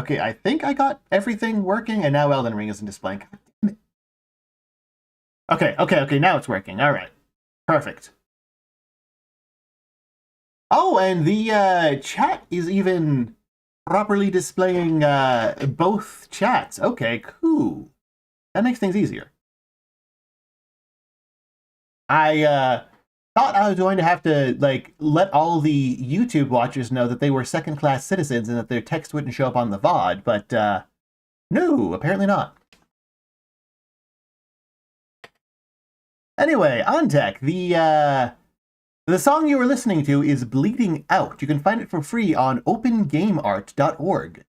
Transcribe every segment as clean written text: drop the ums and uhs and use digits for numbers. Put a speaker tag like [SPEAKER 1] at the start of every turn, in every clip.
[SPEAKER 1] Okay, I think I got everything working, and now Elden Ring isn't displaying. God damn it. Okay, now it's working. All right. Perfect. Oh, and the chat is even properly displaying both chats. Okay, cool. That makes things easier. I thought I was going to have to like let all the YouTube watchers know that they were second-class citizens and that their text wouldn't show up on the VOD, but no, apparently not. Anyway, on deck, the song you were listening to is Bleeding Out. You can find it for free on opengameart.org.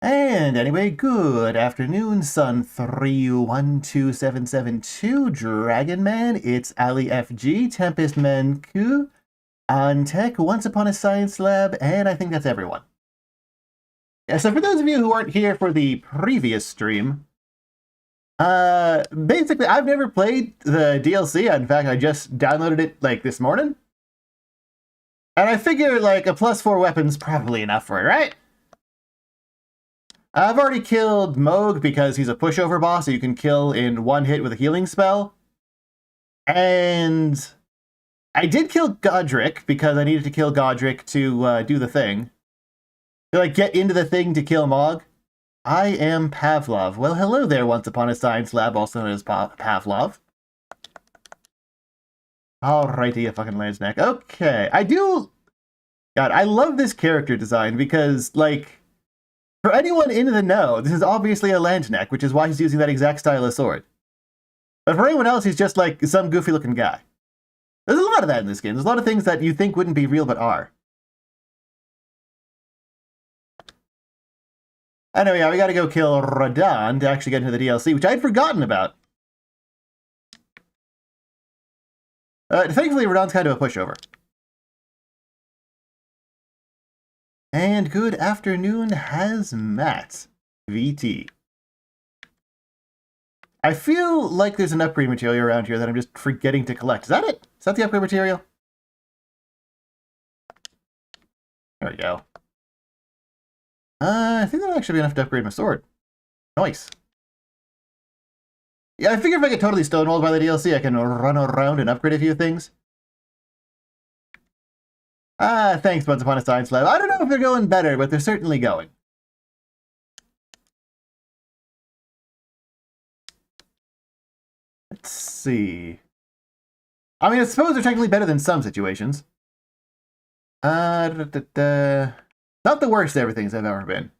[SPEAKER 1] And anyway, good afternoon, Sun312772, Dragon Man, it's Ali FG, Tempest Manku, on tech, Once Upon a Science Lab, and I think that's everyone. Yeah, so for those of you who aren't here for the previous stream, basically, I've never played the DLC. In fact, I just downloaded it, like, this morning. And I figure, like, a +4 weapon's probably enough for it, right? I've already killed Moog because he's a pushover boss that you can kill in one hit with a healing spell. And I did kill Godric because I needed to kill Godric to do the thing. To, like, get into the thing to kill Moog. I am Pavlov. Well, hello there, Once Upon a Science Lab, also known as Pavlov. Alrighty, you fucking Landsnack. Okay, God, I love this character design because, like, for anyone in the know, this is obviously a Landsnack, which is why he's using that exact style of sword. But for anyone else, he's just, like, some goofy-looking guy. There's a lot of that in this game. There's a lot of things that you think wouldn't be real but are. Anyway, yeah, we gotta go kill Radahn to actually get into the DLC, which I'd forgotten about. Thankfully, Radahn's kind of a pushover. And good afternoon, Hazmat VT. I feel like there's an upgrade material around here that I'm just forgetting to collect. Is that it? Is that the upgrade material? There we go. I think that'll actually be enough to upgrade my sword. Nice. Yeah, I figure if I get totally stonewalled by the DLC, I can run around and upgrade a few things. Thanks, Once Upon a Science Lab. I don't know if they're going better, but they're certainly going. Let's see. I mean, I suppose they're technically better than some situations. Not the worst everythings I've ever been.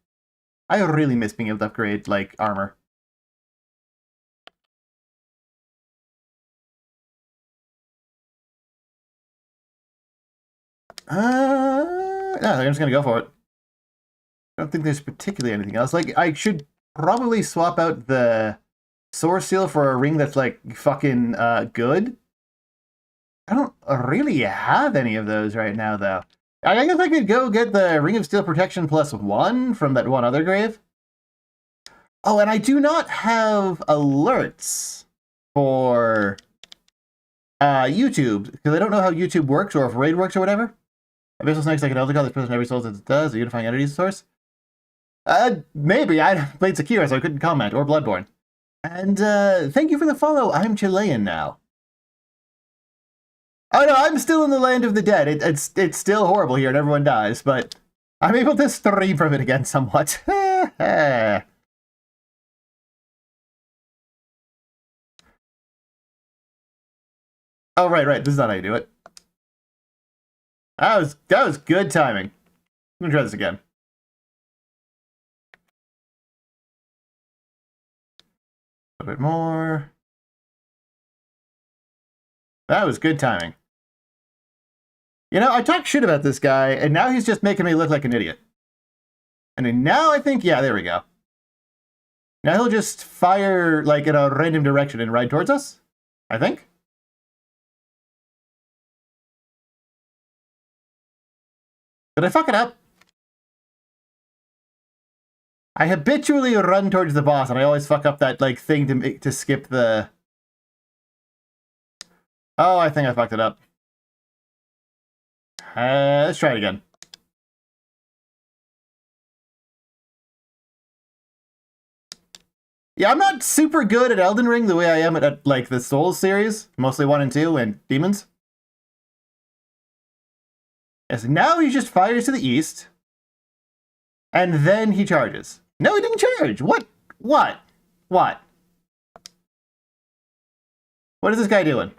[SPEAKER 1] I really miss being able to upgrade, like, armor. No, I'm just gonna go for it. I don't think there's particularly anything else. Like, I should probably swap out the Source Seal for a ring that's, like, fucking, good. I don't really have any of those right now, though. I guess I could go get the Ring of Steel Protection +1 from that one other grave. Oh, and I do not have alerts for YouTube, because I don't know how YouTube works, or if Raid works, or whatever. Abyssal Snake's like an Elder God that's present in every soul that it does, a unifying entity source. Maybe. I played Sekiro, so I couldn't comment, or Bloodborne. And thank you for the follow. I'm Chilean now. Oh no, I'm still in the land of the dead. It's still horrible here and everyone dies, but I'm able to stream from it again somewhat. Oh, right. This is not how you do it. That was good timing. I'm gonna try this again. A bit more. That was good timing. You know, I talked shit about this guy, and now he's just making me look like an idiot. And now I think, yeah, there we go. Now he'll just fire, like, in a random direction and ride towards us, I think. Did I fuck it up? I habitually run towards the boss, and I always fuck up that, like, thing to skip the... Oh, I think I fucked it up. Let's try it again. Yeah, I'm not super good at Elden Ring the way I am at like the Souls series, mostly 1 and 2 and Demons. Yes, now he just fires to the east, and then he charges. No, he didn't charge. What? What? What? What is this guy doing?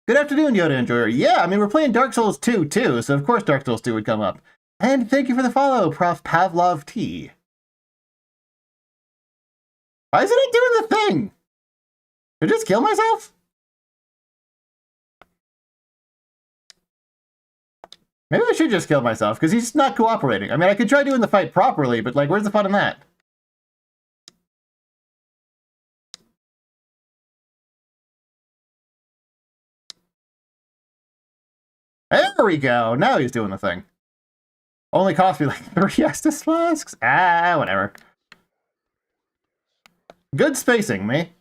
[SPEAKER 1] Good afternoon, Yoda Enjoyer. Yeah, I mean, we're playing Dark Souls 2, too, so of course Dark Souls 2 would come up. And thank you for the follow, Prof. Pavlov T. Why isn't it doing the thing? Did I just kill myself? Maybe I should just kill myself, because he's not cooperating. I mean, I could try doing the fight properly, but, like, where's the fun in that? There we go! Now he's doing the thing. Only cost me, like, 3 Estus flasks? Ah, whatever. Good spacing, me.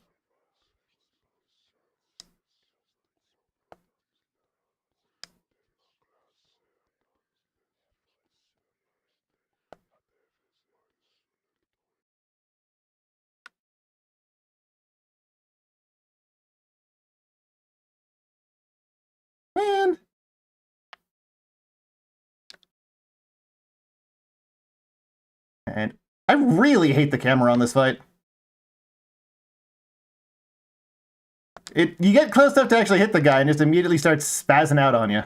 [SPEAKER 1] Man. And I really hate the camera on this fight. You get close enough to actually hit the guy and just immediately starts spazzing out on you.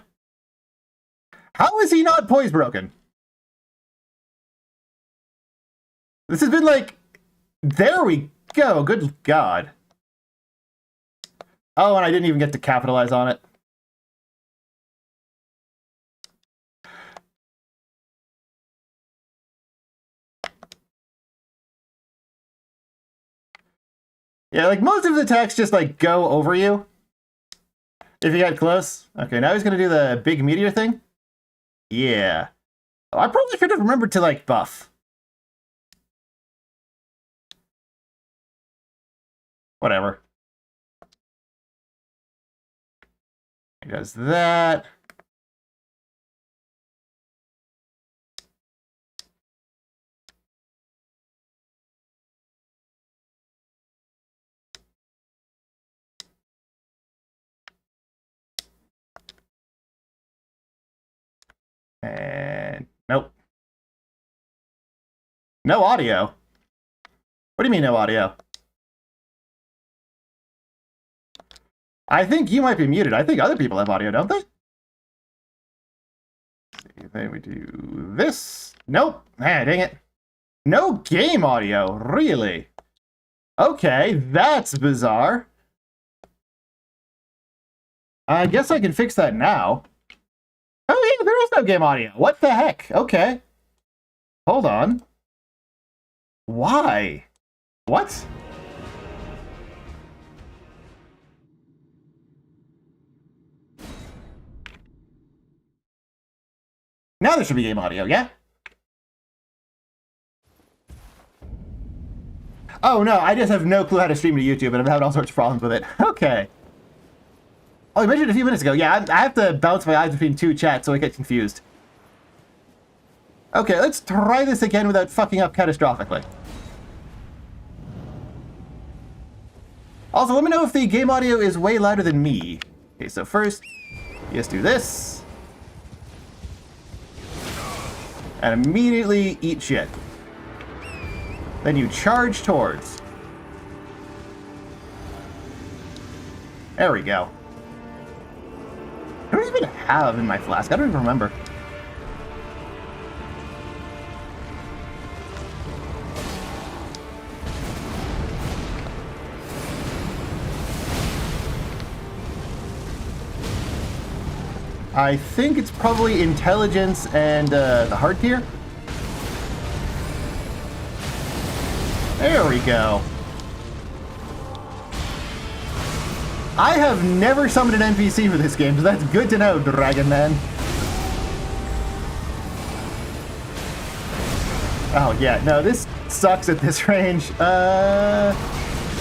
[SPEAKER 1] How is he not poise broken? This has been like... There we go. Good God. Oh, and I didn't even get to capitalize on it. Yeah, like most of the attacks just like go over you. If you get close. Okay, now he's gonna do the big meteor thing. Yeah. Oh, I probably should have remembered to like buff. Whatever. He does that. And nope. No audio. What do you mean no audio? I think you might be muted. I think other people have audio, don't they? Then we do this. Nope. Ah, dang it. No game audio. Really? Okay, that's bizarre. I guess I can fix that now. Oh yeah, there is no game audio. What the heck? Okay. Hold on. Why? What? Now there should be game audio, yeah? Oh no, I just have no clue how to stream to YouTube and I'm having all sorts of problems with it. Okay. Oh, you mentioned a few minutes ago. Yeah, I have to bounce my eyes between 2 chats so I get confused. Okay, let's try this again without fucking up catastrophically. Also, let me know if the game audio is way louder than me. Okay, so first, you just do this. And immediately eat shit. Then you charge towards. There we go. What do I even have in my flask? I don't even remember. I think it's probably intelligence and the hard tier. There we go. I have never summoned an NPC for this game, so that's good to know, Dragon Man. Oh yeah, no, this sucks at this range. I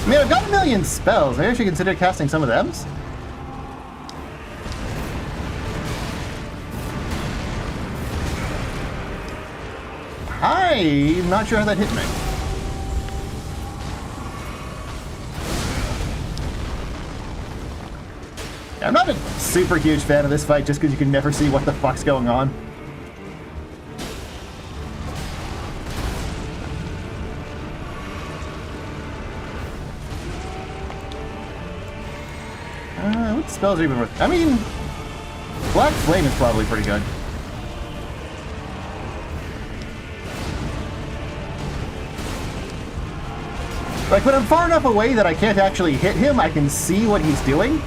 [SPEAKER 1] mean, I've got a million spells. Maybe I should consider casting some of them. I'm not sure how that hit me. I'm not a super huge fan of this fight just because you can never see what the fuck's going on. What spells are even worth? I mean, Black Flame is probably pretty good. Like, when I'm far enough away that I can't actually hit him, I can see what he's doing.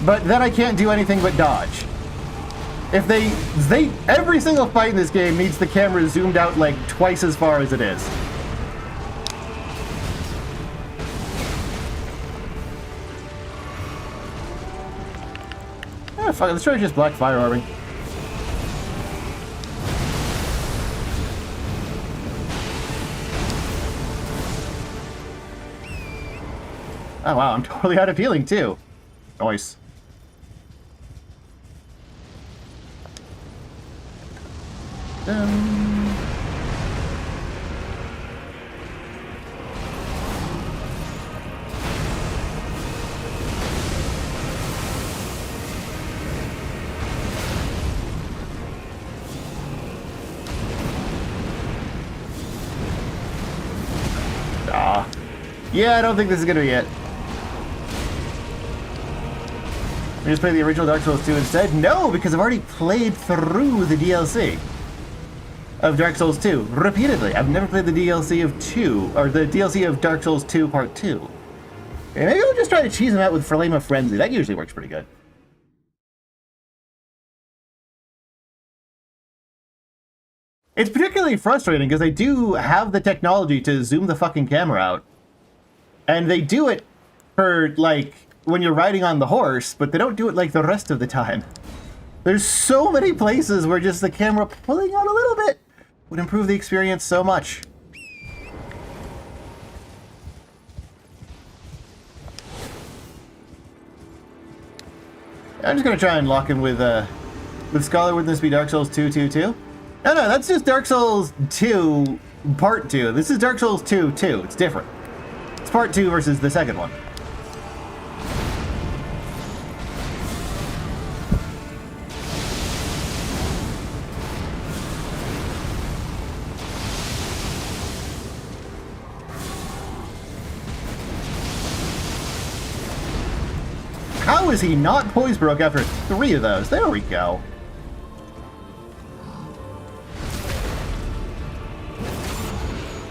[SPEAKER 1] But then I can't do anything but dodge. If every single fight in this game needs the camera zoomed out like twice as far as it is. Ah, fuck it, let's try just Black Fire Orbing. Oh wow, I'm totally out of healing too. Nice. Yeah, I don't think this is gonna be it. We just play the original Dark Souls 2 instead? No, because I've already played through the DLC of Dark Souls 2 repeatedly. I've never played the DLC of 2, or the DLC of Dark Souls 2 Part 2. And maybe I'll just try to cheese them out with Flame of Frenzy. That usually works pretty good. It's particularly frustrating because they do have the technology to zoom the fucking camera out. And they do it for, like, when you're riding on the horse, but they don't do it like the rest of the time. There's so many places where just the camera pulling out a little bit would improve the experience so much. I'm just gonna try and lock in with Scholar. Wouldn't this be Dark Souls 2, 2, 2? No, that's just Dark Souls 2 Part 2. This is Dark Souls 2, 2. It's different. It's Part 2 versus the second one. How is he not poise broke after 3 of those? There we go.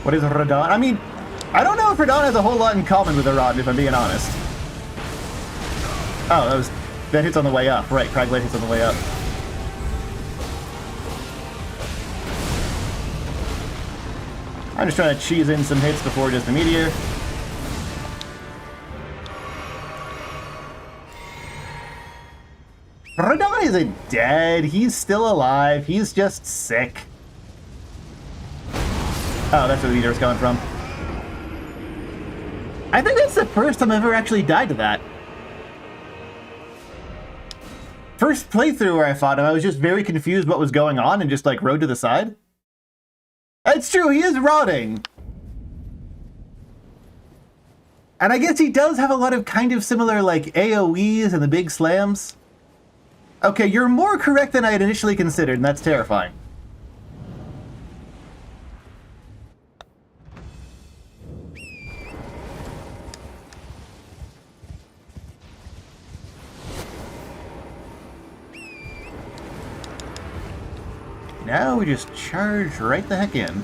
[SPEAKER 1] What is Radon? I mean, I don't know if Radon has a whole lot in common with Radon, if I'm being honest. Oh, that hits on the way up. Right, Cragblade hits on the way up. I'm just trying to cheese in some hits before just a meteor. Radon isn't dead. He's still alive. He's just sick. Oh, that's where the meteor's coming from. I think that's the first time I've ever actually died to that. First playthrough where I fought him, I was just very confused what was going on and just, like, rode to the side. It's true, he is rotting. And I guess he does have a lot of kind of similar, like, AoEs and the big slams. Okay, you're more correct than I had initially considered, and that's terrifying. Now we just charge right the heck in.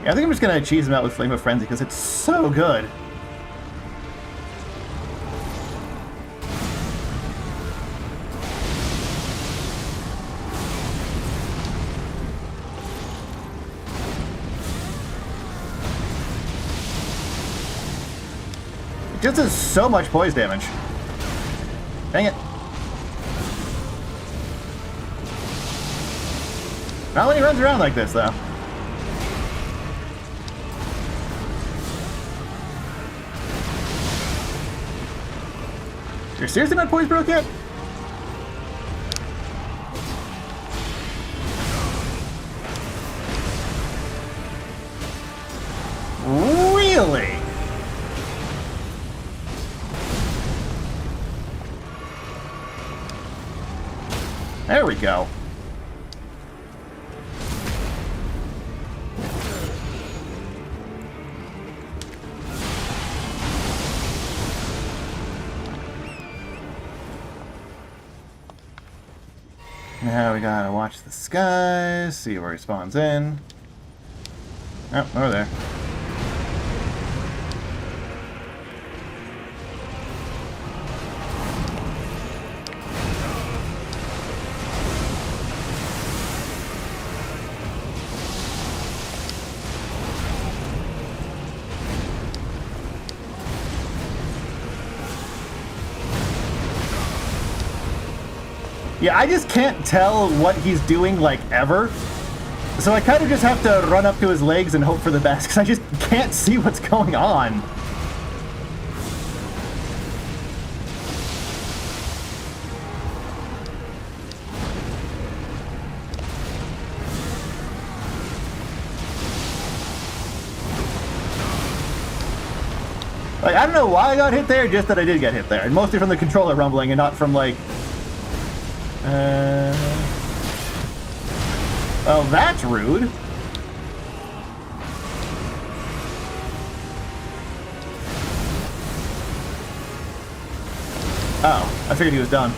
[SPEAKER 1] Yeah, I think I'm just gonna cheese him out with Flame of Frenzy because it's so good. It just does so much poise damage. Dang it. Not when he runs around like this, though. You're seriously not poise broke yet? There we go. Now we gotta watch the skies, see where he spawns in. Oh, over there. Yeah, I just can't tell what he's doing, like, ever. So I kind of just have to run up to his legs and hope for the best, because I just can't see what's going on. Like, I don't know why I got hit there, just that I did get hit there. And mostly from the controller rumbling and not from, like... Well, that's rude. Oh, I figured he was done.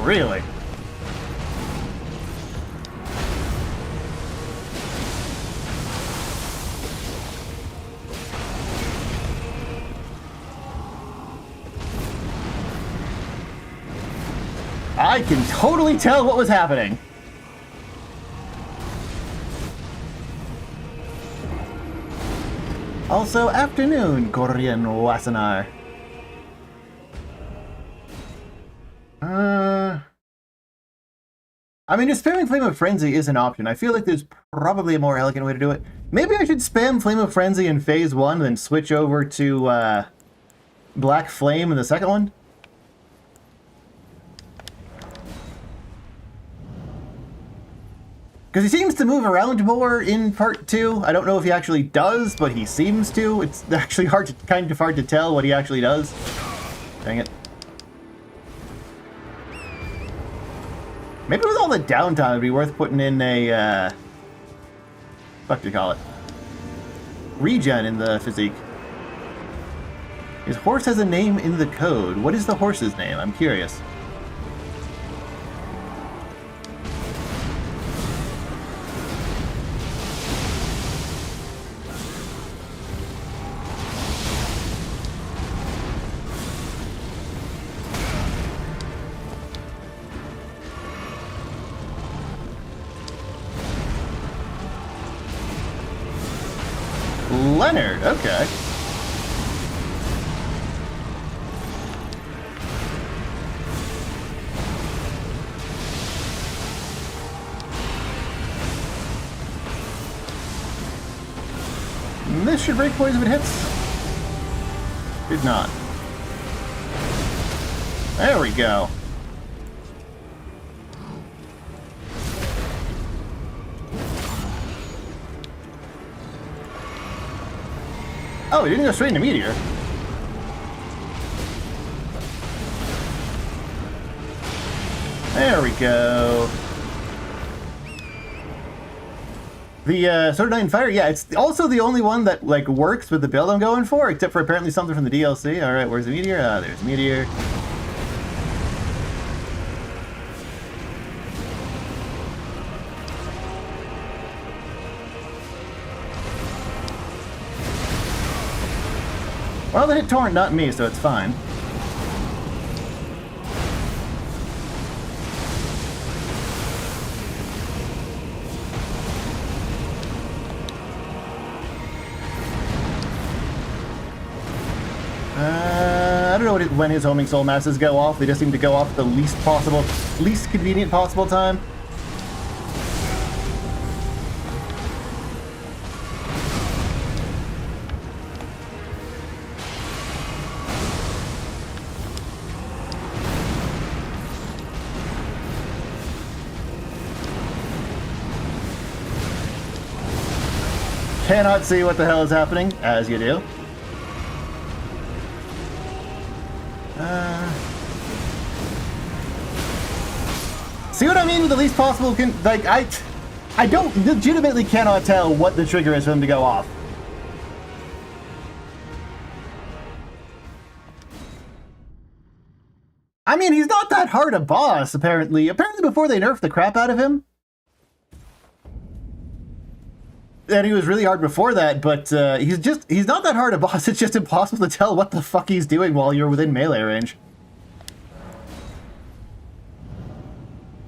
[SPEAKER 1] Really? I can totally tell what was happening. Also, afternoon, Korean Wasanar. I mean, just spamming Flame of Frenzy is an option. I feel like there's probably a more elegant way to do it. Maybe I should spam Flame of Frenzy in Phase 1, then switch over to Black Flame in the second one? Because he seems to move around more in Part 2. I don't know if he actually does, but he seems to. It's actually kind of hard to tell what he actually does. Dang it. Maybe with all the downtime, it'd be worth putting in a, what do you call it? Regen in the physique. His horse has a name in the code. What is the horse's name? I'm curious. Leonard, okay. This should break poison if it hits. Did not. There we go. Oh, he didn't go straight into Meteor. There we go. The Sword of Night and Fire, yeah, it's also the only one that, like, works with the build I'm going for, except for apparently something from the DLC. Alright, where's the Meteor? Ah, there's Meteor. Well, they hit Torrent, not me, so it's fine. I don't know when his homing soul masses go off. They just seem to go off the least convenient possible time. cannot see what the hell is happening, as you do. See what I mean with the least possible I don't legitimately cannot tell what the trigger is for them to go off. I mean, he's not that hard a boss, apparently. Apparently before they nerfed the crap out of him. And he was really hard before that, but he's not that hard a boss. It's just impossible to tell what the fuck he's doing while you're within melee range.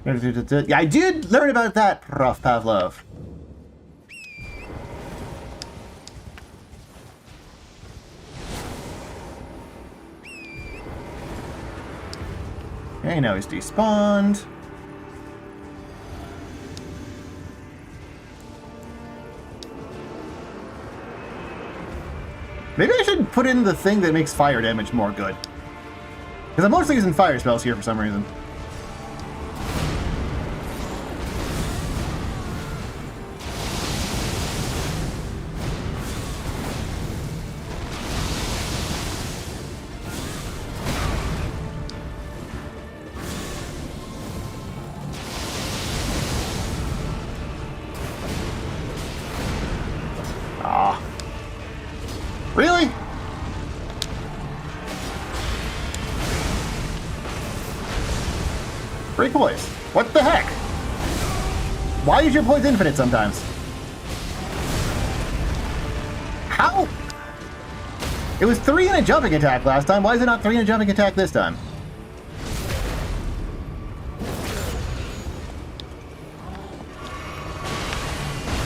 [SPEAKER 1] Yeah, I did learn about that, Prof. Pavlov. Okay, now he's despawned. Maybe I should put in the thing that makes fire damage more good. Because I'm mostly using fire spells here for some reason. Really? Break poise. What the heck? Why is your poise infinite sometimes? How? It was 3 in a jumping attack last time. Why is it not 3 in a jumping attack this time?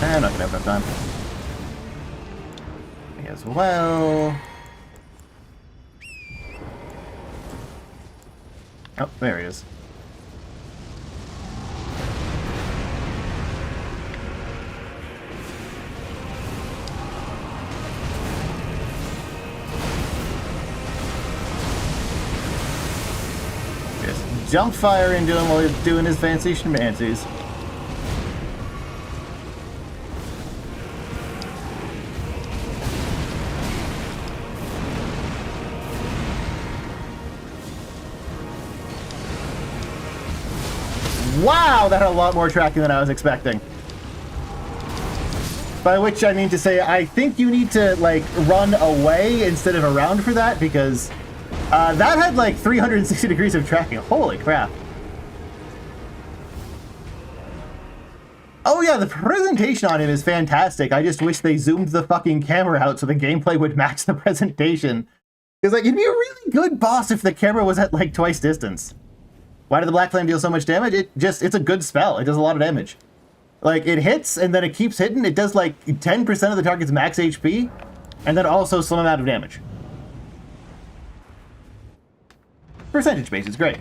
[SPEAKER 1] I'm not gonna have enough time. As well. Oh, there he is. Just jump fire into him while he's doing his fancy schmancies. Wow, that had a lot more tracking than I was expecting. By which I mean to say, I think you need to, like, run away instead of around for that, because that had, like, 360 degrees of tracking. Holy crap. Oh yeah, the presentation on it is fantastic. I just wish they zoomed the fucking camera out so the gameplay would match the presentation. Because, like, it'd be a really good boss if the camera was at, like, twice distance. Why did the Black Flame deal so much damage? It's a good spell. It does a lot of damage. Like, it hits, and then it keeps hitting. It does, like, 10% of the target's max HP, and then also some amount of damage. Percentage base is great.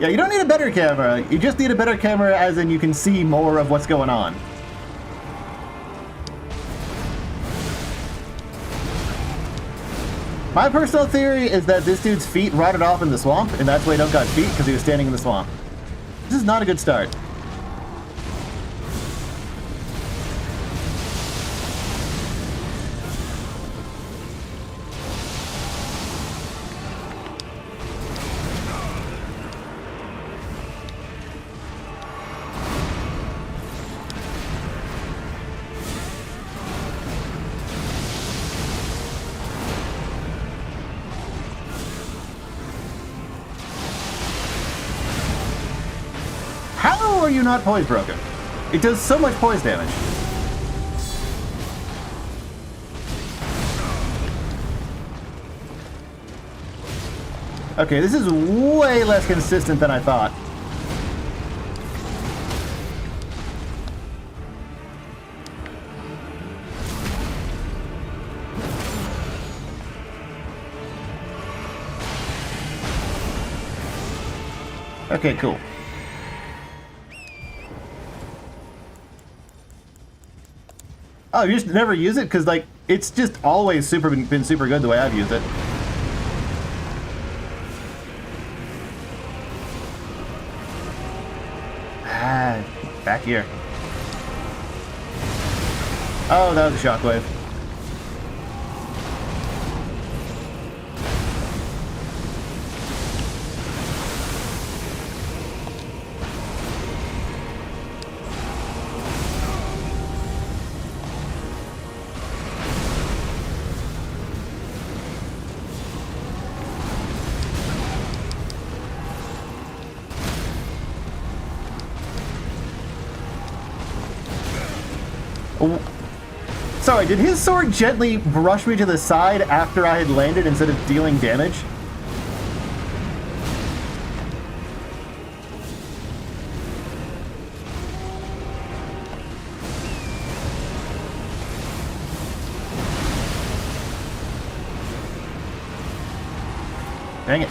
[SPEAKER 1] Yeah, you don't need a better camera. You just need a better camera as in you can see more of what's going on. My personal theory is that this dude's feet rotted off in the swamp, and that's why he don't got feet, because he was standing in the swamp. This is not a good start. How are you not poise broken? It does so much poise damage. Okay, this is way less consistent than I thought. Okay, cool. Oh, you just never use it? Because, like, it's just always been super good the way I've used it. Ah, back here. Oh, that was a shockwave. Sorry, did his sword gently brush me to the side after I had landed instead of dealing damage? Dang it.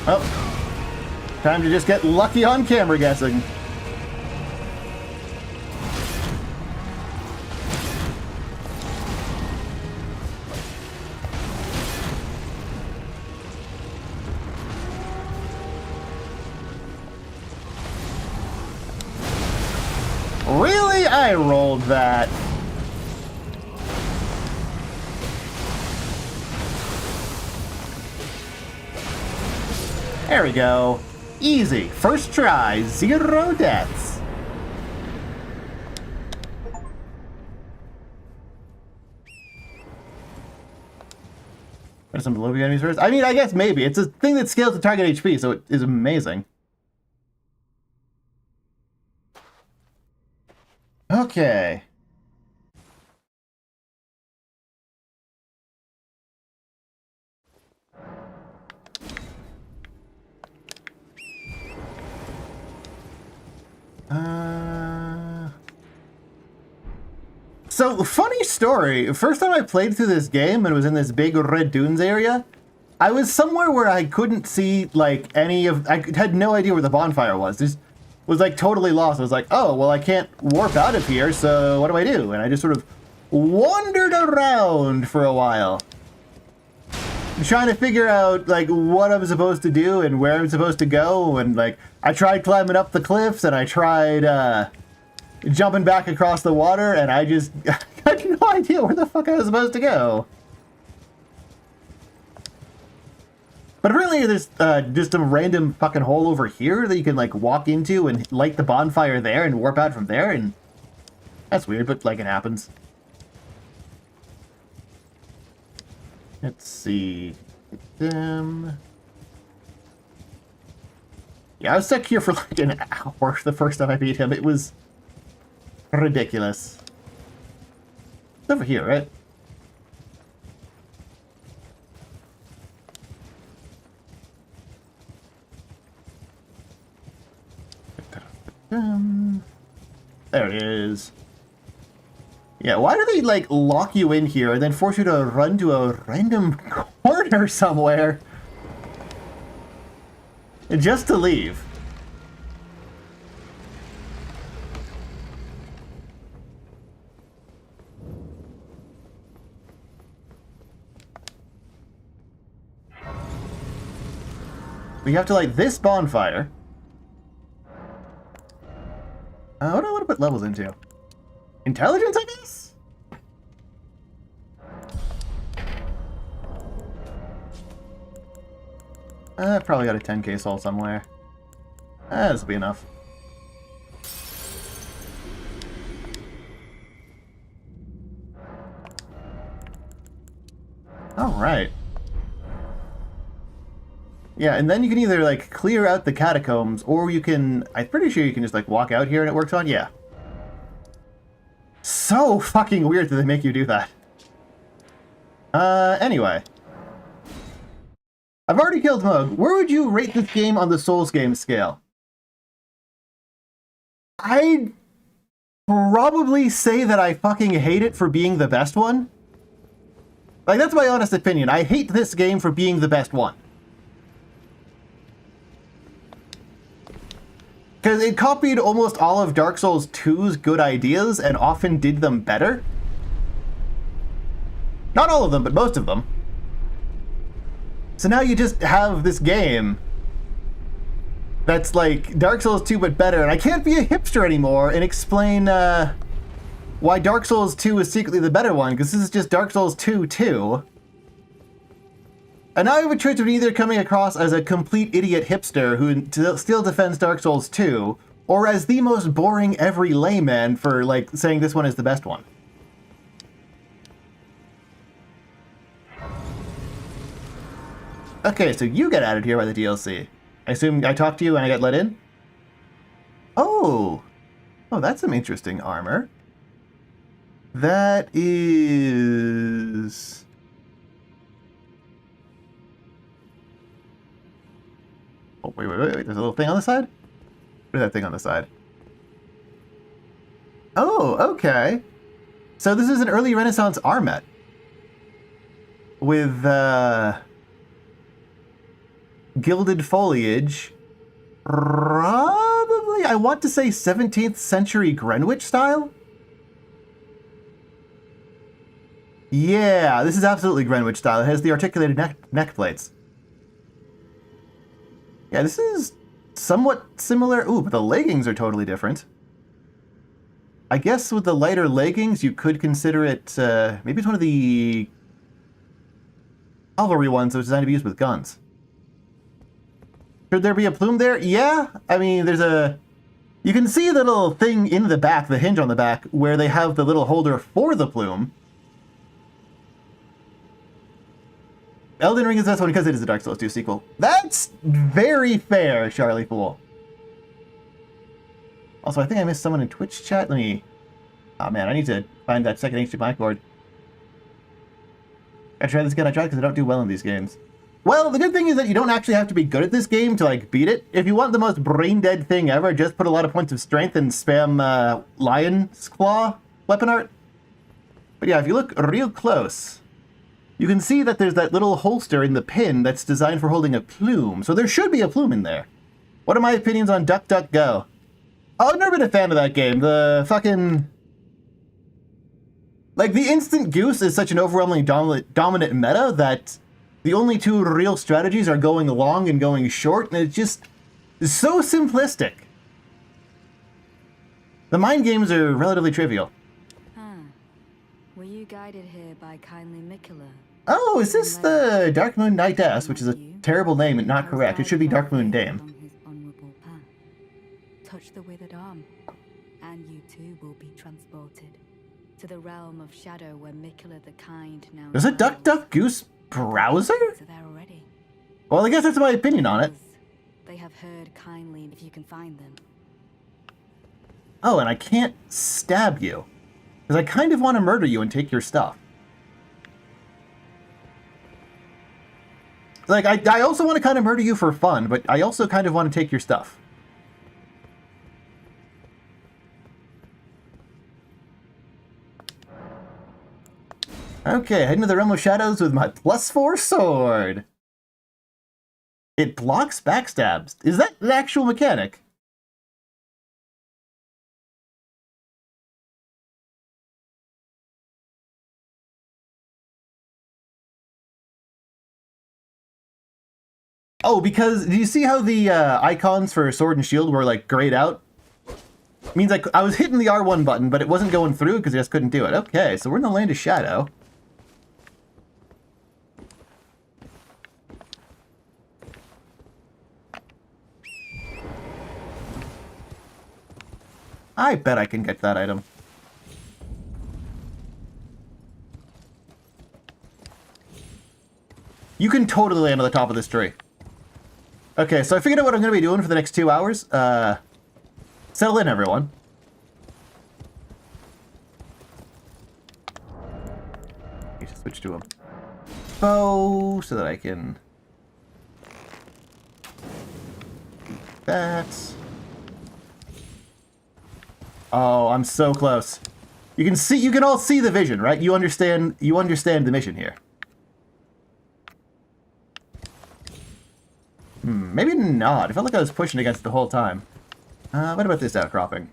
[SPEAKER 1] Oh, time to just get lucky on camera guessing. Really? I rolled that. There we go. Easy. First try. 0 deaths. There's some below enemies first. I mean, I guess maybe. It's a thing that scales to target HP, so it is amazing. Okay. So, funny story. First time I played through this game and was in this big red dunes area, I was somewhere where I couldn't see, like, any of... I had no idea where the bonfire was. Just was, like, totally lost. I was like, oh, well, I can't warp out of here, so what do I do? And I just sort of wandered around for a while, trying to figure out, like, what I'm supposed to do and where I'm supposed to go. And, like, I tried climbing up the cliffs, and I tried, jumping back across the water, and I just had no idea where the fuck I was supposed to go. But apparently there's just a random fucking hole over here that you can, like, walk into and light the bonfire there and warp out from there, and that's weird, but, like, it happens. Let's see. Yeah, I was stuck here for, like, an hour the first time I beat him. It was ridiculous. It's over here, right? There it is. Yeah, why do they, like, lock you in here and then force you to run to a random corner somewhere? Just to leave. We have to light this bonfire. What do I want to put levels into? Intelligence, I guess? I've probably got a 10k soul somewhere. This will be enough. Alright. Yeah, and then you can either, like, clear out the catacombs, or you can... I'm pretty sure you can just, like, walk out here and it works on? Yeah. So fucking weird that they make you do that. Anyway. I've already killed Mug. Where would you rate this game on the Souls game scale? I'd probably say that I fucking hate it for being the best one. Like, that's my honest opinion. I hate this game for being the best one. Because it copied almost all of Dark Souls 2's good ideas and often did them better. Not all of them, but most of them. So now you just have this game that's like Dark Souls 2 but better, and I can't be a hipster anymore and explain why Dark Souls 2 is secretly the better one, because this is just Dark Souls 2 2. And now I have a choice of either coming across as a complete idiot hipster who still defends Dark Souls 2, or as the most boring every layman for, like, saying this one is the best one. Okay, so you get added here by the DLC. I assume I talked to you and I got let in? Oh! Oh, that's some interesting armor. That is... Oh, wait. There's a little thing on the side? What is that thing on the side? Oh, okay. So this is an early Renaissance armet. With, gilded foliage. Probably, I want to say 17th century Greenwich style? Yeah, this is absolutely Greenwich style. It has the articulated neck plates. Yeah, this is somewhat similar. Ooh, but the leggings are totally different. I guess with the lighter leggings, you could consider it, maybe it's one of the cavalry ones that was designed to be used with guns. Should there be a plume there? Yeah, I mean, there's a... You can see the little thing in the back, the hinge on the back, where they have the little holder for the plume. Elden Ring is the best one because it is a Dark Souls 2 sequel. That's very fair, Charlie Fool. Also, I think I missed someone in Twitch chat. Let me... Oh man, I need to find that second HDMI cord. I tried this again, because I don't do well in these games. Well, the good thing is that you don't actually have to be good at this game to, like, beat it. If you want the most brain-dead thing ever, just put a lot of points of strength and spam Lion's Claw weapon art. But yeah, if you look real close, you can see that there's that little holster in the pin that's designed for holding a plume. So there should be a plume in there. What are my opinions on Duck Duck Go? Oh, I've never been a fan of that game. The fucking... Like, the instant goose is such an overwhelmingly dominant meta that the only two real strategies are going long and going short, and it's just so simplistic. The mind games are relatively trivial.
[SPEAKER 2] Were you guided here by kindly Miquella?
[SPEAKER 1] Oh, is this the Dark Moon Knightess, which is a terrible name and not correct. It should be Dark Moon Dame.
[SPEAKER 2] Touch the withered arm, and you too will be transported to the realm of shadow where Miquella the Kind now...
[SPEAKER 1] There's a Duck Duck Goose browser?
[SPEAKER 2] So they're already.
[SPEAKER 1] Well, I guess that's my opinion on it.
[SPEAKER 2] They have heard kindly if you can find them.
[SPEAKER 1] Oh, and I can't stab you. Because I kind of want to murder you and take your stuff. Like, I also want to kind of murder you for fun, but I also kind of want to take your stuff. Okay, heading to the Realm of Shadows with my +4 sword. It blocks backstabs. Is that an actual mechanic? Oh, because do you see how the icons for sword and shield were like grayed out? Means like I was hitting the R1 button, but it wasn't going through because I just couldn't do it. Okay, so we're in the Land of Shadow. I bet I can get that item. You can totally land on the top of this tree. Okay, so I figured out what I'm going to be doing for the next 2 hours. Settle in, everyone. I need to switch to a bow so that I can... That... Oh, I'm so close. You can all see the vision, right? You understand the mission here. Maybe not. I felt like I was pushing against it the whole time. What about this outcropping?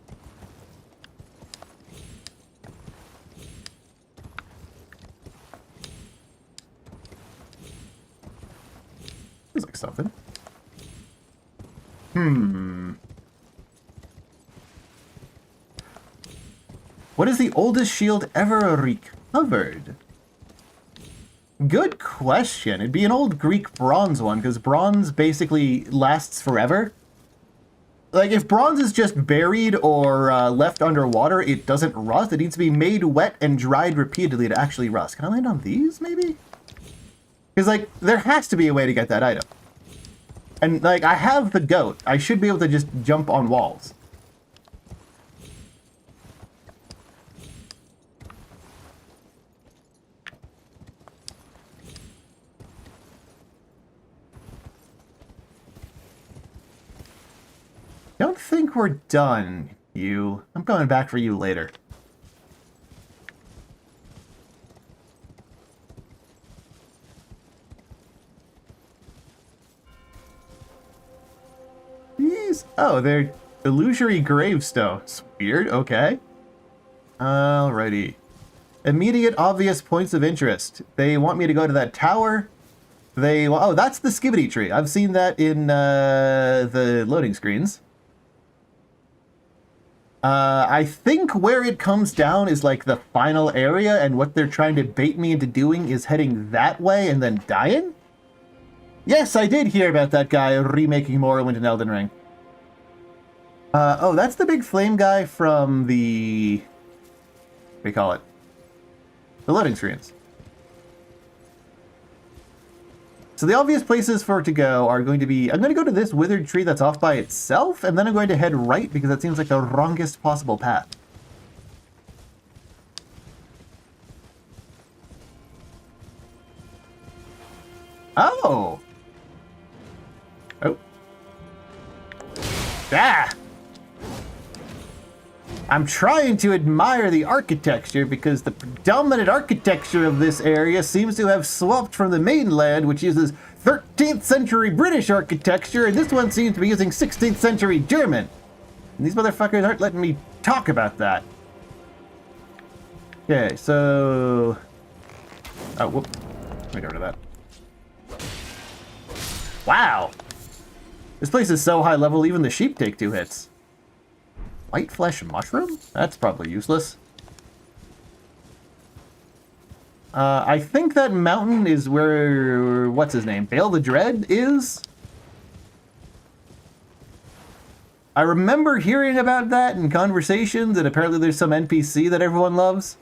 [SPEAKER 1] Feels like something. What is the oldest shield ever recovered? Good question. It'd be an old Greek bronze one, because bronze basically lasts forever. Like, if bronze is just buried or left underwater, it doesn't rust. It needs to be made wet and dried repeatedly to actually rust. Can I land on these, maybe? Because, like, there has to be a way to get that item. And, like, I have the goat. I should be able to just jump on walls. Don't think we're done, you. I'm coming back for you later. These? Oh, they're illusory gravestones. Weird, okay. Alrighty. Immediate obvious points of interest. They want me to go to that tower. Oh, that's the Skibbity tree. I've seen that in the loading screens. I think where it comes down is like the final area, and what they're trying to bait me into doing is heading that way and then dying? Yes, I did hear about that guy remaking Morrowind and Elden Ring. Oh, that's the big flame guy from the... what do you call it? The loading screens. So the obvious places for it to go are going to be... I'm going to go to this withered tree that's off by itself, and then I'm going to head right because that seems like the wrongest possible path. Oh! Oh. Ah! I'm trying to admire the architecture because the predominant architecture of this area seems to have swapped from the mainland, which uses 13th century British architecture, and this one seems to be using 16th century German. And these motherfuckers aren't letting me talk about that. Okay, so... oh, whoop. Let me get rid of that. Wow! This place is so high level, even the sheep take 2 hits. White flesh mushroom? That's probably useless. I think that mountain is where... what's his name? Bale the Dread is? I remember hearing about that in conversations, and apparently there's some NPC that everyone loves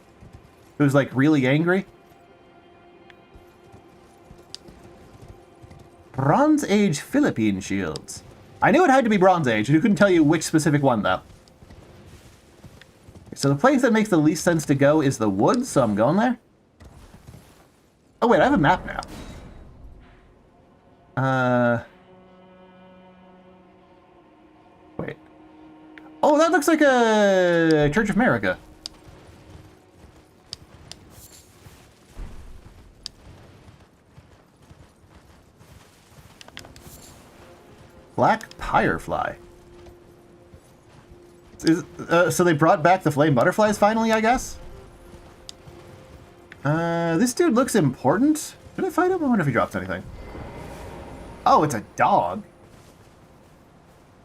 [SPEAKER 1] who's, like, really angry. Bronze Age Philippine shields. I knew it had to be Bronze Age, and I couldn't tell you which specific one, though. So the place that makes the least sense to go is the woods, so I'm going there. Oh wait, I have a map now. Wait. Oh, that looks like a Church of America. Black Firefly. So they brought back the flame butterflies finally, I guess? This dude looks important. Did I fight him? I wonder if he drops anything. Oh, it's a dog.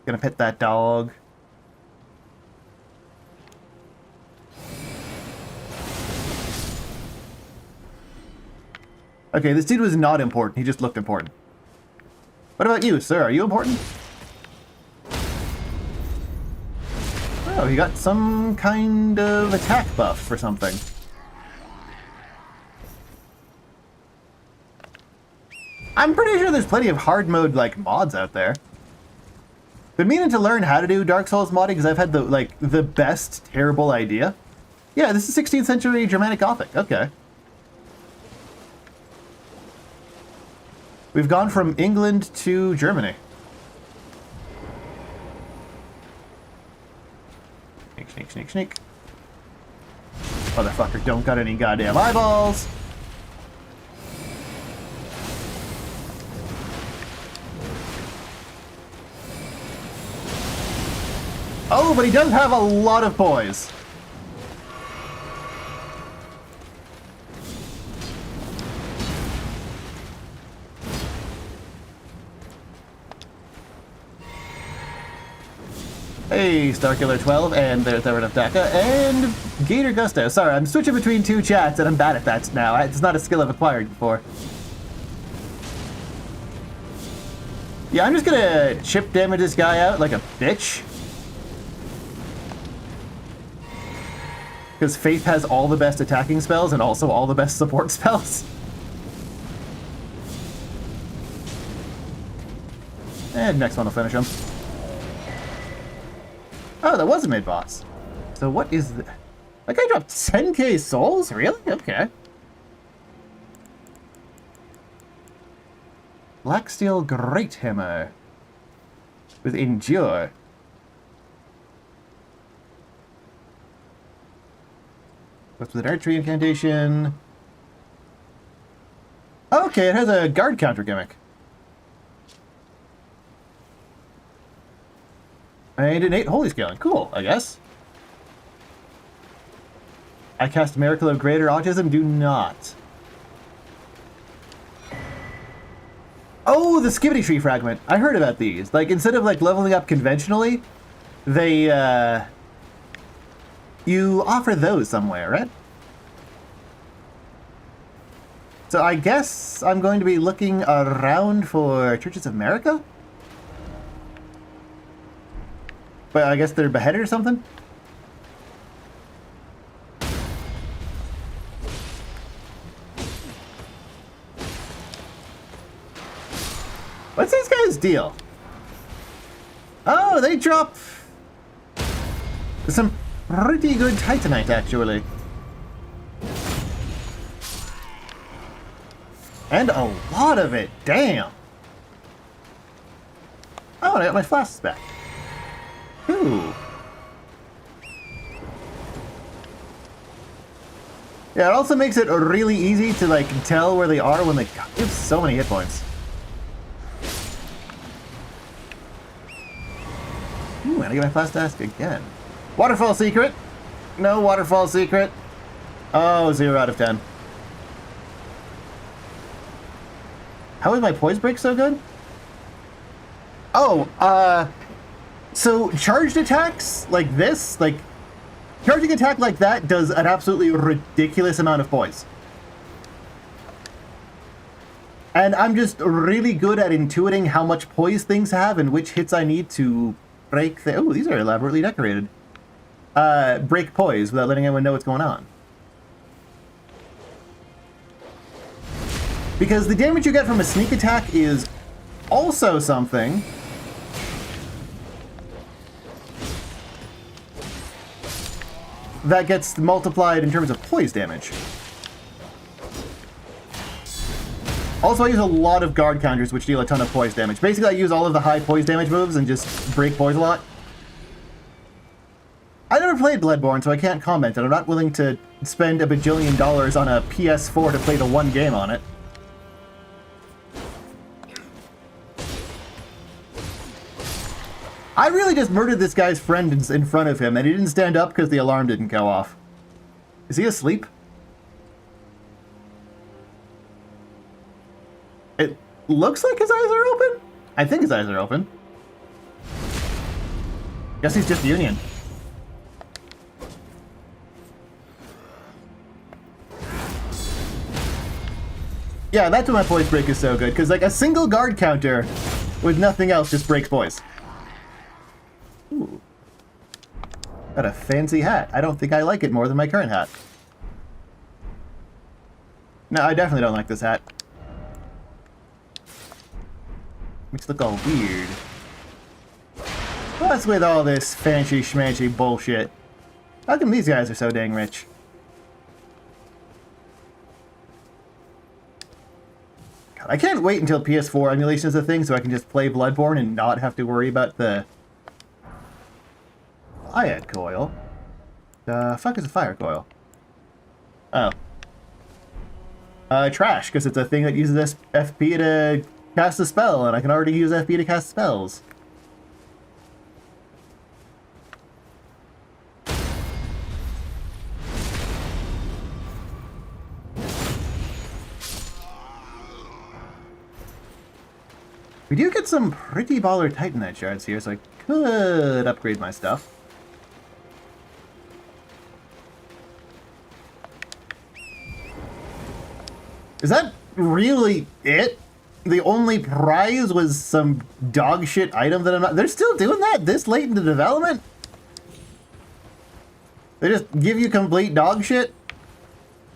[SPEAKER 1] Gonna pet that dog. Okay, this dude was not important. He just looked important. What about you, sir? Are you important? Oh, he got some kind of attack buff or something. I'm pretty sure there's plenty of hard mode, like, mods out there. Been meaning to learn how to do Dark Souls modding because I've had the best terrible idea. Yeah, this is 16th century Germanic Gothic. Okay. We've gone from England to Germany. Sneak, sneak, sneak, sneak. Motherfucker don't got any goddamn eyeballs. Oh, but he does have a lot of poise. Hey, Starkiller 12, and there's Everett of Daka, and Gator Gusto. Sorry, I'm switching between two chats, and I'm bad at that now. It's not a skill I've acquired before. Yeah, I'm just gonna chip damage this guy out like a bitch. Because Faith has all the best attacking spells and also all the best support spells. And next one will finish him. Oh, that was a mid-boss. So what is the... That guy dropped 10k souls? Really? Okay. Blacksteel Great Hammer. With Endure. What's with an archery incantation? Okay, it has a guard counter gimmick. And innate holy scaling. Cool, I guess. I cast Miracle of Greater Autism. Do not. Oh, the Skibbity Tree Fragment. I heard about these. Like, instead of, like, leveling up conventionally, they, you offer those somewhere, right? So I guess I'm going to be looking around for Churches of America? But I guess they're beheaded or something? What's this guy's deal? Oh, they drop some pretty good Titanite, actually. And a lot of it, damn. Oh, and I got my flasks back. Ooh. Yeah, it also makes it really easy to, like, tell where they are when they have so many hit points. Ooh, and I get my flask again. Waterfall secret. No waterfall secret. Oh, 0 out of 10. How is my poise break so good? Oh, so charged attacks like this, like charging attack like that does an absolutely ridiculous amount of poise. And I'm just really good at intuiting how much poise things have and which hits I need to break the... Oh, these are elaborately decorated. Break poise without letting anyone know what's going on. Because the damage you get from a sneak attack is also something that gets multiplied in terms of poise damage. Also, I use a lot of guard counters, which deal a ton of poise damage. Basically, I use all of the high poise damage moves and just break poise a lot. I never played Bloodborne, so I can't comment, and I'm not willing to spend $1 bajillion on a PS4 to play the one game on it. I really just murdered this guy's friend in front of him, and he didn't stand up because the alarm didn't go off. Is he asleep? It looks like his eyes are open? I think his eyes are open. Guess he's just Union. Yeah, that's why my poise break is so good, because like a single guard counter with nothing else just breaks poise. Ooh. Got a fancy hat. I don't think I like it more than my current hat. No, I definitely don't like this hat. Makes it look all weird. What's with all this fancy schmancy bullshit? How come these guys are so dang rich? God, I can't wait until PS4 emulation is a thing so I can just play Bloodborne and not have to worry about the Fire coil. The fuck is a fire coil? Oh. Trash, because it's a thing that uses this FP to cast a spell, and I can already use FP to cast spells. We do get some pretty baller Titanite shards here, so I could upgrade my stuff. Is that really it? The only prize was some dog shit item that I'm not... They're still doing that this late into development? They just give you complete dog shit?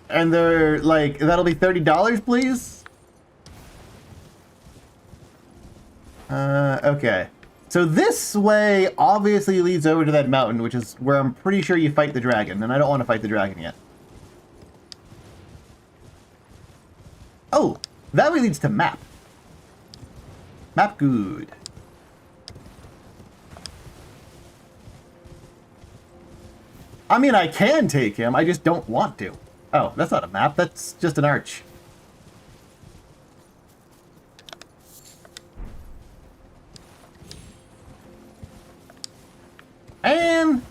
[SPEAKER 1] And they're like, that'll be $30, please? Okay. So this way obviously leads over to that mountain, which is where I'm pretty sure you fight the dragon, and I don't want to fight the dragon yet. Oh, that way leads to map. Map good. I mean, I can take him, I just don't want to. Oh, that's not a map, that's just an arch. And...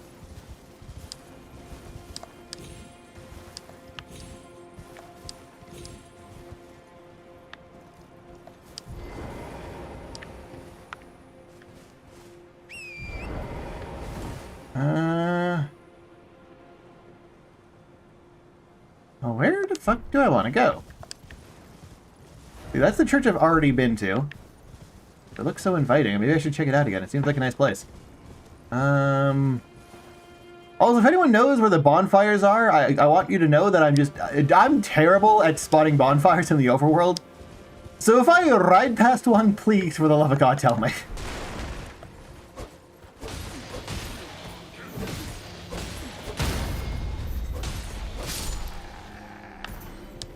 [SPEAKER 1] well, where the fuck do I want to go? See, that's the church I've already been to. It looks so inviting. Maybe I should check it out again. It seems like a nice place. Also, if anyone knows where the bonfires are, I want you to know that I'm terrible at spotting bonfires in the overworld. So if I ride past one, please, for the love of God, tell me.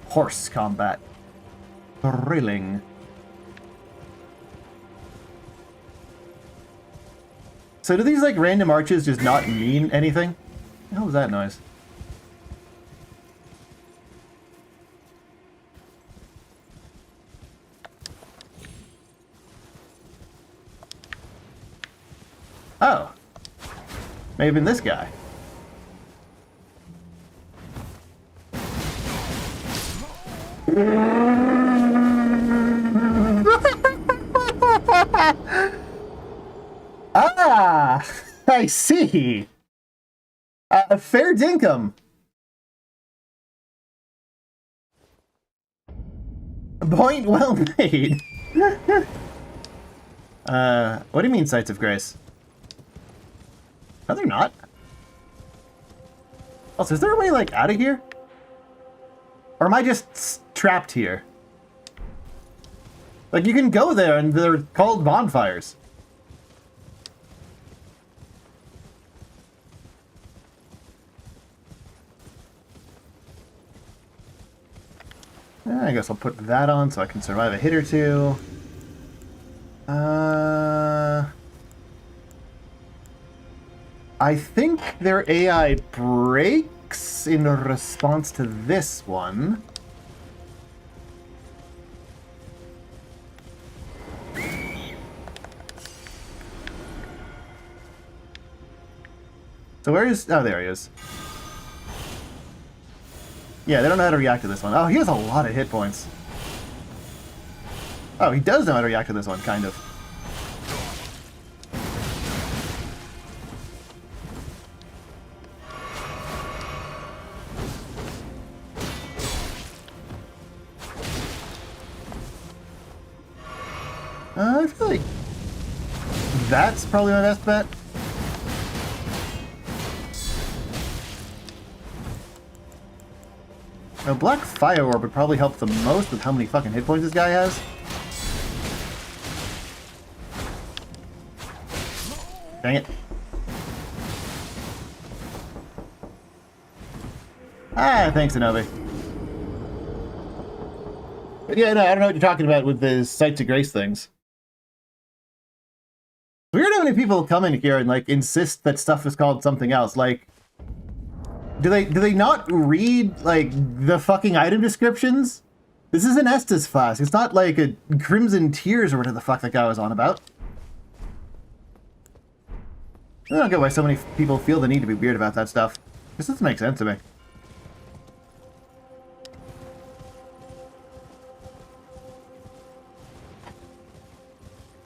[SPEAKER 1] Horse combat. Thrilling. So do these, like, random arches just not mean anything? What the hell was that noise? Oh. May have been this guy. Ah, I see. Fair dinkum. Point well made. What do you mean, Sights of Grace? No, they're not. Also, is there a way, like, out of here? Or am I just trapped here? Like, you can go there, and they're called bonfires. I guess I'll put that on so I can survive a hit or two. I think their AI breaks in response to this one. So where is... oh, there he is. Yeah, they don't know how to react to this one. Oh, he has a lot of hit points. Oh, he does know how to react to this one, kind of. I feel like that's probably my best bet. A black fire orb would probably help the most with how many fucking hit points this guy has. Dang it. Ah, thanks, Anobi. But yeah, no, I don't know what you're talking about with the Sights of Grace things. It's weird how many people come in here and, like, insist that stuff is called something else. Like, do they not read, like, the fucking item descriptions? This is an Estus flask. It's not like a Crimson Tears or whatever the fuck that guy was on about. I don't get why so many people feel the need to be weird about that stuff. This doesn't make sense to me.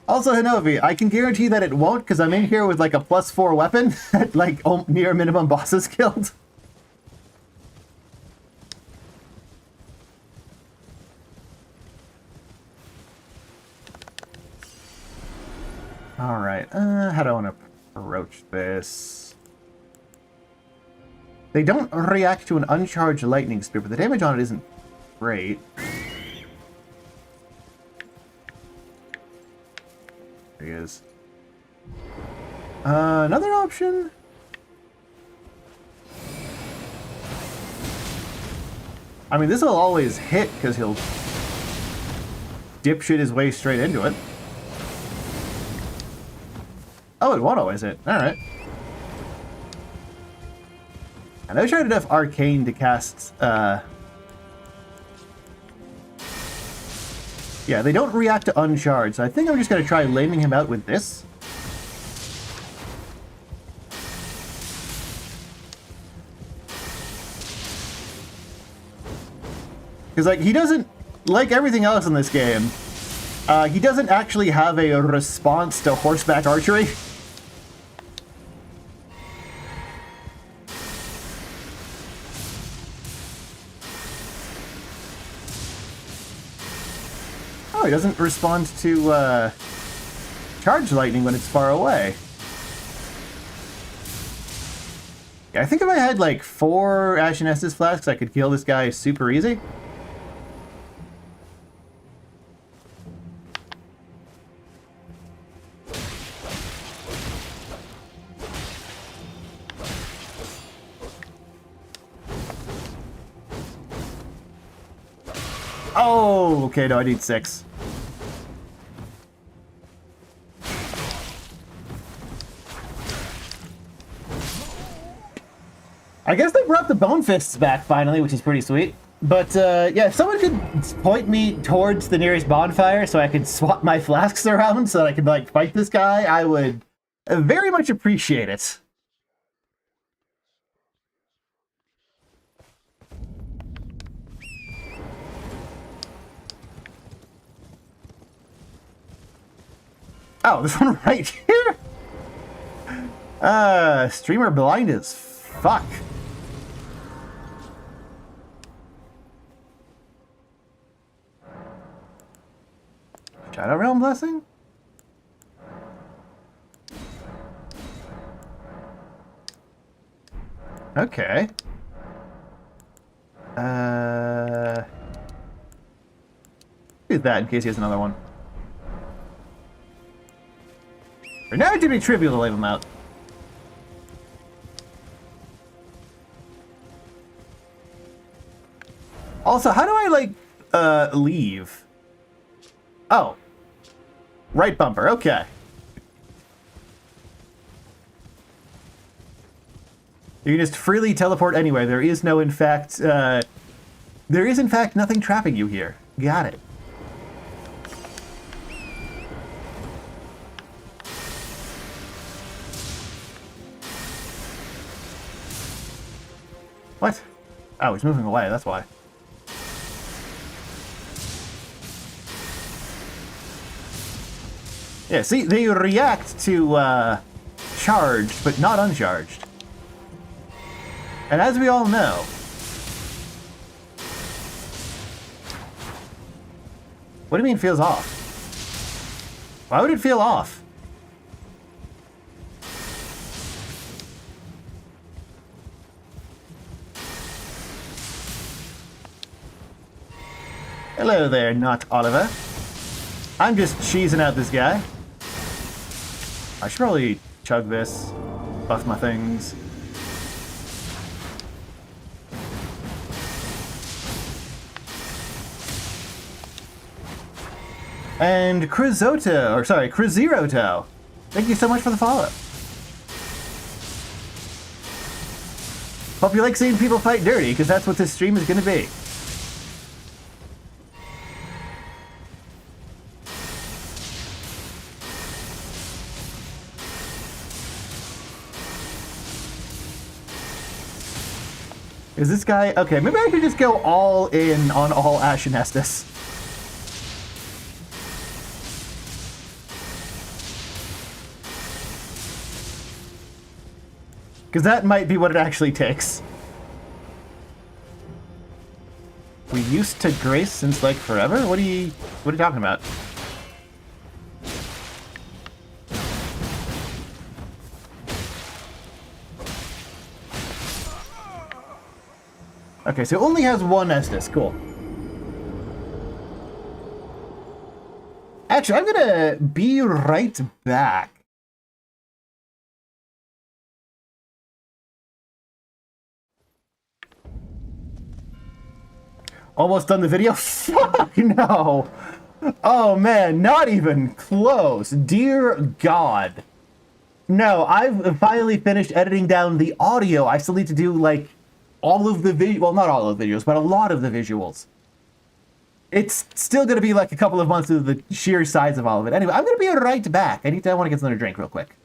[SPEAKER 1] Also, Hinovi, I can guarantee that it won't because I'm in here with like a +4 weapon at like near minimum bosses killed. All right, how do I want to approach this? They don't react to an uncharged lightning spear, but the damage on it isn't great. There he is. Another option? I mean, this will always hit because he'll dipshit his way straight into it. Oh, it won't always hit. Alright. And I tried enough arcane to cast, yeah, they don't react to uncharged, so I think I'm just going to try laming him out with this. Because, like, he doesn't, like everything else in this game, he doesn't actually have a response to horseback archery. Oh, he doesn't respond to charge lightning when it's far away. Yeah, I think if I had like 4 Ashen Estus flasks, I could kill this guy super easy. Oh, okay, no, I need 6. I guess they brought the Bone Fists back finally, which is pretty sweet. But, yeah, if someone could point me towards the nearest bonfire so I could swap my flasks around so that I could, like, fight this guy, I would very much appreciate it. Oh, this one right here? Streamer blind as fuck. Shadow Realm Blessing? Okay. Do that in case he has another one. For now, it'd be trivial to leave him out. Also, how do I, like, leave? Oh. Right bumper, okay. You can just freely teleport anywhere. There is no, in fact, there is, in fact, nothing trapping you here. Got it. What? Oh, he's moving away, that's why. Yeah, see, they react to, charged, but not uncharged. And as we all know... What do you mean feels off? Why would it feel off? Hello there, not Oliver. I'm just cheesing out this guy. I should probably chug this, buff my things. And Crizeroto. Thank you so much for the follow. Hope you like seeing people fight dirty, because that's what this stream is going to be. Is this guy... Okay, maybe I should just go all in on all Ashen Estus. Because that might be what it actually takes. We used to grace since, like, forever? What are you talking about? Okay, so it only has one Estus. Cool. Actually, I'm gonna be right back. Almost done the video? Fuck no! Oh man, not even close. Dear God. No, I've finally finished editing down the audio. I still need to do, like, all of the well, not all of the videos, but a lot of the visuals. It's still going to be like a couple of months of the sheer size of all of it. Anyway, I'm going to be right back. I want to get another drink real quick.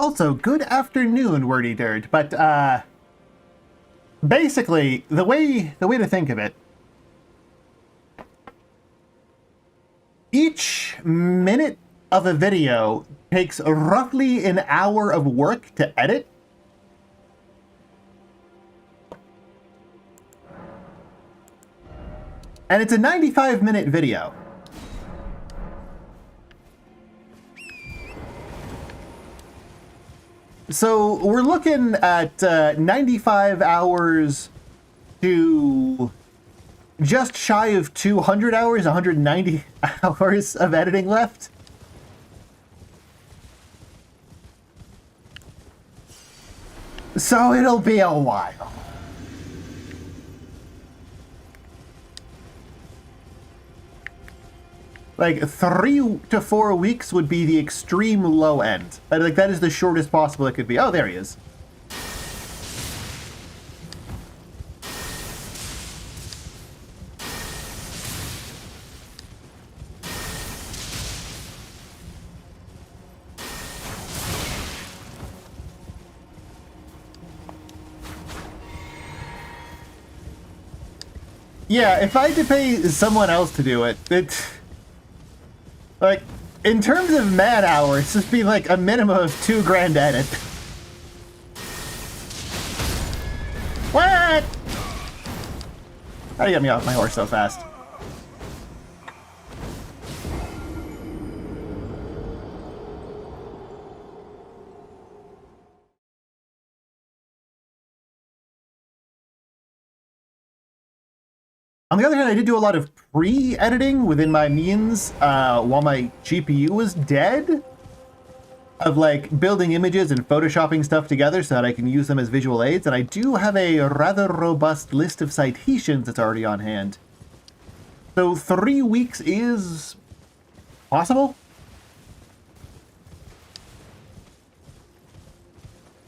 [SPEAKER 1] Also, good afternoon, wordy dirt. But basically, the way to think of it, each minute of a video takes roughly an hour of work to edit. And it's a 95-minute video. So we're looking at 95 hours to just shy of 200 hours, 190 hours of editing left. So it'll be a while. Like 3 to 4 weeks would be the extreme low end. Like that is the shortest possible it could be. Oh, there he is. Yeah, if I had to pay someone else to do it, like, in terms of man hours, just be like a minimum of $2,000 edit. What? How do you get me off my horse so fast? On the other hand, I did do a lot of pre-editing within my means while my GPU was dead, of like building images and photoshopping stuff together so that I can use them as visual aids, and I do have a rather robust list of citations that's already on hand. So 3 weeks is possible.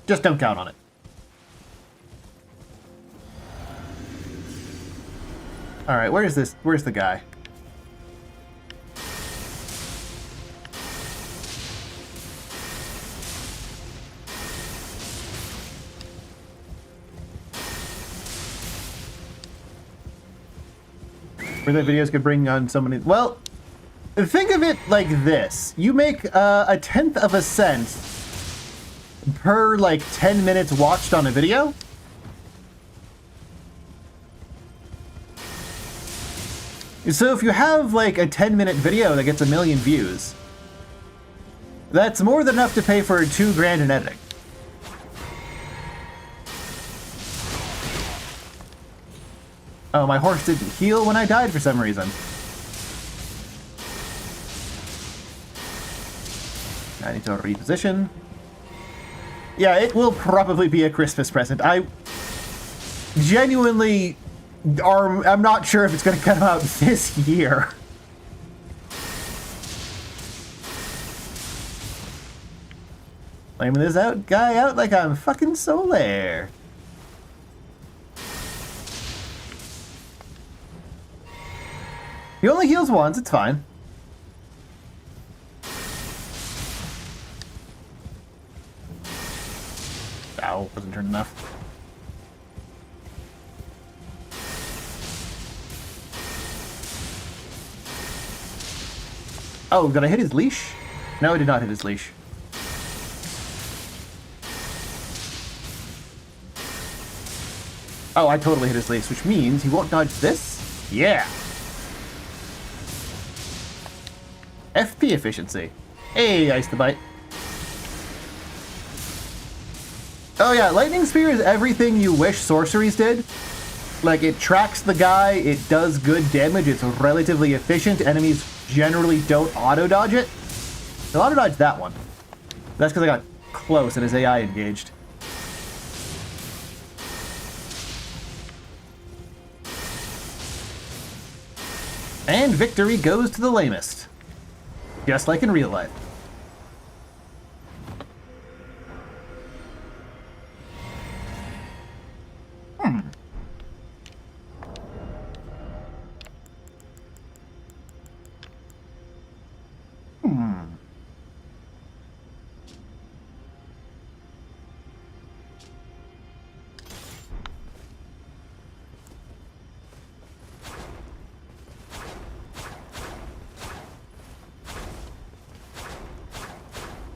[SPEAKER 1] Just don't count on it. All right, where's this? Where's the guy? Where the videos could bring on so many. Well, think of it like this: you make a 1/10 of a cent per like 10 minutes watched on a video. So if you have like a 10-minute video that gets 1 million views, that's more than enough to pay for $2,000 in editing. Oh, my horse didn't heal when I died for some reason. I need to reposition. Yeah, it will probably be a Christmas present. I genuinely... I'm not sure if it's going to come out this year. Flaming this guy out like I'm fucking Solaire. He only heals once, it's fine. Ow, wasn't turned enough. Oh, did I hit his leash? No, I did not hit his leash. Oh, I totally hit his leash, which means he won't dodge this? Yeah! FP efficiency. Hey, Ice the Bite. Oh yeah, Lightning Spear is everything you wish sorceries did. Like, it tracks the guy, it does good damage, it's relatively efficient, enemies generally don't auto-dodge it. They'll auto-dodge that one. That's because I got close and his AI engaged. And victory goes to the lamest. Just like in real life.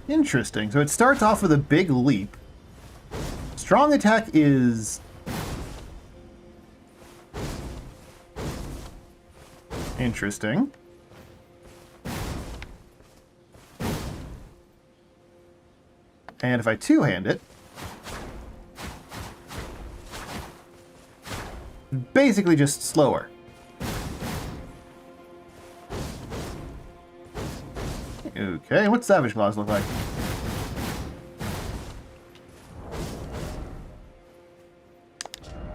[SPEAKER 1] Interesting. So it starts off with a big leap. Strong attack is... interesting. And if I two-hand it... basically just slower. Okay, what's Savage Claws look like?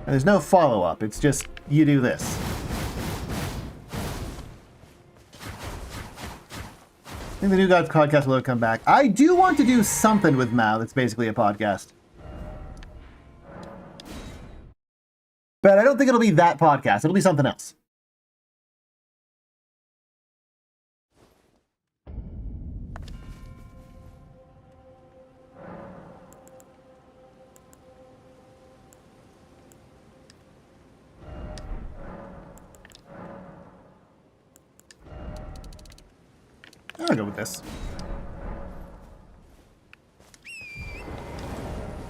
[SPEAKER 1] And there's no follow-up, it's just, you do this. I think the New Gods podcast will come back. I do want to do something with Mao that's basically a podcast. But I don't think it'll be that podcast, it'll be something else. I'll go with this.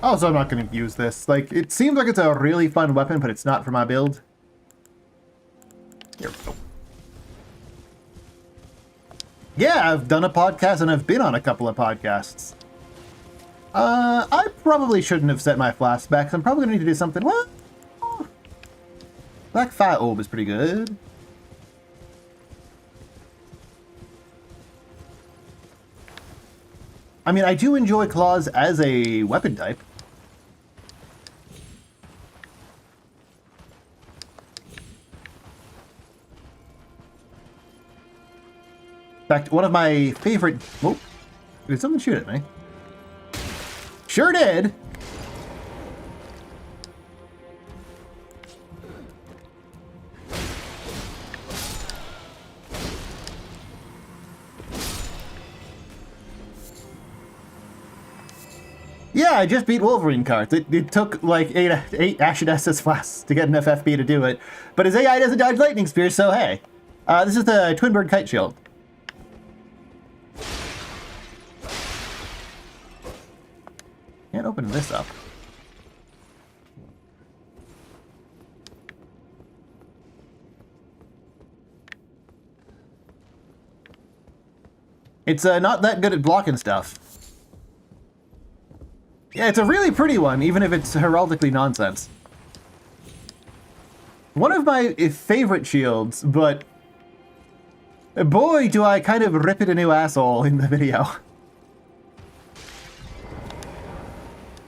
[SPEAKER 1] Also, I'm not going to use this. Like, it seems like it's a really fun weapon, but it's not for my build. Here we go. Yeah, I've done a podcast, and I've been on a couple of podcasts. I probably shouldn't have set my flask back. I'm probably going to need to do something. What? Black Fire Orb is pretty good. I mean, I do enjoy claws as a weapon type. In fact, one of my favorite... Whoa. Did someone shoot at me? Sure did! Yeah, I just beat Wolverine cards. It took like eight Ashinessus flasks to get enough FP to do it. But his AI doesn't dodge lightning spears, so hey. This is the Twin Bird Kite Shield. Can't open this up. It's not that good at blocking stuff. Yeah, it's a really pretty one, even if it's heraldically nonsense. One of my favorite shields, but boy, do I kind of rip it a new asshole in the video.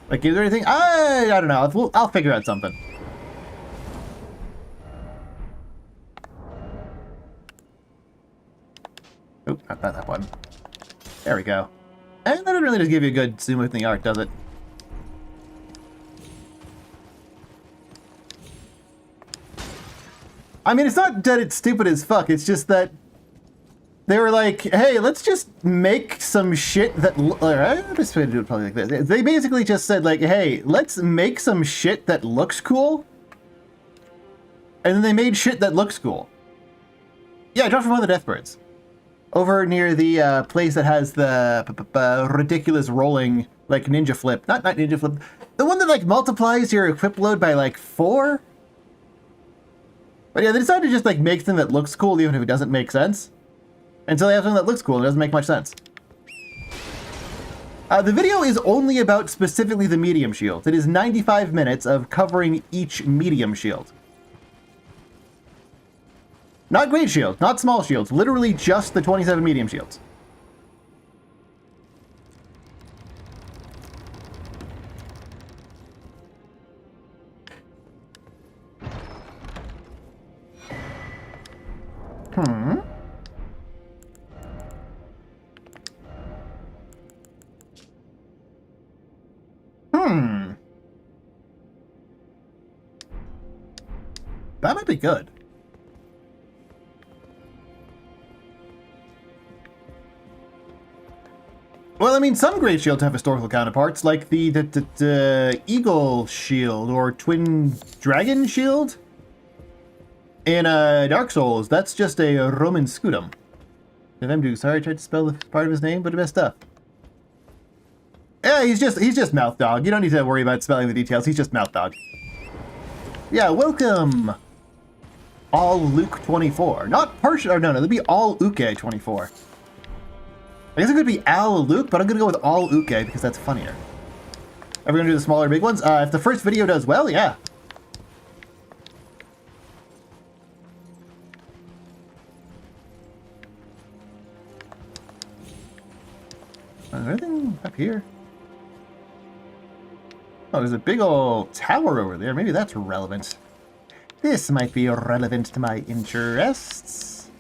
[SPEAKER 1] Like, is there anything? I don't know. I'll figure out something. Oh, not that one. There we go. And that doesn't really just give you a good zoom within the arc, does it? I mean, it's not that it's stupid as fuck, it's just that they were like, hey, let's just make some shit that... I'm just going to do it probably like this. They basically just said, like, hey, let's make some shit that looks cool. And then they made shit that looks cool. Yeah, I dropped from one of the Deathbirds. Over near the place that has the ridiculous rolling, like, ninja flip. Not ninja flip. The one that, like, multiplies your equip load by, like, 4? But yeah, they decided to just, like, make something that looks cool even if it doesn't make sense. And so they have something that looks cool and it doesn't make much sense. The video is only about specifically the medium shield. It is 95 minutes of covering each medium shield. Not great shield, not small shields, literally just the 27 medium shields. Hmm. That might be good. Well, I mean, some great shields have historical counterparts, like the Eagle Shield or Twin Dragon Shield. In Dark Souls, that's just a Roman scutum. If I'm doing sorry, I tried to spell the part of his name, but it messed up. Yeah, he's just Mouth Dog. You don't need to worry about spelling the details. He's just Mouth Dog. Yeah, welcome. All Luke 24. Not partial. Or no, that'd be all Uke 24. I guess it could be Al Luke, but I'm gonna go with all Uke because that's funnier. Are we gonna do the smaller big ones? If the first video does well, yeah. Is there anything up here? Oh, there's a big old tower over there. Maybe that's relevant. This might be relevant to my interests.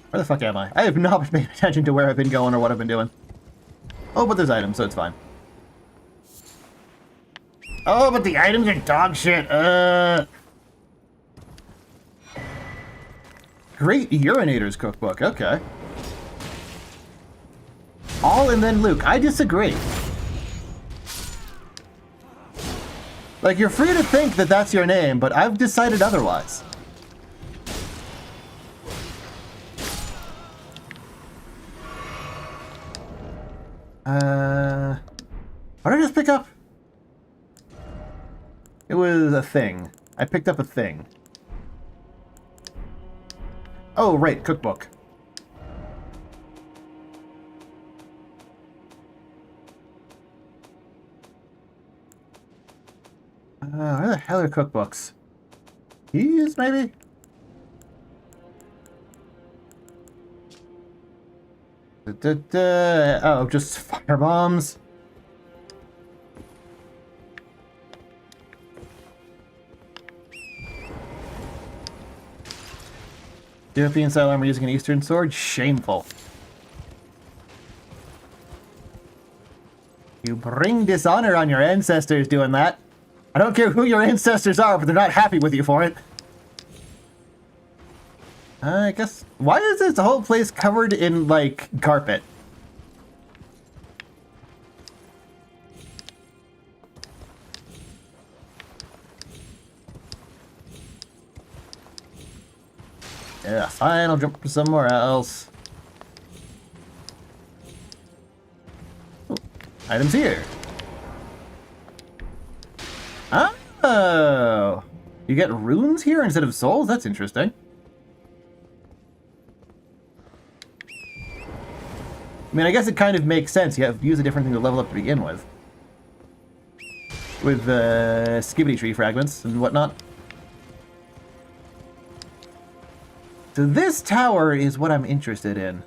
[SPEAKER 1] Where the fuck am I? I have not been paying attention to where I've been going or what I've been doing. Oh, but there's items, so it's fine. Oh, but the items are dog shit. Great Urinator's Cookbook. Okay. All and then Luke. I disagree. Like, you're free to think that that's your name, but I've decided otherwise. What did I just pick up? It was a thing. I picked up a thing. Oh, right, cookbook. Where the hell are cookbooks? These, maybe? Oh, just fire bombs. European style armor using an Eastern sword? Shameful. You bring dishonor on your ancestors doing that. I don't care who your ancestors are, but they're not happy with you for it. I guess... Why is this whole place covered in, like, carpet? Yeah, fine, I'll jump somewhere else. Ooh, items here. Oh! You get runes here instead of souls? That's interesting. I mean, I guess it kind of makes sense. You have to use a different thing to level up to begin with. With skibbity tree fragments and whatnot. So this tower is what I'm interested in.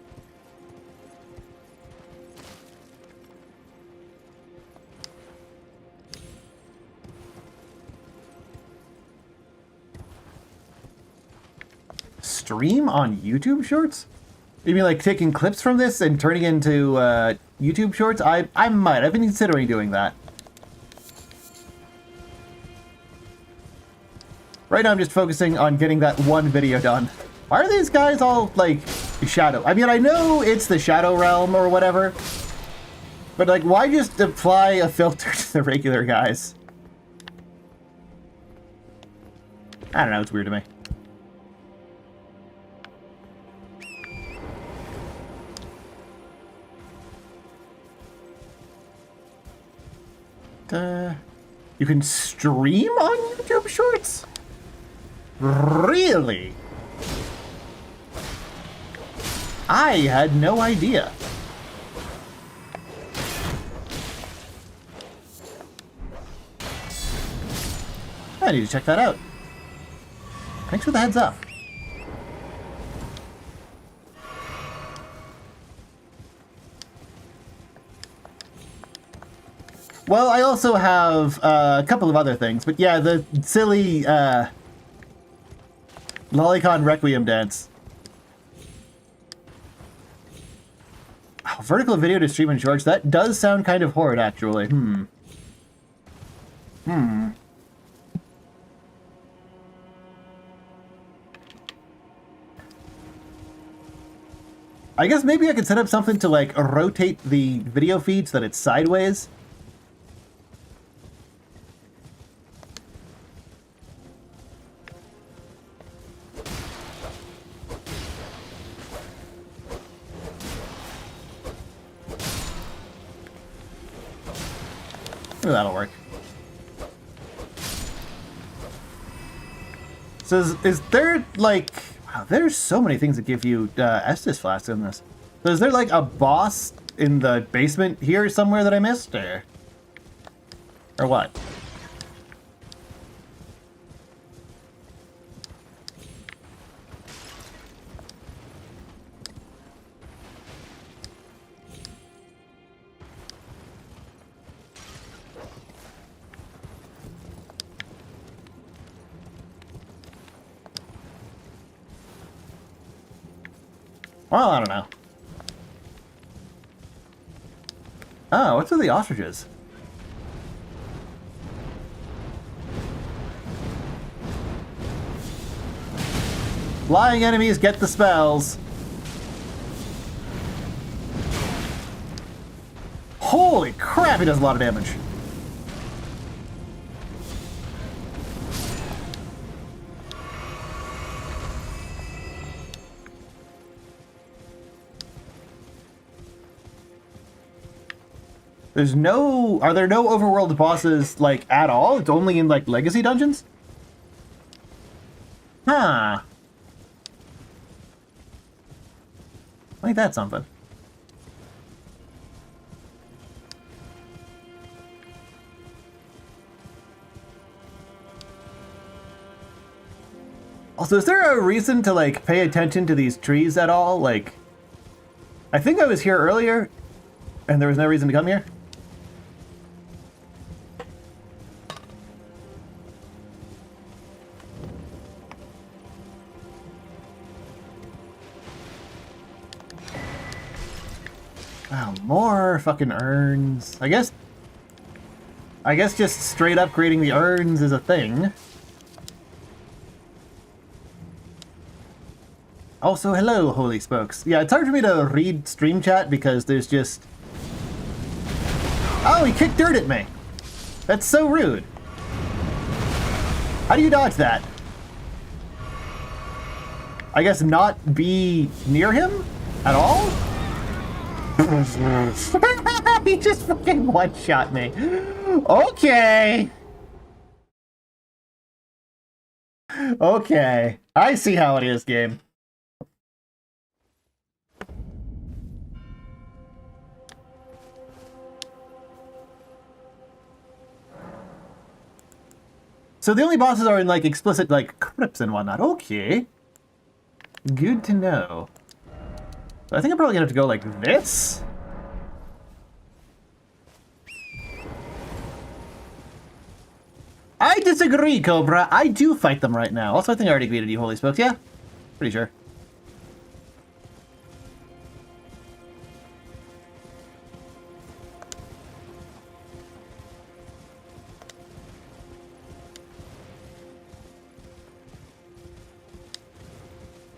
[SPEAKER 1] Stream on YouTube Shorts? You mean like taking clips from this and turning into YouTube Shorts? I might. I've been considering doing that. Right now I'm just focusing on getting that one video done. Why are these guys all, like, shadow? I mean, I know it's the Shadow Realm or whatever, but, like, why just apply a filter to the regular guys? I don't know, it's weird to me. You can stream on YouTube Shorts? Really? I had no idea. I need to check that out. Thanks for the heads up. Well, I also have a couple of other things, but yeah, the silly Lolicon Requiem dance. Oh, vertical video to stream in shorts. That does sound kind of horrid, actually. I guess maybe I could set up something to, like, rotate the video feed so that it's sideways. Maybe that'll work. So is there, like... Wow, there's so many things that give you Estus Flasks in this. So is there, like, a boss in the basement here somewhere that I missed, or what? Well, I don't know. Oh, what's with the ostriches? Flying enemies get the spells. Holy crap, he does a lot of damage. There's no... Are there no overworld bosses, like, at all? It's only in, like, legacy dungeons? Huh. Ain't that something? Also, is there a reason to, like, pay attention to these trees at all? Like, I think I was here earlier, and there was no reason to come here. Wow, more fucking urns. I guess just straight upgrading the urns is a thing. Also, hello, holy spokes. Yeah, it's hard for me to read stream chat because there's just... Oh, he kicked dirt at me. That's so rude. How do you dodge that? I guess not be near him at all? He just fucking one-shot me. Okay. Okay. I see how it is, game. So the only bosses are in, like, explicit, like, crypts and whatnot. Okay. Good to know. I think I'm probably gonna have to go like this. I disagree, Cobra. I do fight them right now. Also, I think I already greeted you, holy spokes. Yeah? Pretty sure.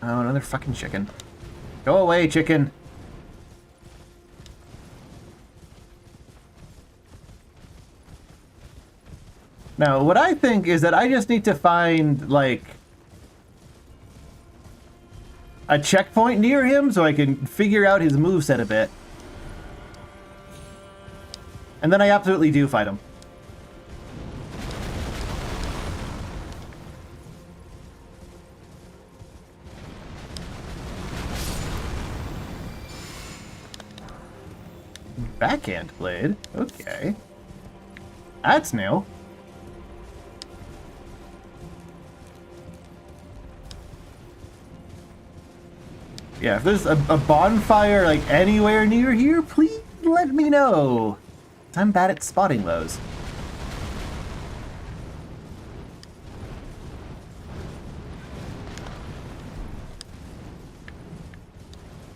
[SPEAKER 1] Oh, another fucking chicken. Go away, chicken. Now, what I think is that I just need to find, like, a checkpoint near him so I can figure out his moveset a bit. And then I absolutely do fight him. Backhand blade? Okay. That's new. Yeah, if there's a bonfire, like, anywhere near here, please let me know. I'm bad at spotting those.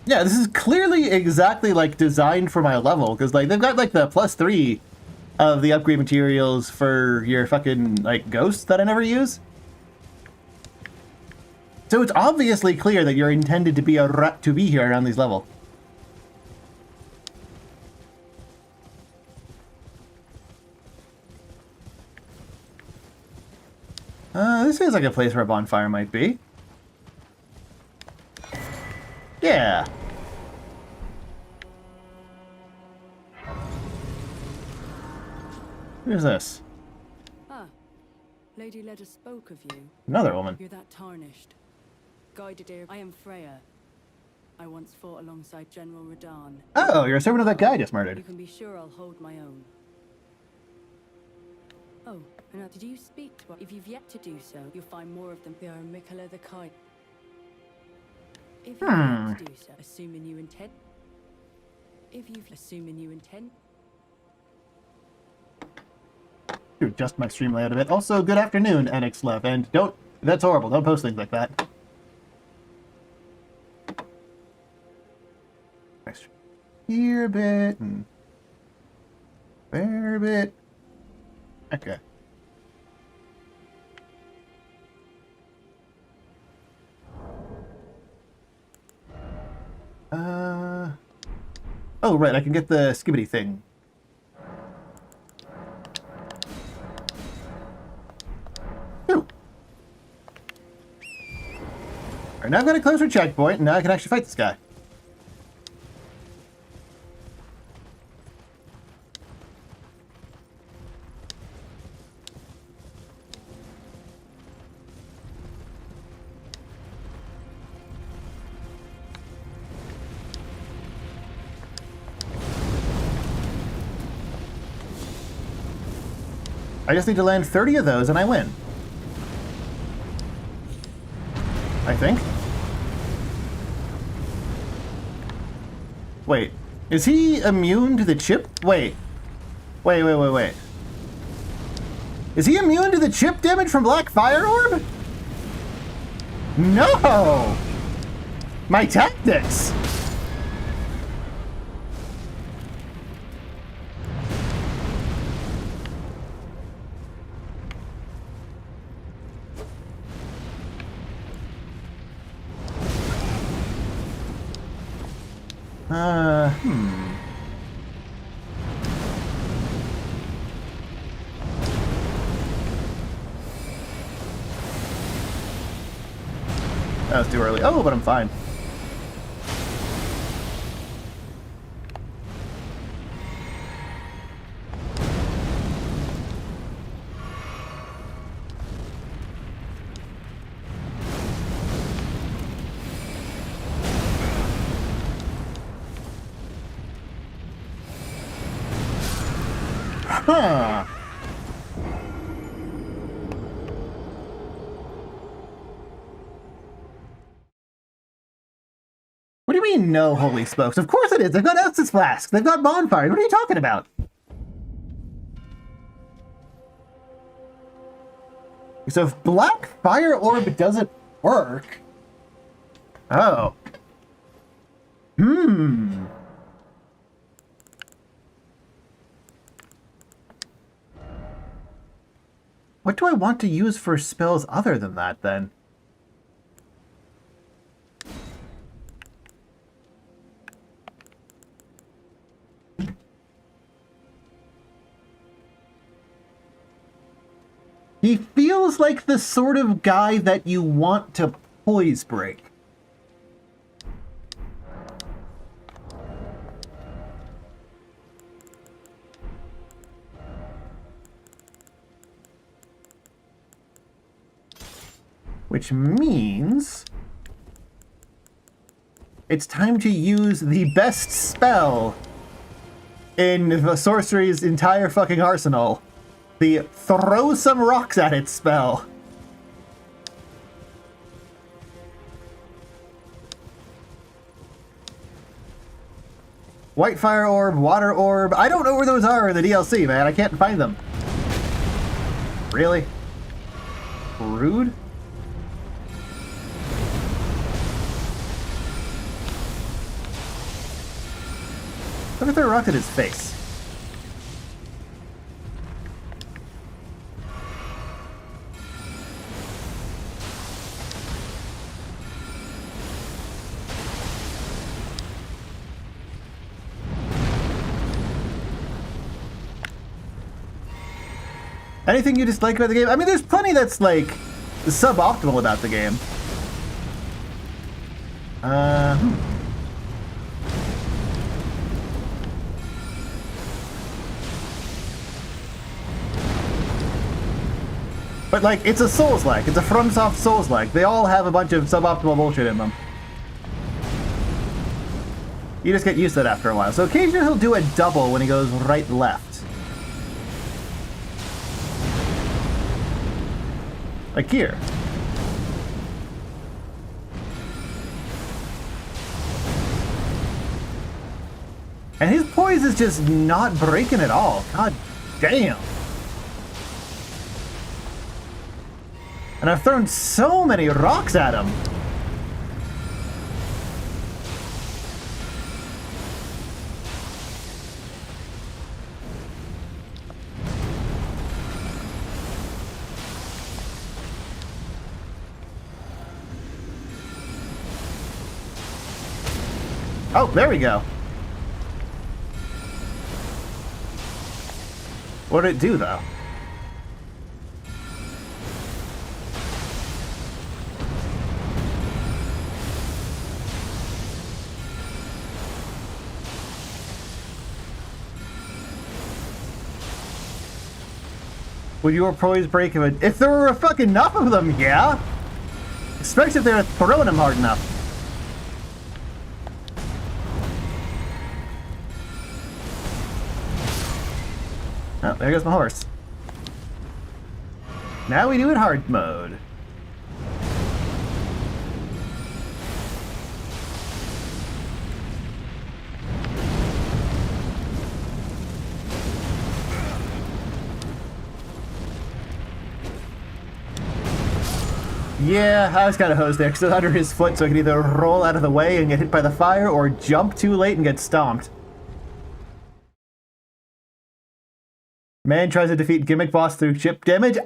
[SPEAKER 1] Yeah, this is clearly exactly, like, designed for my level, because, like, they've got, like, the +3 of the upgrade materials for your fucking, like, ghosts that I never use. So it's obviously clear that you're intended to be here around these levels. This feels like a place where a bonfire might be. Yeah. Who's this?
[SPEAKER 2] Ah, Lady Leda spoke of you.
[SPEAKER 1] Another woman.
[SPEAKER 2] You're that tarnished. Guided here. I am Freya. I once fought alongside General Radahn.
[SPEAKER 1] Oh, you're a servant of that guy I just
[SPEAKER 2] You
[SPEAKER 1] murdered.
[SPEAKER 2] can be sure I'll hold my own. Oh, and now, did you speak to her? If you've yet to do so, you'll find more of them. They are Mikola the Kind. If you've yet to do so, assuming you intend.
[SPEAKER 1] To adjust my stream layout a bit. Also, good afternoon, NXLev, and don't... That's horrible. Don't post things like that. Here a bit, and there a bit. Okay. Oh, right, I can get the skibbity thing. Ooh. Alright, now I've got a closer checkpoint, and now I can actually fight this guy. I just need to land 30 of those and I win. I think. Wait. Is he immune to the chip? Wait. Wait. Is he immune to the chip damage from Black Fire Orb? No! My tactics! That was too early. Oh, but I'm fine. Huh. What do you mean, no, holy smokes? Of course it is. They've got Estus Flask. They've got Bonfire. What are you talking about? So if Black Fire Orb doesn't work... Oh. What do I want to use for spells other than that, then? He feels like the sort of guy that you want to poise break. Which means it's time to use the best spell in the sorcery's entire fucking arsenal. The throw some rocks at it spell. White Fire Orb, Water Orb. I don't know where those are in the DLC, man. I can't find them. Really? Rude? Look at the rock at his face. Anything you dislike about the game? I mean, there's plenty that's, like, suboptimal about the game. But, like, it's a Souls-like. It's a FromSoft Souls-like. They all have a bunch of suboptimal bullshit in them. You just get used to it after a while. So occasionally he'll do a double when he goes right-left. Like here. And his poise is just not breaking at all. God damn. And I've thrown so many rocks at him. Oh, there we go. What did it do, though? Would your poise break if there were fucking enough of them, yeah? Especially if they were throwing them hard enough. Oh, there goes my horse. Now we do it hard mode. Yeah, I was kind of hosed there because it was under his foot, so I could either roll out of the way and get hit by the fire or jump too late and get stomped. Man tries to defeat gimmick boss through chip damage.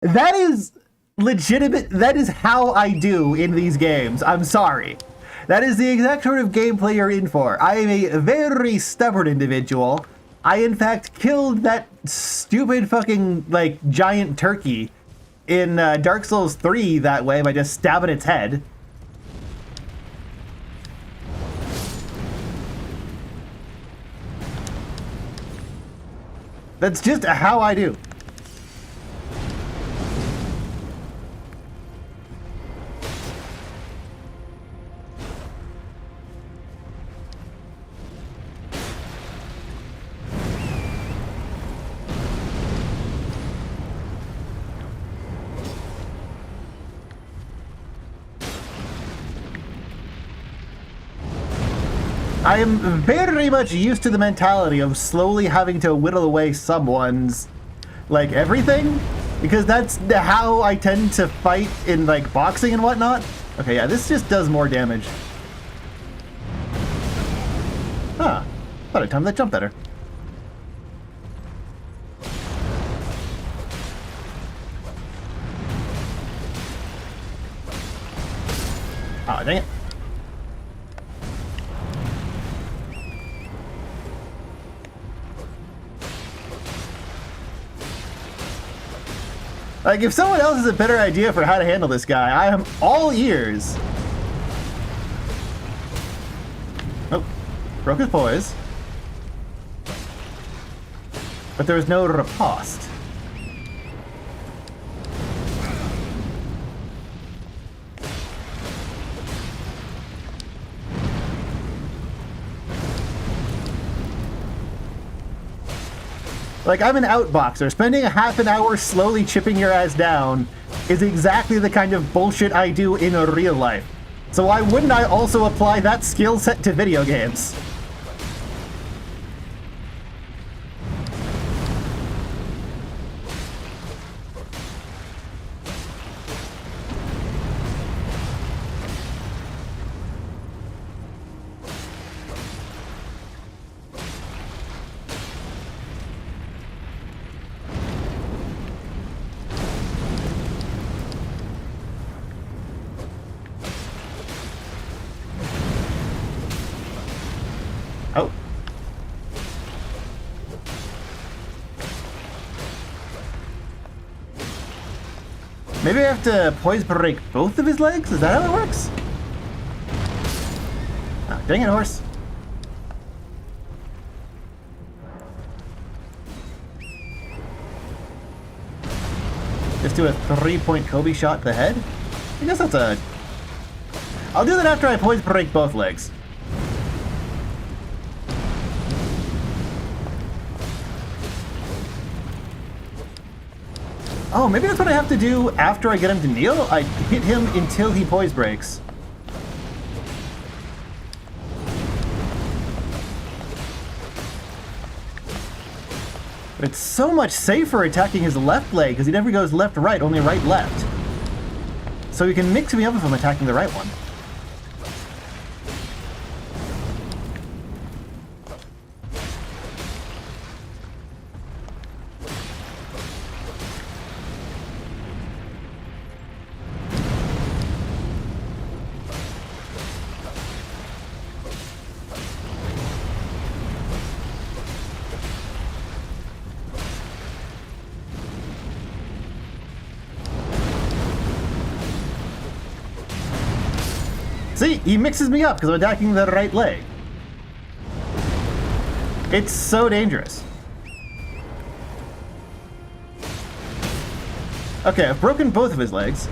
[SPEAKER 1] That is legitimate. That is how I do in these games. I'm sorry. That is the exact sort of gameplay you're in for. I am a very stubborn individual. I, in fact, killed that stupid fucking, like, giant turkey in Dark Souls 3 that way by just stabbing its head. That's just how I do. I am very much used to the mentality of slowly having to whittle away someone's, like, everything, because that's how I tend to fight in, like, boxing and whatnot. Okay, yeah, this just does more damage. Huh. Thought I timed that jump better. Aw, dang it. Like, if someone else has a better idea for how to handle this guy, I am all ears. Oh, broke his poise. But there was no riposte. Like, I'm an outboxer. Spending a half an hour slowly chipping your ass down is exactly the kind of bullshit I do in real life. So why wouldn't I also apply that skill set to video games? Oh. Maybe I have to poise break both of his legs? Is that how it works? Oh, dang it, horse. just do a 3-point Kobe shot to the head? I guess that's a... I'll do that after I poise break both legs. Oh, maybe that's what I have to do after I get him to kneel? I hit him until he poise breaks. But it's so much safer attacking his left leg, because he never goes left-right, only right-left. So he can mix me up if I'm attacking the right one. See, he mixes me up because I'm attacking the right leg. It's so dangerous. Okay, I've broken both of his legs.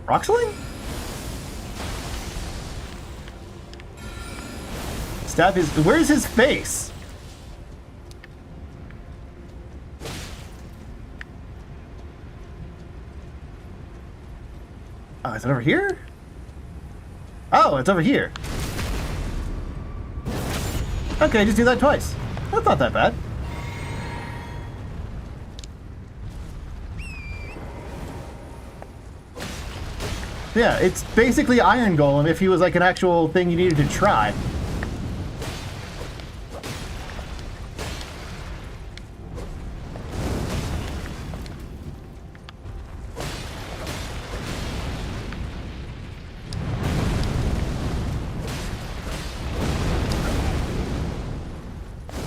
[SPEAKER 1] Roxling? Stab his... Where's his face? Oh, is it over here? Oh, it's over here. Okay, just do that twice. That's not that bad. Yeah, it's basically Iron Golem if he was like an actual thing you needed to try.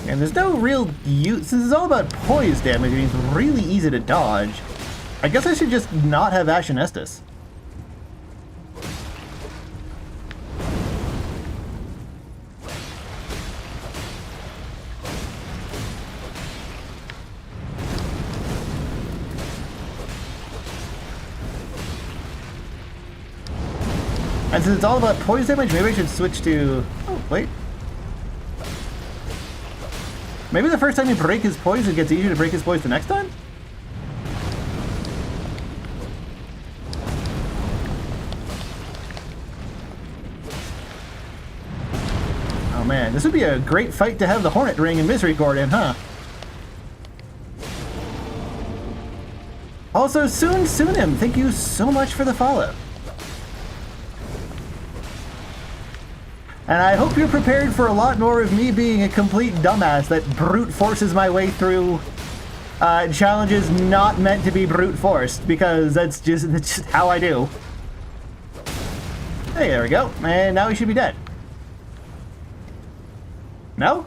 [SPEAKER 1] And there's no real use, since it's all about poise damage, and it's really easy to dodge. I guess I should just not have Ashen Estus. And since it's all about poise damage, maybe I should switch to... Oh, wait. Maybe the first time you break his poise, it gets easier to break his poise the next time? Oh man, this would be a great fight to have the Hornet Ring and Misericord in, huh? Also, Sunim, thank you so much for the follow. And I hope you're prepared for a lot more of me being a complete dumbass that brute forces my way through challenges not meant to be brute forced, because that's just how I do. Hey, there we go. And now he should be dead. No?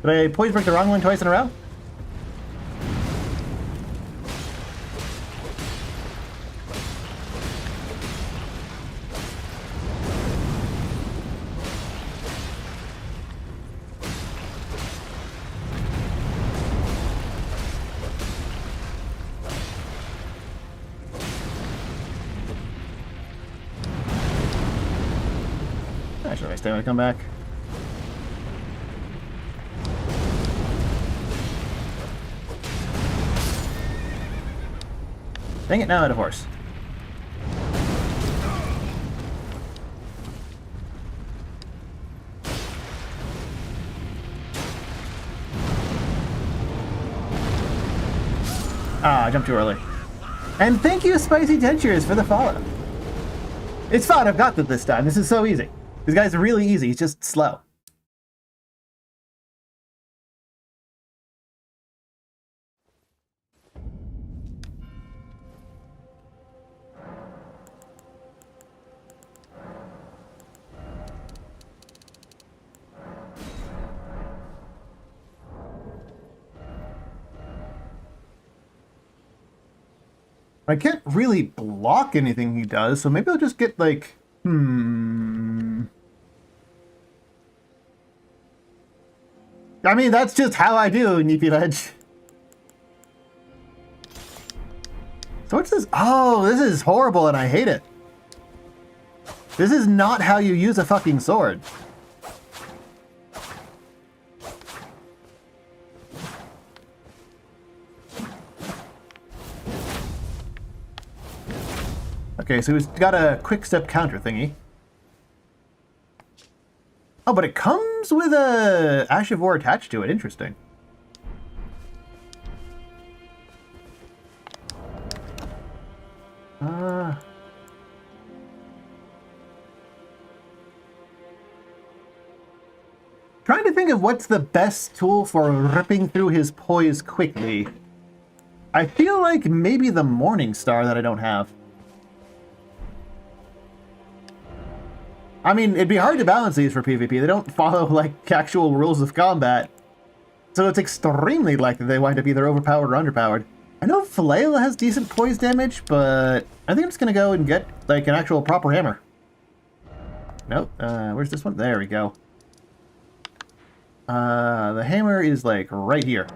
[SPEAKER 1] Did I poise break the wrong one twice in a row? Should I stay when I come back? Dang it, now I had a horse. Ah, I jumped too early. And thank you, Spicy Dentures, for the follow. It's fine, I've got this time. This is so easy. This guy's really easy, he's just slow. I can't really block anything he does, so maybe I'll just get, like... I mean, that's just how I do, Neepy Ledge. So what's this? Oh, this is horrible and I hate it. This is not how you use a fucking sword. Okay, so he's got a quick step counter thingy. Oh, but it comes with a Ash of War attached to it. Interesting. Trying to think of what's the best tool for ripping through his poise quickly. I feel like maybe the Morning Star that I don't have. I mean, it'd be hard to balance these for PvP. They don't follow, like, actual rules of combat. So it's extremely likely they wind up either overpowered or underpowered. I know Flail has decent poise damage, but I think I'm just gonna go and get, like, an actual proper hammer. Nope. Where's this one? There we go. The hammer is, like, right here.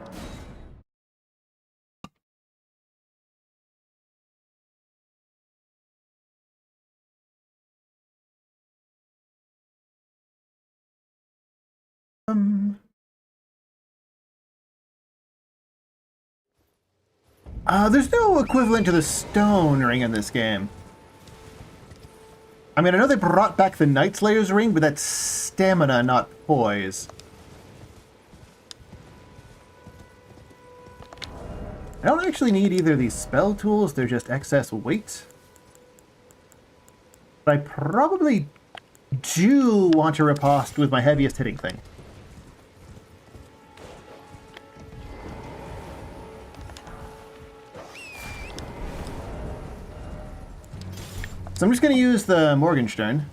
[SPEAKER 1] There's no equivalent to the stone ring in this game. I mean, I know they brought back the Night Slayer's ring, but that's stamina, not poise. I don't actually need either of these spell tools, they're just excess weight. But I probably do want to riposte with my heaviest hitting thing. So I'm just going to use the Morgenstern.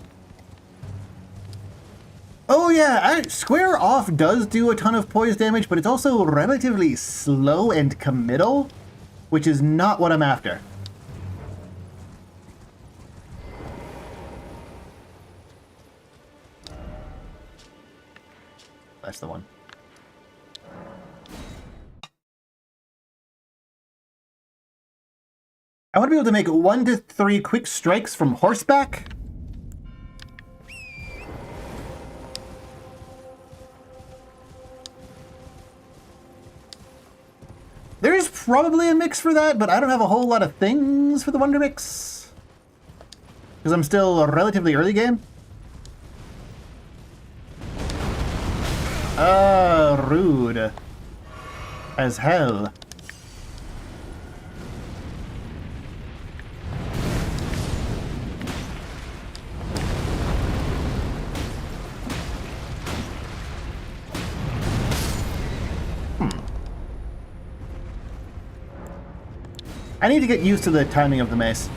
[SPEAKER 1] Oh yeah, Square Off does do a ton of poise damage, but it's also relatively slow and committal, which is not what I'm after. That's the one. I want to be able to make 1 to 3 quick strikes from horseback. There's probably a mix for that, but I don't have a whole lot of things for the Wonder Mix. Because I'm still a relatively early game. Rude. As hell. I need to get used to the timing of the mace.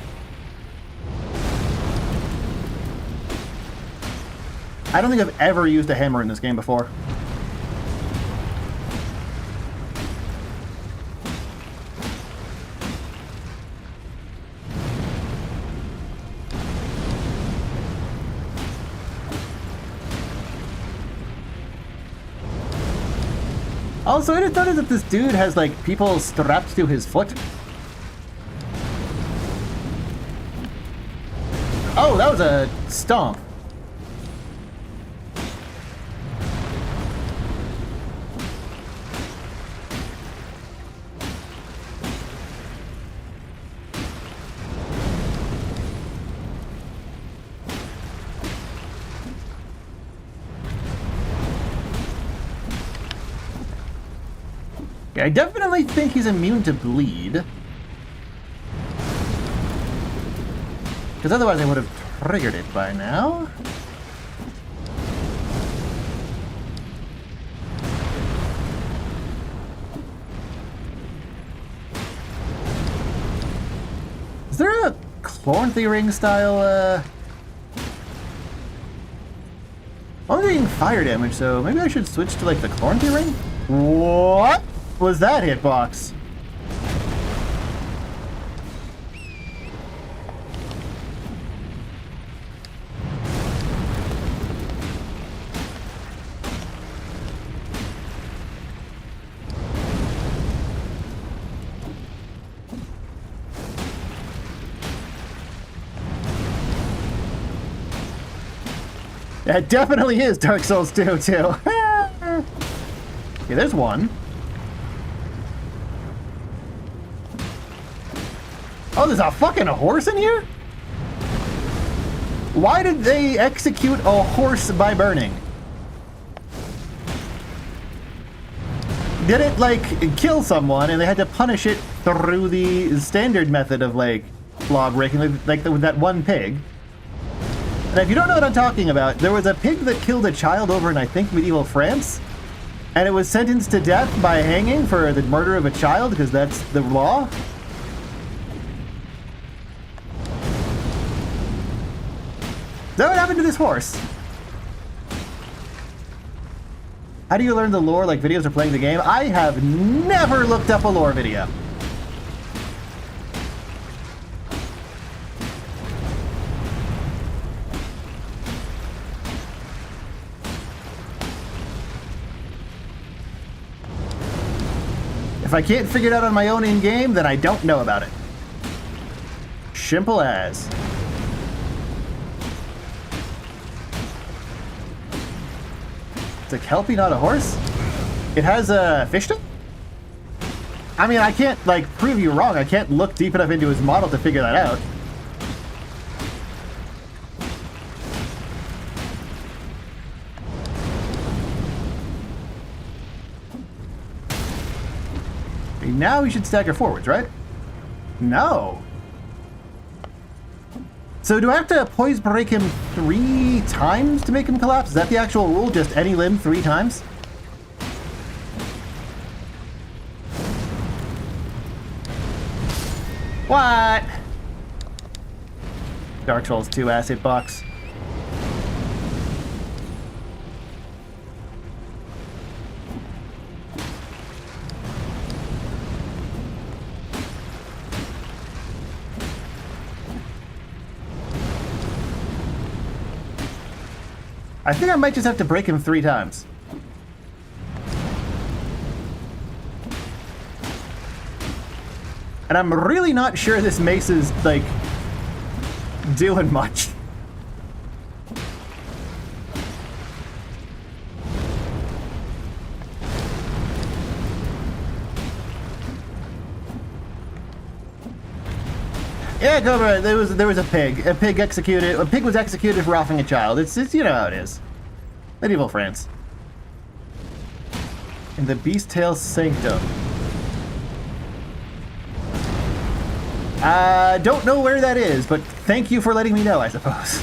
[SPEAKER 1] I don't think I've ever used a hammer in this game before. Also, I just noticed that this dude has, like, people strapped to his foot. Oh, that was a stomp. Yeah, I definitely think he's immune to bleed. Because otherwise I would have triggered it by now. Is there a Chloranthy ring style, I'm doing fire damage, so maybe I should switch to, like, the Chloranthy ring? What was that hitbox? That definitely is Dark Souls 2, too. Yeah, there's one. Oh, there's a fucking horse in here? Why did they execute a horse by burning? Did it, like, kill someone and they had to punish it through the standard method of, like, law breaking, like with that one pig? And if you don't know what I'm talking about, there was a pig that killed a child over in, I think, medieval France, and it was sentenced to death by hanging for the murder of a child, because that's the law. Is that what happened to this horse? How do you learn the lore like videos or playing the game? I have never looked up a lore video. If I can't figure it out on my own in-game, then I don't know about it. Simple as. It's a kelpie, not a horse? It has a fish tail? I mean, I can't, like, prove you wrong. I can't look deep enough into his model to figure that out. Now he should stagger forwards, right? No. So do I have to poise break him 3 times to make him collapse? Is that the actual rule? Just any limb 3 times? What? Dark Souls 2 acid box. I think I might just have to break him 3 times. And I'm really not sure this mace is, like, doing much. Yeah, Cobra, there was a pig. A pig was executed for offing a child. It's you know how it is. Medieval France. In the Beast Tail Sanctum. Don't know where that is, but thank you for letting me know, I suppose.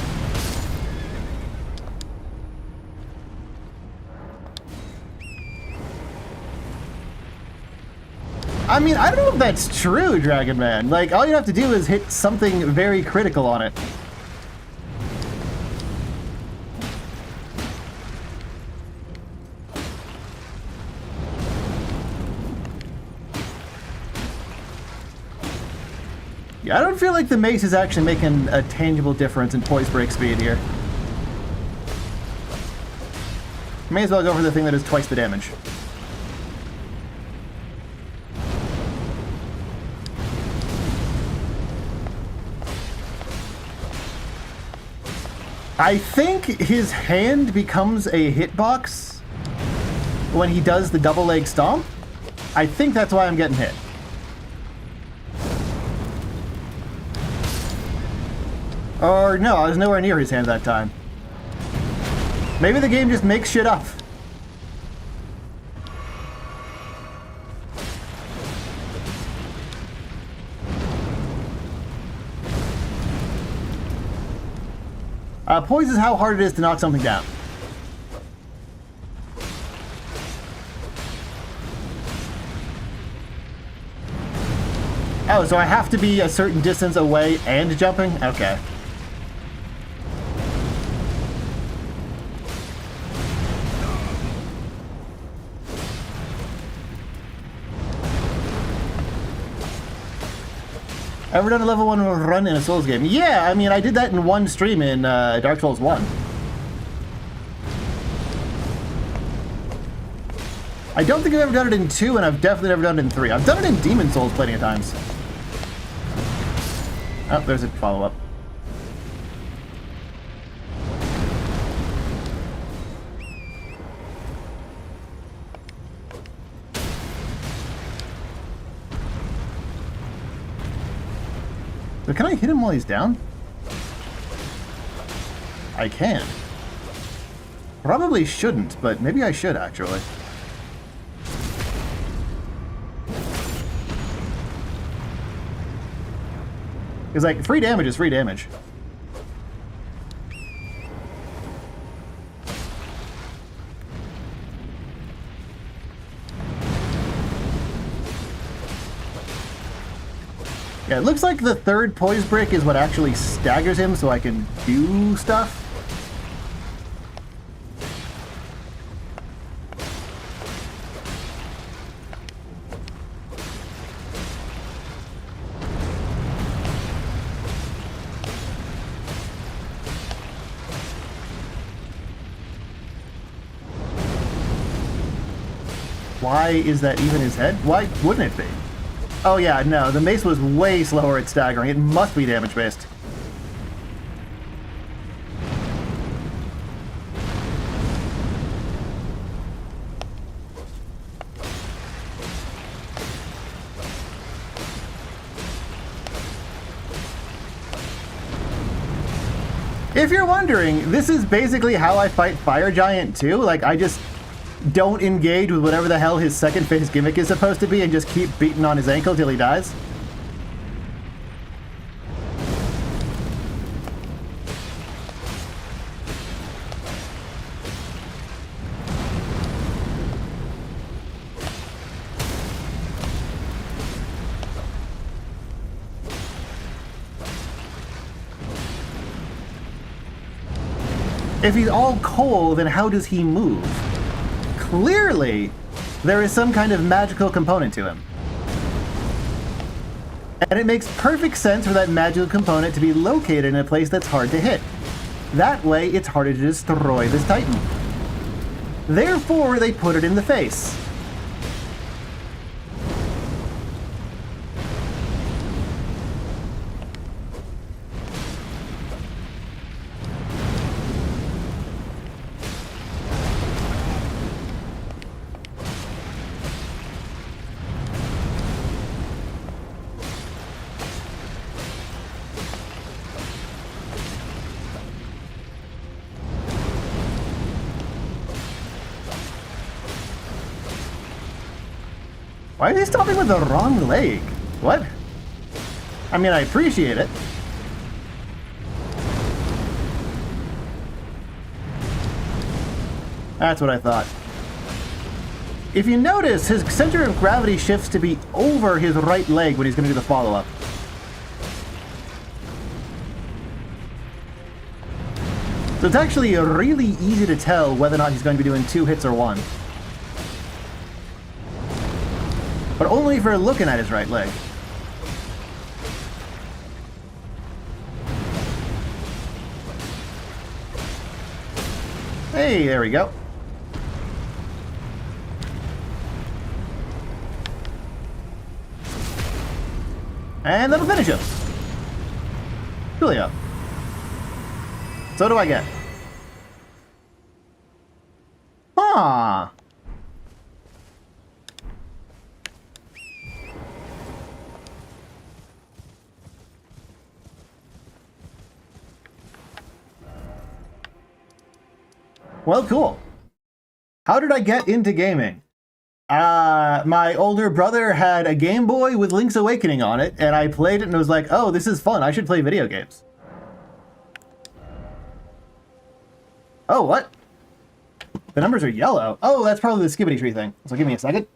[SPEAKER 1] I mean, I don't know if that's true, Dragon Man. Like, all you have to do is hit something very critical on it. Yeah, I don't feel like the mace is actually making a tangible difference in poise break speed here. May as well go for the thing that is twice the damage. I think his hand becomes a hitbox when he does the double leg stomp. I think that's why I'm getting hit. Or no, I was nowhere near his hand that time. Maybe the game just makes shit up. Poise is how hard it is to knock something down. Oh, so I have to be a certain distance away and jumping? Okay. Ever done a level 1 run in a Souls game? Yeah, I mean, I did that in one stream in Dark Souls 1. I don't think I've ever done it in 2, and I've definitely never done it in 3. I've done it in Demon Souls plenty of times. Oh, there's a follow-up. But can I hit him while he's down? I can. Probably shouldn't, but maybe I should, actually. Because, like, free damage is free damage. Yeah, it looks like the third poise brick is what actually staggers him so I can do stuff. Why is that even his head? Why wouldn't it be? Oh yeah, no, the mace was way slower at staggering. It must be damage-based. If you're wondering, this is basically how I fight Fire Giant too. Like, I just don't engage with whatever the hell his second phase gimmick is supposed to be and just keep beating on his ankle till he dies. If he's all coal, then how does he move? Clearly, there is some kind of magical component to him. And it makes perfect sense for that magical component to be located in a place that's hard to hit. That way, it's harder to destroy this Titan. Therefore, they put it in the face. Why is he stopping with the wrong leg? What? I mean, I appreciate it. That's what I thought. If you notice, his center of gravity shifts to be over his right leg when he's going to do the follow-up. So it's actually really easy to tell whether or not he's going to be doing 2 hits or 1. But only if you're looking at his right leg. Hey, there we go. And that'll finish him. Coolio. So what do I get? Huh. Well, cool. How did I get into gaming? My older brother had a Game Boy with Link's Awakening on it, and I played it and was like, oh, this is fun. I should play video games. Oh, what? The numbers are yellow. Oh, that's probably the skibbity tree thing. So give me a second.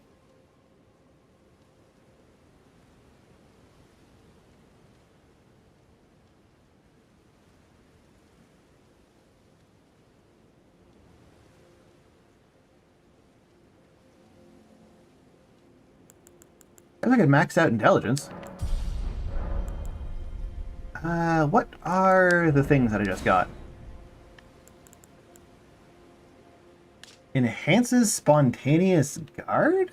[SPEAKER 1] I could max out intelligence. What are the things that I just got? Enhances spontaneous guard?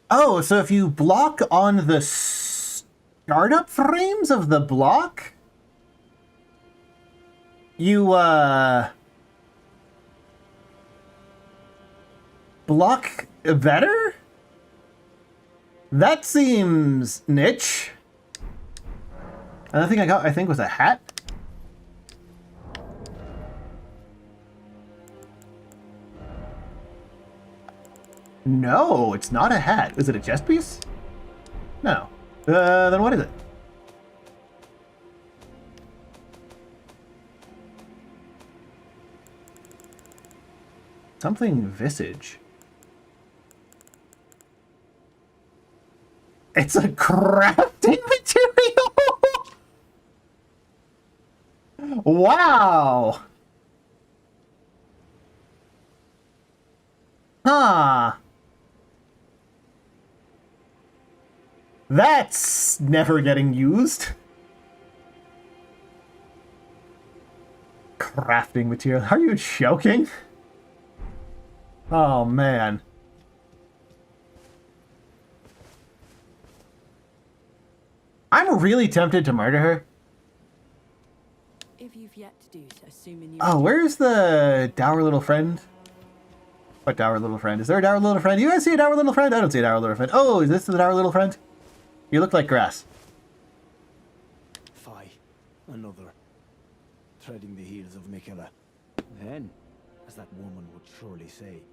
[SPEAKER 1] Oh, so if you block on the startup frames of the block, you, block better? That seems niche. Another thing I got, I think, was a hat. No, it's not a hat. Is it a chest piece? No. Then what is it? Something visage. It's a crafting material! Wow! Huh. That's never getting used. Crafting material. Are you joking? Oh, man. I'm really tempted to murder her.
[SPEAKER 2] If you've yet to do so, assuming you
[SPEAKER 1] Oh, where's the dour little friend? What dour little friend? Is there a dour little friend? You guys see a dour little friend? I don't see a dour little friend. Oh, is this the dour little friend? You look like grass.
[SPEAKER 3] Fie, another. Treading the heels of Miquella. Then, as that woman would surely say,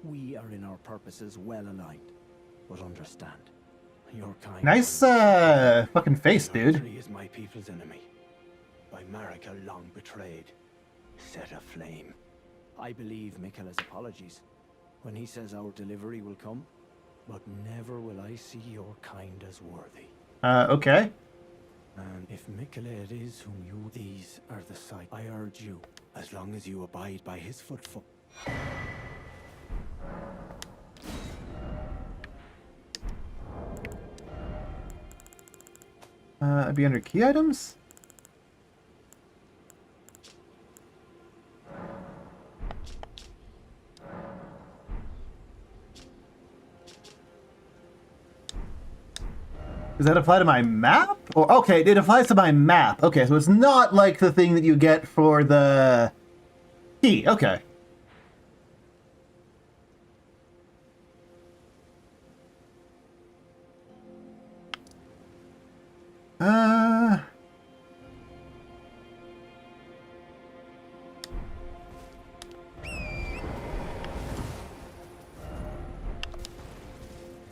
[SPEAKER 3] we are in our purposes well aligned. But understand, your kind...
[SPEAKER 1] Nice, fucking face, dude.
[SPEAKER 3] Tree is my people's enemy. By Marika long betrayed. Set aflame. I believe Miquella's apologies when he says our delivery will come. But never will I see your kind as worthy.
[SPEAKER 1] Okay.
[SPEAKER 3] And if Miquella it is whom you... These are the sight I urge you, as long as you abide by his footfall.
[SPEAKER 1] I'd be under key items? Does that apply to my map? Or okay, it applies to my map. Okay, so it's not like the thing that you get for the key. Okay.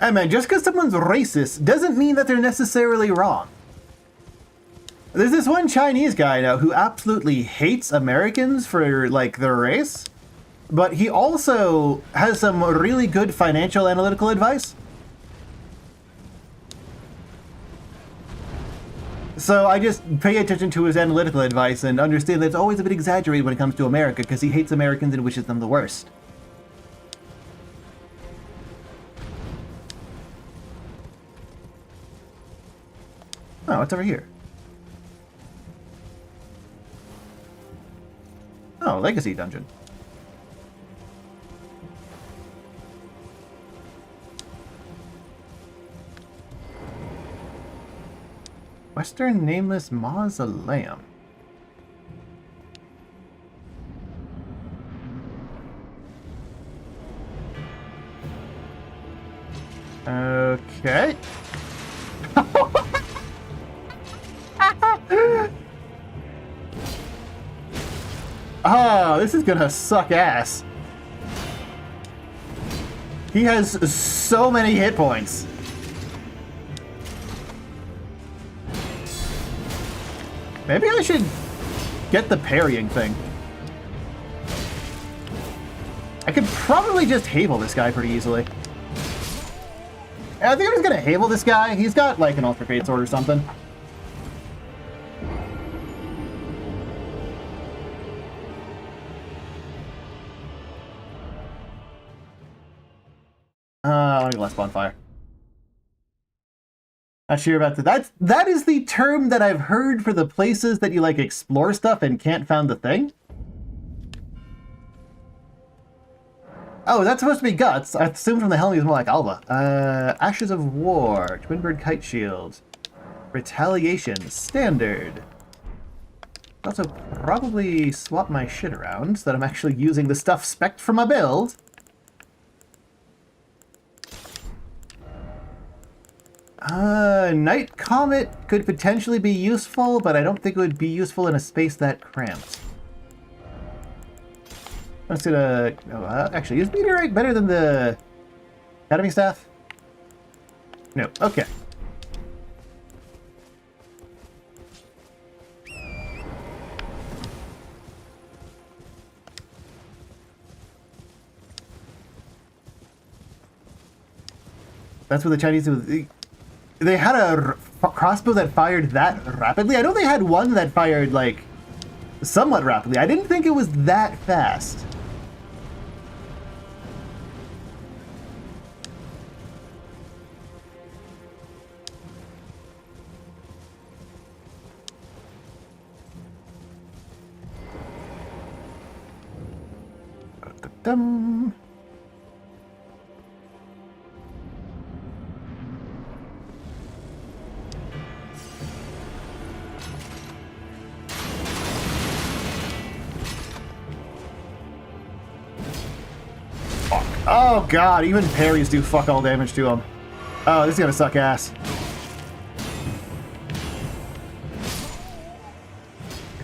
[SPEAKER 1] Hey man, just because someone's racist doesn't mean that they're necessarily wrong. There's this one Chinese guy now who absolutely hates Americans for, like, their race, but he also has some really good financial analytical advice. So I just pay attention to his analytical advice and understand that it's always a bit exaggerated when it comes to America because he hates Americans and wishes them the worst. Oh, what's over here? Oh, Legacy Dungeon. Western Nameless Mausoleum. Okay. Oh, this is gonna suck ass. He has so many hit points. Maybe I should get the parrying thing. I could probably just Havel this guy pretty easily. I think I'm just gonna Havel this guy. He's got like an Ultra Fate Sword or something. I want to go less bonfire. Not sure about that. That is the term that I've heard for the places that you like explore stuff and can't find the thing. Oh, that's supposed to be guts. I assumed from the helmet it was more like Alva. Ashes of War, Twinbird Kite Shield, Retaliation, Standard. Also probably swap my shit around so that I'm actually using the stuff spec'd for my build. Night Comet could potentially be useful, but I don't think it would be useful in a space that cramped. I'm just gonna... actually, is Meteorite better than the Academy Staff? No. Okay. That's what the Chinese do. They had a crossbow that fired that rapidly. I know they had one that fired, like, somewhat rapidly. I didn't think it was that fast. Dum. Oh god, even parries do fuck all damage to him. Oh, this is gonna suck ass.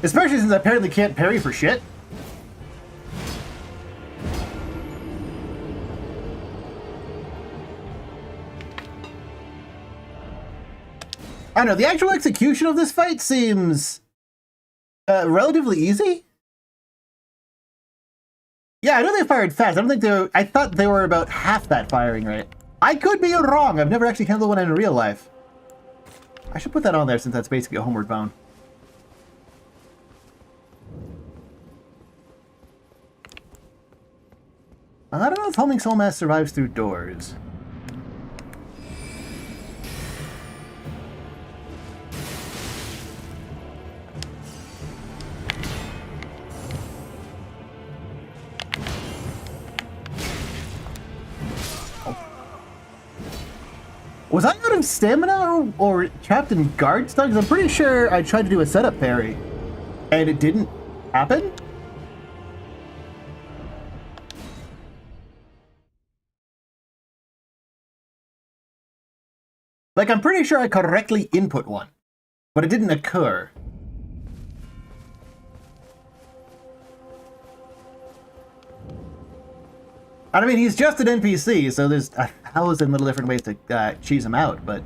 [SPEAKER 1] Especially since I apparently can't parry for shit. I don't know, the actual execution of this fight seems relatively easy. Yeah, I know they fired fast. I don't think they were... I thought they were about half that firing rate. I could be wrong. I've never actually handled one in real life. I should put that on there since that's basically a homeward bound. I don't know if homing soul mass survives through doors. Was I out of stamina or trapped in guard stuff? Because I'm pretty sure I tried to do a setup parry and it didn't happen. Like, I'm pretty sure I correctly input one, but it didn't occur. I mean, he's just an NPC, so there's 1,000 little different ways to cheese him out, but...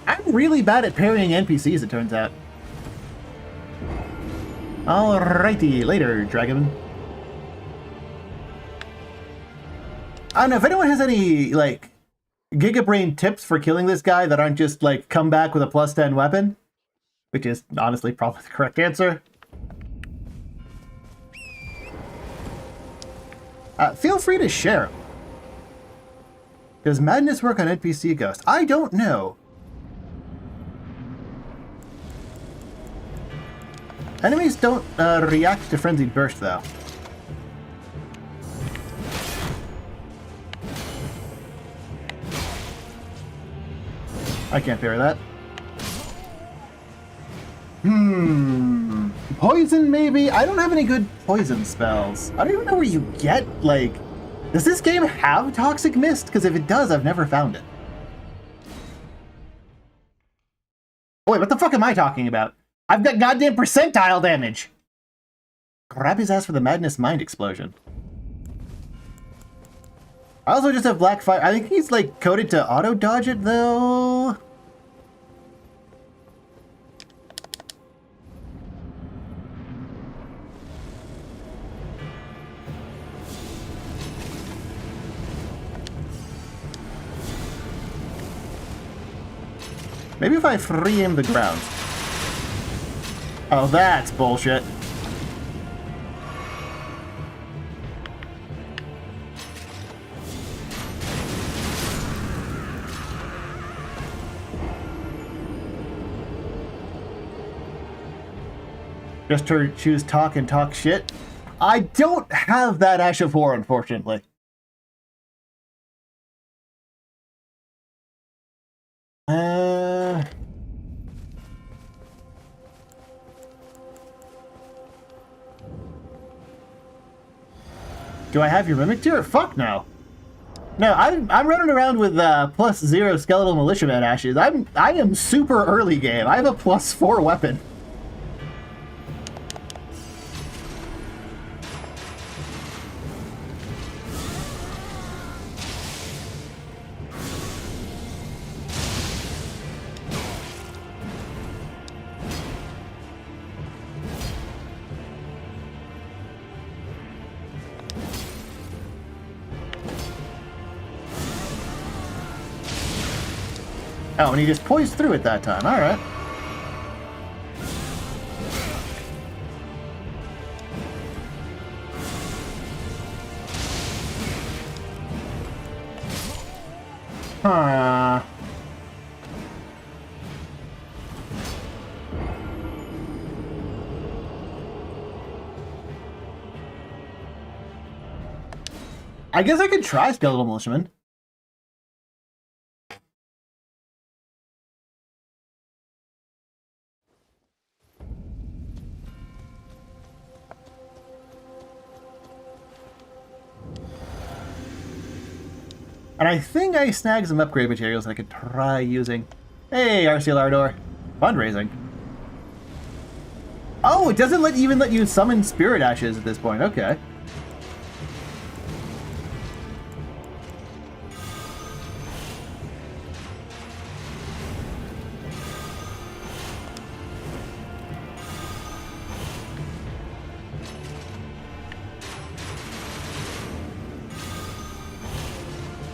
[SPEAKER 1] I'm really bad at parrying NPCs, it turns out. Alrighty, later, Dragon. I don't know if anyone has any, like, Gigabrain tips for killing this guy that aren't just, like, come back with a +10 weapon, which is honestly probably the correct answer. Feel free to share them. Does madness work on NPC Ghost? I don't know. Enemies don't react to Frenzied Burst, though. I can't parry that. Poison, maybe? I don't have any good poison spells. I don't even know where you get, like... Does this game have Toxic Mist? Because if it does, I've never found it. Wait, what the fuck am I talking about? I've got goddamn percentile damage! Grab his ass for the Madness Mind Explosion. I also just have Black Fire. I think he's, like, coded to auto-dodge it, though. Maybe if I free aim the ground. Oh, that's bullshit. Just to choose talk and talk shit. I don't have that Ash of War, unfortunately. Do I have your mimic tier? Fuck no. No, I'm running around with +0 skeletal militiaman ashes. I am super early game. I have a +4 weapon. Oh, and he just poised through it that time. All right. Huh. I guess I could try Skeletal Militiaman. And I think I snagged some upgrade materials I could try using. Hey, RCL Ardor. Fundraising. Oh, it doesn't even let you summon Spirit Ashes at this point. Okay.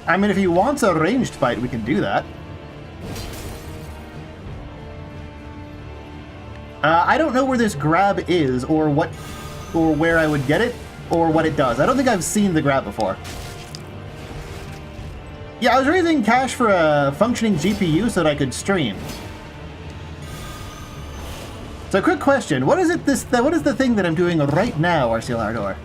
[SPEAKER 1] I mean, if he wants a ranged fight, we can do that. I don't know where this grab is, or where I would get it, or what it does. I don't think I've seen the grab before. Yeah, I was raising cash for a functioning GPU so that I could stream. So, quick question: what is it? What is the thing that I'm doing right now, RCL Ardor?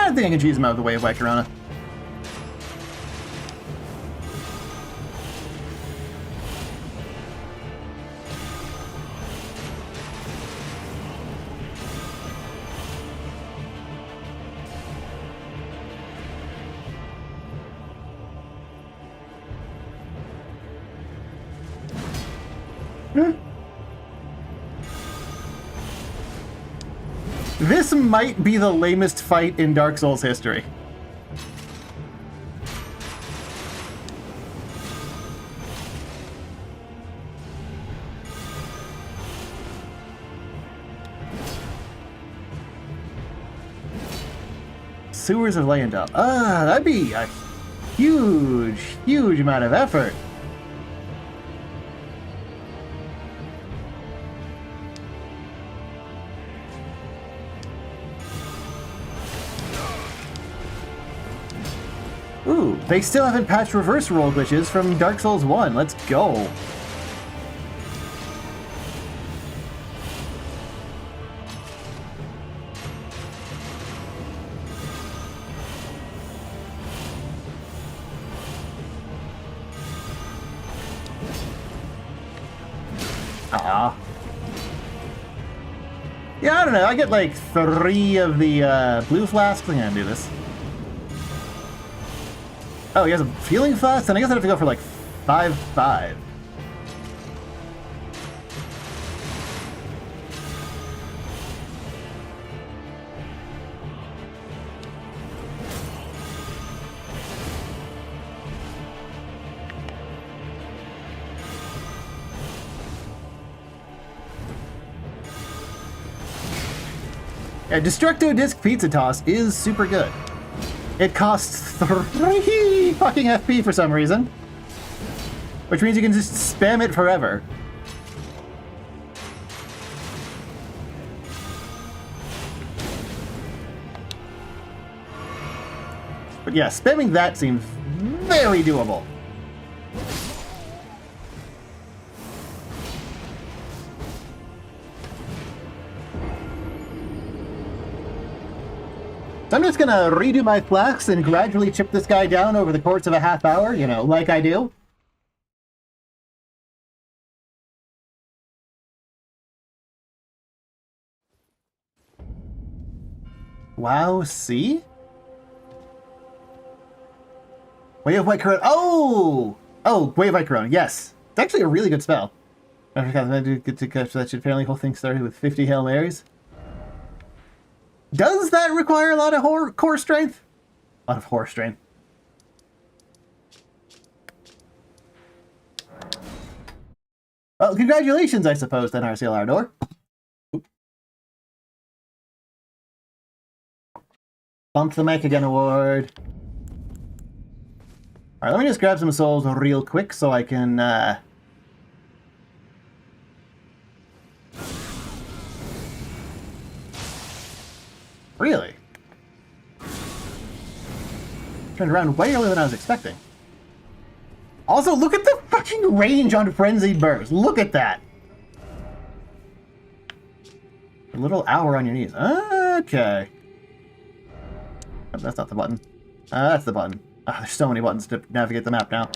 [SPEAKER 1] I think I can cheese him out of the way of Wackarana. This might be the lamest fight in Dark Souls history. Sewers of Leyendell. That'd be a huge, huge amount of effort. Ooh, they still haven't patched reverse roll glitches from Dark Souls 1. Let's go. Yeah, I don't know. I get like 3 of the blue flasks. I'm gonna do this. Oh, he has a healing flask, and I guess I have to go for like 5/5. Yeah, Destructo Disc Pizza Toss is super good. It costs 3 fucking FP for some reason. Which means you can just spam it forever. But yeah, spamming that seems very doable. So I'm just gonna redo my flax and gradually chip this guy down over the course of a half hour, you know, like I do. Wow, see? Wave of White Corona. Oh! Oh, Wave of White Corona, yes. It's actually a really good spell. I forgot to catch that shit. Apparently, the whole thing started with 50 Hail Marys. Does that require a lot of core strength? A lot of horror strength. Well, congratulations, I suppose, then, RCL Ardor. Bump the Mech Again award. Alright, let me just grab some souls real quick so I can, Really? Turned around way earlier than I was expecting. Also, look at the fucking range on Frenzied Burst. Look at that. A little hour on your knees. Okay. Oh, that's not the button. That's the button. There's so many buttons to navigate the map now.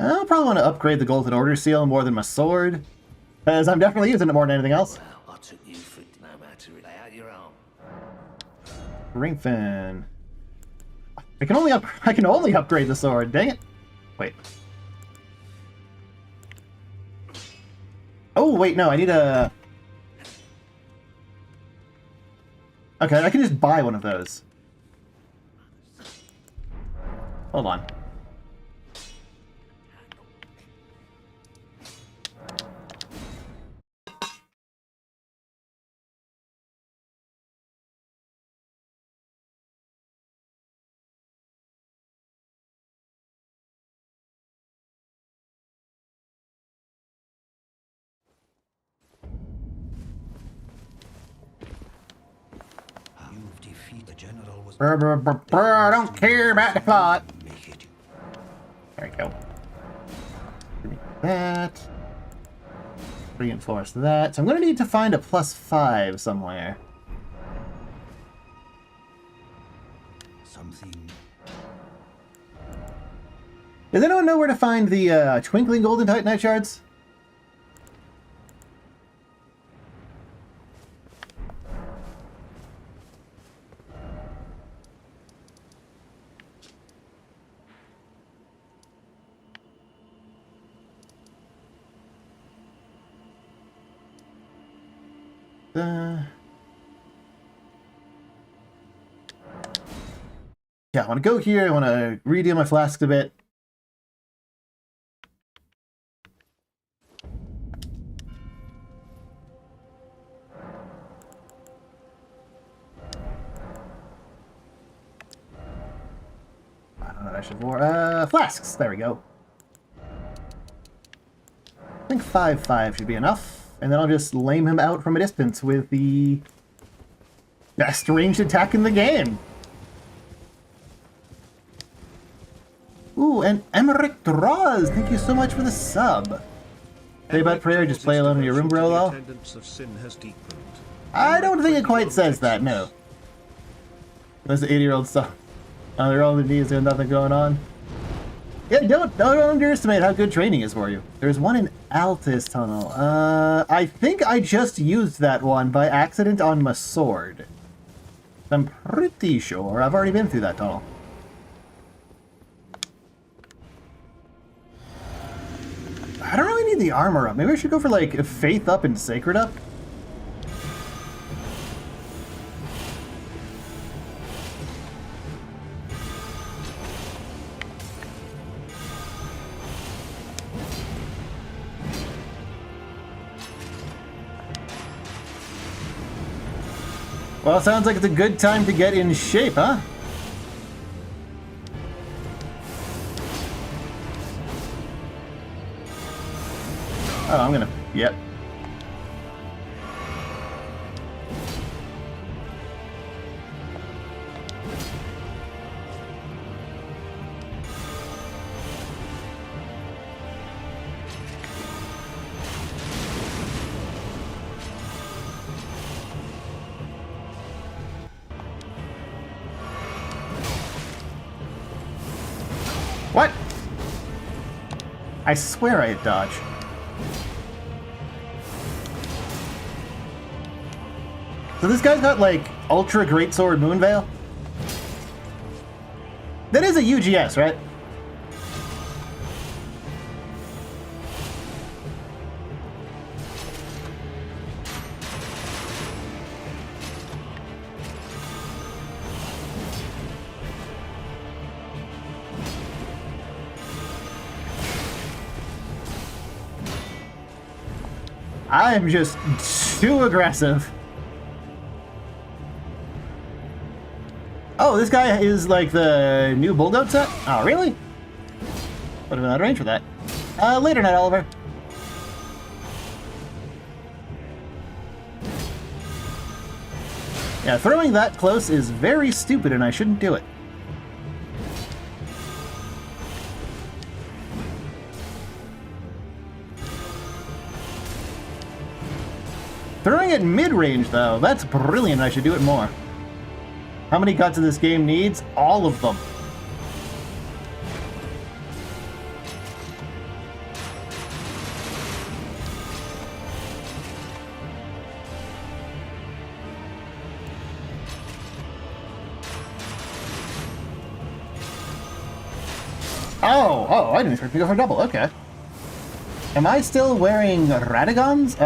[SPEAKER 1] I'll probably want to upgrade the Golden Order Seal more than my sword, because I'm definitely using it more than anything else.
[SPEAKER 4] Well, I took you for no matter it out your arm.
[SPEAKER 1] Ring fin. I can only upgrade the sword. Dang it! Wait. Oh wait, no, I need a. Okay, I can just buy one of those. Hold on.
[SPEAKER 4] You've defeated the general was
[SPEAKER 1] I don't care about the plot.
[SPEAKER 4] make it.
[SPEAKER 1] There we go. That. Reinforce that. So I'm going to need to find a +5 somewhere.
[SPEAKER 4] Something.
[SPEAKER 1] Does anyone know where to find the Twinkling Golden Titanite shards? Yeah, I want to go here. I want to redeal my flasks a bit. I don't know what I should more. Flasks. There we go. I think 5/5 should be enough. And then I'll just lame him out from a distance with the best ranged attack in the game. Ooh, and Emmerich Draws, thank you so much for the sub. Say about prayer, just play alone in your room, bro, lol. I don't think it quite says that, no. That's the 80-year-old stuff. They're all in the knees, there's nothing going on. Yeah, don't underestimate how good training is for you. There's one in Altus Tunnel. I think I just used that one by accident on my sword. I'm pretty sure I've already been through that tunnel. I don't really need the armor up. Maybe I should go for, like, Faith up and Sacred up. Well, sounds like it's a good time to get in shape, huh? Oh, I'm gonna... Yep. What? I swear I hit dodge. So this guy's got, like, Ultra Greatsword Moonveil? That is a UGS, right? I'm just too aggressive. Oh, this guy is like the new Bulldog set? Oh, really? Would have been out of range for that. Later night, Oliver. Yeah, throwing that close is very stupid and I shouldn't do it. Throwing it mid-range, though, that's brilliant. I should do it more. How many guts this game needs? All of them. Oh, I didn't expect to go for double. Okay. Am I still wearing Radagons?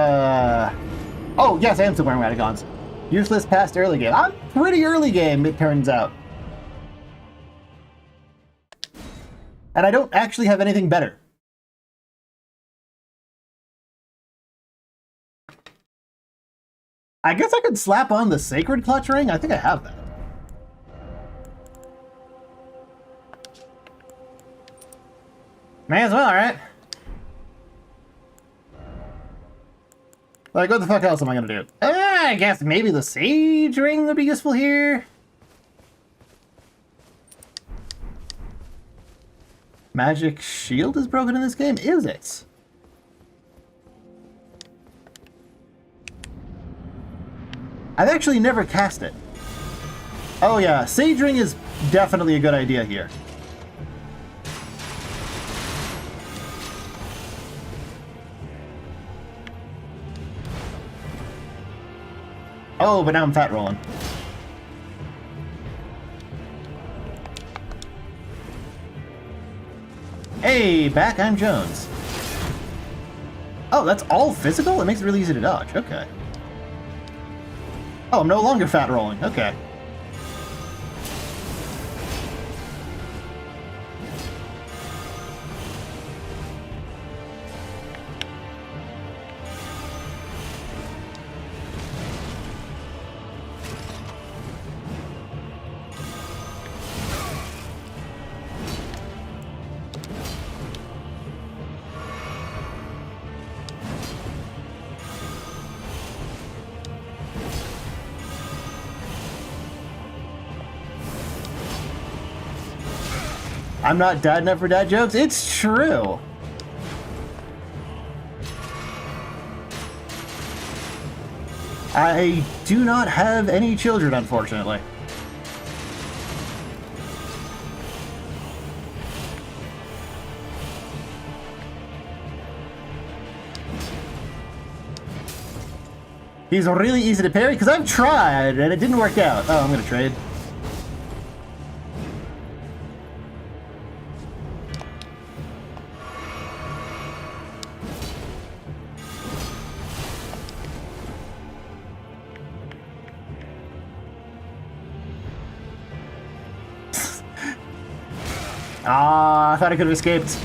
[SPEAKER 1] Oh, yes, I am still wearing Radagons. Useless past early game. I'm pretty early game, it turns out. And I don't actually have anything better. I guess I could slap on the Sacred Clutch Ring. I think I have that. May as well, right? Like, what the fuck else am I gonna do? I guess maybe the Sage Ring would be useful here. Magic Shield is broken in this game? Is it? I've actually never cast it. Oh yeah, Sage Ring is definitely a good idea here. Oh, but now I'm fat rolling. Hey, back, I'm Jones. Oh, that's all physical? It makes it really easy to dodge. Okay. Oh, I'm no longer fat rolling. Okay. I'm not dad enough for dad jokes? It's true. I do not have any children, unfortunately. He's really easy to parry because I've tried and it didn't work out. Oh, I'm gonna trade. Ah, I thought I could have escaped.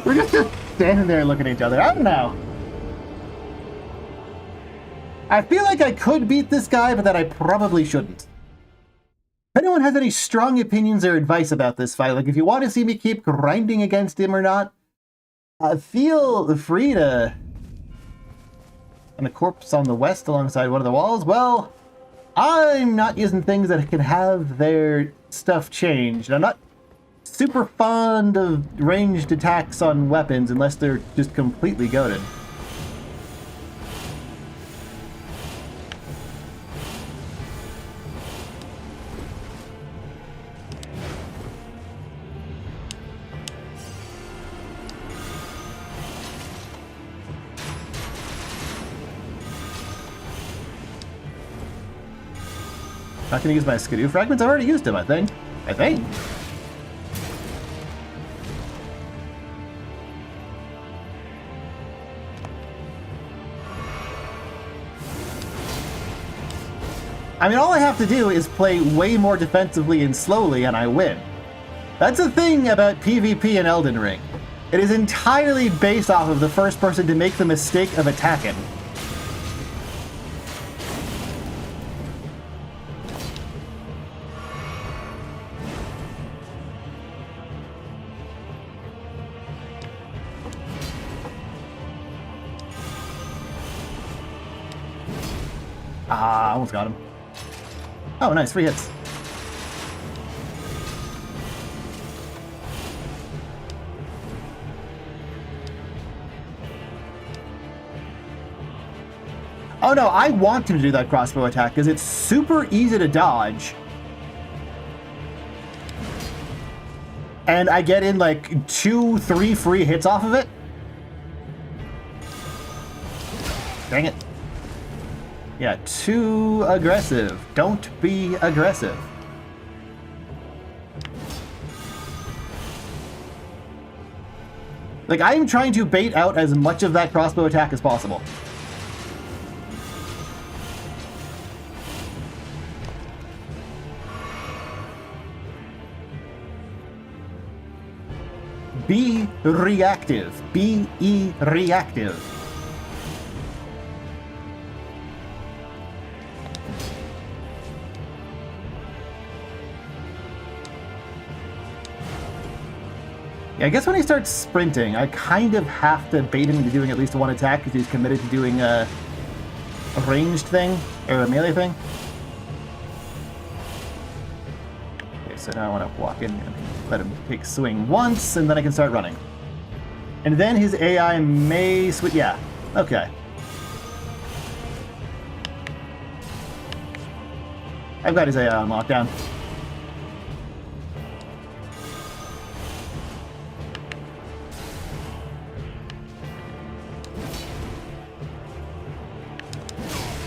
[SPEAKER 1] We're just standing there looking at each other. I don't know. I feel like I could beat this guy, but that I probably shouldn't. anyone has any strong opinions or advice about this fight, like if you want to see me keep grinding against him or not, feel free to... And a corpse on the west alongside one of the walls. Well, I'm not using things that can have their stuff changed. I'm not super fond of ranged attacks on weapons unless they're just completely goated. Not gonna use my Skidoo fragments. I've already used them, I think. I mean, all I have to do is play way more defensively and slowly, and I win. That's the thing about PvP in Elden Ring. It is entirely based off of the first person to make the mistake of attacking. Ah, almost got him. Oh, nice, 3 hits. Oh no, I want him to do that crossbow attack because it's super easy to dodge. And I get in like 2, 3 free hits off of it. Dang it. Yeah, too aggressive. Don't be aggressive. Like, I am trying to bait out as much of that crossbow attack as possible. Be reactive. Be reactive. Yeah, I guess when he starts sprinting, I kind of have to bait him into doing at least one attack because he's committed to doing a ranged thing, or a melee thing. Okay, so now I want to walk in and let him take swing once, and then I can start running. And then his AI may switch. Yeah, okay. I've got his AI on lockdown.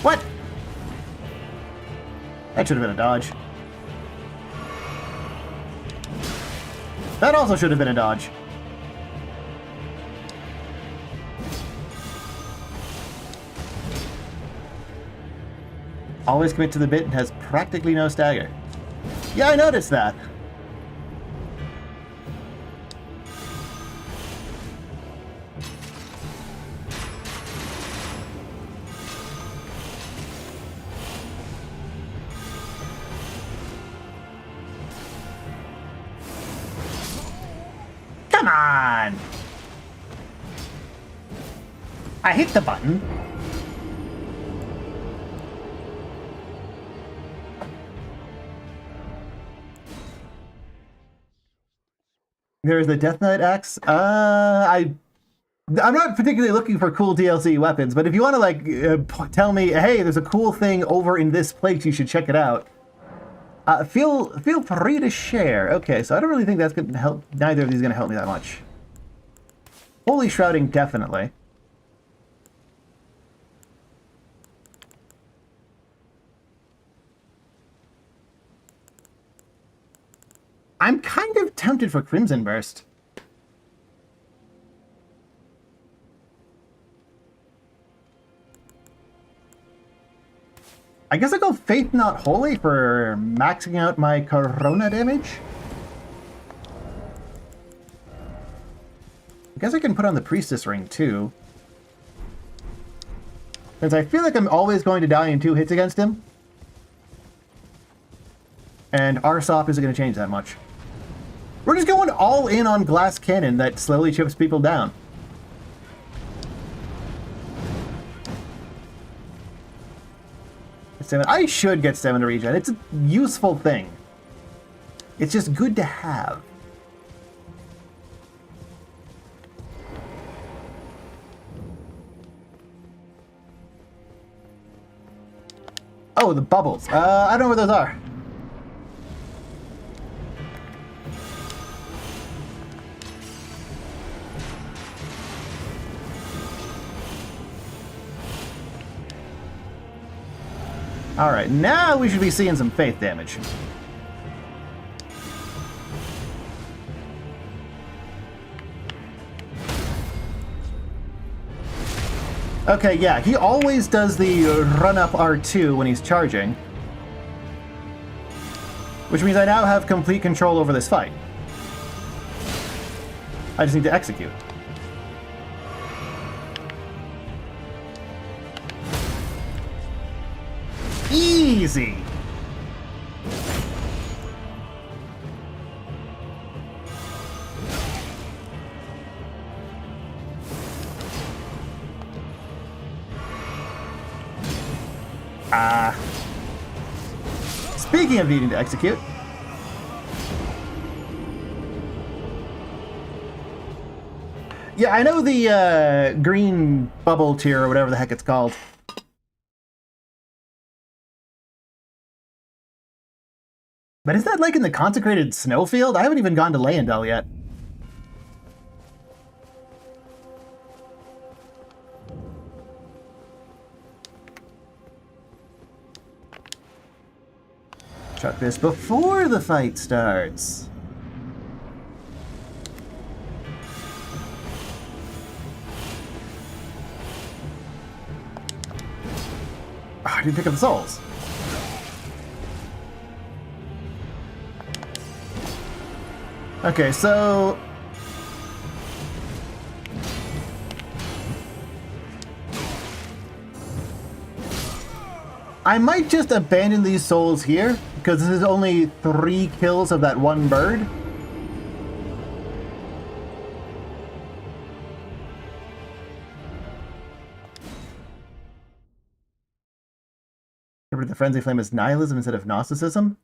[SPEAKER 1] What? That should have been a dodge. That also should have been a dodge. Always commit to the bit and has practically no stagger. Yeah, I noticed that. Come on! I hit the button. There's the Death Knight axe. I'm not particularly looking for cool DLC weapons, but if you want to like tell me, hey, there's a cool thing over in this place, you should check it out. Feel free to share. Okay, so I don't really think that's gonna help. Neither of these are gonna help me that much. Holy Shrouding, definitely. I'm kind of tempted for Crimson Burst. I guess I'll go Faith Not Holy for maxing out my Corona damage. I guess I can put on the Priestess Ring too. Since I feel like I'm always going to die in 2 hits against him. And RSOP isn't going to change that much. We're just going all in on glass cannon that slowly chips people down. I should get stamina regen. It's a useful thing. It's just good to have. Oh, the bubbles. I don't know where those are. Alright, now we should be seeing some faith damage. Okay, yeah, he always does the run-up R2 when he's charging. Which means I now have complete control over this fight. I just need to execute. Easy! Speaking of needing to execute, yeah, I know the green bubble tier or whatever the heck it's called. But is that like in the consecrated snowfield? I haven't even gone to Leyendell yet. Chuck this before the fight starts. Oh, I didn't pick up the souls. Okay, so... I might just abandon these souls here, because this is only 3 kills of that one bird. Remember, the frenzy flame is nihilism instead of Gnosticism?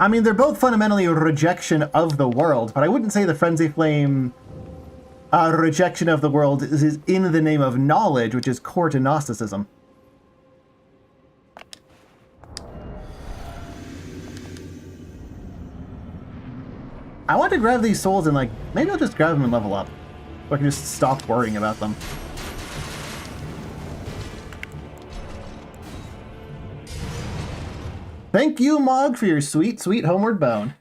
[SPEAKER 1] I mean, they're both fundamentally a rejection of the world, but I wouldn't say the frenzy flame rejection of the world is in the name of knowledge, which is core to Gnosticism. I want to grab these souls and, like, maybe I'll just grab them and level up. So I can just stop worrying about them. Thank you, Mog, for your sweet, sweet homeward bone.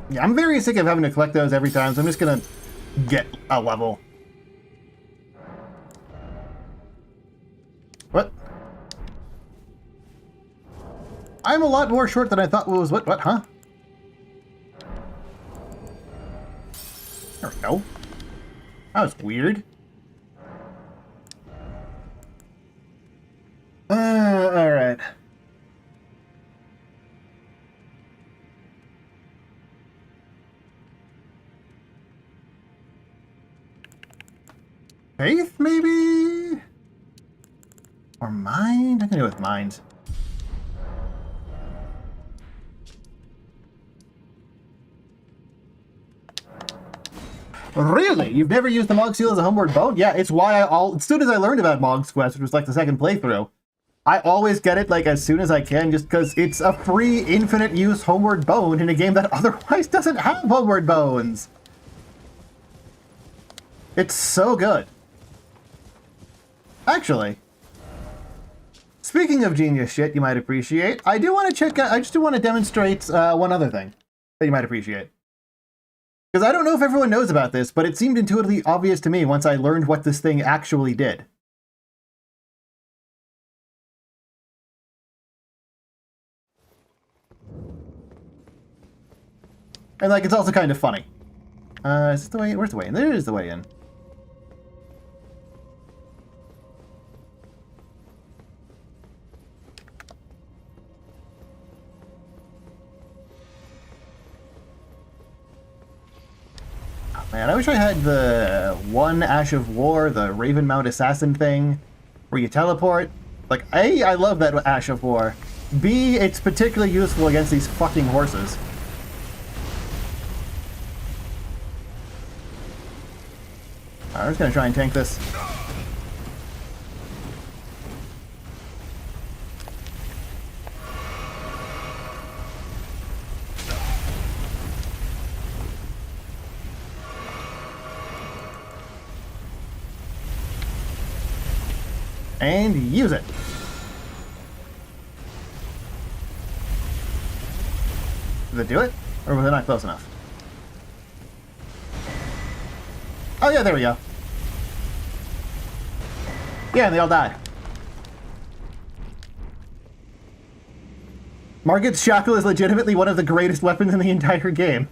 [SPEAKER 1] Yeah, I'm very sick of having to collect those every time, so I'm just gonna get a level. What? I'm a lot more short than I thought was what, huh? There we go. That was weird. Alright. Faith, maybe? Or mind? I'm gonna go with mind. Really? You've never used the Mog's Seal as a homeward bone? Yeah, it's why as soon as I learned about Mog's Quest, which was like the second playthrough, I always get it like as soon as I can just because it's a free infinite use homeward bone in a game that otherwise doesn't have homeward bones. It's so good. Actually, speaking of genius shit you might appreciate, I do want to check out, I just do want to demonstrate one other thing that you might appreciate. Because I don't know if everyone knows about this, but it seemed intuitively obvious to me once I learned what this thing actually did. And like, it's also kind of funny. Is this the way in? Where's the way in? There is the way in. Man, I wish I had the one Ash of War, the Raven Mount Assassin thing, where you teleport. Like, A, I love that Ash of War. B, it's particularly useful against these fucking horses. I'm just gonna try and tank this. And use it. Did it do it? Or was it not close enough? Oh yeah, there we go. Yeah, and they all died. Margit's Shackle is legitimately one of the greatest weapons in the entire game.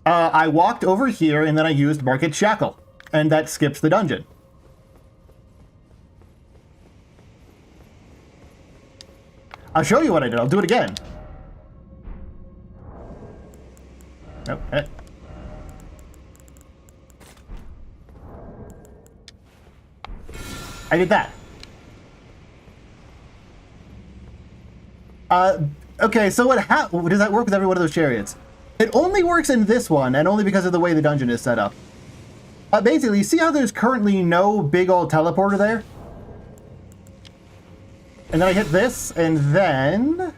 [SPEAKER 1] I walked over here and then I used Margit's Shackle. And that skips the dungeon. I'll show you what I did. I'll do it again. Nope. I did that. Okay, so does that work with every one of those chariots? It only works in this one, and only because of the way the dungeon is set up. Basically, you see how there's currently no big old teleporter there? And then I hit this, and then...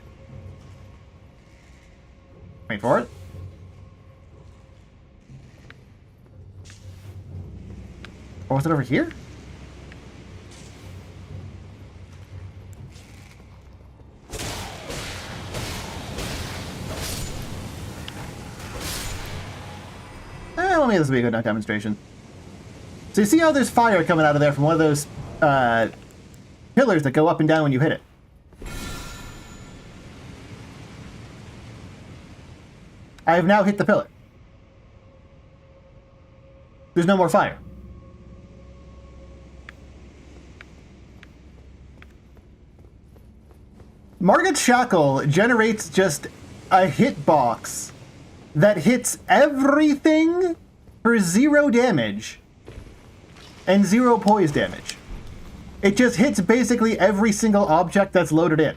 [SPEAKER 1] Wait for it. Or was it over here? Well, maybe this will be a good demonstration. So you see how there's fire coming out of there from one of those pillars that go up and down when you hit it? I have now hit the pillar. There's no more fire. Margit's Shackle generates just a hitbox that hits everything for 0 damage. And 0 poise damage. It just hits basically every single object that's loaded in.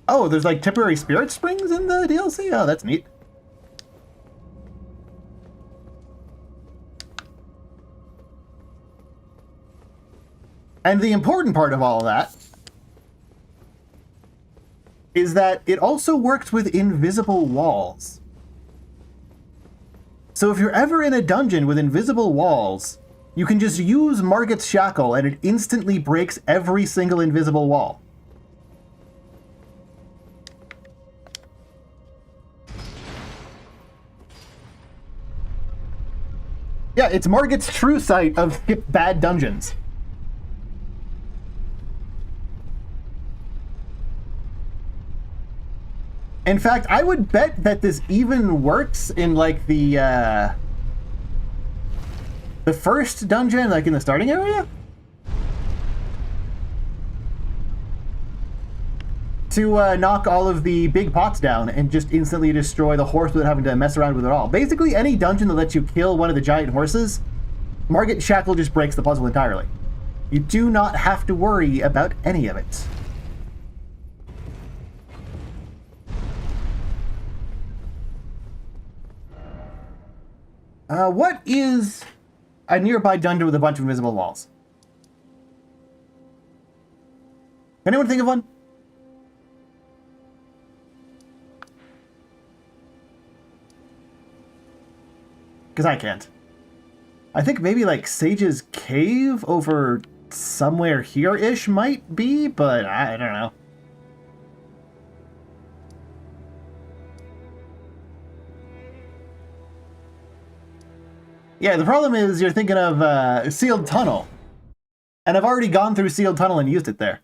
[SPEAKER 1] Oh, there's like temporary spirit springs in the DLC? Oh, that's neat. And the important part of all of that is that it also works with invisible walls. So if you're ever in a dungeon with invisible walls, you can just use Margit's Shackle and it instantly breaks every single invisible wall. Yeah, it's Margit's true sight of skip bad dungeons. In fact, I would bet that this even works in like the first dungeon, like in the starting area? To knock all of the big pots down and just instantly destroy the horse without having to mess around with it at all. Basically, any dungeon that lets you kill one of the giant horses, Margit's Shackle just breaks the puzzle entirely. You do not have to worry about any of it. What is a nearby dungeon with a bunch of invisible walls? Anyone think of one? Because I can't. I think maybe like Sage's Cave over somewhere here-ish might be, but I don't know. Yeah, the problem is you're thinking of Sealed Tunnel. And I've already gone through Sealed Tunnel and used it there.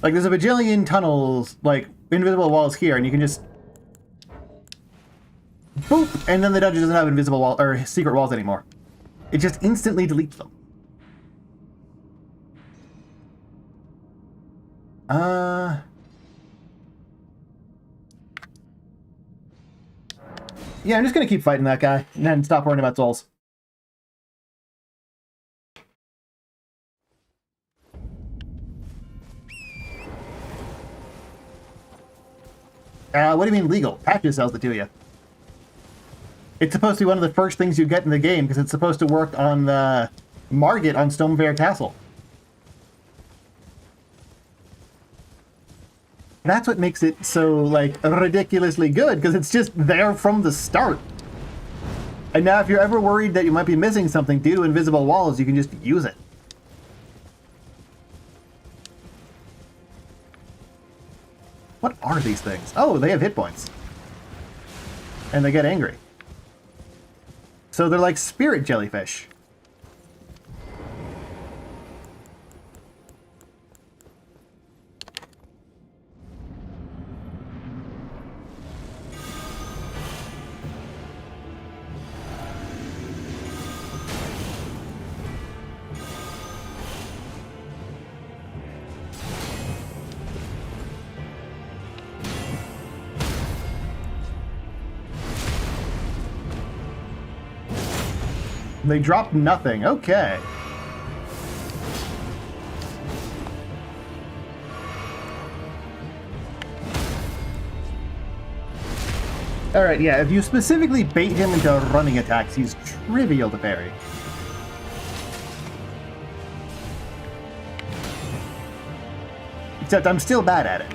[SPEAKER 1] Like, there's a bajillion tunnels, like, invisible walls here, and you can just... boop! And then the dungeon doesn't have invisible wall or secret walls anymore. It just instantly deletes them. Yeah, I'm just gonna keep fighting that guy, and then stop worrying about souls. What do you mean legal? Patches sells it to you. It's supposed to be one of the first things you get in the game, because it's supposed to work on the Margit on Stonefair Castle. That's what makes it so, like, ridiculously good, because it's just there from the start. And now if you're ever worried that you might be missing something due to invisible walls, you can just use it. What are these things? Oh, they have hit points. And they get angry. So they're like spirit jellyfish. They dropped nothing. Okay. Alright, yeah, if you specifically bait him into running attacks, he's trivial to parry. Except I'm still bad at it.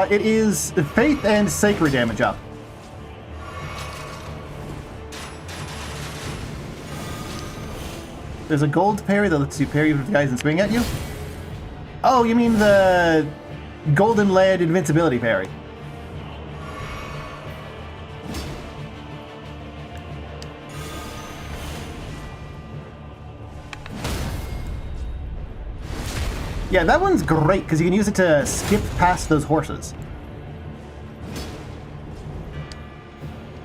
[SPEAKER 1] It is Faith and Sacred damage up. There's a gold parry that lets you parry with the guys and swing at you? Oh, you mean the golden lead invincibility parry. Yeah, that one's great, because you can use it to skip past those horses.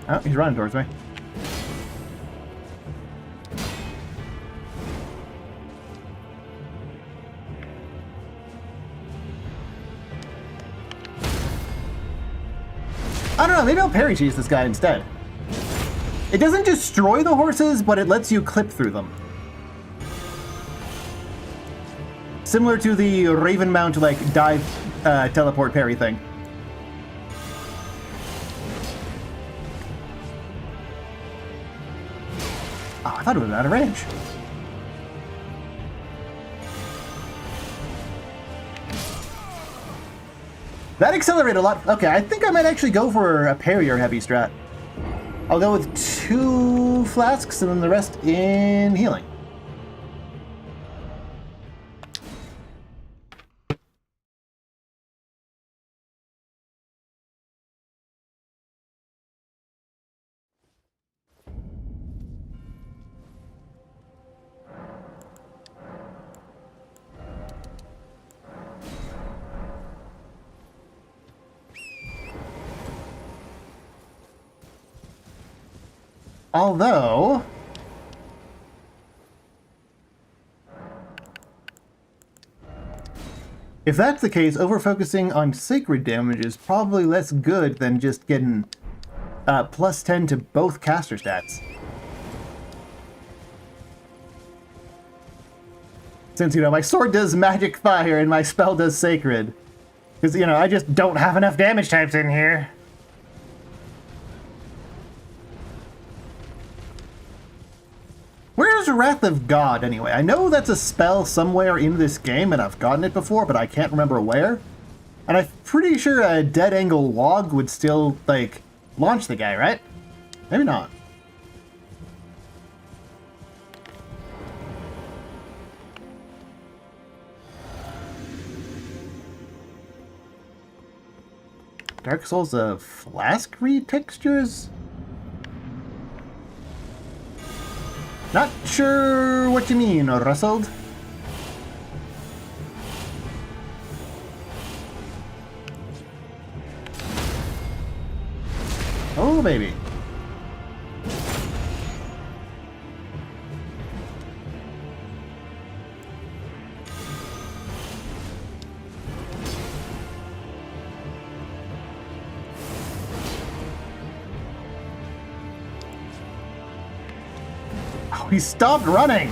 [SPEAKER 1] Oh, he's running towards me. I don't know, maybe I'll parry chase this guy instead. It doesn't destroy the horses, but it lets you clip through them. Similar to the Raven Mount, like, dive teleport parry thing. Oh, I thought it was out of range. That accelerated a lot. Okay, I think I might actually go for a parry or heavy strat. I'll go with 2 flasks and then the rest in healing. Although... if that's the case, over-focusing on sacred damage is probably less good than just getting plus 10 to both caster stats. Since, you know, my sword does magic fire and my spell does sacred. Because, you know, I just don't have enough damage types in here. Where's Wrath of God, anyway? I know that's a spell somewhere in this game, and I've gotten it before, but I can't remember where. And I'm pretty sure a dead angle log would still, like, launch the guy, right? Maybe not. Dark Souls of Flask retextures? Not sure what you mean, Rustled. Oh, baby. Oh, he stopped running.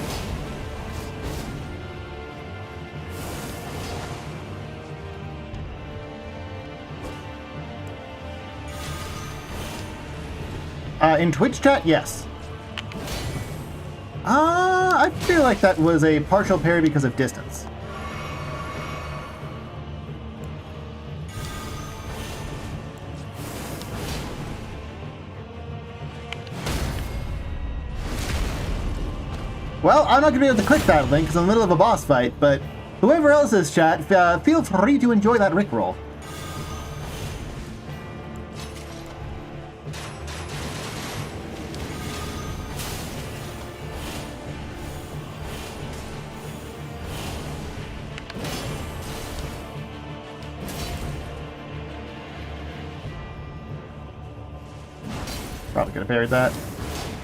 [SPEAKER 1] In Twitch chat, yes. I feel like that was a partial parry because of distance. Well, I'm not going to be able to click that link because I'm in the middle of a boss fight, but whoever else is chat, feel free to enjoy that Rickroll. Probably could have parried that.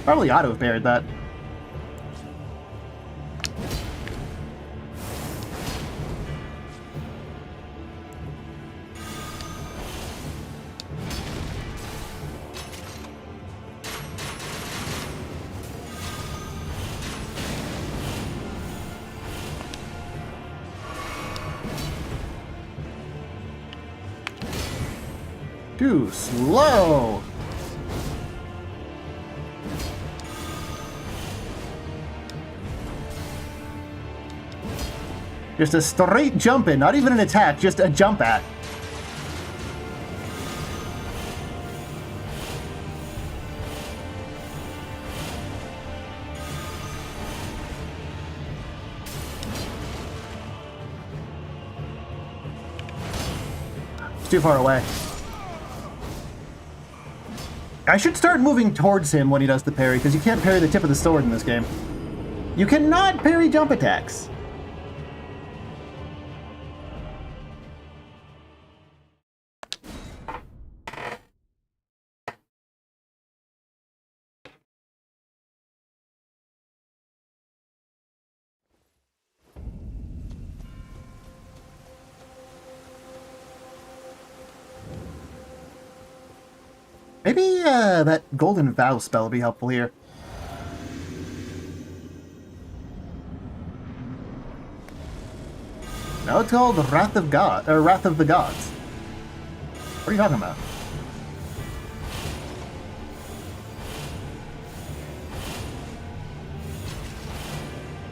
[SPEAKER 1] Probably ought to have parried that. Too slow! Just a straight jump in, not even an attack, just a jump at. It's too far away. I should start moving towards him when he does the parry, because you can't parry the tip of the sword in this game. You cannot parry jump attacks. Maybe that Golden Vow spell will be helpful here. No, it's called Wrath of God, or Wrath of the Gods. What are you talking about?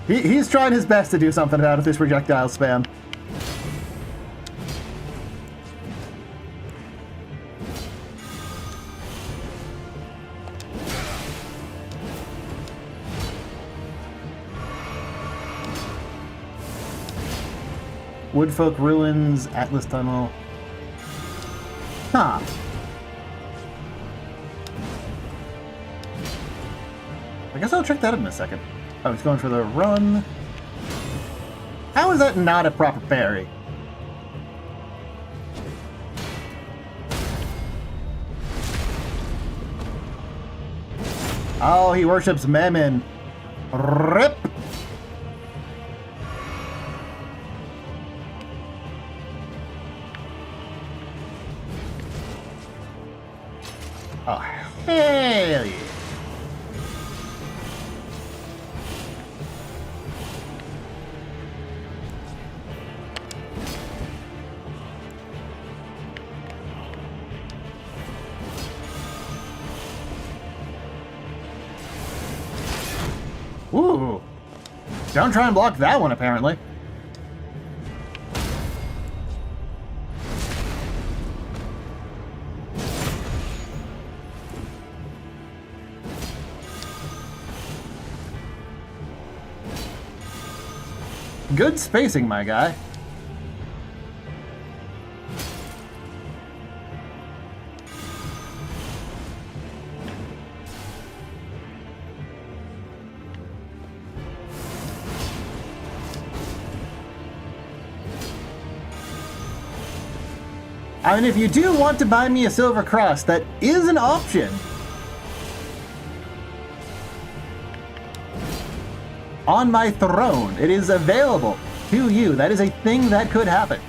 [SPEAKER 1] He's trying his best to do something about this projectile spam. Woodfolk Ruins, Atlas Tunnel. Huh. I guess I'll check that in a second. Oh, he's going for the run. How is that not a proper parry? Oh, he worships Mammon. Rip! Oh, hell yeah. Ooh. Don't try and block that one, apparently. Good spacing, my guy. I mean, if you do want to buy me a silver cross, that is an option. On my throne, it is available to you. That is a thing that could happen.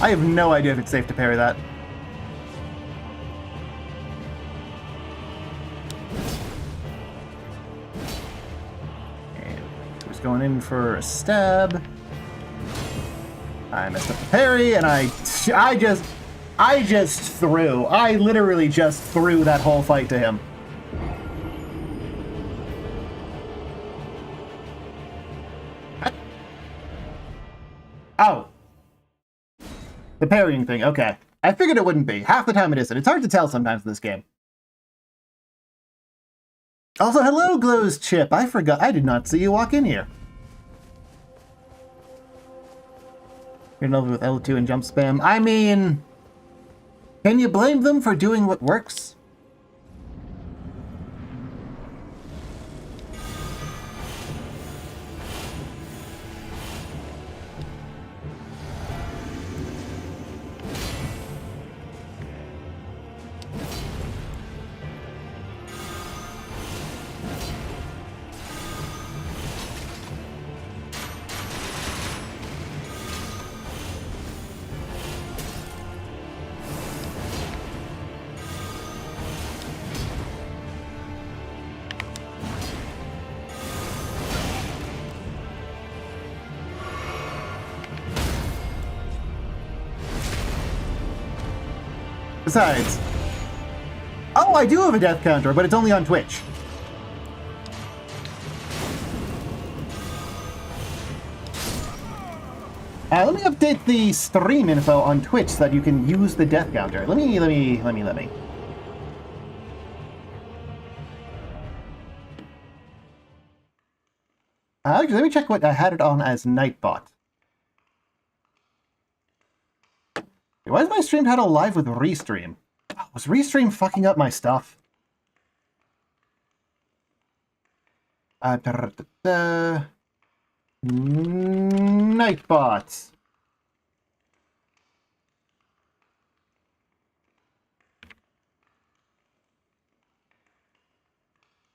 [SPEAKER 1] I have no idea if it's safe to parry that. And was going in for a stab. I messed up the parry, and I literally just threw that whole fight to him. Oh. The parrying thing, okay. I figured it wouldn't be. Half the time it isn't. It's hard to tell sometimes in this game. Also, hello, Glow's Chip. I forgot. I did not see you walk in here. You're in love with L2 and jump spam. I mean, can you blame them for doing what works? Besides, oh, I do have a death counter, but it's only on Twitch. Let me update the stream info on Twitch so that you can use the death counter. Let me. Actually, let me check what I had it on as Nightbot. Why is my stream title live with Restream? Was Restream fucking up my stuff? Nightbots.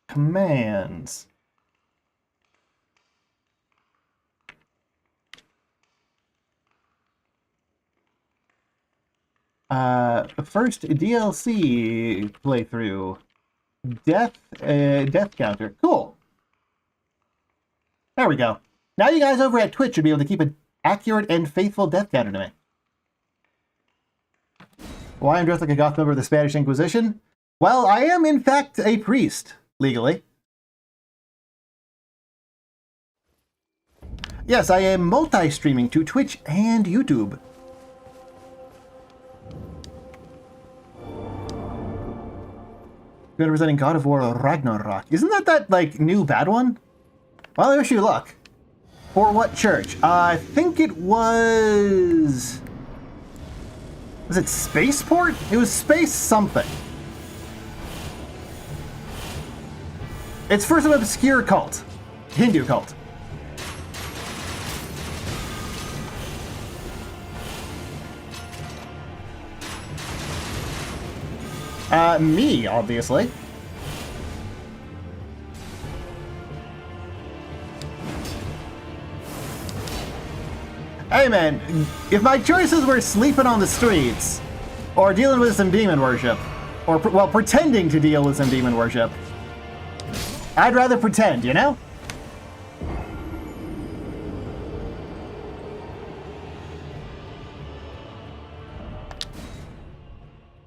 [SPEAKER 1] Commands. First DLC playthrough. Death counter. Cool. There we go. Now you guys over at Twitch should be able to keep an accurate and faithful death counter to me. Why I'm dressed like a goth member of the Spanish Inquisition? Well, I am in fact a priest, legally. Yes, I am multi-streaming to Twitch and YouTube. Representing God of War Ragnarok. Isn't that like new bad one? Well, I wish you luck. For what church? I think it was... Was it Spaceport? It was Space something. It's for some obscure cult. Hindu cult. Me, obviously. Hey man, if my choices were sleeping on the streets, or dealing with some demon worship, or, well, pretending to deal with some demon worship, I'd rather pretend, you know?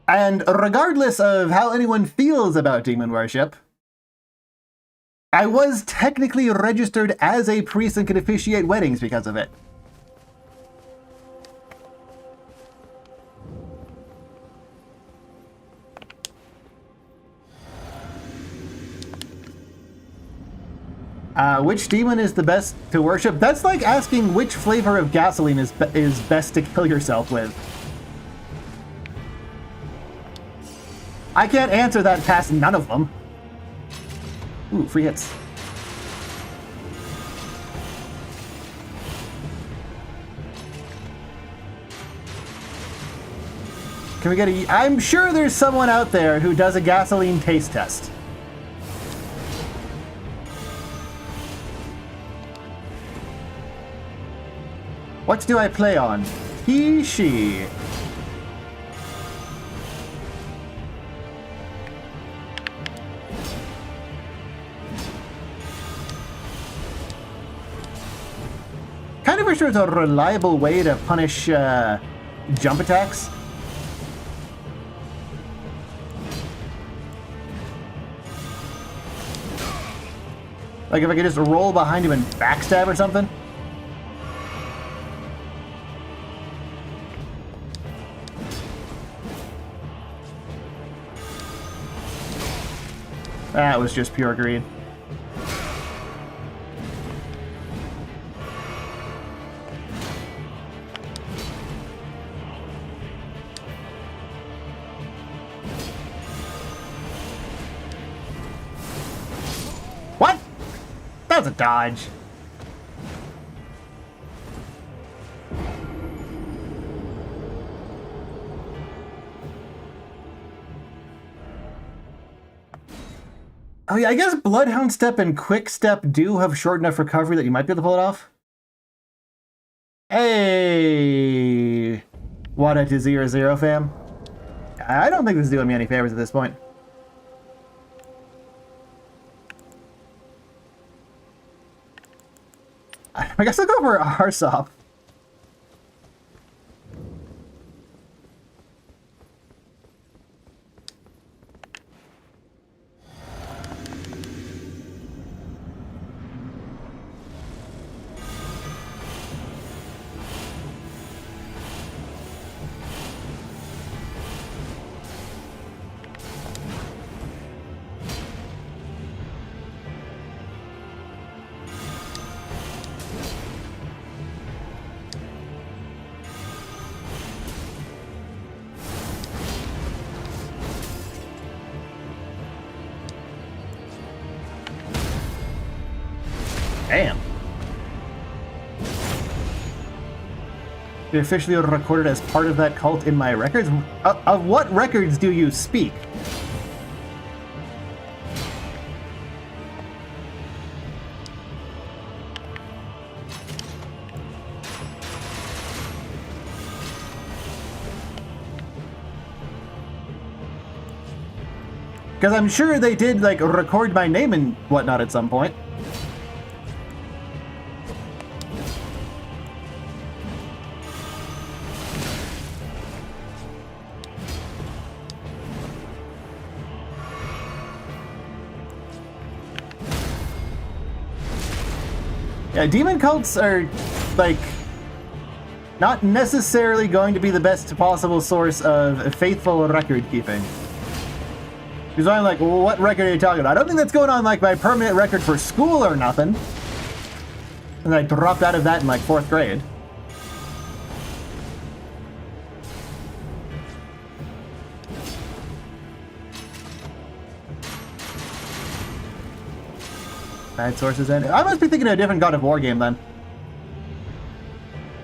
[SPEAKER 1] And regardless of how anyone feels about demon worship, I was technically registered as a priest and could officiate weddings because of it. Which demon is the best to worship? That's like asking which flavor of gasoline is best to kill yourself with. I can't answer that past none of them. Ooh, free hits. Can we get a... I'm sure there's someone out there who does a gasoline taste test. What do I play on? He, she. Kind of wish there was a reliable way to punish jump attacks. Like if I could just roll behind him and backstab or something. That was just pure greed. What? That's a dodge. Oh yeah, I guess Bloodhound Step and Quick Step do have short enough recovery that you might be able to pull it off. Hey, what a 0-0 fam. I don't think this is doing me any favors at this point. I guess I'll go for Arsop. Damn. You're officially recorded as part of that cult in my records? Of what records do you speak? Because I'm sure they did, like, record my name and whatnot at some point. Yeah, demon cults are, like, not necessarily going to be the best possible source of faithful record keeping. Because I'm like, well, what record are you talking about? I don't think that's going on, like, my permanent record for school or nothing. And I dropped out of that in, like, 4th grade. Bad sources and I must be thinking of a different God of War game then.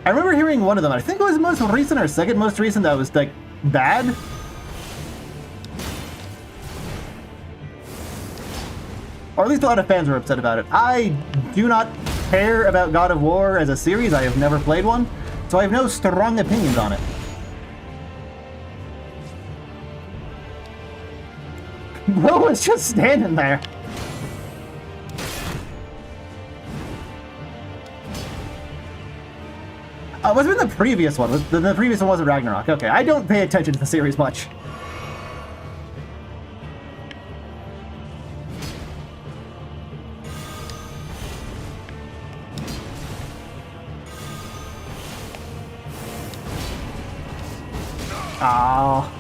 [SPEAKER 1] I remember hearing one of them. I think it was the most recent or second most recent that was like bad. Or at least a lot of fans were upset about it. I do not care about God of War as a series. I have never played one, so I have no strong opinions on it. Will was just standing there. What's been the previous one? The previous one wasn't Ragnarok. Okay, I don't pay attention to the series much. Oh.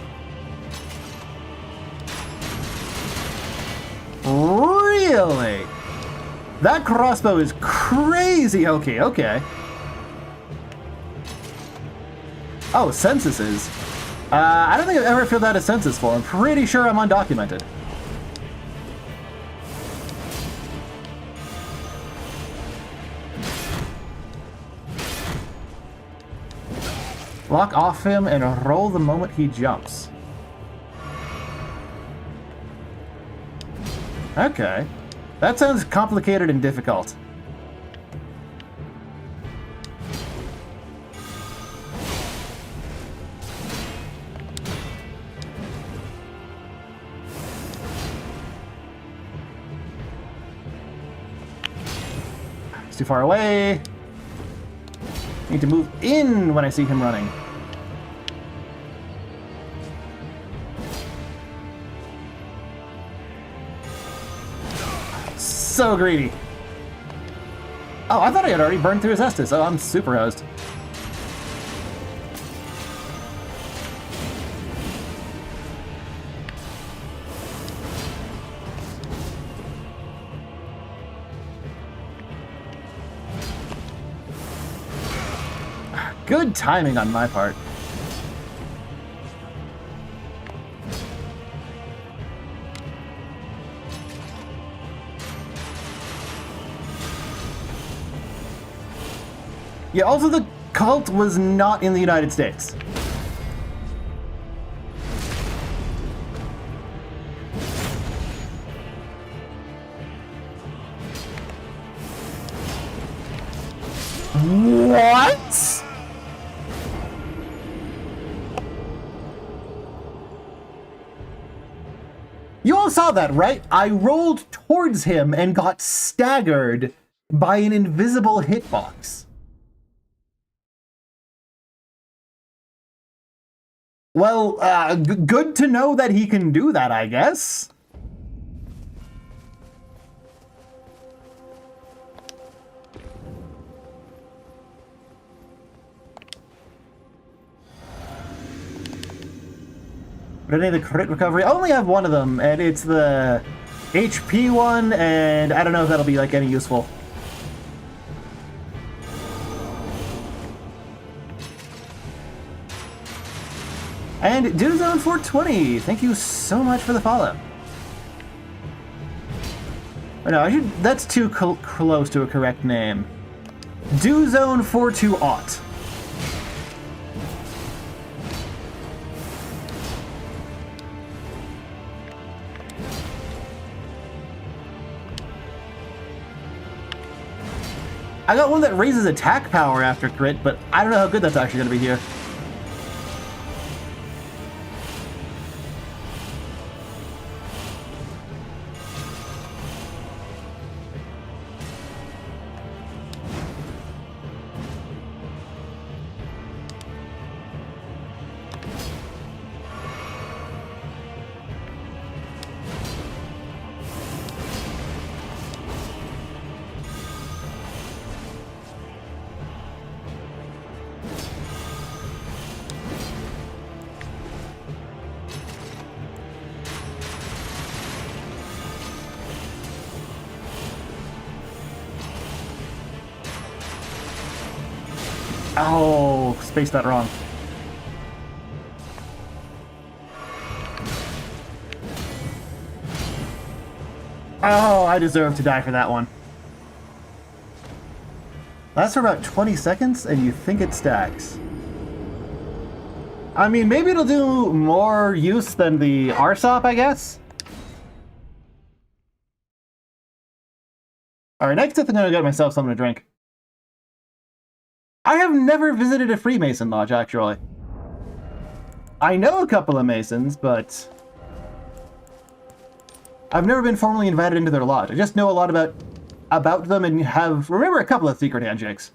[SPEAKER 1] Really? That crossbow is crazy. Okay. Oh, censuses. I don't think I've ever filled out a census form. I'm pretty sure I'm undocumented. Lock off him and roll the moment he jumps. Okay. That sounds complicated and difficult. He's too far away. Need to move in when I see him running. So greedy. Oh, I thought I had already burned through his Estus. Oh, I'm super hosed. Good timing on my part. Yeah, also the cult was not in the United States. What? You all saw that, right? I rolled towards him and got staggered by an invisible hitbox. Well, good to know that he can do that, I guess. But any of the crit recovery, I only have one of them, and it's the HP one, and I don't know if that'll be like any useful. And DoZone 420, thank you so much for the follow. Oh, no, that's too close to a correct name. DoZone 42-aught. I got one that raises attack power after crit, but I don't know how good that's actually going to be here. Oh, spaced that wrong. Oh, I deserve to die for that one. Lasts for about 20 seconds, and you think it stacks. I mean, maybe it'll do more use than the RSOP, I guess? Alright, next up I'm gonna get myself something to drink. I have never visited a Freemason lodge, actually. I know a couple of Masons, but I've never been formally invited into their lodge. I just know a lot about them and remember a couple of secret handshakes.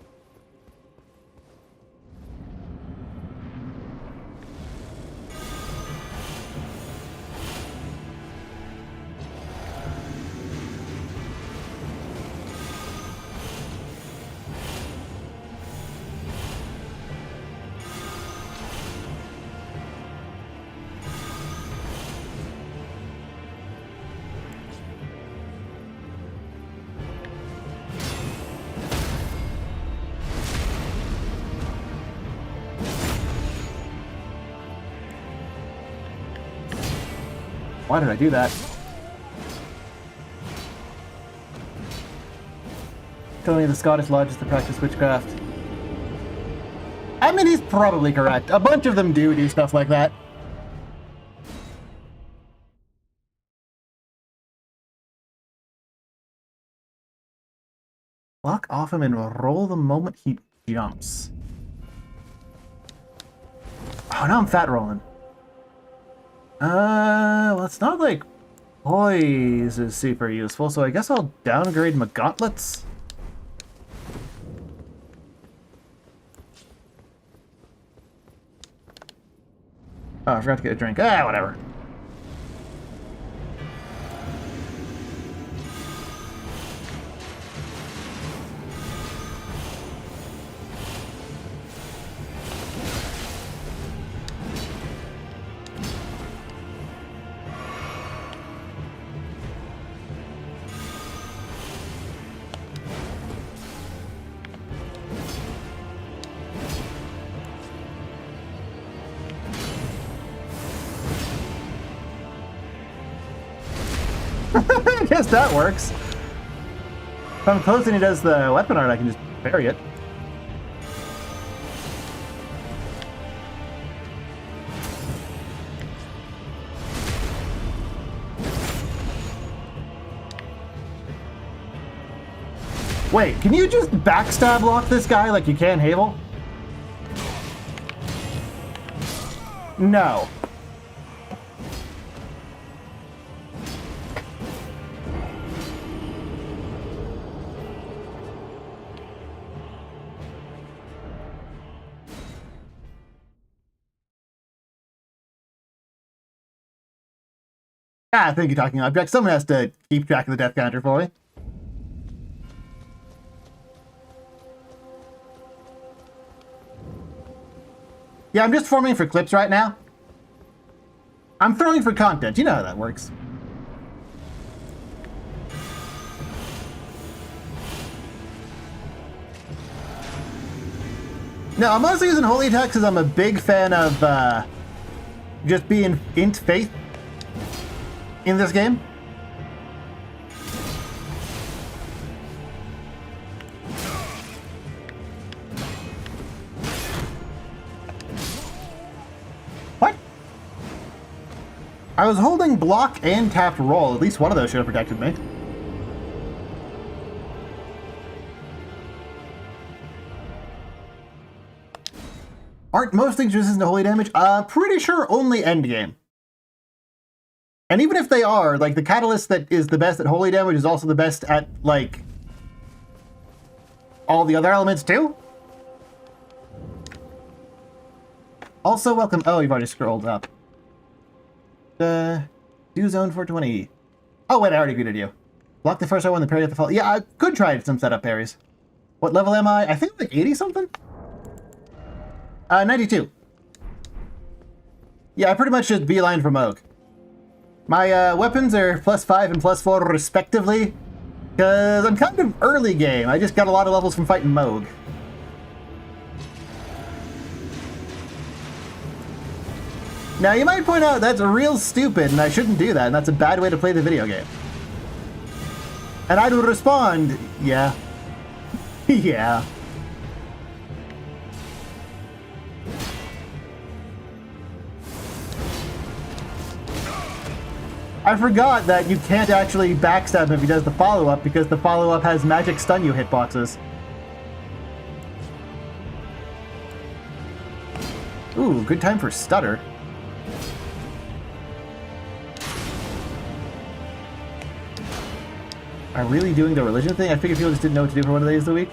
[SPEAKER 1] Why did I do that? Telling me the Scottish lodges to practice witchcraft. I mean, he's probably correct. A bunch of them do stuff like that. Block off him and roll the moment he jumps. Oh, now I'm fat rolling. Well, it's not like poise is super useful, so I guess I'll downgrade my gauntlets. Oh, I forgot to get a drink. Ah, whatever. I guess that works. If I'm close and he does the weapon art, I can just parry it. Wait, can you just backstab lock this guy like you can Havel? No. Ah, I think you're talking objects. Someone has to keep track of the death counter for me. Yeah, I'm just forming for clips right now. I'm throwing for content. You know how that works. No, I'm mostly using holy attack because I'm a big fan of just being int faith in this game. What? I was holding block and tapped roll. At least one of those should have protected me. Aren't most things resistant to holy damage? Pretty sure only endgame. And even if they are, like, the catalyst that is the best at holy damage is also the best at, like, all the other elements too? Also, welcome. Oh, you've already scrolled up. Do zone 420. Oh, wait, I already greeted you. Block the first one, the parry at the fall. Yeah, I could try some setup parries. What level am I? I think I'm like 80 something? 92. Yeah, I pretty much just beeline for Moog. My weapons are +5 and +4 respectively, because I'm kind of early game. I just got a lot of levels from fighting Moog. Now, you might point out that's real stupid, and I shouldn't do that, and that's a bad way to play the video game. And I would respond, yeah. Yeah. I forgot that you can't actually backstab him if he does the follow-up because the follow-up has magic stun you hitboxes. Ooh, good time for stutter. Are really doing the religion thing? I figured people just didn't know what to do for one of the days of the week.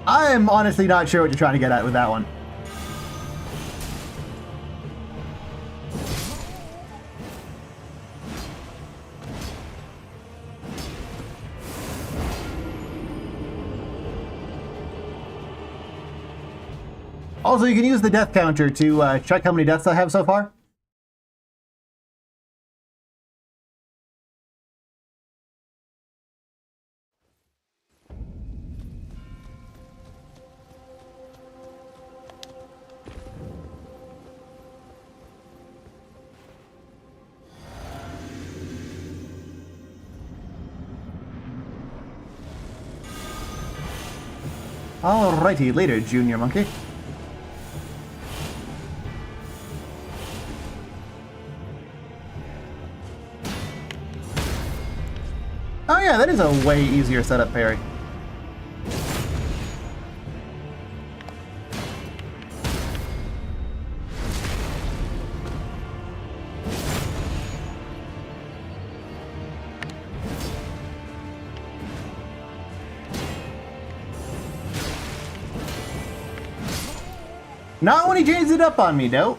[SPEAKER 1] I'm honestly not sure what you're trying to get at with that one. Also, you can use the death counter to check how many deaths I have so far. Alrighty, later, Junior Monkey. Oh yeah, that is a way easier setup parry. Not when he changes it up on me, though.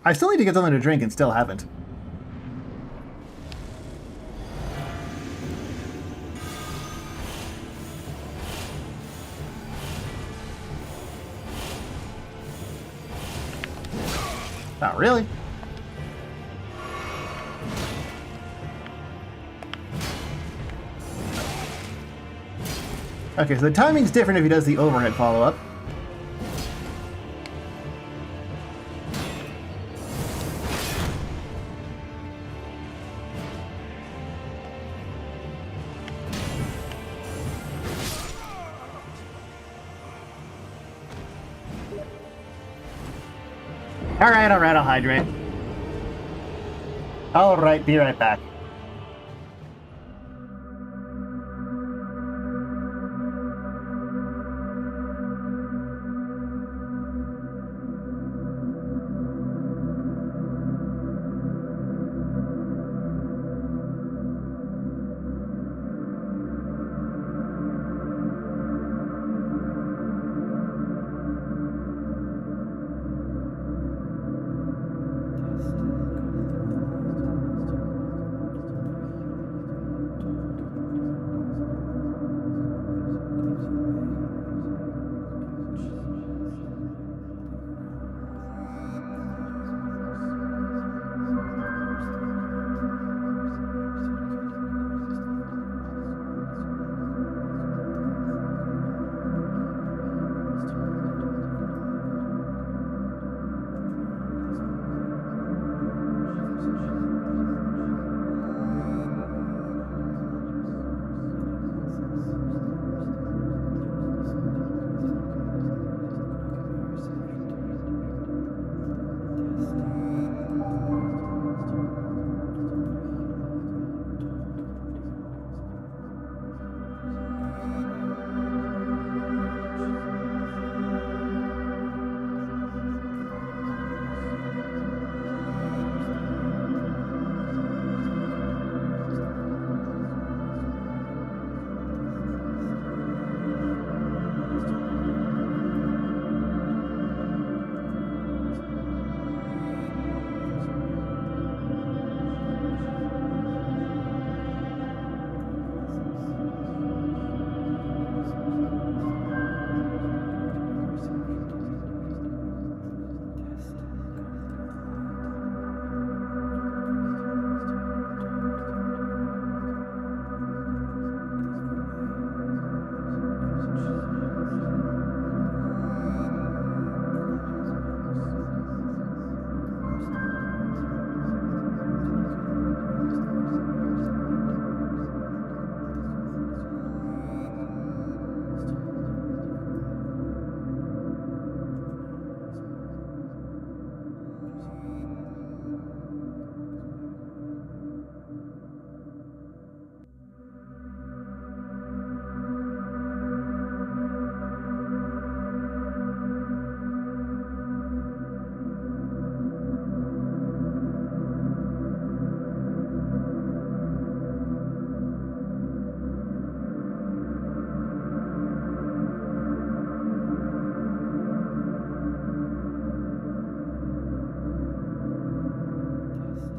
[SPEAKER 1] I still need to get something to drink and still haven't. Not really. Okay, so the timing's different if he does the overhead follow-up. Alright, I'll hydrate. Alright, be right back.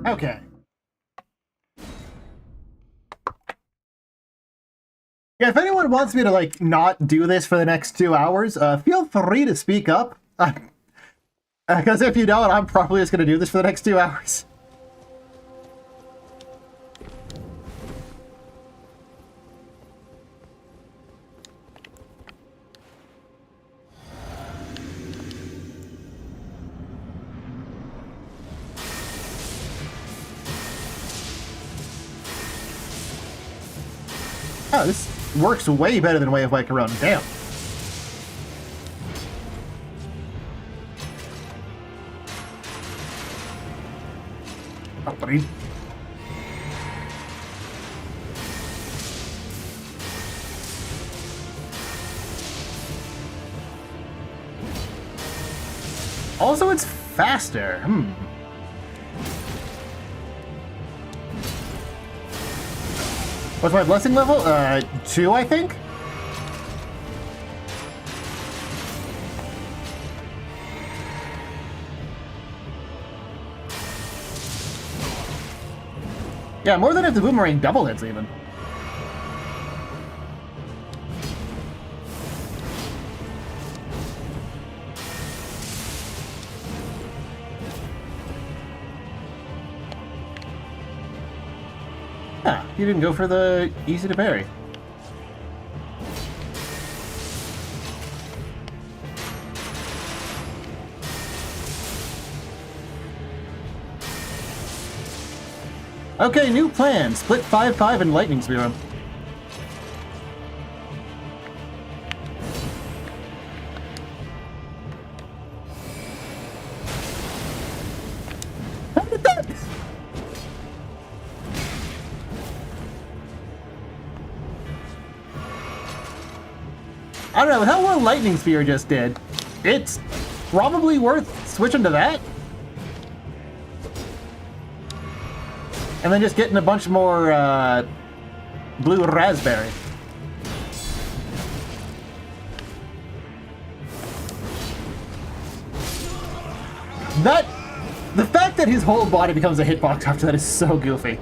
[SPEAKER 1] Okay. Yeah, if anyone wants me to, like, not do this for the next 2 hours, feel free to speak up. Because if you don't, I'm probably just going to do this for the next 2 hours. Oh, this works way better than Way of White Corona. Damn. Oh, buddy. Also, it's faster. What's my blessing level? 2, I think? Yeah, more than if the boomerang double hits, even. Ah, you didn't go for the easy to parry. Okay, new plan. Split 5-5 and Lightning Spear him. How did that? I don't know, how well Lightning Spear just did. It's probably worth switching to that. And then just getting a bunch more blue raspberry. The fact that his whole body becomes a hitbox after that is so goofy.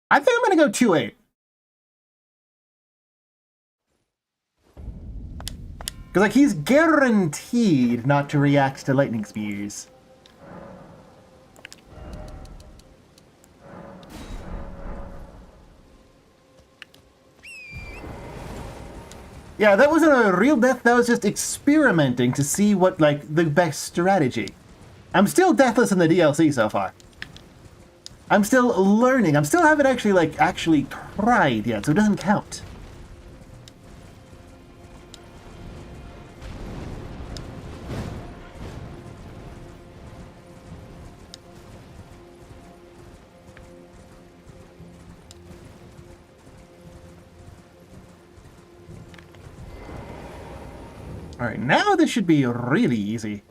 [SPEAKER 1] I think I'm gonna go 2-8. Because, like, he's guaranteed not to react to lightning spears. Yeah, that wasn't a real death, that was just experimenting to see what, like, the best strategy. I'm still deathless in the DLC so far. I'm still learning. I still haven't actually tried yet, so it doesn't count. Alright, now this should be really easy.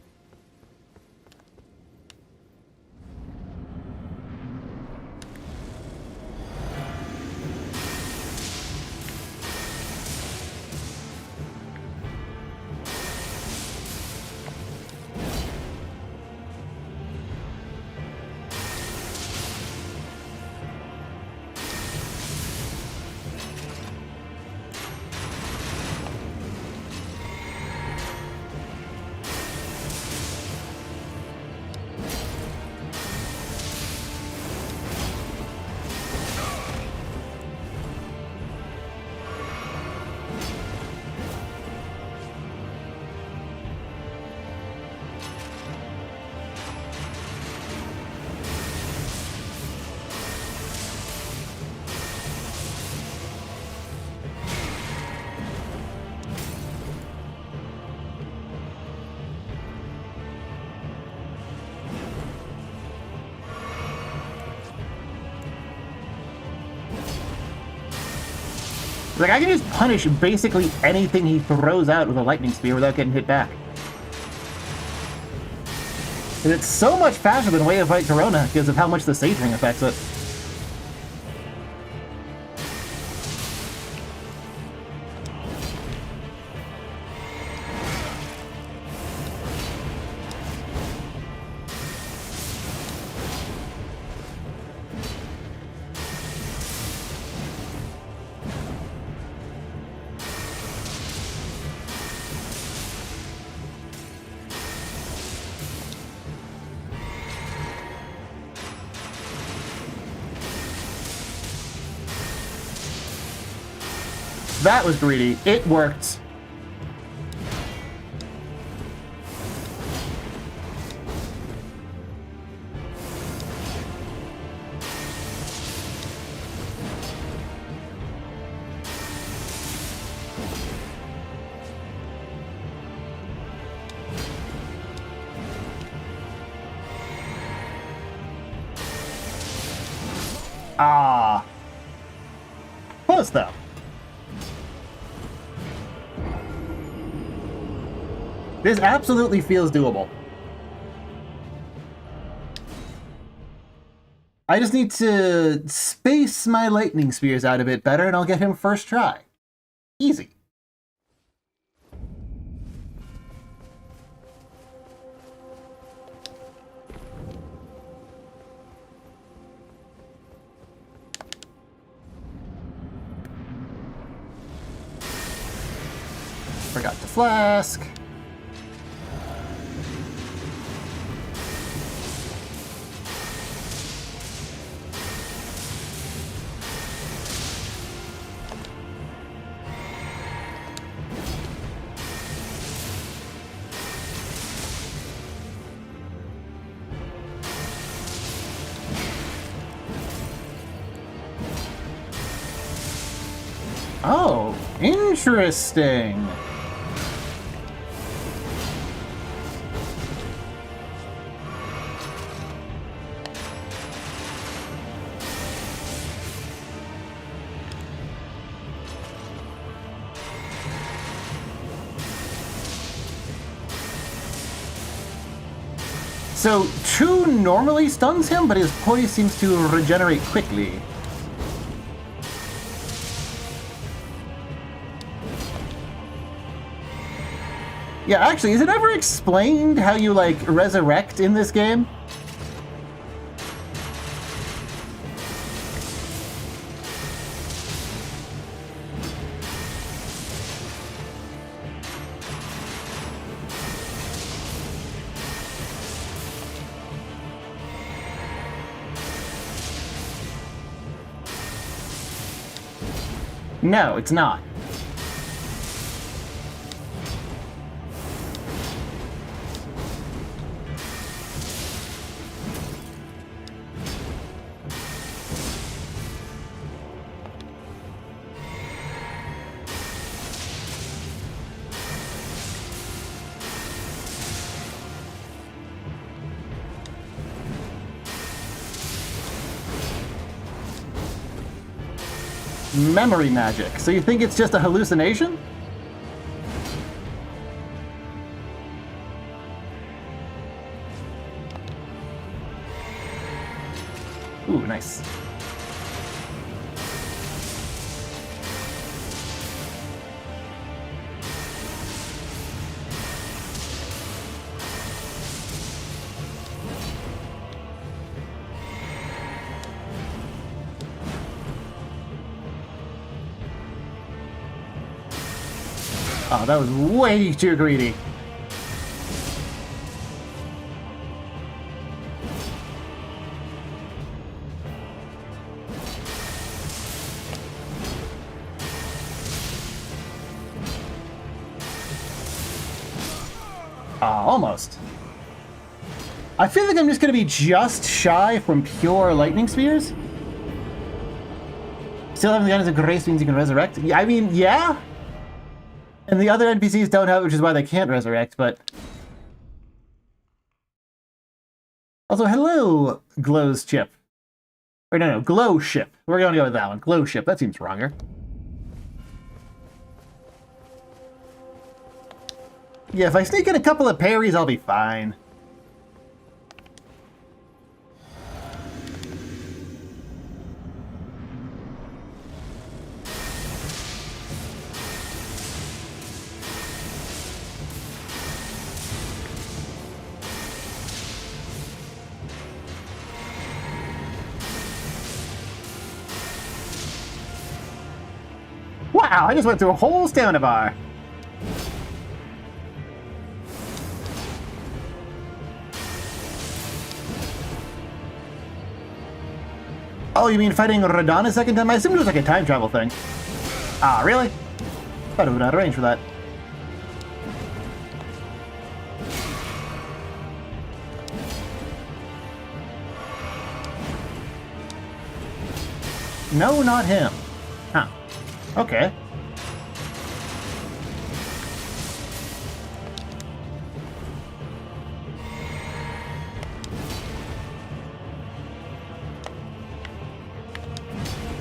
[SPEAKER 1] Like, I can just punish basically anything he throws out with a lightning spear without getting hit back. And it's so much faster than Way of White Corona because of how much the Sage Ring affects it. That was greedy. It worked. Ah. Close, though. This absolutely feels doable. I just need to space my lightning spears out a bit better, and I'll get him first try. Easy. Forgot to flask. Oh, interesting. So, 2 normally stuns him, but his poise seems to regenerate quickly. Yeah, actually, is it ever explained how you, like, resurrect in this game? No, it's not. Memory magic. So you think it's just a hallucination? Ooh, nice. Oh, that was way too greedy. Almost. I feel like I'm just going to be just shy from pure lightning spears. Still having the guidance of grace means you can resurrect. I mean, yeah. And the other NPCs don't have it, which is why they can't resurrect, but... Also, hello, Glow's Chip. Or no, Glow Ship. We're going to go with that one. Glow Ship. That seems stronger. Yeah, if I sneak in a couple of parries, I'll be fine. Wow, I just went through a whole stamina bar. Oh, you mean fighting Radon a second time? I assumed it was like a time travel thing. Ah, really? Thought it would out of range for that. No, not him. Huh. Okay.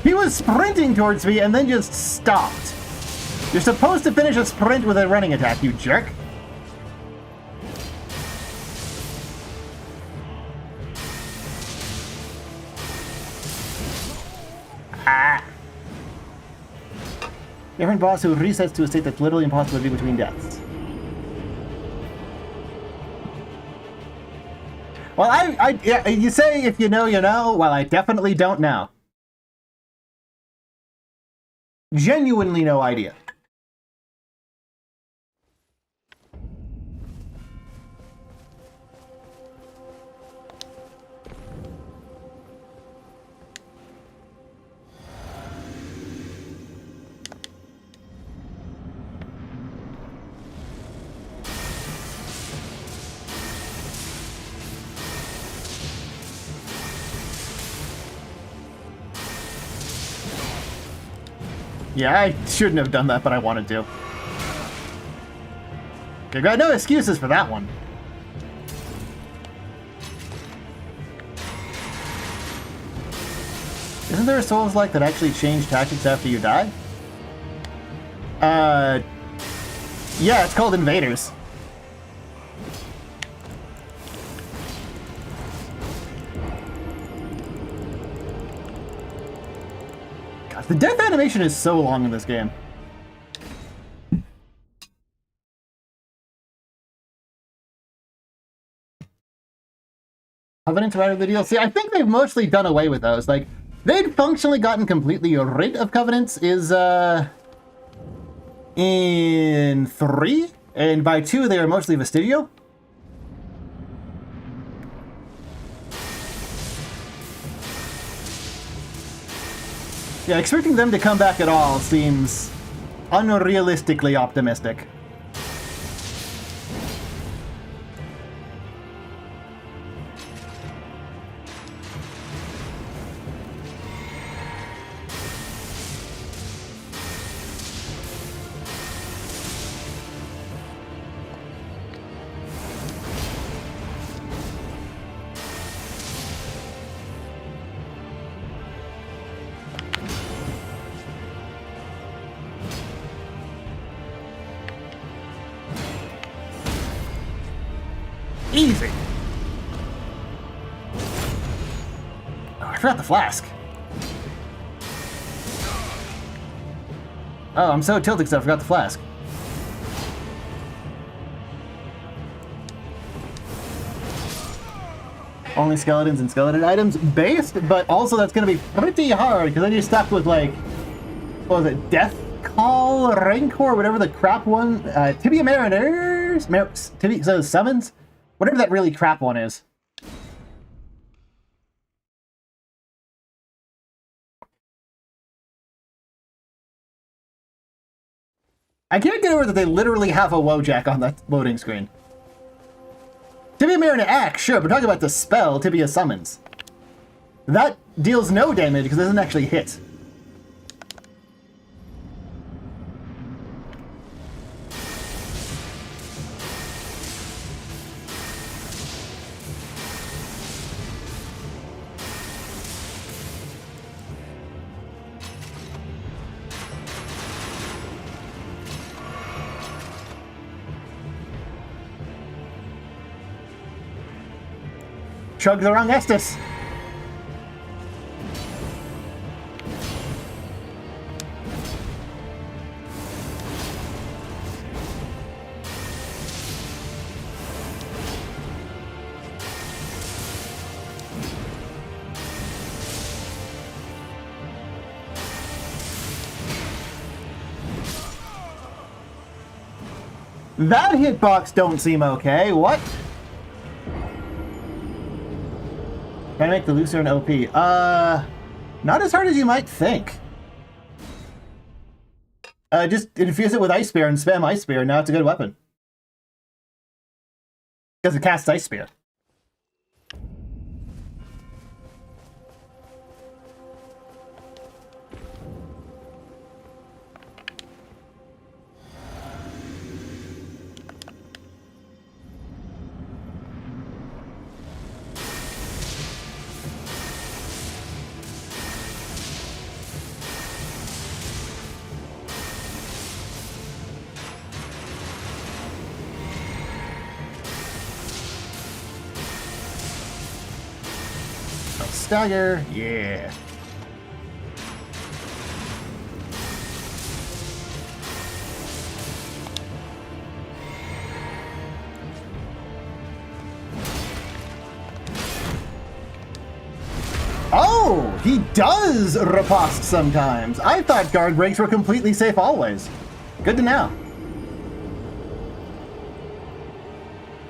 [SPEAKER 1] He was sprinting towards me and then just stopped. You're supposed to finish a sprint with a running attack, you jerk. Ah. Different boss who resets to a state that's literally impossible to be between deaths. Well, yeah, you say if you know, you know. Well, I definitely don't know. Genuinely no idea. Yeah, I shouldn't have done that, but I wanted to. I got no excuses for that one. Isn't there a Souls-like that actually changed tactics after you die? Yeah, it's called Invaders. God, the death animation is so long in this game. Covenants right of the DLC? I think they've mostly done away with those. Like, they'd functionally gotten completely rid of Covenants is, in 3? And by 2, they are mostly Vestigial? Yeah, expecting them to come back at all seems unrealistically optimistic. Easy. Oh, I forgot the flask. Oh, I'm so tilted because I forgot the flask. Only skeletons and skeleton items based, but also that's going to be pretty hard because then you're stuck with, like, what was it, Death Call, Rancor, whatever the crap one, Tibia Mariners, Tibia, so Summons? Whatever that really crap one is. I can't get over that they literally have a Wojak on that loading screen. Tibia Mariner Axe, sure, but talking about the spell, Tibia Summons. That deals no damage because it doesn't actually hit. Chug the wrong Estus. That hitbox don't seem okay. What? Can I make the Lucer an OP? Not as hard as you might think. Just infuse it with Ice Spear and spam Ice Spear, and now it's a good weapon. Because it casts Ice Spear. Stagger, yeah. Oh, he does riposte sometimes. I thought guard breaks were completely safe always. Good to know.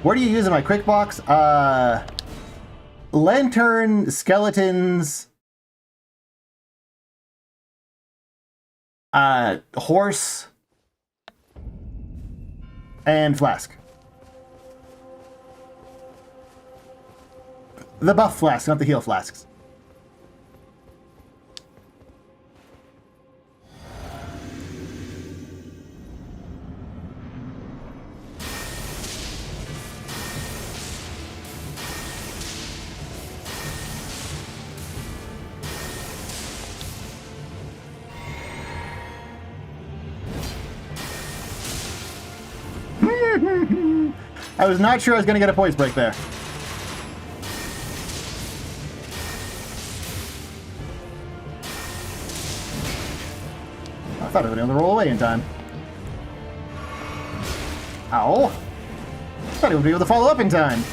[SPEAKER 1] What do you use in my quick box? Lantern, skeletons, horse, and flask. The buff flask, not the heal flasks. I was not sure I was going to get a poise break there. I thought I would be able to roll away in time. Ow. I thought I would be able to follow up in time.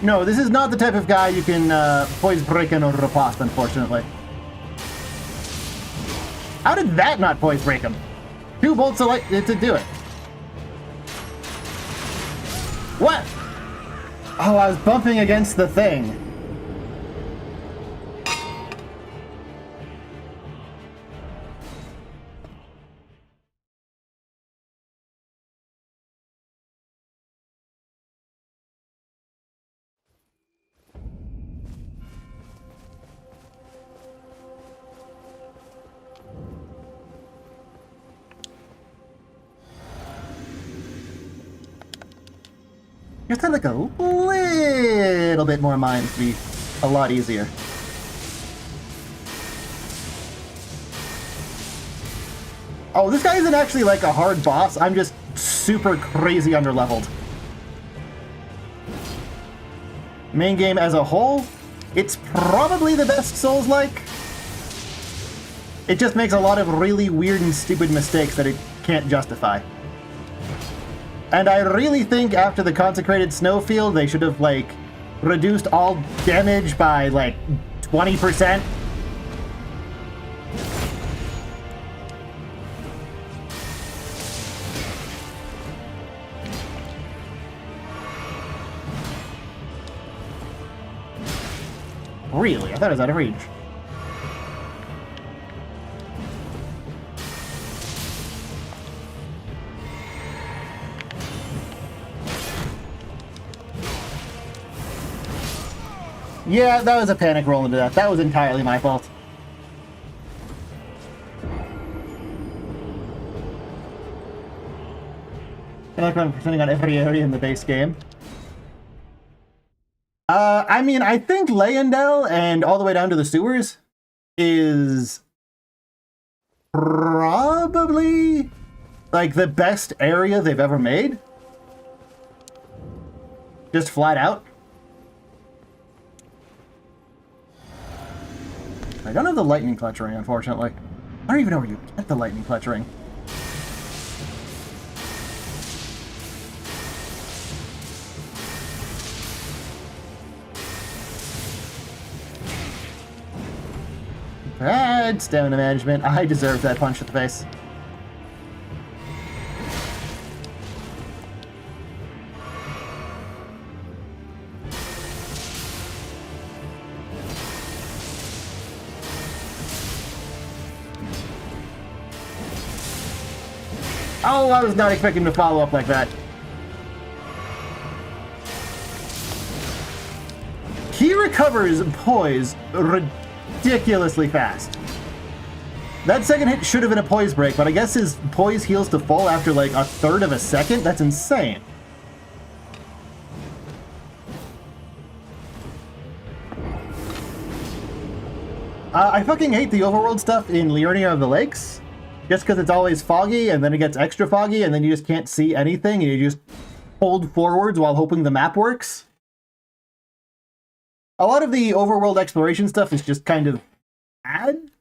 [SPEAKER 1] No, this is not the type of guy you can poise break in or riposte, unfortunately. How did that not poise break him? 2 bolts of light to do it. What? Oh, I was bumping against the thing. Just had like a little bit more mines to be a lot easier. Oh, this guy isn't actually like a hard boss. I'm just super crazy underleveled. Main game as a whole, it's probably the best Souls-like. It just makes a lot of really weird and stupid mistakes that it can't justify. And I really think after the Consecrated Snowfield, they should have, like, reduced all damage by, like, 20%. Really? I thought it was out of reach. Yeah, that was a panic roll into that. That was entirely my fault. I feel like I'm percenting on every area in the base game. I mean, I think Leyendell and all the way down to the sewers is probably like the best area they've ever made. Just flat out. I don't have the lightning clutch ring, unfortunately. I don't even know where you get the lightning clutch ring. Bad stamina management. I deserve that punch to the face. Oh, I was not expecting to follow up like that. He recovers poise ridiculously fast. That second hit should have been a poise break, but I guess his poise heals to full after like a third of a second? That's insane. I fucking hate the overworld stuff in Liurnia of the Lakes. Just because it's always foggy, and then it gets extra foggy, and then you just can't see anything, and you just hold forwards while hoping the map works. A lot of the overworld exploration stuff is just kind of bad.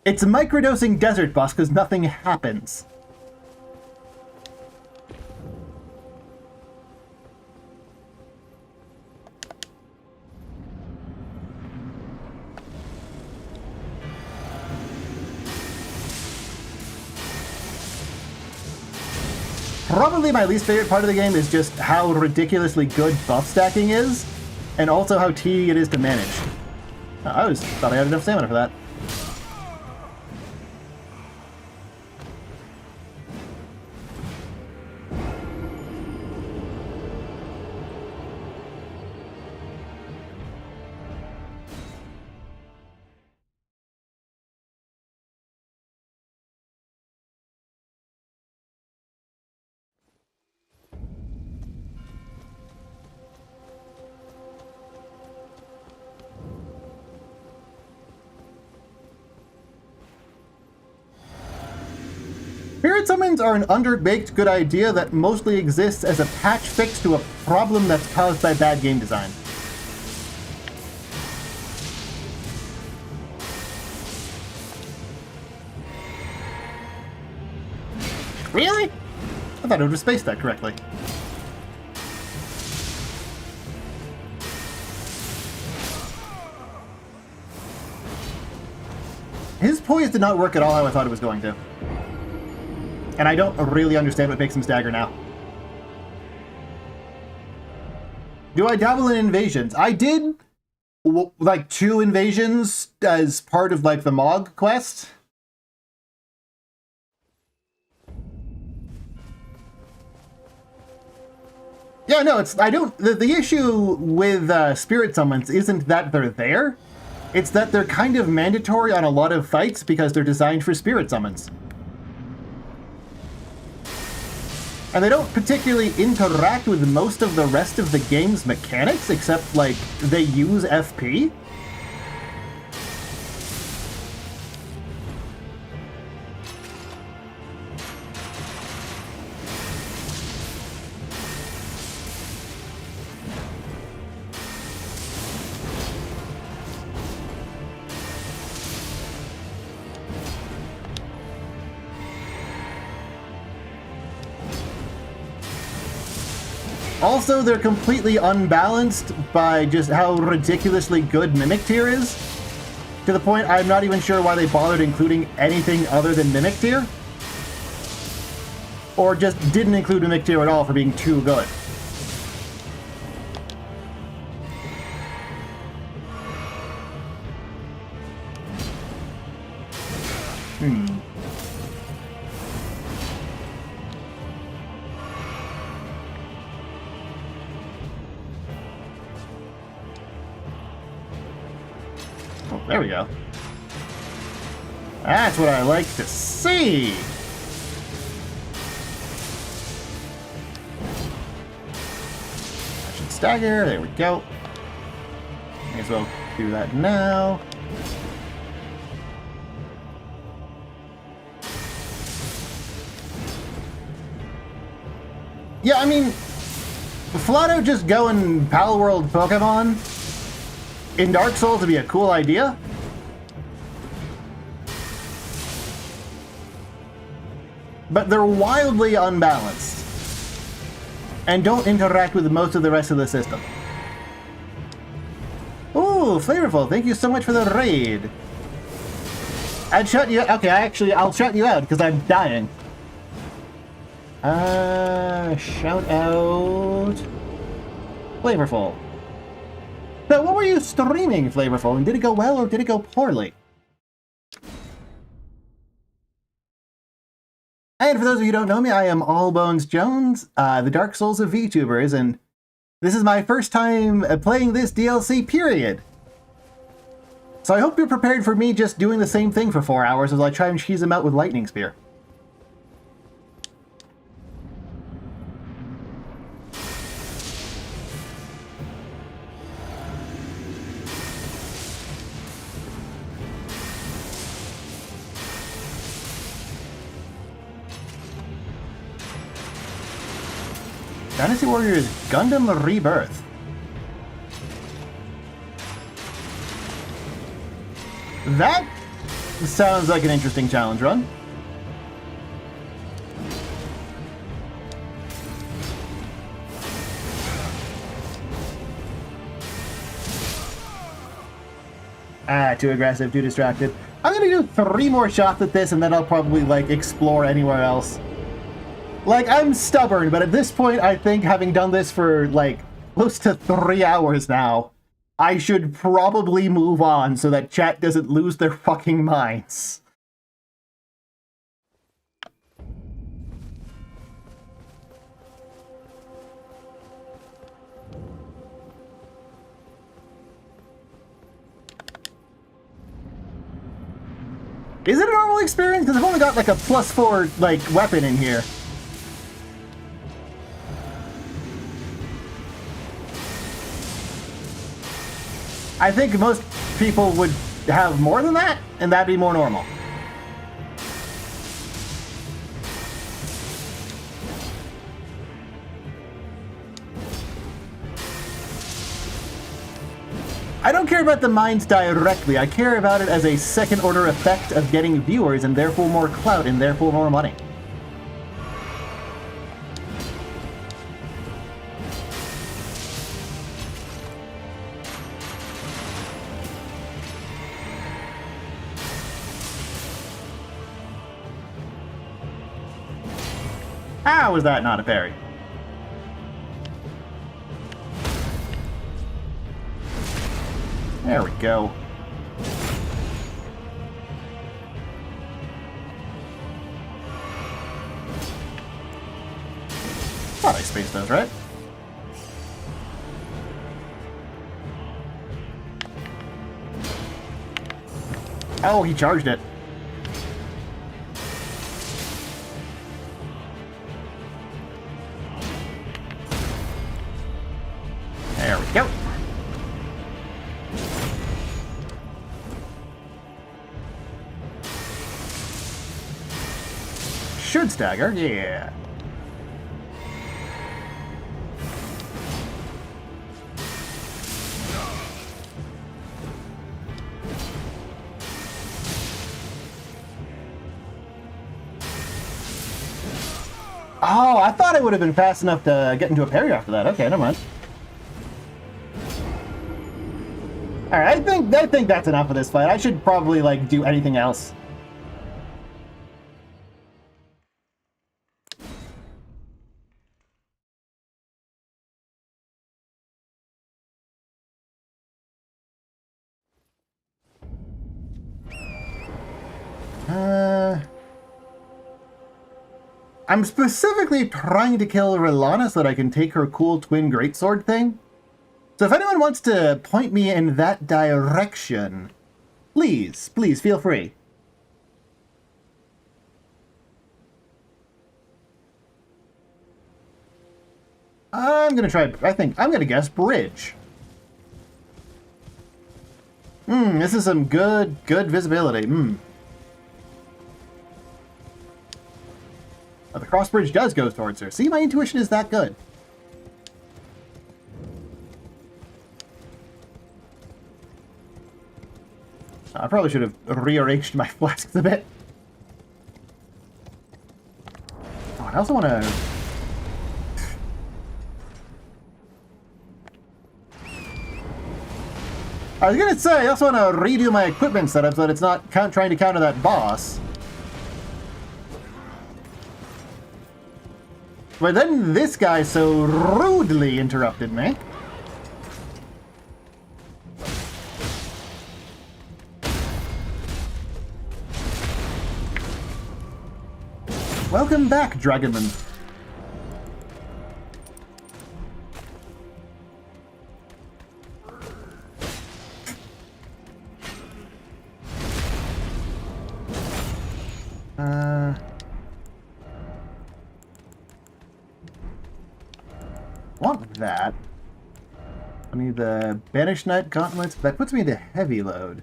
[SPEAKER 1] It's a microdosing desert bus because nothing happens. Probably my least favorite part of the game is just how ridiculously good buff stacking is, and also how tedious it is to manage. I always thought I had enough stamina for that. Spirit summons are an underbaked good idea that mostly exists as a patch fix to a problem that's caused by bad game design. Really? I thought it would have spaced that correctly. His poise did not work at all how I thought it was going to. And I don't really understand what makes him stagger now. Do I dabble in invasions? I did, like, 2 invasions as part of, like, the Mog quest. Yeah, no, the issue with spirit summons isn't that they're there. It's that they're kind of mandatory on a lot of fights because they're designed for spirit summons. And they don't particularly interact with most of the rest of the game's mechanics, except, like, they use FP. Also, they're completely unbalanced by just how ridiculously good Mimic Tier is. To the point I'm not even sure why they bothered including anything other than Mimic Tier. Or just didn't include Mimic Tier at all for being too good. There we go. That's what I like to see! I should stagger, there we go. May as well do that now. Yeah, I mean, flat out just going Pal World Pokemon in Dark Souls would be a cool idea. But they're wildly unbalanced. And don't interact with most of the rest of the system. Ooh, flavorful. Thank you so much for the raid. I'd shut you. Okay, I'll shut you out because I'm dying. Shout out. Flavorful. So, what were you streaming, Flavorful? And did it go well or did it go poorly? And for those of you who don't know me, I am Allbones Jones, the Dark Souls of VTubers, and this is my first time playing this DLC, period. So I hope you're prepared for me just doing the same thing for 4 hours as I try and cheese him out with Lightning Spear. Dynasty Warriors Gundam Rebirth. That sounds like an interesting challenge run. Too aggressive, too distracted. I'm gonna do 3 more shots at this and then I'll probably, like, explore anywhere else. Like, I'm stubborn, but at this point, I think having done this for, like, close to 3 hours now, I should probably move on so that chat doesn't lose their fucking minds. Is it a normal experience? Because I've only got, like, a +4, like, weapon in here. I think most people would have more than that, and that'd be more normal. I don't care about the mines directly, I care about it as a second-order effect of getting viewers, and therefore more clout, and therefore more money. How was that not a parry? There we go. Thought I spaced those, right? Oh, he charged it. There we go. Should stagger, yeah. Oh, I thought I would have been fast enough to get into a parry after that. Okay, never mind. Alright, I think that's enough of this fight. I should probably, like, do anything else. I'm specifically trying to kill Rilana so that I can take her cool twin greatsword thing. So if anyone wants to point me in that direction, please feel free. I'm gonna try, I'm gonna guess bridge. This is some good visibility. Oh, the cross bridge does go towards her. See, my intuition is that good. I probably should have rearranged my flasks a bit. Oh, I also want to... I was gonna say, I also want to redo my equipment setup so that it's not trying to counter that boss. But then this guy so rudely interrupted me. Welcome back, Dragonman. Want that. I need the Banished Knight Gauntlets. That puts me to heavy load.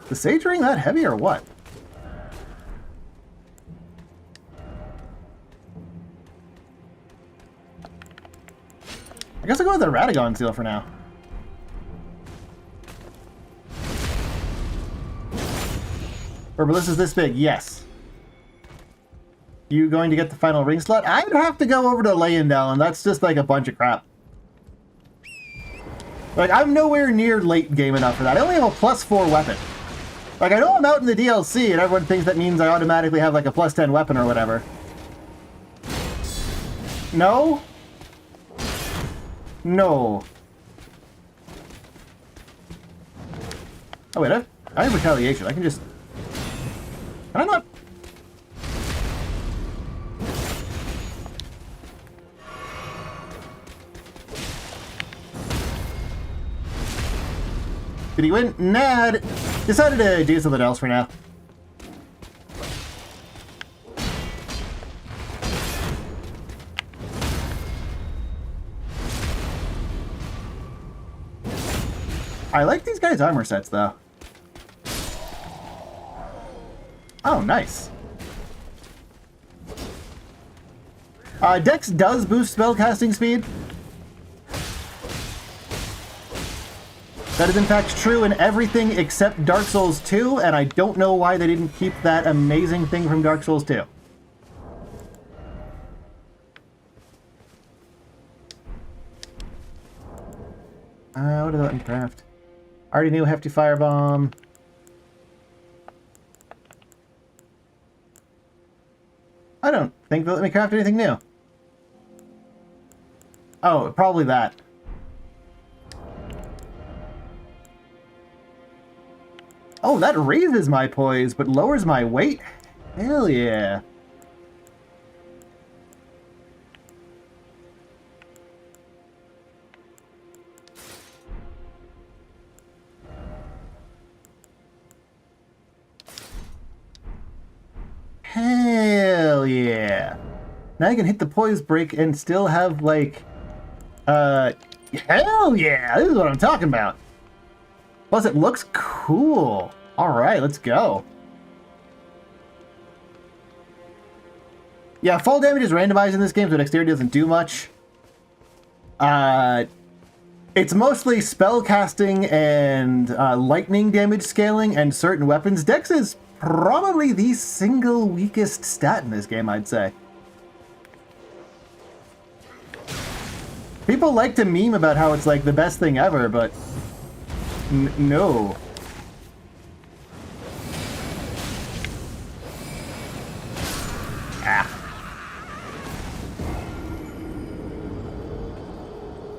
[SPEAKER 1] The Sage Ring that heavy or what? I guess I'll go with the Radagon Seal for now. Herbalis this big, yes. You going to get the final ring slot? I'd have to go over to Leyendell, and that's just like a bunch of crap. Like, I'm nowhere near late game enough for that. I only have a +4 weapon. Like, I know I'm out in the DLC, and everyone thinks that means I automatically have like a +10 weapon or whatever. No? No. Oh wait, I have retaliation. I can just... Can I not? Did he win? Nah, decided to do something else for now. I like these guys' armor sets, though. Oh, nice. Dex does boost spellcasting speed. That is in fact true in everything except Dark Souls 2, and I don't know why they didn't keep that amazing thing from Dark Souls 2. What did I let me craft? Already knew Hefty Firebomb. I don't think they'll let me craft anything new. Oh, probably that. Oh, that raises my poise, but lowers my weight? Hell yeah. Hell yeah. Now you can hit the poise break and still have, like, hell yeah! This is what I'm talking about. Plus, it looks cool. Alright, let's go. Yeah, fall damage is randomized in this game, so dexterity doesn't do much. It's mostly spell casting and lightning damage scaling and certain weapons. Dex is probably the single weakest stat in this game, I'd say. People like to meme about how it's like the best thing ever, but no. Ah.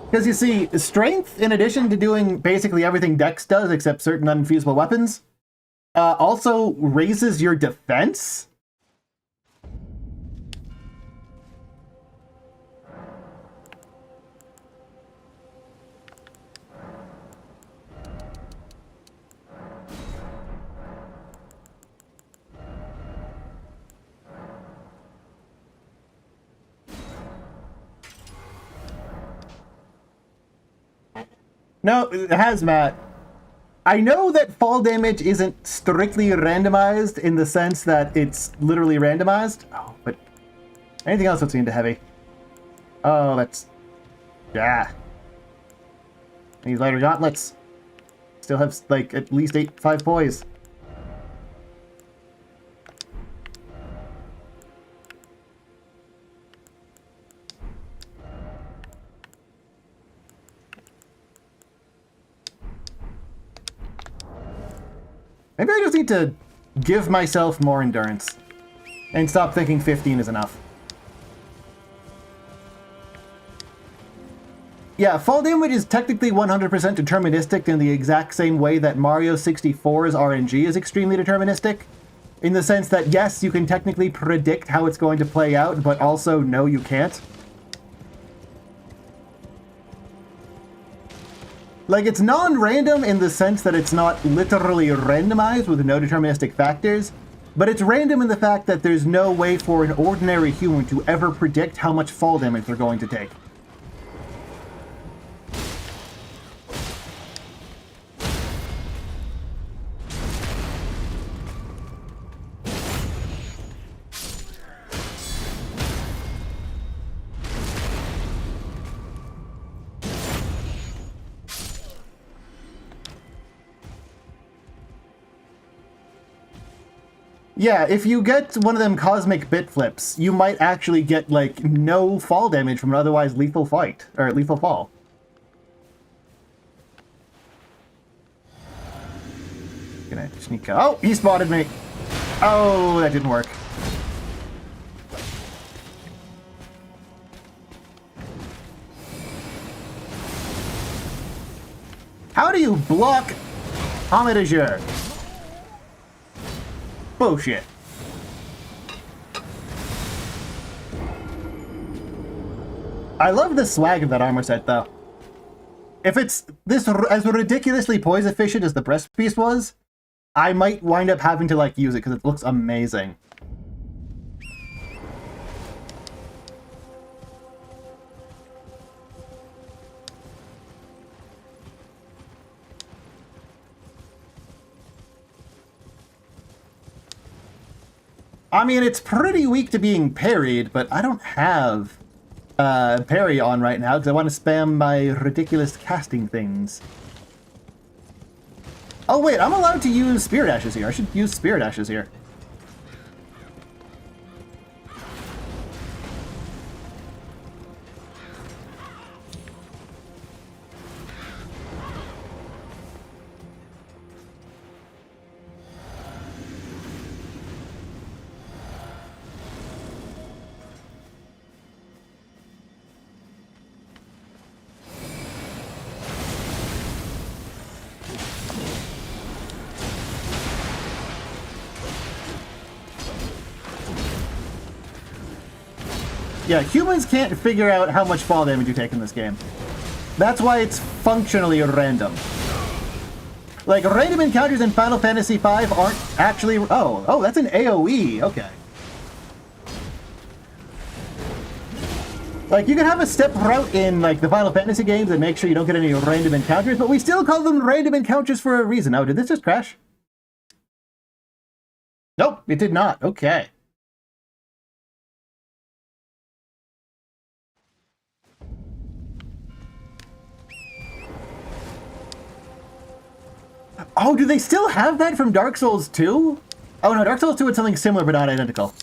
[SPEAKER 1] Because you see, strength, in addition to doing basically everything Dex does except certain unfeasible weapons, also raises your defense. No, Hazmat. I know that fall damage isn't strictly randomized in the sense that it's literally randomized. Oh, but anything else puts me into heavy. Oh, that's... Yeah. These lighter gauntlets. Still have, like, at least 5 poise. Maybe I just need to give myself more endurance and stop thinking 15 is enough. Yeah, fall damage is technically 100% deterministic in the exact same way that Mario 64's RNG is extremely deterministic. In the sense that, yes, you can technically predict how it's going to play out, but also, no, you can't. Like, it's non-random in the sense that it's not literally randomized with no deterministic factors, but it's random in the fact that there's no way for an ordinary human to ever predict how much fall damage they're going to take. Yeah, if you get one of them cosmic bit flips, you might actually get, like, no fall damage from an otherwise lethal fight, or lethal fall. Gonna sneak out. Oh, he spotted me! Oh, that didn't work. How do you block Hamid Azure? Bullshit. I love the swag of that armor set, though. If it's this as ridiculously poise efficient as the breast piece was, I might wind up having to, like, use it because it looks amazing. I mean, it's pretty weak to being parried, but I don't have parry on right now because I want to spam my ridiculous casting things. Oh wait, I'm allowed to use Spirit Ashes here. I should use Spirit Ashes here. Yeah, humans can't figure out how much fall damage you take in this game. That's why it's functionally random. Like, random encounters in Final Fantasy V aren't actually... Oh, that's an AoE. Okay. Like, you can have a step route in, like, the Final Fantasy games and make sure you don't get any random encounters, but we still call them random encounters for a reason. Oh, did this just crash? Nope, it did not. Okay. Oh, do they still have that from Dark Souls 2? Oh no, Dark Souls 2 had something similar but not identical.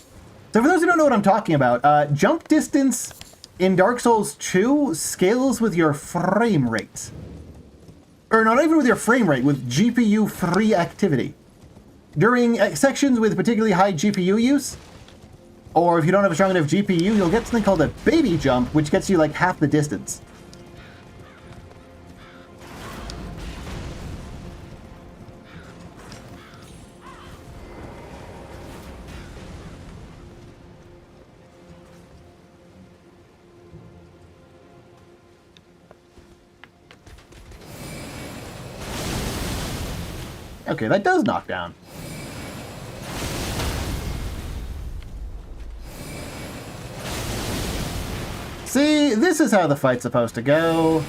[SPEAKER 1] So for those who don't know what I'm talking about, jump distance in Dark Souls 2 scales with your frame rate. Or not even with your frame rate, with GPU free activity. During sections with particularly high GPU use, or if you don't have a strong enough GPU, you'll get something called a baby jump, which gets you like half the distance. Okay, that does knock down. See, this is how the fight's supposed to go.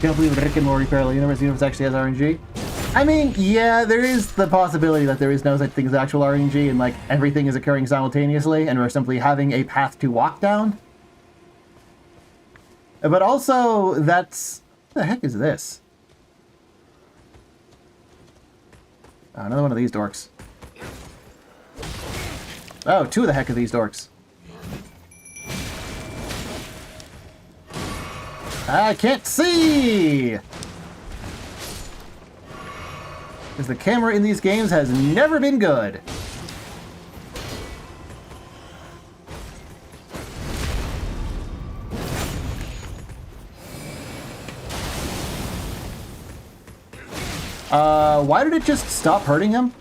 [SPEAKER 1] Can't believe Rick and Morty parallel universe actually has RNG. I mean, yeah, there is the possibility that there is no such thing as actual RNG and like everything is occurring simultaneously and we're simply having a path to walk down. But also, that's What the heck is this? Oh, another one of these dorks. Oh, two of the heck of these dorks. I can't see! Because the camera in these games has never been good. Why did it just stop hurting him?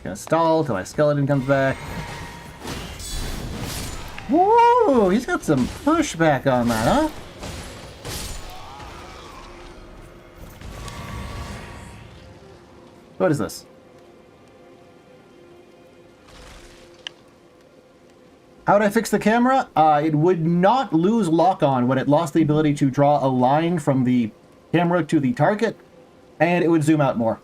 [SPEAKER 1] Gonna stall till my skeleton comes back. Whoa, he's got some pushback on that, huh? What is this? How would I fix the camera? It would not lose lock-on when it lost the ability to draw a line from the camera to the target, and it would zoom out more.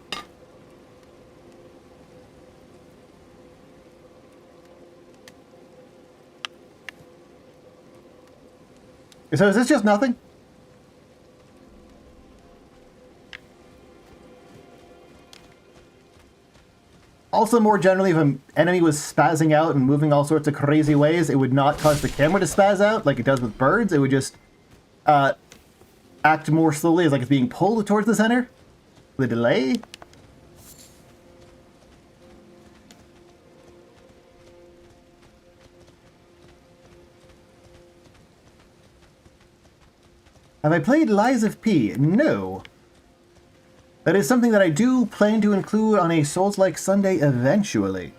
[SPEAKER 1] So is this just nothing? Also, more generally, if an enemy was spazzing out and moving all sorts of crazy ways, it would not cause the camera to spaz out like it does with birds. It would just act more slowly, as like it's being pulled towards the center. The delay. Have I played Lies of P? No. That is something that I do plan to include on a Souls-like Sunday eventually.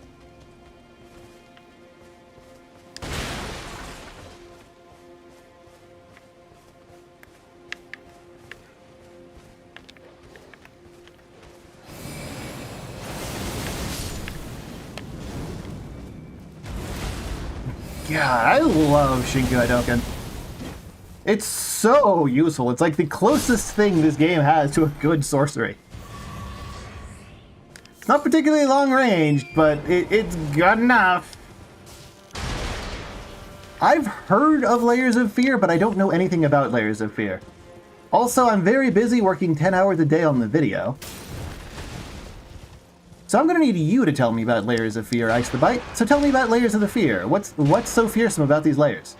[SPEAKER 1] God, I love Shinku Hadoken. It's so useful. It's like the closest thing this game has to a good sorcery. It's not particularly long range, but it's good enough. I've heard of Layers of Fear, but I don't know anything about Layers of Fear. Also, I'm very busy working 10 hours a day on the video. So I'm gonna need you to tell me about Layers of Fear, Ice the Bite. So tell me about Layers of the Fear. What's so fearsome about these layers?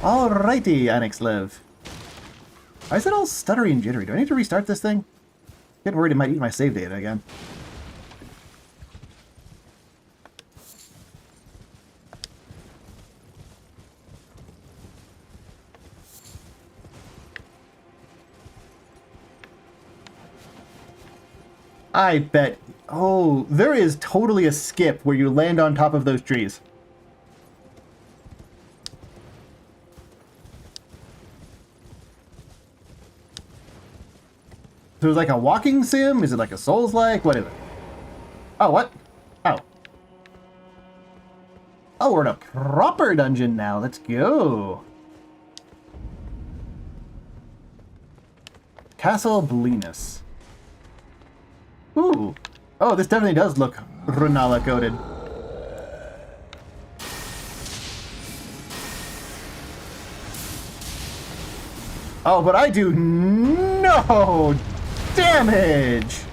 [SPEAKER 1] Alrighty, Annex Live. Why is it all stuttery and jittery? Do I need to restart this thing? Getting worried it might eat my save data again. I bet. Oh, there is totally a skip where you land on top of those trees. So it's like a walking sim? Is it like a Souls-like? What is it? Oh, what? Oh. Oh, we're in a proper dungeon now. Let's go. Castle Blenus. Ooh. Oh, this definitely does look Runala coded. Oh, but I do no damage!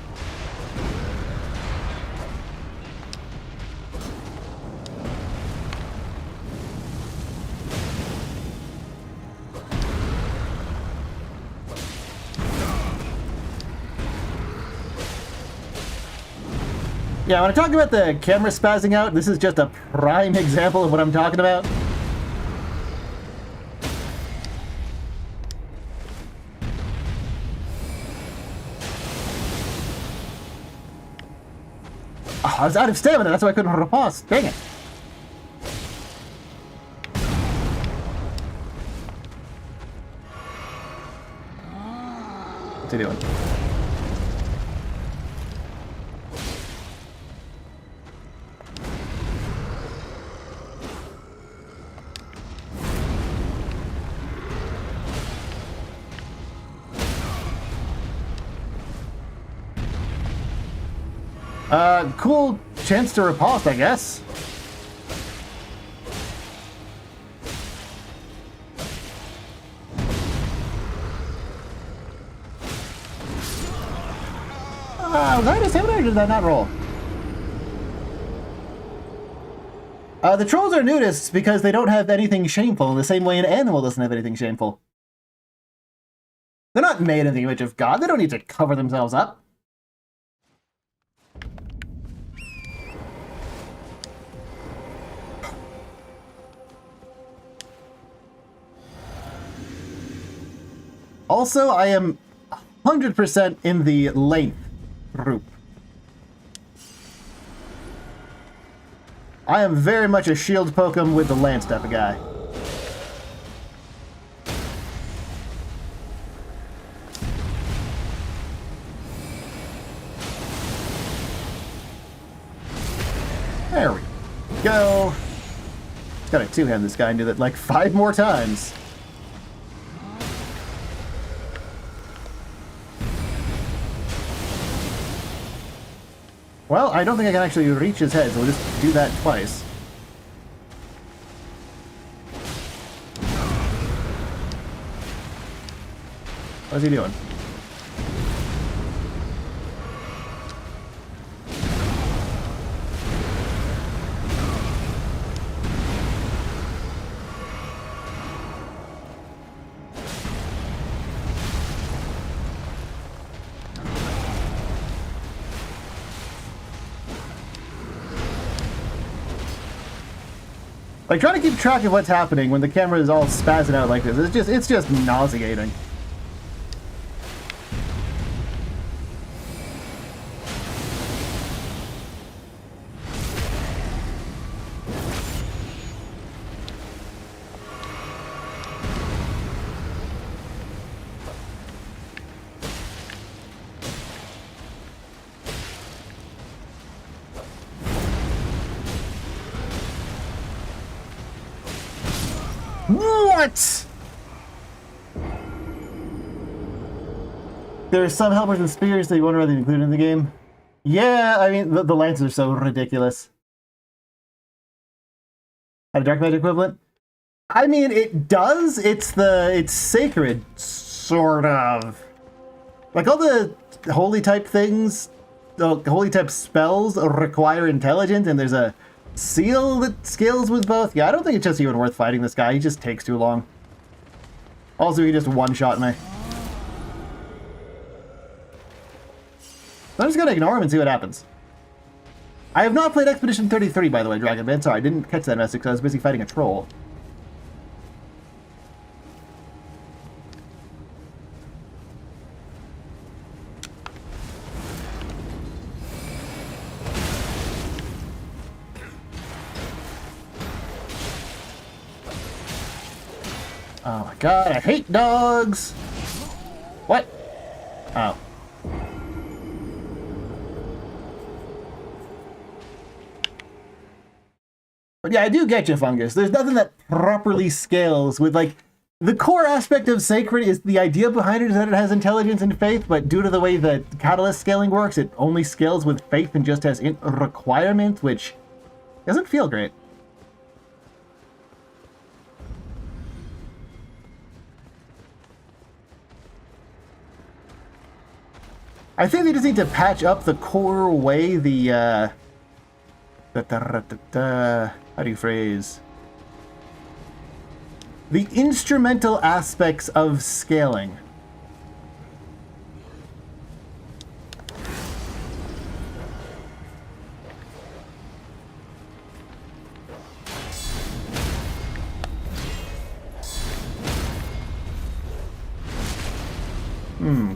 [SPEAKER 1] Yeah, when I talk about the camera spazzing out, this is just a prime example of what I'm talking about. Oh, I was out of stamina, that's why I couldn't riposte. Dang it. What's he doing? Cool chance to riposte, I guess. Was I just hit it or did I not roll? The trolls are nudists because they don't have anything shameful in the same way an animal doesn't have anything shameful. They're not made in the image of God. They don't need to cover themselves up. Also, I am 100% in the length group. I am very much a shield pokem with the lance type of guy. There we go. Gotta two-hand this guy and do that like 5 more times. Well, I don't think I can actually reach his head, so we'll just do that twice. What's he doing? Like, trying to keep track of what's happening when the camera is all spazzing out like this, it's just nauseating. What? There are some helpers and spears that you wonder whether they included in the game. Yeah, I mean, the lances are so ridiculous. A dark magic equivalent? I mean, it does. It's sacred, sort of. Like all the holy type things, the holy type spells require intelligence, and there's a seal that scales with both. Yeah, I don't think it's just even worth fighting this guy. He just takes too long. Also, he just one-shot me. I'm just gonna ignore him and see what happens. I have not played Expedition 33, by the way, Dragon Man. Sorry, I didn't catch that message because I was busy fighting a troll. Oh my god, I hate dogs! What? Oh. But yeah, I do get you, Fungus. There's nothing that properly scales with, like, the core aspect of Sacred is the idea behind it is that it has intelligence and faith, but due to the way that Catalyst scaling works, it only scales with faith and just has requirements, which doesn't feel great. I think they just need to patch up the core way the, how do you phrase? The instrumental aspects of scaling.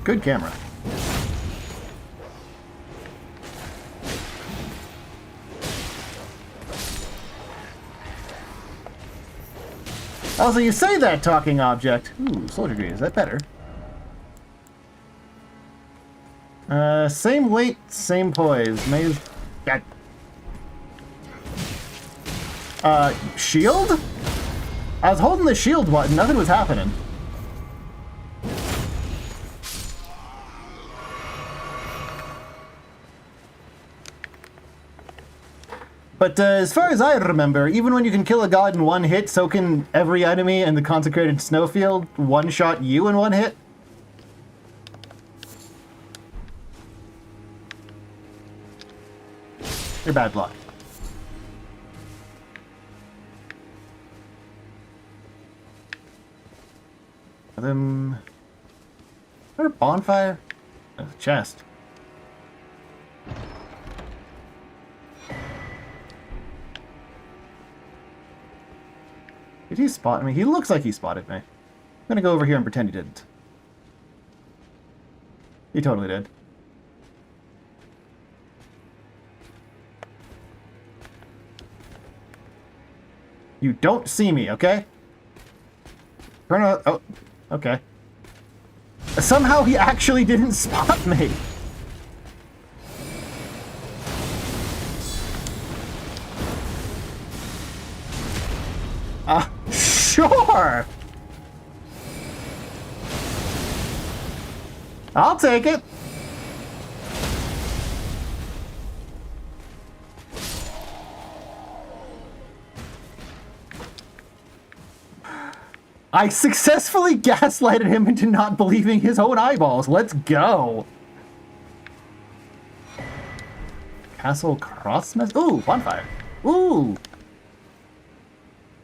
[SPEAKER 1] Good camera. Also, you say that, talking object. Ooh, soldier green, is that better? Same weight, same poise. Maze. God. Shield? I was holding the shield button, nothing was happening. But as far as I remember, even when you can kill a god in one hit, so can every enemy in the consecrated snowfield one-shot you in one hit. You're bad luck. Is there a bonfire? There's a chest. Did he spot me? He looks like he spotted me. I'm gonna go over here and pretend he didn't. He totally did. You don't see me, okay? Turn on. Oh, okay. Somehow he actually didn't spot me. Sure. I'll take it. I successfully gaslighted him into not believing his own eyeballs. Let's go. Castle Crossmess. Ooh, bonfire. Ooh.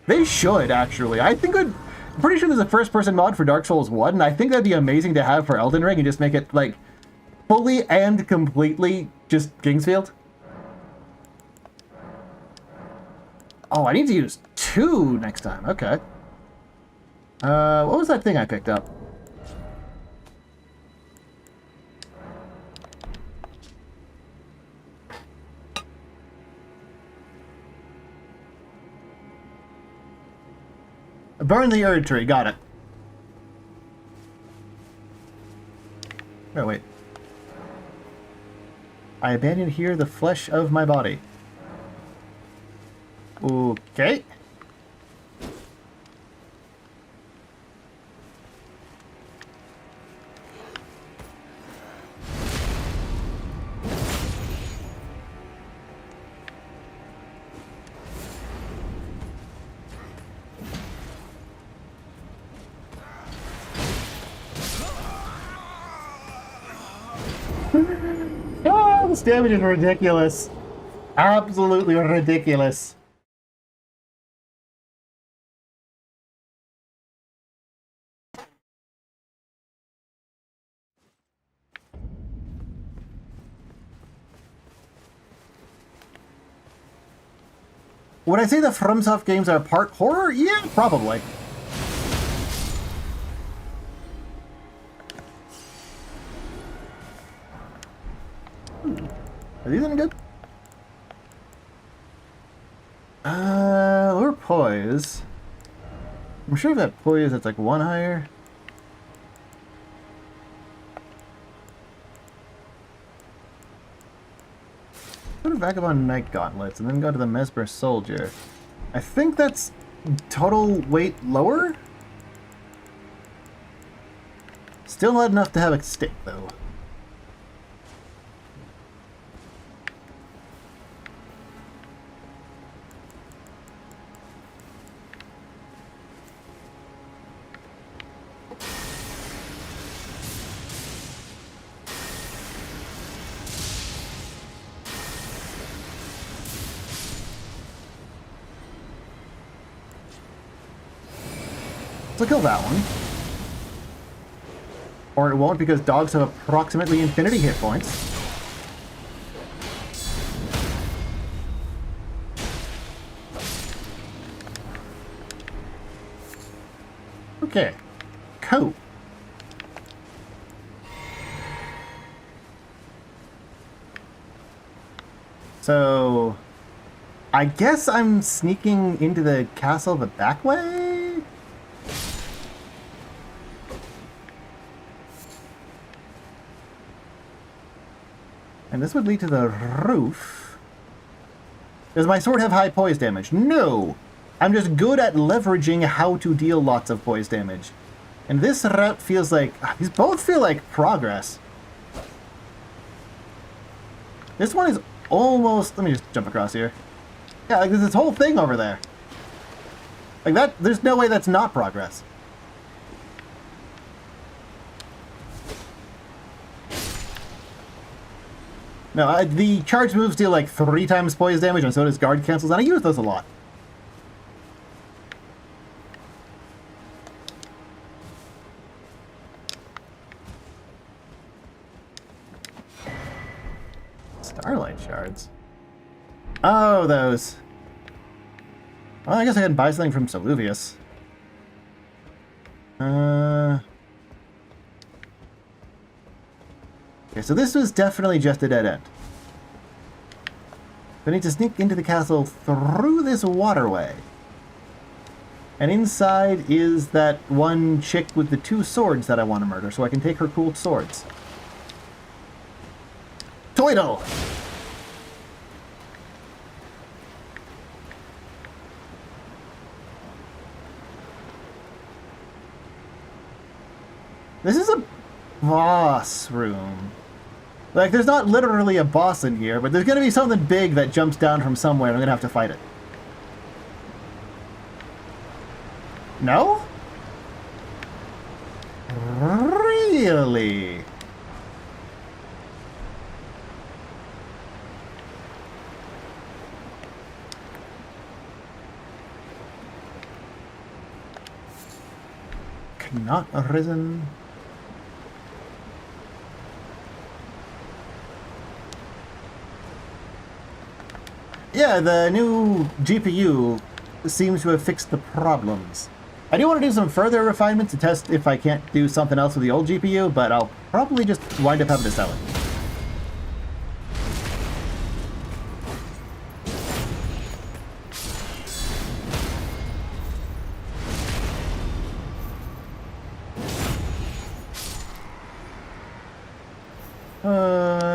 [SPEAKER 1] They should, actually. I think I'm pretty sure there's a first-person mod for Dark Souls 1, and I think that'd be amazing to have for Elden Ring and just make it, like, fully and completely just Kingsfield. Oh, I need to use 2 next time. Okay. What was that thing I picked up? Burn the Erd Tree, got it. Oh, wait. I abandon here the flesh of my body. Okay. Oh, this damage is ridiculous. Absolutely ridiculous. Would I say the FromSoft games are part horror? Yeah, probably. Are these any good? Lower poise. I'm sure if that poise that's like 1 higher. Go to Vagabond Knight Gauntlets and then go to the Mesmer Soldier. I think that's total weight lower? Still not enough to have a stick though. So kill that one. Or it won't because dogs have approximately infinity hit points. Okay. Cool. So I guess I'm sneaking into the castle the back way? And this would lead to the roof. Does my sword have high poise damage? No! I'm just good at leveraging how to deal lots of poise damage. And this route feels like... These both feel like progress. This one is almost... Let me just jump across here. Yeah, like there's this whole thing over there. Like that, there's no way that's not progress. No, the charge moves deal like 3 times poise damage, and so does guard cancels, and I use those a lot. Starlight shards. Oh, those. Well, I guess I can buy something from Soluvius. Okay, so this was definitely just a dead end. I need to sneak into the castle through this waterway. And inside is that one chick with the 2 swords that I want to murder, so I can take her cool swords. Toidle! This is a boss room. Like, there's not literally a boss in here, but there's going to be something big that jumps down from somewhere, and I'm going to have to fight it. No? Really? Not arisen. Yeah, the new GPU seems to have fixed the problems. I do want to do some further refinements to test if I can't do something else with the old GPU, but I'll probably just wind up having to sell it.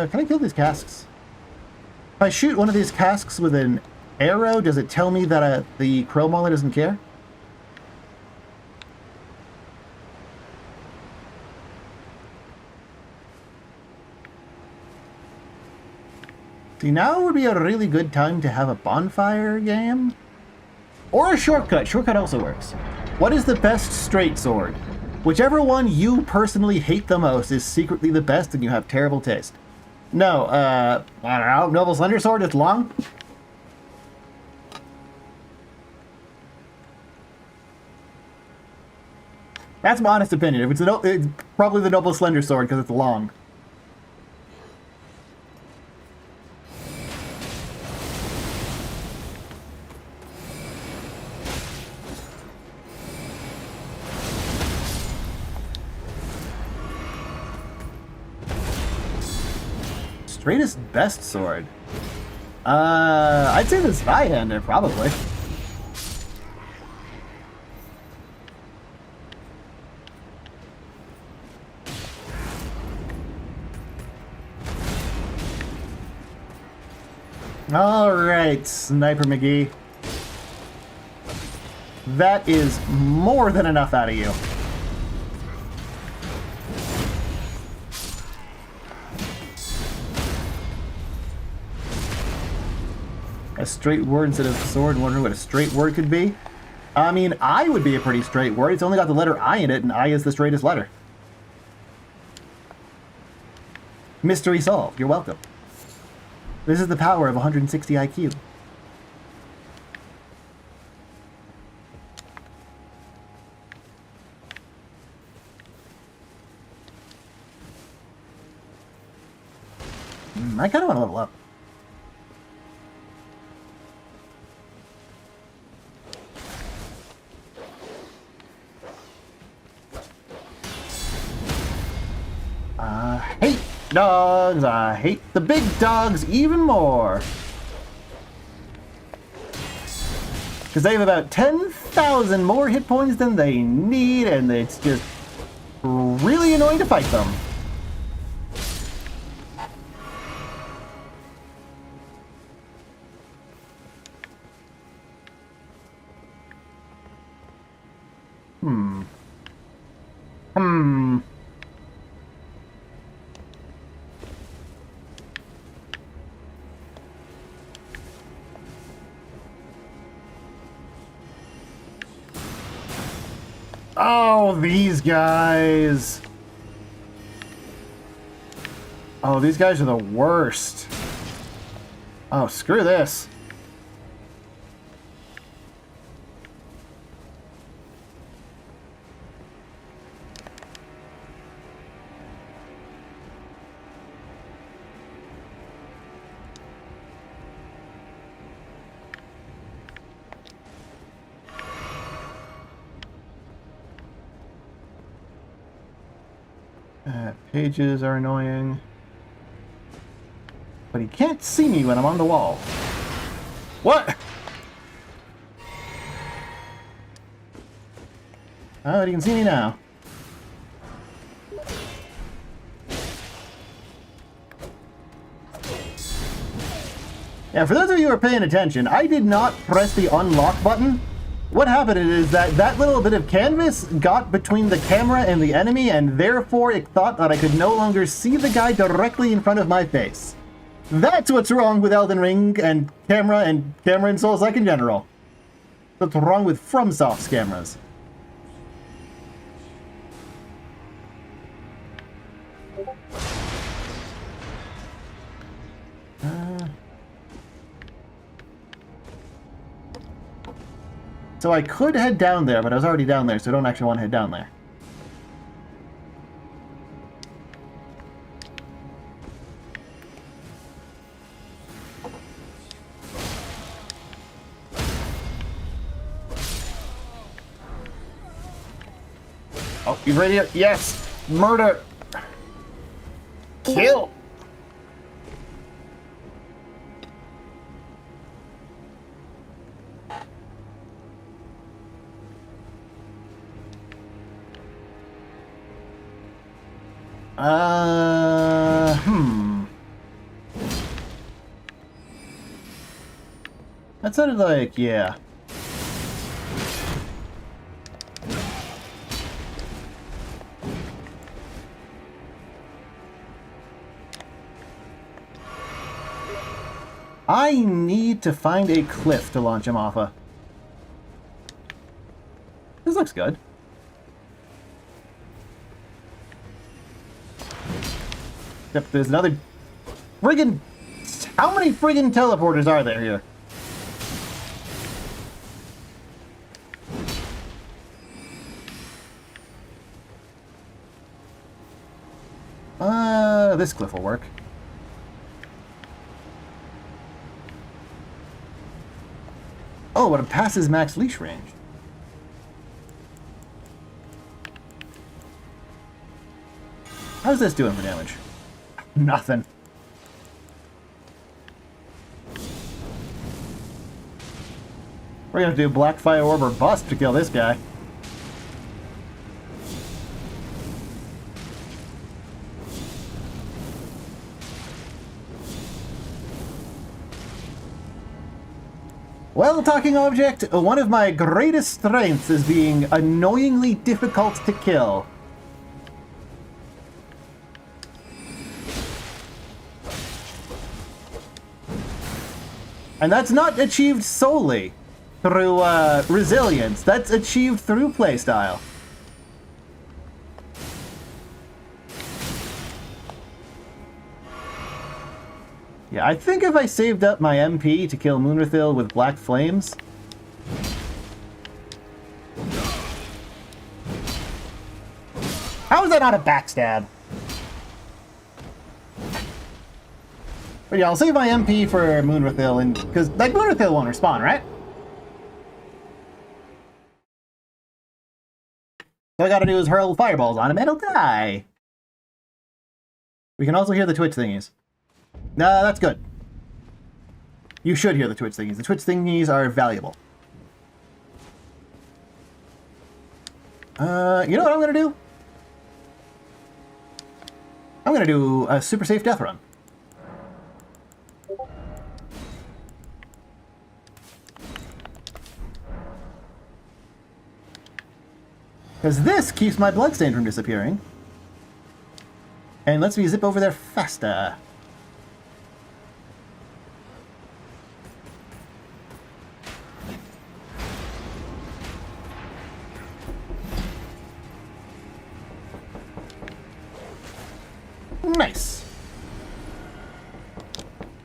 [SPEAKER 1] Can I kill these casks? If I shoot one of these casks with an arrow, does it tell me that the crow mauler doesn't care? See, now would be a really good time to have a bonfire game. Or a shortcut. Shortcut also works. What is the best straight sword? Whichever one you personally hate the most is secretly the best and you have terrible taste. No, I don't know, Noble Slender Sword, it's long. That's my honest opinion. If it's probably the Noble Slender Sword because it's long. Straightest best sword? I'd say the Zweihander, probably. Alright, Sniper McGee. That is more than enough out of you. A straight word instead of sword, wondering what a straight word could be. I mean, I would be a pretty straight word. It's only got the letter I in it, and I is the straightest letter. Mystery solved. You're welcome. This is the power of 160 IQ. I kind of want to level up. I hate dogs. I hate the big dogs even more. Because they have about 10,000 more hit points than they need, and it's just really annoying to fight them. Oh, these guys. Oh, these guys are the worst. Oh, screw this. Pages are annoying. But he can't see me when I'm on the wall. What? Oh, he can see me now. Yeah, for those of you who are paying attention, I did not press the unlock button. What happened is that little bit of canvas got between the camera and the enemy, and therefore it thought that I could no longer see the guy directly in front of my face. That's what's wrong with Elden Ring and camera in Souls-like in general. That's what's wrong with FromSoft's cameras. So I could head down there, but I was already down there, so I don't actually want to head down there. Oh, you ready? Yes! Murder! Kill! That sounded like, yeah. I need to find a cliff to launch him off of. This looks good. Except there's another friggin'... How many friggin' teleporters are there here? This cliff will work. Oh, but it passes max leash range. How's this doing for damage? Nothing. We're gonna do Black Fire Orb or Bust to kill this guy. Well, talking object, one of my greatest strengths is being annoyingly difficult to kill. And that's not achieved solely through resilience, that's achieved through playstyle. Yeah, I think if I saved up my MP to kill Moonrathil with Black Flames... How is that not a backstab? But yeah, I'll save my MP for Moonrathil, and because like Moonrathil won't respawn, right? All I gotta do is hurl fireballs on him, and he'll die. We can also hear the Twitch thingies. No, that's good. You should hear the Twitch thingies. The Twitch thingies are valuable. You know what I'm gonna do? I'm gonna do a super safe death run. Because this keeps my bloodstain from disappearing. And lets me zip over there faster. Nice.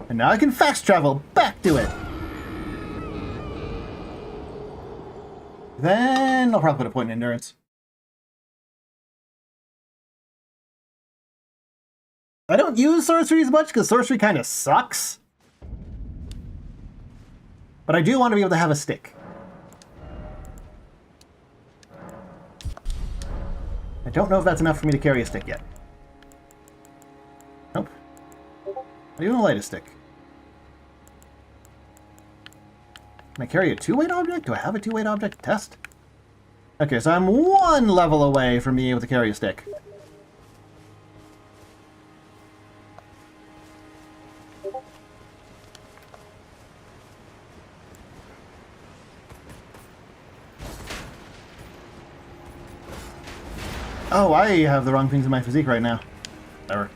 [SPEAKER 1] And now I can fast travel back to it. Then I'll probably put a point in endurance. I don't use sorcery as much because sorcery kind of sucks. But I do want to be able to have a stick. I don't know if that's enough for me to carry a stick yet. Nope. I do want to light a stick. Can I carry a two-weight object? Do I have a two-weight object to test? Okay, so I'm one level away from being able to carry a stick. Oh, I have the wrong things in my physique right now. Whatever.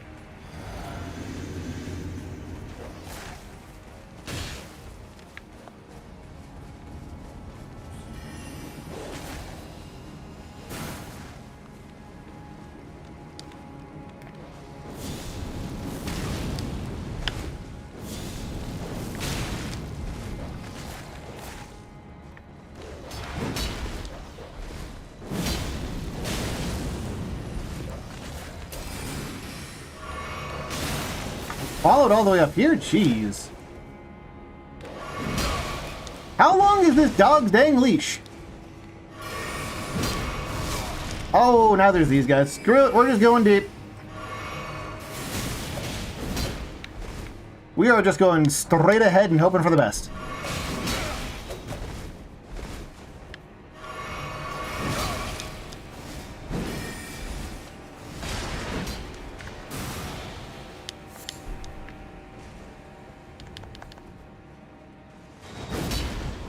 [SPEAKER 1] Followed all the way up here? Jeez. How long is this dog's dang leash? Oh, now there's these guys. Screw it, we're just going deep. We are just going straight ahead and hoping for the best.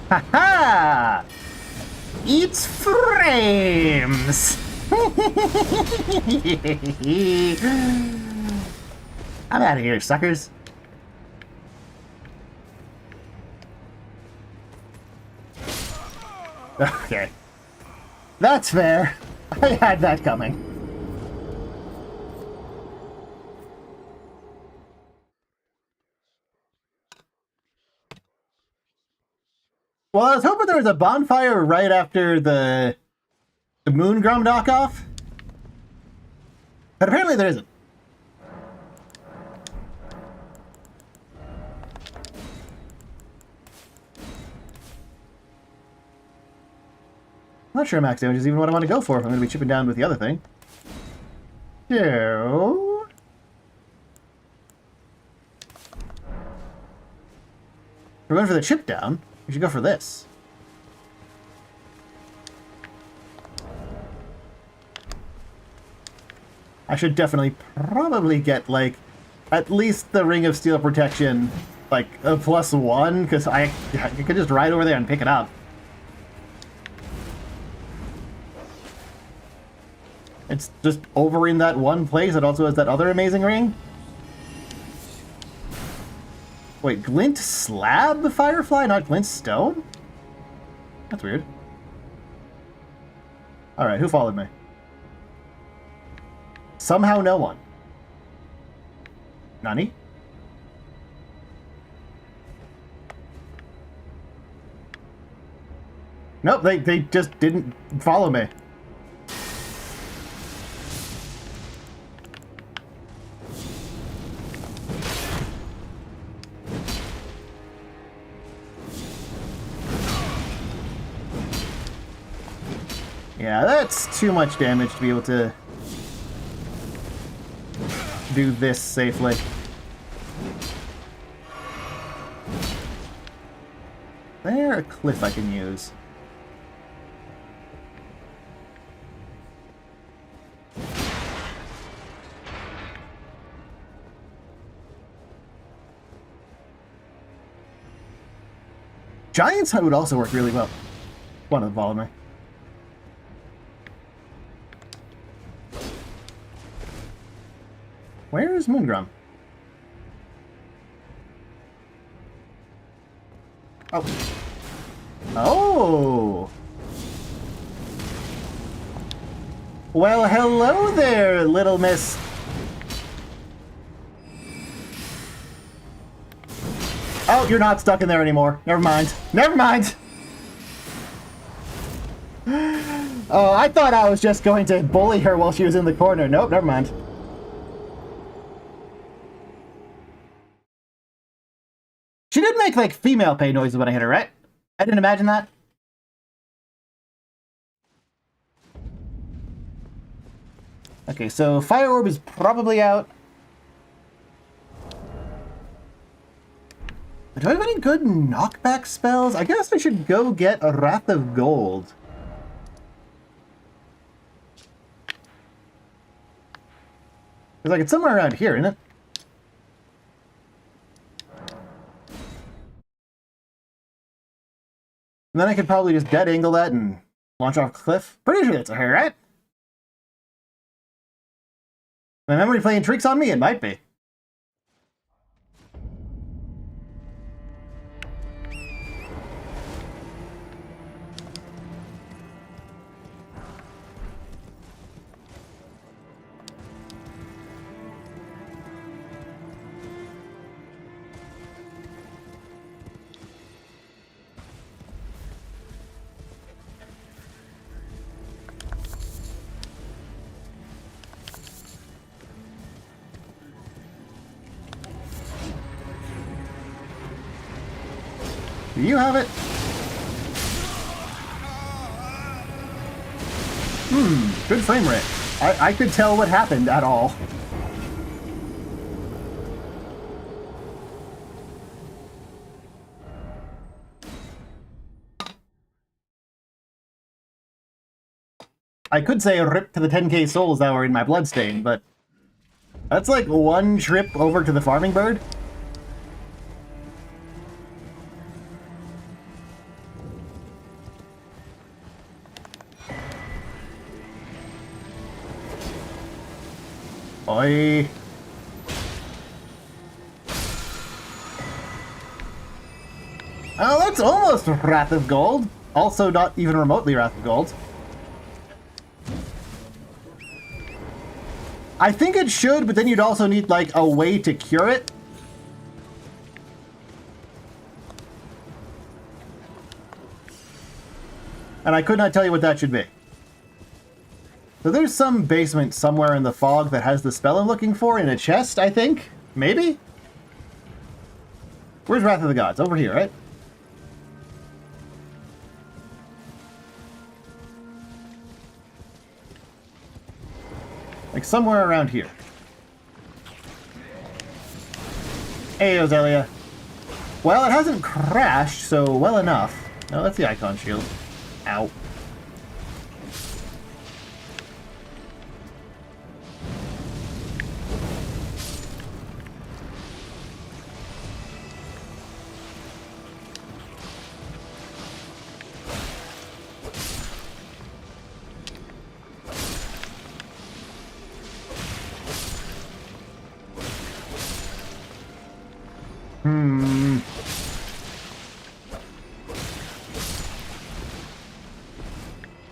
[SPEAKER 1] Ha-ha! It's frames! I'm out of here, suckers. Okay. That's fair. I had that coming. Well, I was hoping there was a bonfire right after the moon grum knock off. But apparently there isn't. I'm not sure max damage is even what I want to go for if I'm going to be chipping down with the other thing. So... if we're going for the chip down, we should go for this. I should definitely probably get, like, at least the Ring of Steel Protection, like, a +1, because I could just ride over there and pick it up. It's just over in that one place. It also has that other amazing ring. Wait, Glint Slab Firefly, not Glint Stone? That's weird. Alright, who followed me? Somehow no one. Nani? Nope, they just didn't follow me. Yeah, that's too much damage to be able to do this safely. There a cliff I can use? Giant's Hunt would also work really well. One of them followed me. Where is Moongrum? Oh. Oh! Well, hello there, little miss. Oh, you're not stuck in there anymore. Never mind. Never mind! Oh, I thought I was just going to bully her while she was in the corner. Nope, never mind. She did make, like, female pay noises when I hit her, right? I didn't imagine that. Okay, so Fire Orb is probably out. Do I have any good knockback spells? I guess I should go get a Wrath of Gold. Because, like, it's somewhere around here, isn't it? And then I could probably just dead angle that and launch off a cliff. Pretty sure that's a her, right? My memory playing tricks on me? It might be. Do you have it? Good frame rate. I could tell what happened at all. I could say rip to the 10k souls that were in my bloodstain, but that's like one trip over to the farming bird. Oi. Oh, that's almost Wrath of Gold. Also not even remotely Wrath of Gold. I think it should, but then you'd also need, like, a way to cure it. And I could not tell you what that should be. So there's some basement somewhere in the fog that has the spell I'm looking for in a chest, I think? Maybe? Where's Wrath of the Gods? Over here, right? Like somewhere around here. Hey, Ozelia. Well, it hasn't crashed, so well enough. No, that's the icon shield. Ow.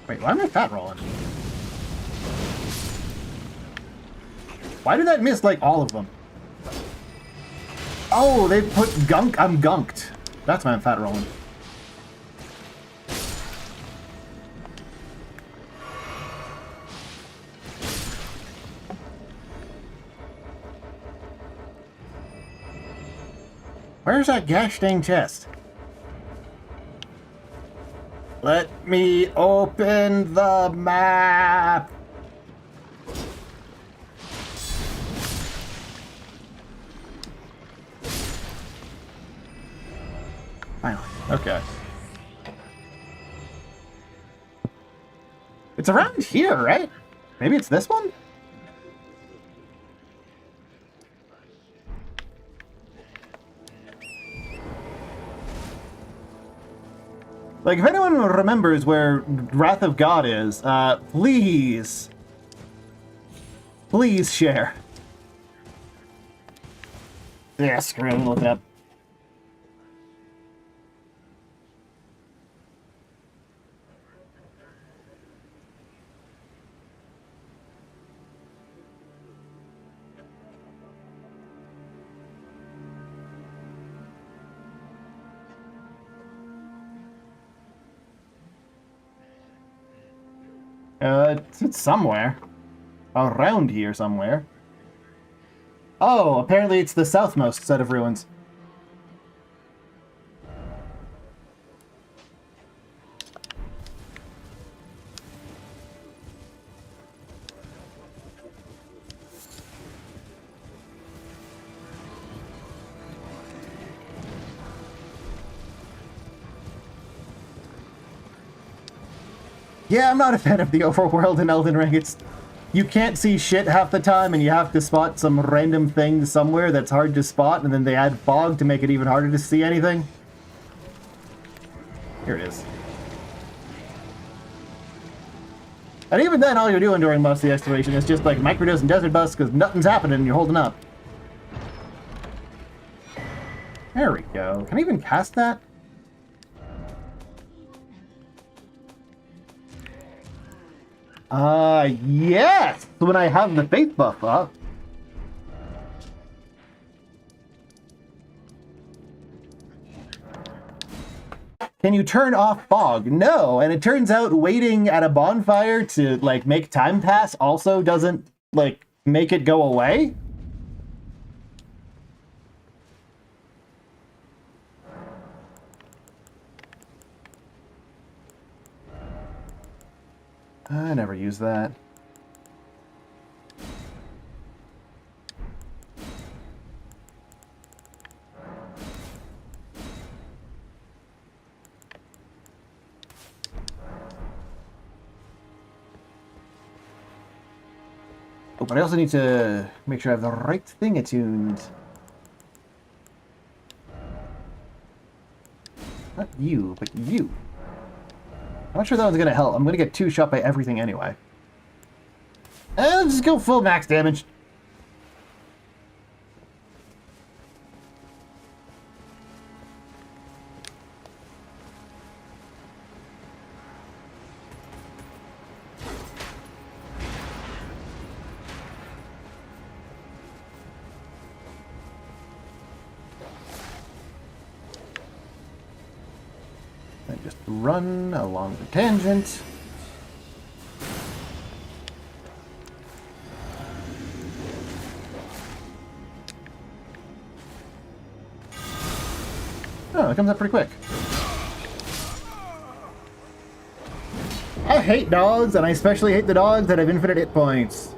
[SPEAKER 1] Wait, why am I fat rolling? Why did that miss, like, all of them? Oh, they put gunk. I'm gunked. That's why I'm fat rolling. Where's that gosh dang chest? Let me open the map! Finally. Okay. It's around here, right? Maybe it's this one? Like, if anyone remembers where Wrath of God is, please share. Yeah, screw it, I'm looking up. It's somewhere. Around here somewhere. Oh, apparently it's the southmost set of ruins. Yeah, I'm not a fan of the overworld in Elden Ring. You can't see shit half the time, and you have to spot some random thing somewhere that's hard to spot, and then they add fog to make it even harder to see anything. Here it is. And even then, all you're doing during most of the exploration is just like microdose and desert bus because nothing's happening and you're holding up. There we go. Can I even cast that? Yes! When I have the faith buff up. Can you turn off fog? No, and it turns out waiting at a bonfire to, like, make time pass also doesn't, like, make it go away? I never use that. Oh, but I also need to make sure I have the right thing attuned. Not you, but you. I'm not sure that one's gonna help. I'm gonna get 2-shot by everything anyway. Let's just go full max damage. And just run along the tangent. Oh, it comes up pretty quick. I hate dogs, and I especially hate the dogs that have infinite hit points.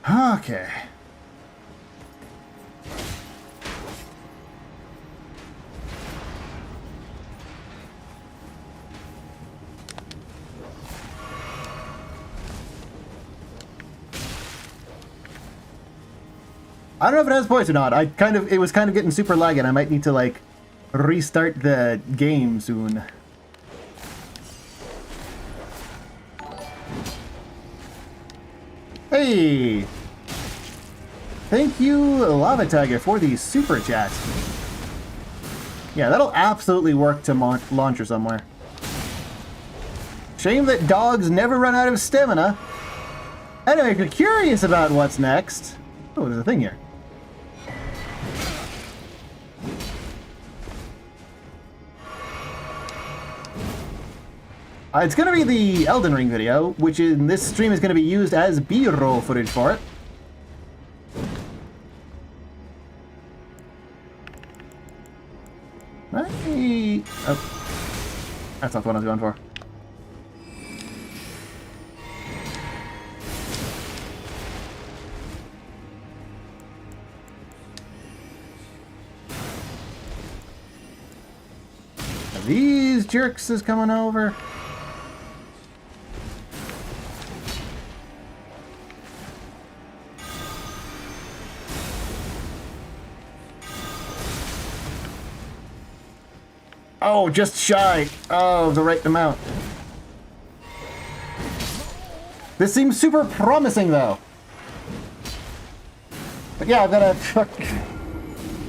[SPEAKER 1] Okay. I don't know if it has points or not. It was kind of getting super laggy, and I might need to, like, restart the game soon. Hey! Thank you, Lava Tiger, for the super chat. Yeah, that'll absolutely work to launch her somewhere. Shame that dogs never run out of stamina. Anyway, if you're curious about what's next... Oh, there's a thing here. It's going to be the Elden Ring video, which in this stream is going to be used as B-roll footage for it. Oh, that's not the one I was going for. These jerks is coming over. Oh, just shy. Oh, the right amount. This seems super promising, though. But yeah, I've got a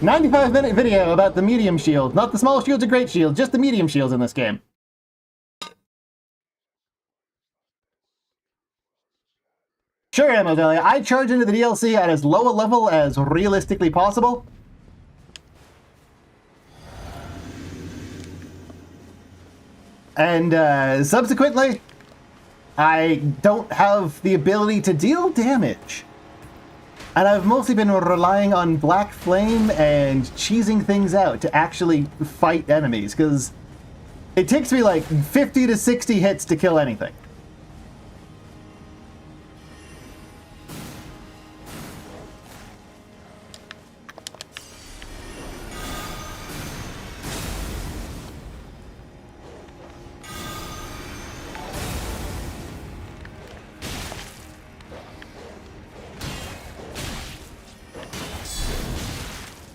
[SPEAKER 1] 95-minute video about the medium shield. Not the small shields or great shields, just the medium shields in this game. Sure, Amodelia, I charge into the DLC at as low a level as realistically possible. And subsequently, I don't have the ability to deal damage. And I've mostly been relying on Black Flame and cheesing things out to actually fight enemies, because it takes me like 50 to 60 hits to kill anything.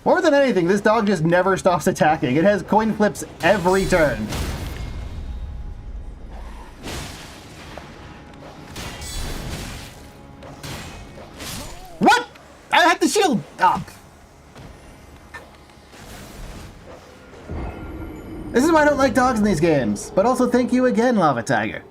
[SPEAKER 1] More than anything, this dog just never stops attacking. It has coin flips every turn. What? I had the shield up. This is why I don't like dogs in these games. But also thank you again, Lava Tiger.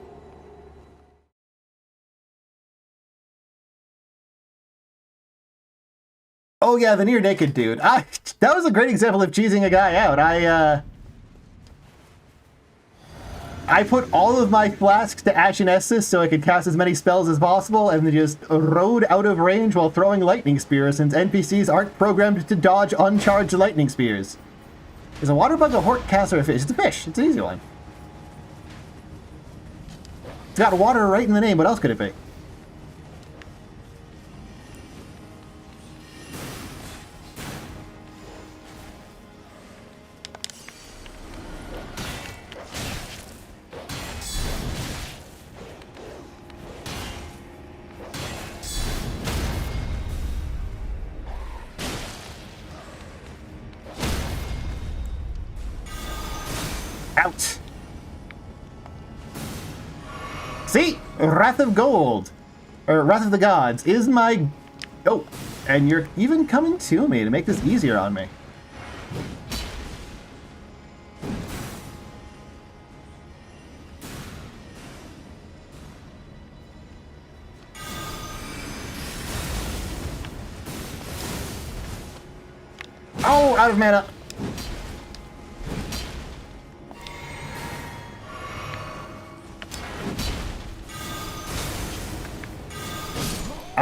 [SPEAKER 1] Oh yeah, the near naked dude. That was a great example of cheesing a guy out. I put all of my flasks to Ashen Estus so I could cast as many spells as possible, and then just rode out of range while throwing lightning spears, since NPCs aren't programmed to dodge uncharged lightning spears. Is a water bug a hort, caster, or a fish? It's a fish. It's an easy one. It's got water right in the name. What else could it be? Out. See? Wrath of Gold. Or Wrath of the Gods is my... Oh, and you're even coming to me to make this easier on me. Oh, out of mana.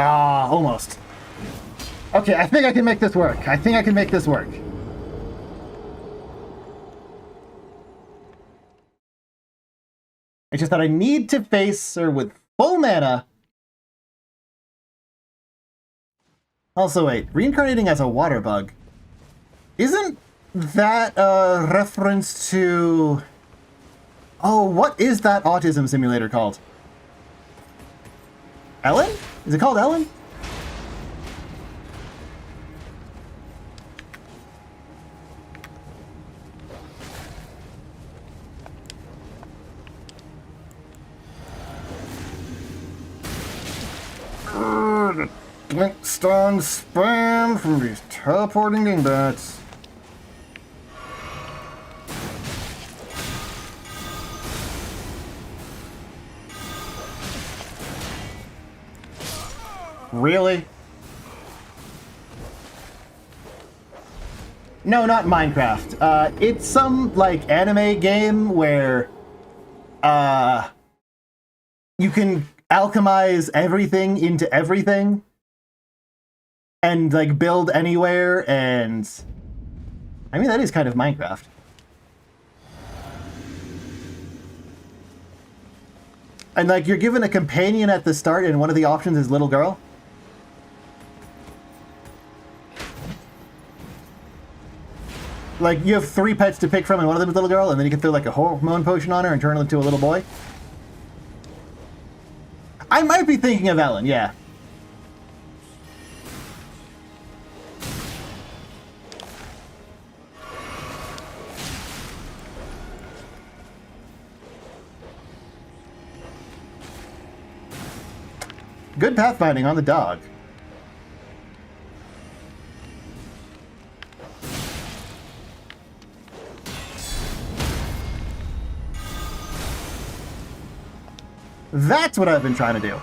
[SPEAKER 1] Ah, almost. Okay, I think I can make this work. I think I can make this work. It's just that I need to face her with full mana. Also, wait, reincarnating as a water bug. Isn't that a reference to... Oh, what is that autism simulator called? Ellen? Is it called Ellen? Glintstone spam from these teleporting dingbats. Really? No, not Minecraft. It's some, like, anime game where, you can alchemize everything into everything and, like, build anywhere, and... I mean, that is kind of Minecraft. And, like, you're given a companion at the start, and one of the options is little girl. Like, you have 3 pets to pick from, and one of them is little girl, and then you can throw, like, a hormone potion on her and turn her into a little boy. I might be thinking of Ellen, yeah. Good pathfinding on the dog. That's what I've been trying to do.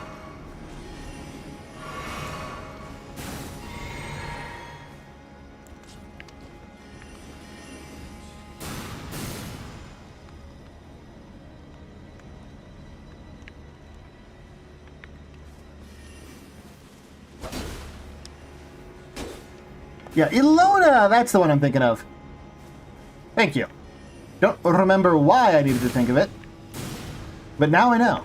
[SPEAKER 1] Yeah, Ilona! That's the one I'm thinking of. Thank you. Don't remember why I needed to think of it, but now I know.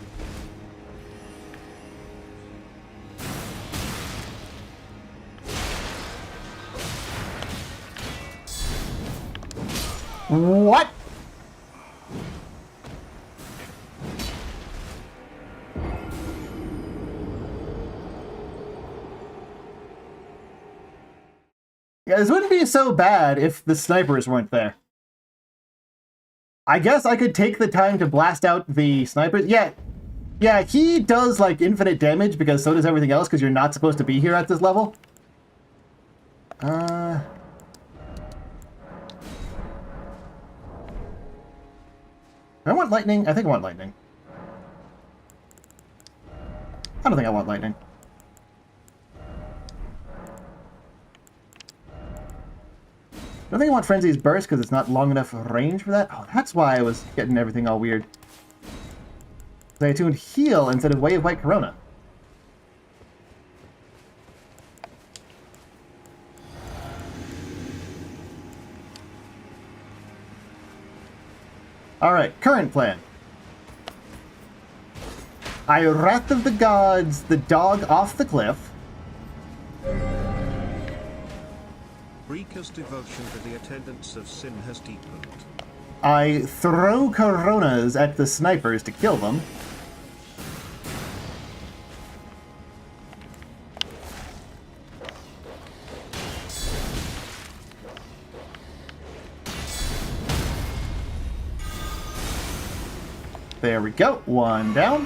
[SPEAKER 1] What? Yeah, this wouldn't be so bad if the snipers weren't there. I guess I could take the time to blast out the snipers. Yeah, he does, like, infinite damage, because so does everything else, because you're not supposed to be here at this level. I want lightning. I think I want lightning. I don't think I want lightning. I don't think I want Frenzy's Burst because it's not long enough range for that. Oh, that's why I was getting everything all weird. I attuned Heal instead of Way of White Corona. Alright, current plan. I Wrath of the Gods the dog off the cliff.
[SPEAKER 5] Rika's devotion to the attendance of sin has deepened.
[SPEAKER 1] I throw Coronas at the snipers to kill them. There we go. One down.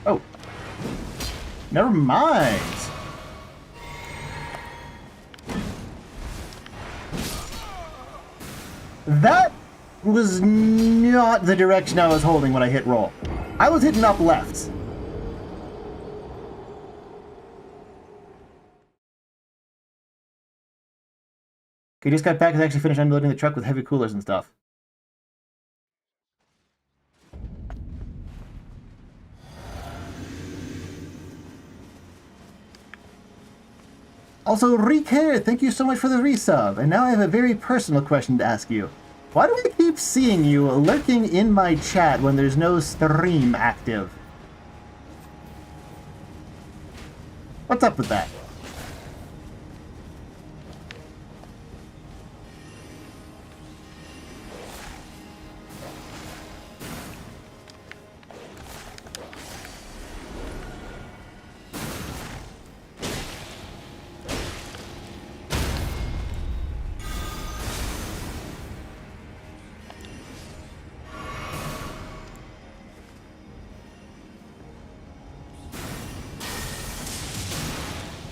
[SPEAKER 1] Oh. Never mind. That was not the direction I was holding when I hit roll. I was hitting up left. Okay, just got back and actually finished unloading the truck with heavy coolers and stuff. Also, Ricare, thank you so much for the resub. And now I have a very personal question to ask you. Why do I keep seeing you lurking in my chat when there's no stream active? What's up with that?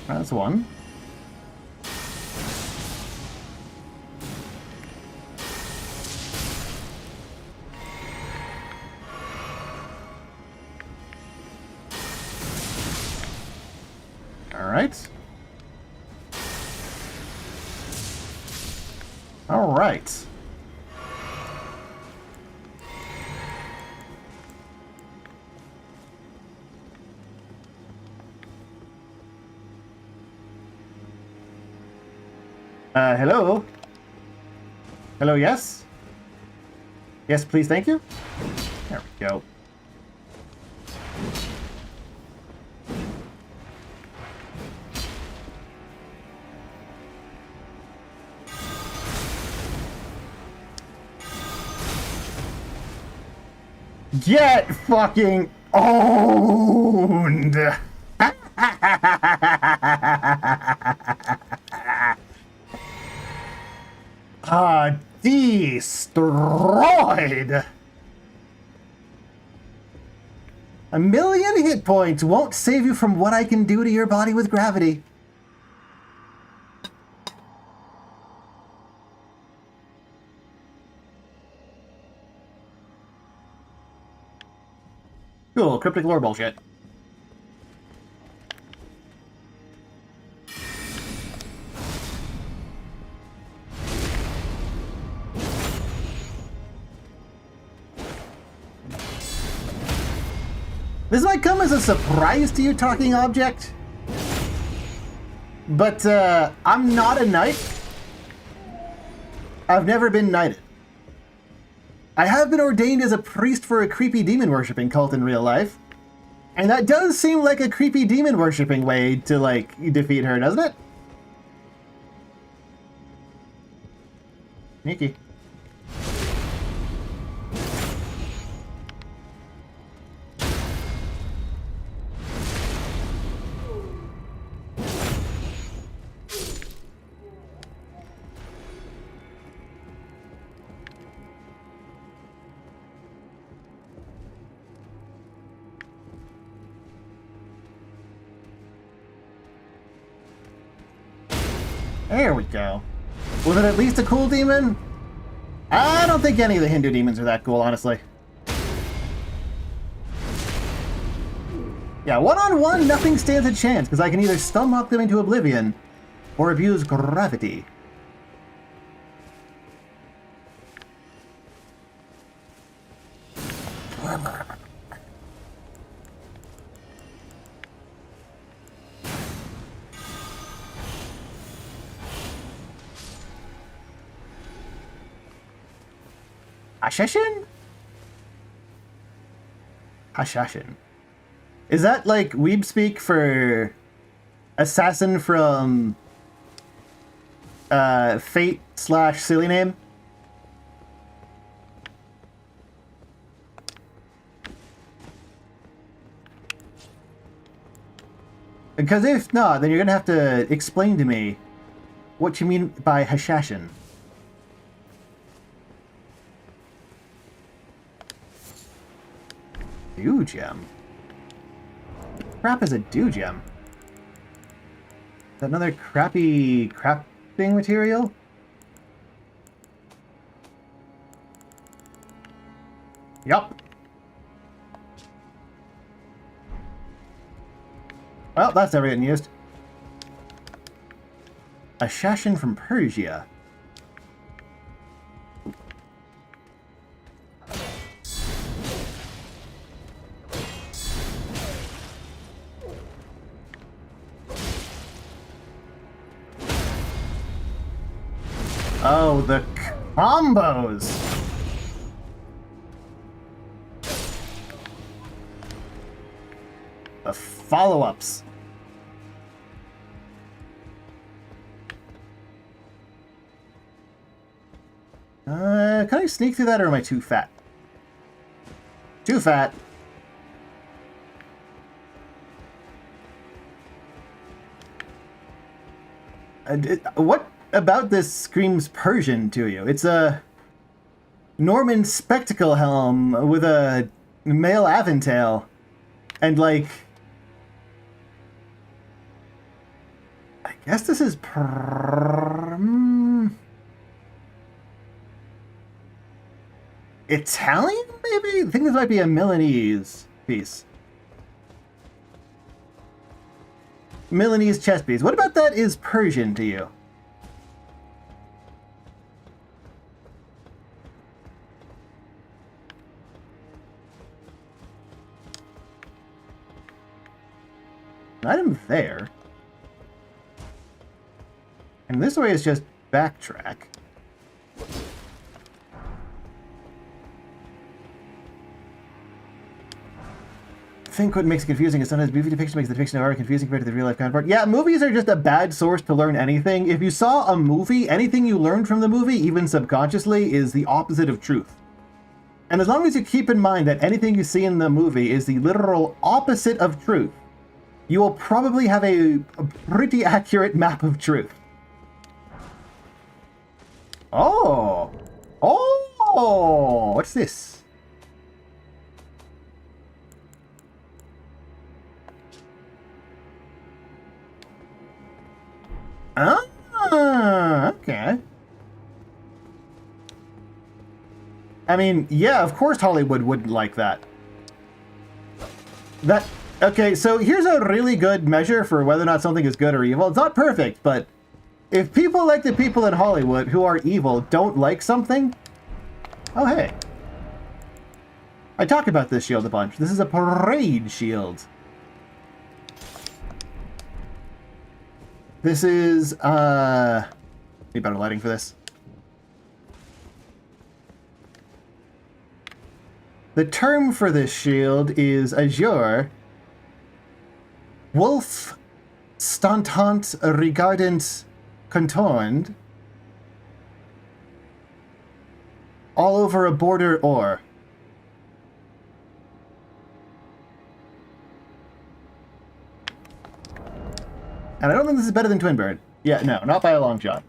[SPEAKER 1] That's one. All right. All right. Hello? Hello, yes? Yes, please, thank you? There we go. Get fucking owned! Destroyed! A million hit points won't save you from what I can do to your body with gravity. Cool, cryptic lore bullshit. This might come as a surprise to you, talking object. But, I'm not a knight. I've never been knighted. I have been ordained as a priest for a creepy demon-worshipping cult in real life. And that does seem like a creepy demon-worshipping way to, like, defeat her, doesn't it? Sneaky. There we go. Was it at least a cool demon? I don't think any of the Hindu demons are that cool, honestly. Yeah, one-on-one, nothing stands a chance, because I can either stomach them into oblivion, or abuse gravity. Hashashin? Hashashin. Is that like weeb speak for assassin from Fate / silly name? Because if not, then you're gonna have to explain to me what you mean by Hashashin. Dew gem. Crap is a dew gem. Is that another crappy crafting material? Yup. Well, that's never getting used. A Shashin from Persia. Oh, the combos! The follow-ups. Can I sneak through that, or am I too fat? Too fat. What about this screams Persian to you? It's a Norman spectacle helm with a male aventail. And like... I guess this is Italian, maybe? I think this might be a Milanese piece. Milanese chess piece. What about that is Persian to you? An item there. And this way is just backtrack. I think what makes it confusing is sometimes movie depiction makes the depiction of art confusing compared to the real life counterpart. Yeah, movies are just a bad source to learn anything. If you saw a movie, anything you learned from the movie, even subconsciously, is the opposite of truth. And as long as you keep in mind that anything you see in the movie is the literal opposite of truth, you will probably have a pretty accurate map of truth. Oh! Oh! What's this? Ah, okay. I mean, yeah, of course Hollywood wouldn't like that. Okay, so here's a really good measure for whether or not something is good or evil. It's not perfect, but if people like the people in Hollywood who are evil don't like something... Oh, hey. I talk about this shield a bunch. This is a parade shield. This is, need better lighting for this. The term for this shield is Azure. Wolf stantant regardant contorned. All over a border or. And I don't think this is better than Twinbird. Yeah, no, not by a long shot.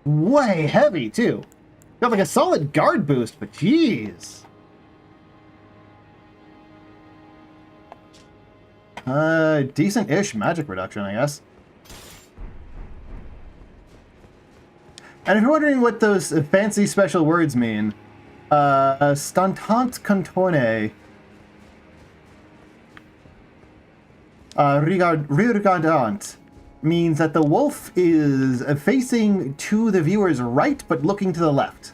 [SPEAKER 1] Way heavy, too. Got like a solid guard boost, but jeez. Decent-ish magic reduction, I guess. And if you're wondering what those fancy special words mean, stantant contorne, regardant, means that the wolf is facing to the viewer's right, but looking to the left.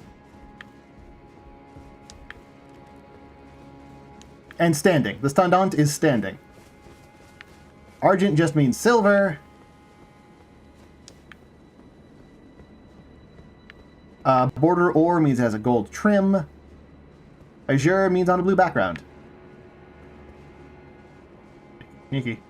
[SPEAKER 1] And standing. The standant is standing. Argent just means silver. Border or means it has a gold trim. Azure means on a blue background. Sneaky.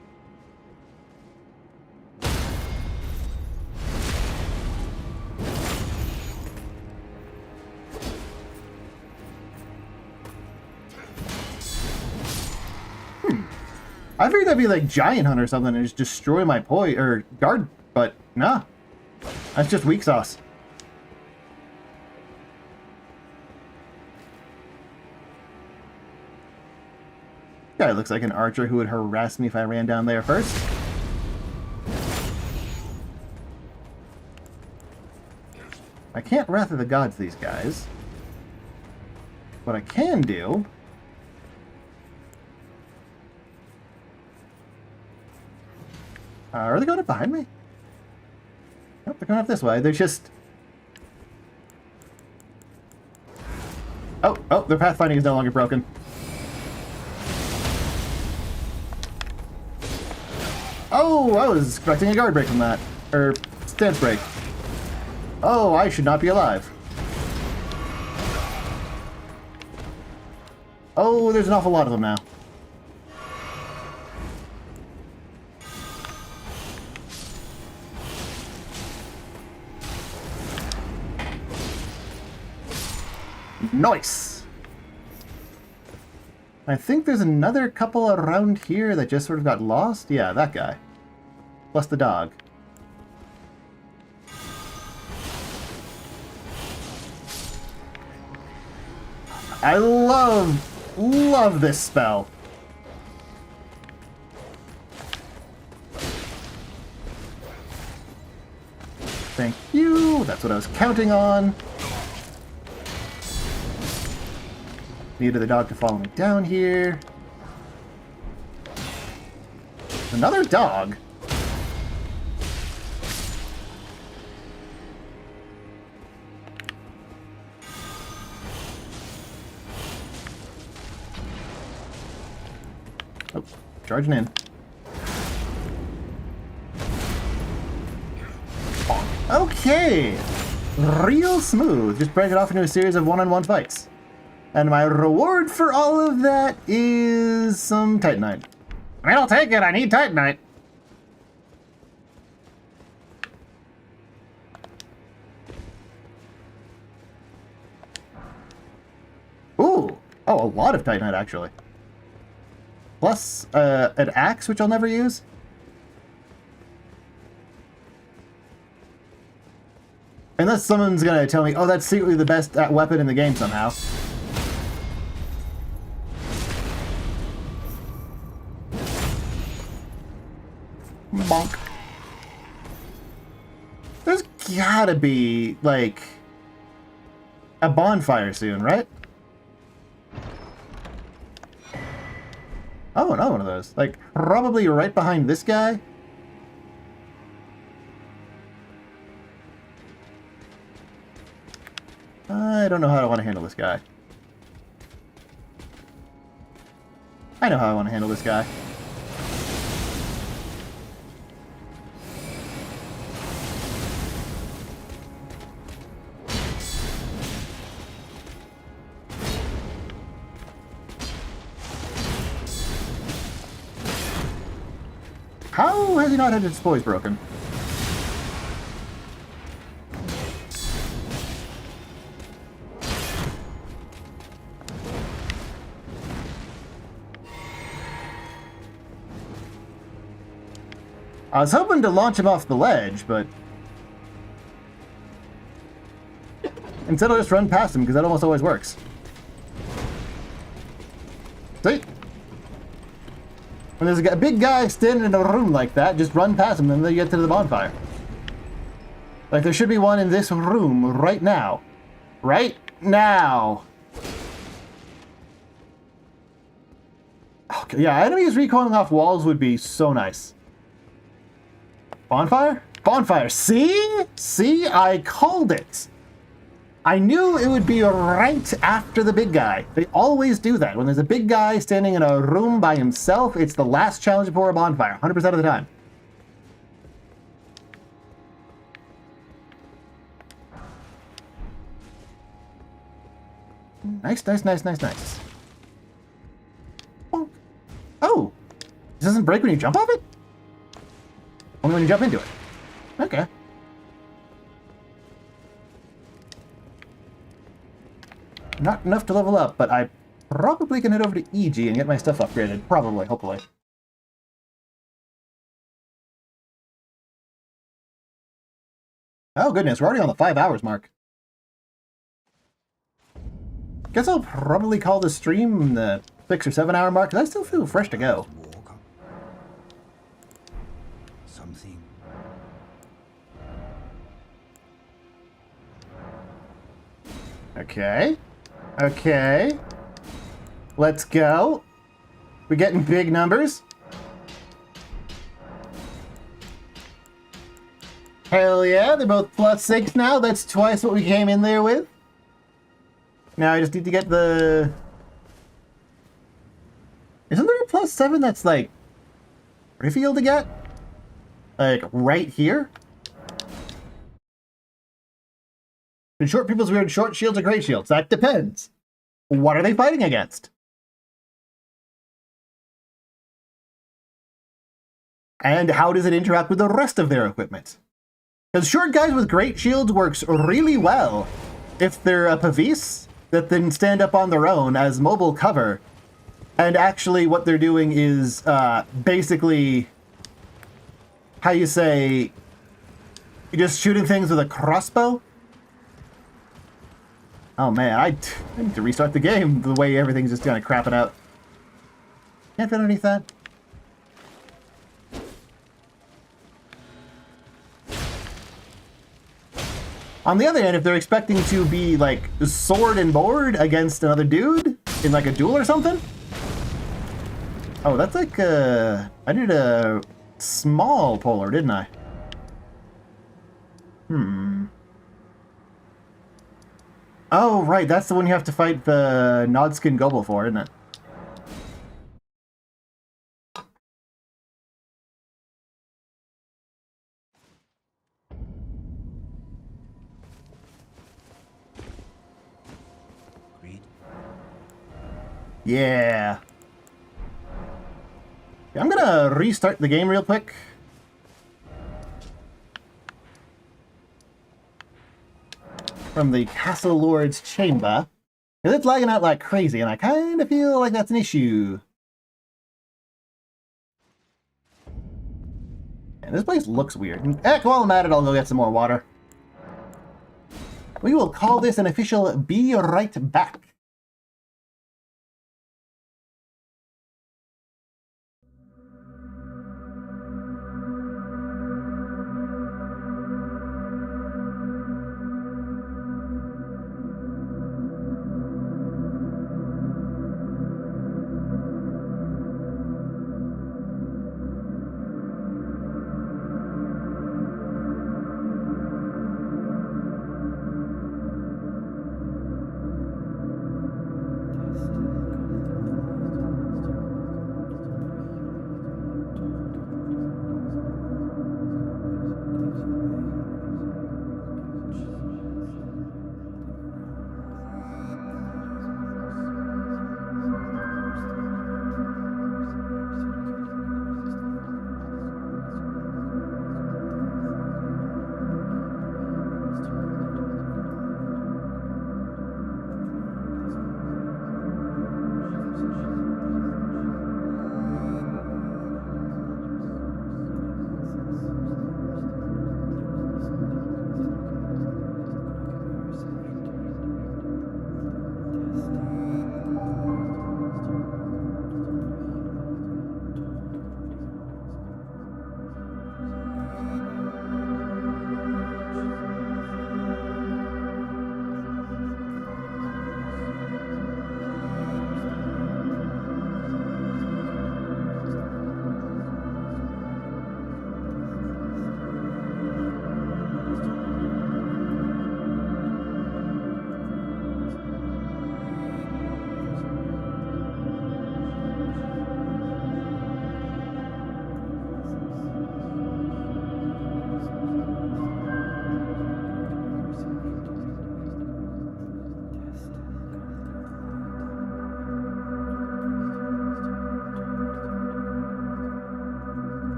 [SPEAKER 1] I figured that'd be like Giant Hunt or something and just destroy my or guard, but nah. That's just weak sauce. Guy looks like an archer who would harass me if I ran down there first. I can't Wrath of the Gods these guys. What I can do... are they going up behind me? Nope, they're going up this way. They're just... Oh, their pathfinding is no longer broken. Oh, I was expecting a guard break from that. Or stance break. Oh, I should not be alive. Oh, there's an awful lot of them now. Nice! I think there's another couple around here that just sort of got lost. Yeah, that guy. Plus the dog. I love this spell. Thank you. That's what I was counting on. Needed the dog to follow me down here. Another dog? Oh, charging in. Okay! Real smooth. Just break it off into a series of one-on-one fights. And my reward for all of that is some Titanite. I mean, I'll take it. I need Titanite. Ooh. Oh, a lot of Titanite, actually. Plus, an axe, which I'll never use. Unless someone's gonna tell me, oh, that's secretly the best weapon in the game somehow. Bonk. There's gotta be, like, a bonfire soon, right? Oh, another one of those. Like, probably right behind this guy. I don't know how I want to handle this guy. I know how I want to handle this guy. How has he not had his boys broken? I was hoping to launch him off the ledge, but instead I'll just run past him because that almost always works. See? When there's a big guy standing in a room like that, just run past him and then you get to the bonfire. Like there should be one in this room right now. Right now. Okay, yeah, enemies recoiling off walls would be so nice. Bonfire? Bonfire. See? See? I called it. I knew it would be right after the big guy. They always do that. When there's a big guy standing in a room by himself, it's the last challenge before a bonfire, 100% of the time. Nice, nice, nice, nice, nice. Oh! This doesn't break when you jump off it? Only when you jump into it. Okay. Not enough to level up, but I probably can head over to EG and get my stuff upgraded. Probably, hopefully. Oh goodness, we're already on the 5 hours mark. Guess I'll probably call the stream the 6 or 7 hour mark, because I still feel fresh to go.
[SPEAKER 4] Something.
[SPEAKER 1] Okay. Okay. Let's go. We're getting big numbers. Hell yeah, they're both +6 now. That's twice what we came in there with. Now I just need to get the... Isn't there a +7 that's like revealed to get? Like right here? Can short people's weird short shields or great shields? That depends. What are they fighting against? And how does it interact with the rest of their equipment? Because short guys with great shields works really well if they're a Pavis that then stand up on their own as mobile cover. And actually what they're doing is basically, how you say, you're just shooting things with a crossbow? Oh man, I need to restart the game the way everything's just kind of crapping out. Can't fit underneath that. On the other hand, if they're expecting to be like sword and board against another dude in like a duel or something. Oh, that's like I did a small polar, didn't I? Oh, right, that's the one you have to fight the Nodskin Gobble for, isn't it?
[SPEAKER 4] Agreed.
[SPEAKER 1] Yeah. I'm gonna restart the game real quick. From the Castle Lord's chamber. Because it's lagging out like crazy, and I kind of feel like that's an issue. And this place looks weird. Heck, while I'm at it, I'll go get some more water. we will call this an official be right back.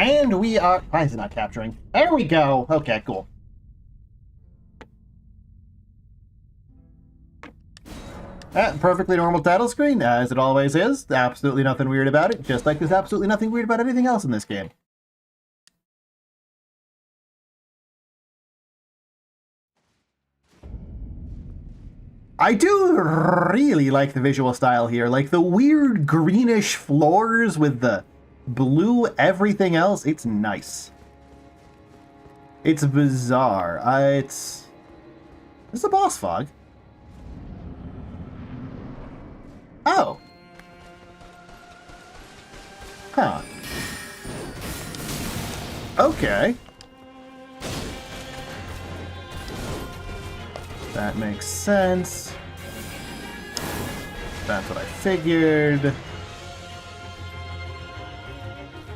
[SPEAKER 1] And we are... Why is it not capturing? There we go! Okay, cool. Perfectly normal title screen, as it always is. Absolutely nothing weird about it, just like there's absolutely nothing weird about anything else in this game. I do really like the visual style here, like the weird greenish floors with the blue everything else. It's nice. It's bizarre. It's a boss fog. Oh. Huh. Okay. That makes sense. That's what I figured.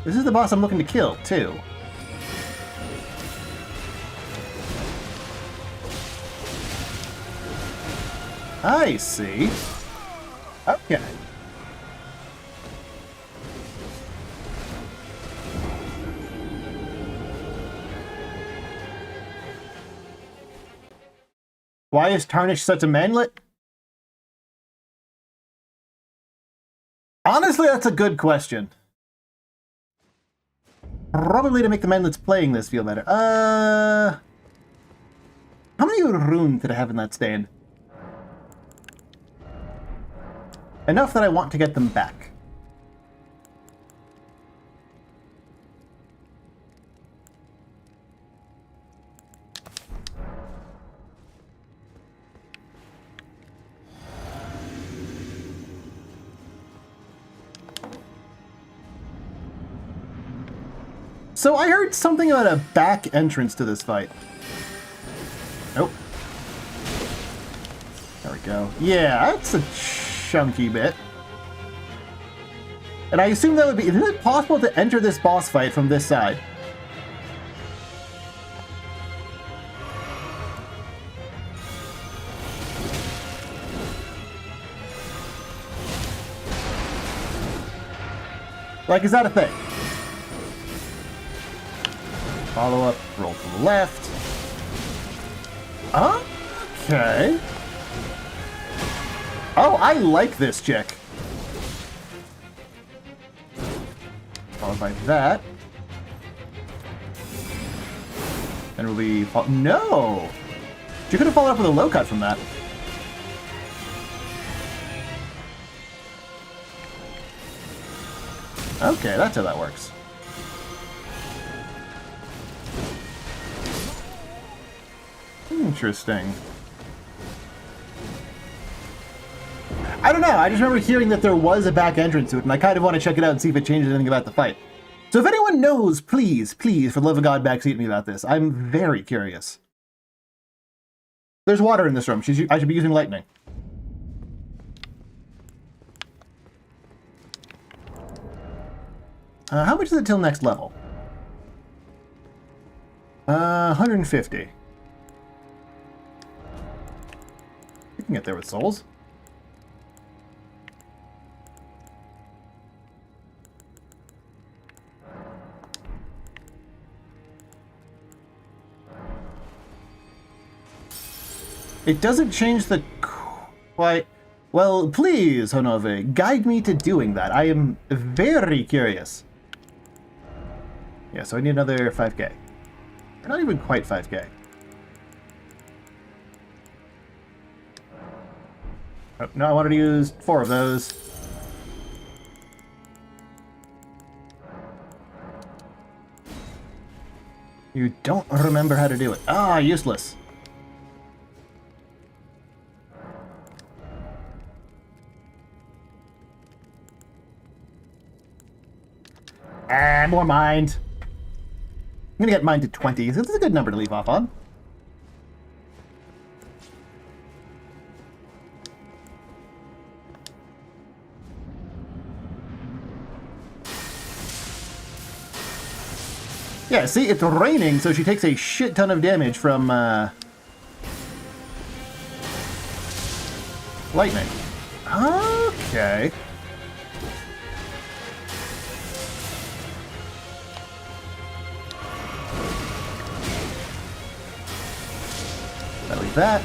[SPEAKER 1] This is the boss I'm looking to kill, too. I see. Okay. Why is Tarnish such a manlet? Honestly, that's a good question. Probably to make the manlets playing this feel better. How many runes did I have in that stand? Enough that I want to get them back. So I heard something about a back entrance to this fight. Nope. There we go. Yeah, that's a chunky bit. And I assume that would be... Is it possible to enter this boss fight from this side? Like, is that a thing? Follow up, roll to the left. Okay. Oh, I like this chick. Followed by that. And we'll be... No! You could have followed up with a low cut from that. Okay, that's how that works. Interesting. I don't know, I just remember hearing that there was a back entrance to it, and I kind of want to check it out and see if it changes anything about the fight. So if anyone knows, please, please, for the love of God, backseat me about this. I'm very curious. There's water in this room. I should be using lightning. How much is it till next level? 150. You can get there with souls. It doesn't change the quite... Well, please, Honove, guide me to doing that. I am very curious. Yeah, so I need another 5k. Or not even quite 5k. Oh, no, I wanted to use 4 of those. You don't remember how to do it. Ah, useless. Ah, more mind. I'm gonna get mine to 20. This is a good number to leave off on. Yeah, see, it's raining, so she takes a shit ton of damage from, lightning. Okay. with that.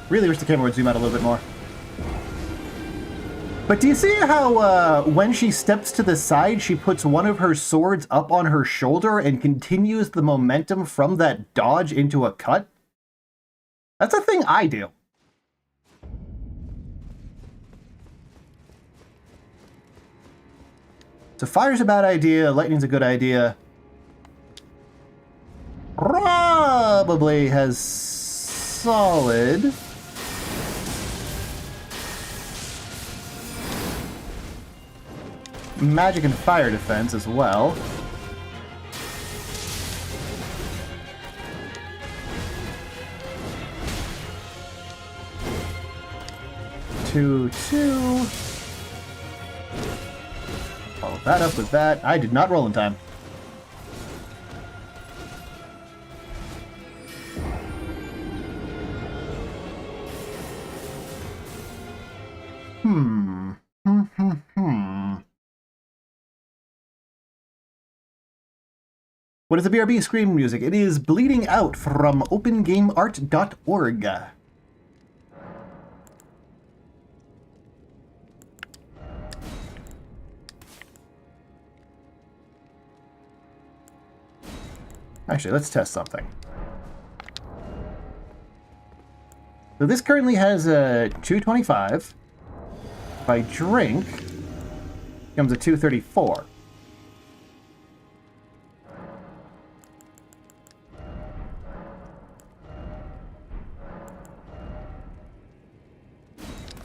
[SPEAKER 1] Really wish the camera would zoom out a little bit more. But do you see how when she steps to the side, she puts one of her swords up on her shoulder and continues the momentum from that dodge into a cut? That's a thing I do. So fire's a bad idea, lightning's a good idea. Probably has solid. Magic and fire defense as well. Two. Follow that up with that. I did not roll in time. What is the BRB scream music? It is Bleeding Out from opengameart.org. Actually, let's test something. So this currently has a 225. If I drink, it comes a 234.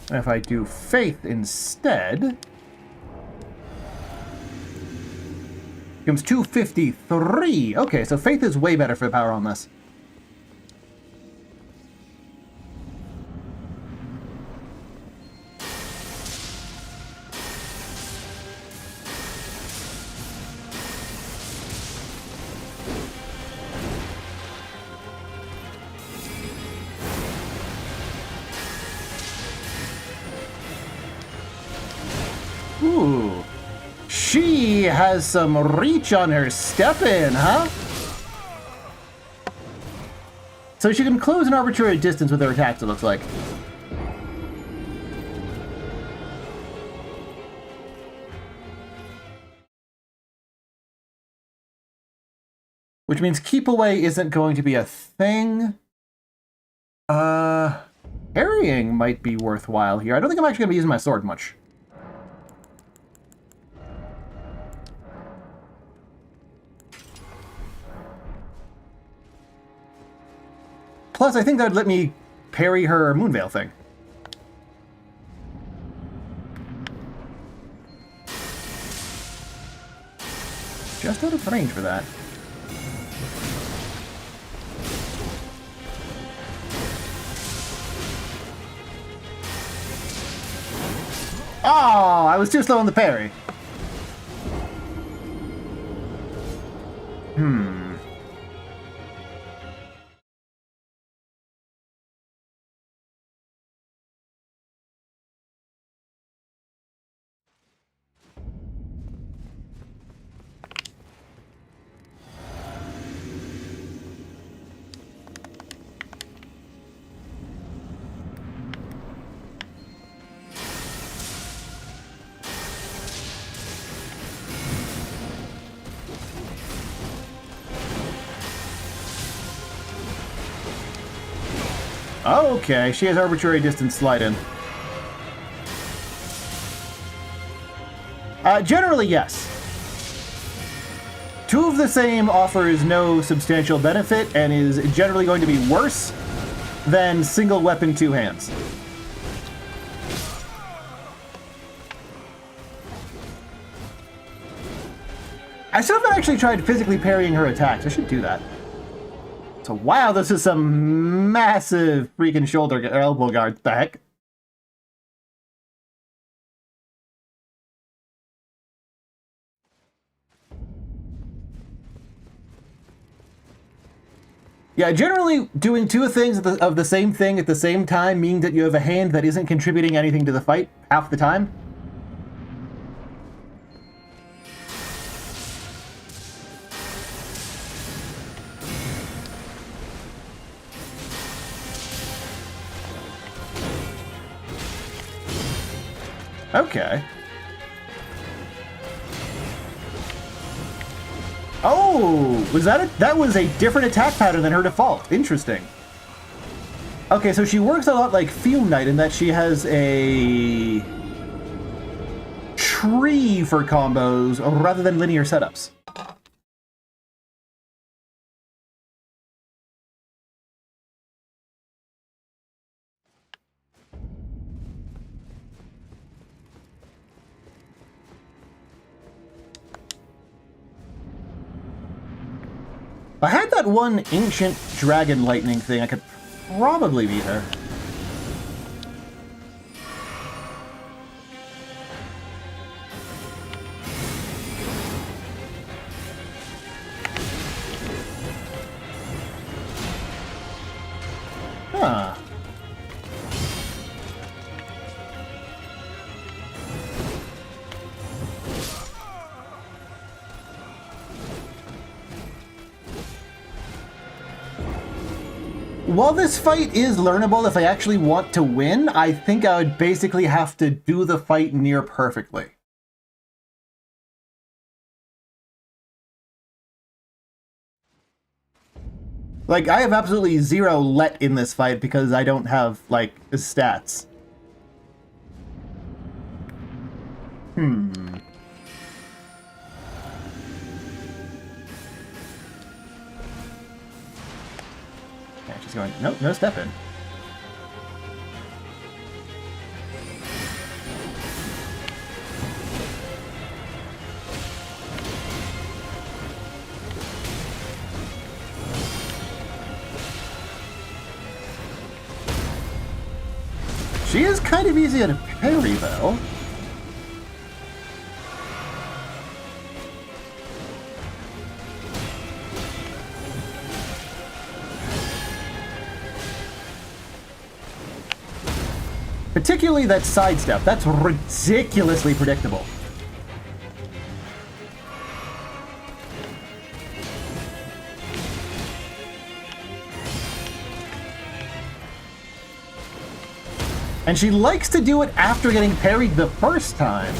[SPEAKER 1] And if I do faith instead, it comes 253. Okay, so faith is way better for the power on this. Ooh. She has some reach on her step-in, huh? So she can close an arbitrary distance with her attacks, it looks like. Which means keep away isn't going to be a thing. Parrying might be worthwhile here. I don't think I'm actually going to be using my sword much. Plus, I think that would let me parry her Moonveil thing. Just out of range for that. Oh, I was too slow on the parry. Okay, she has arbitrary distance slide in. Generally, yes. Two of the same offers no substantial benefit and is generally going to be worse than single weapon, two hands. I still haven't actually tried physically parrying her attacks. I should do that. So, wow, this is some massive freaking shoulder or elbow guard. What the heck? Yeah, generally doing two things of the same thing at the same time means that you have a hand that isn't contributing anything to the fight half the time. Okay. Oh, was that that was a different attack pattern than her default. Interesting. Okay, so she works a lot like Fume Knight in that she has a tree for combos rather than linear setups. If I had that one ancient dragon lightning thing, I could probably beat her. Huh. While this fight is learnable, if I actually want to win, I think I would basically have to do the fight near perfectly. Like, I have absolutely zero let in this fight because I don't have, like, stats. Yeah, she's going, nope, no step in. She is kind of easy to parry, though. Particularly that sidestep. That's ridiculously predictable. And she likes to do it after getting parried the first time.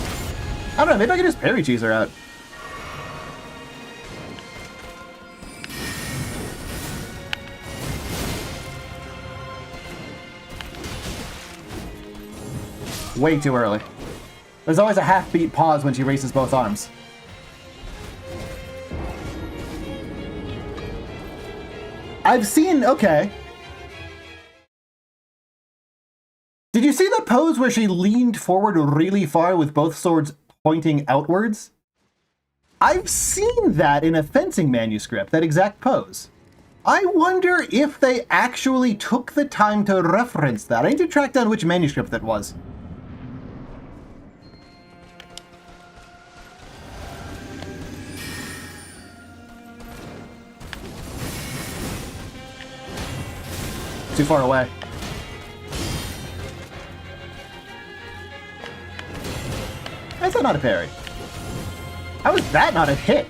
[SPEAKER 1] I don't know, maybe I can just parry cheese her out. Way too early. There's always a half-beat pause when she raises both arms. I've seen... okay. Did you see the pose where she leaned forward really far with both swords pointing outwards? I've seen that in a fencing manuscript, that exact pose. I wonder if they actually took the time to reference that. I need to track down which manuscript that was. Too far away. How's that not a parry? How is that not a hit?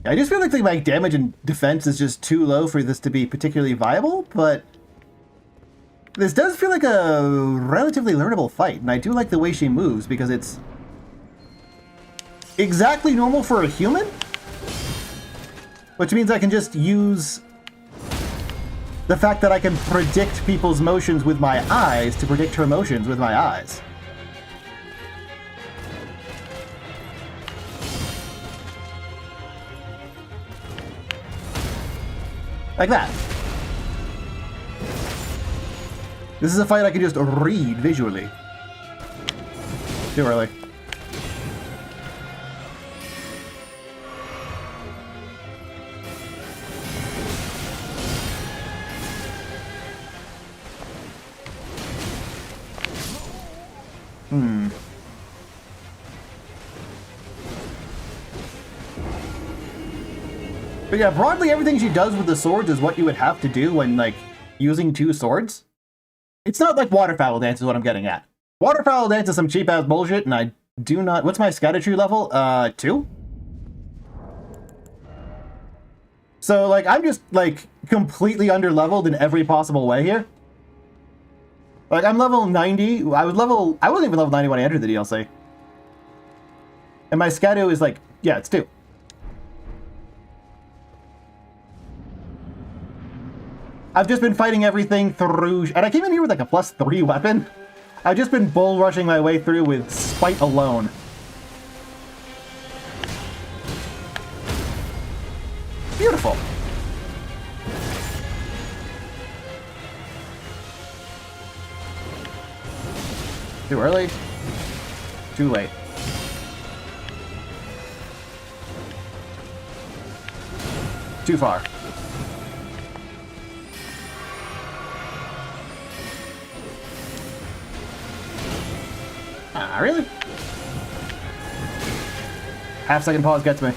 [SPEAKER 1] I just feel like my damage and defense is just too low for this to be particularly viable, but this does feel like a relatively learnable fight, and I do like the way she moves because it's exactly normal for a human, which means I can just use the fact that I can predict people's motions with my eyes to predict her motions with my eyes. Like that. This is a fight I can just read visually. Too early. But yeah, broadly everything she does with the swords is what you would have to do when, like, using 2 swords. It's not like Waterfowl Dance is what I'm getting at. Waterfowl Dance is some cheap-ass bullshit, and I do not... What's my Scadutree level? 2? So, like, I'm just, like, completely under-leveled in every possible way here. Like, I'm level 90. I wasn't even level 90 when I entered the DLC. And my Scadu is, like, yeah, it's 2. I've just been fighting everything through... And I came in here with, like, a +3 weapon. I've just been bull rushing my way through with Spite alone. Beautiful. Too early. Too late. Too far. Ah, really? Half-second pause gets me.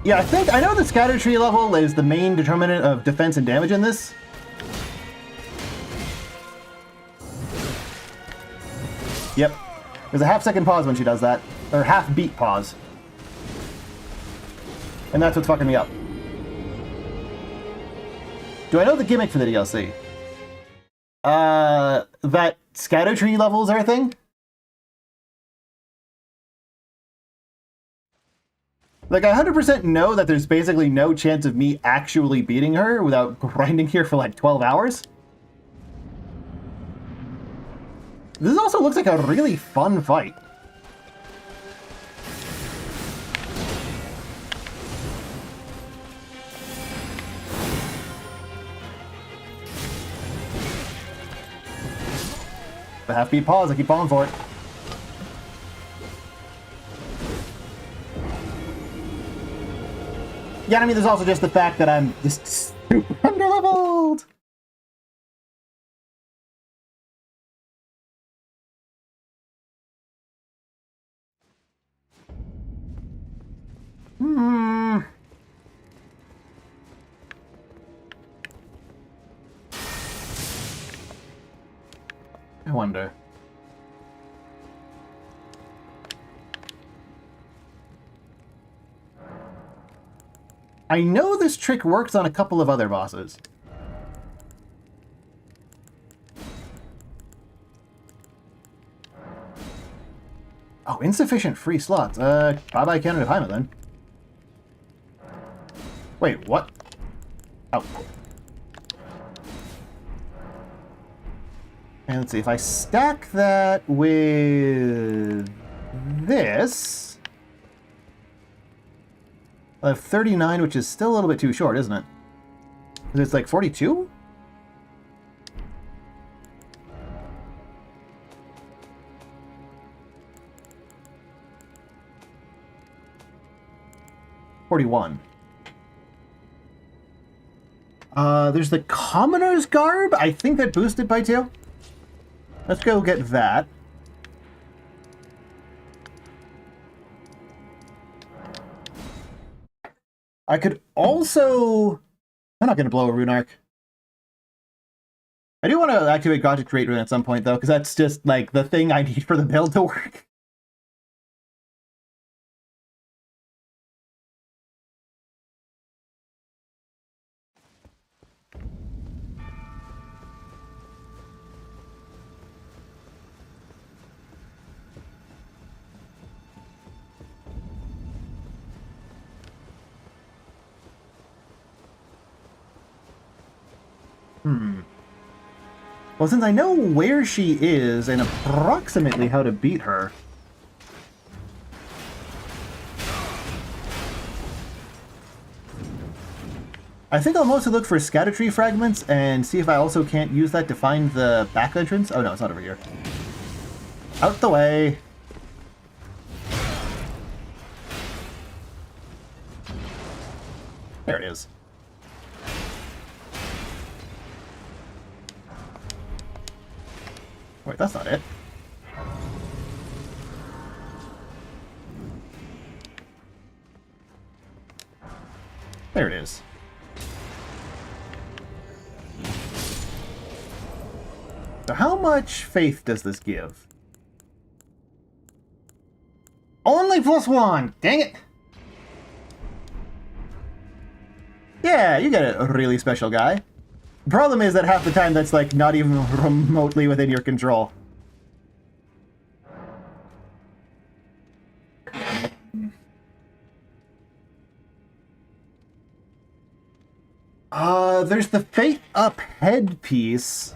[SPEAKER 1] Yeah, I know the Scadutree level is the main determinant of defense and damage in this. Yep. There's a half-second pause when she does that. Or half-beat pause. And that's what's fucking me up. Do I know the gimmick for the DLC? That Scadutree levels are a thing? Like, I 100% know that there's basically no chance of me actually beating her without grinding here for like 12 hours. This also looks like a really fun fight. The half-beat pause, I keep falling for it. Yeah, I mean, there's also just the fact that I'm just super underleveled. I wonder. I know this trick works on a couple of other bosses. Oh, insufficient free slots. Bye-bye Canada Paima then. Wait, what? Oh. And let's see, if I stack that with this... I have 39, which is still a little bit too short, isn't it? It's like 42? $41. There's the Commoner's Garb. I think that boosted by 2. Let's go get that. I could also... I'm not going to blow a Rune Arc. I do want to activate Gothic Great Rune at some point, though, because that's just, like, the thing I need for the build to work. Well, since I know where she is and approximately how to beat her... I think I'll mostly look for Scadutree fragments and see if I also can't use that to find the back entrance. Oh no, it's not over here. Out the way! There it is. Wait, that's not it. There it is. So how much faith does this give? Only +1! Dang it! Yeah, you get a really special guy. Problem is that half the time that's like not even remotely within your control. There's the Faith Up headpiece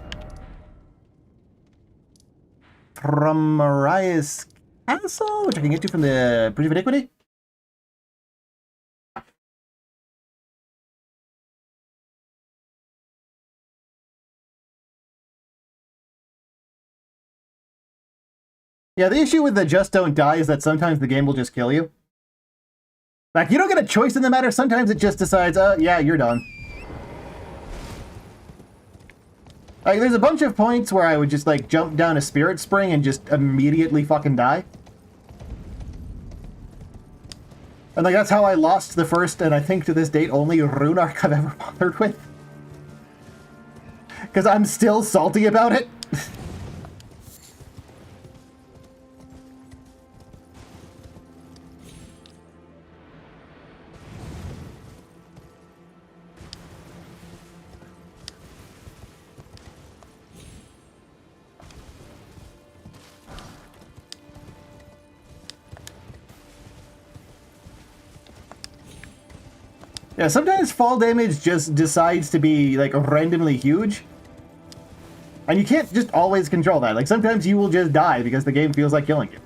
[SPEAKER 1] from Mariah's Castle, which I can get to from the Bridge of Iniquity. Yeah, the issue with the just don't die is that sometimes the game will just kill you. Like, you don't get a choice in the matter. Sometimes it just decides, yeah, you're done. Like, there's a bunch of points where I would just, like, jump down a spirit spring and just immediately fucking die. And, like, that's how I lost the first, and I think to this date, only rune arc I've ever bothered with. Because I'm still salty about it. Yeah, sometimes fall damage just decides to be, like, randomly huge. And you can't just always control that. Like, sometimes you will just die because the game feels like killing you.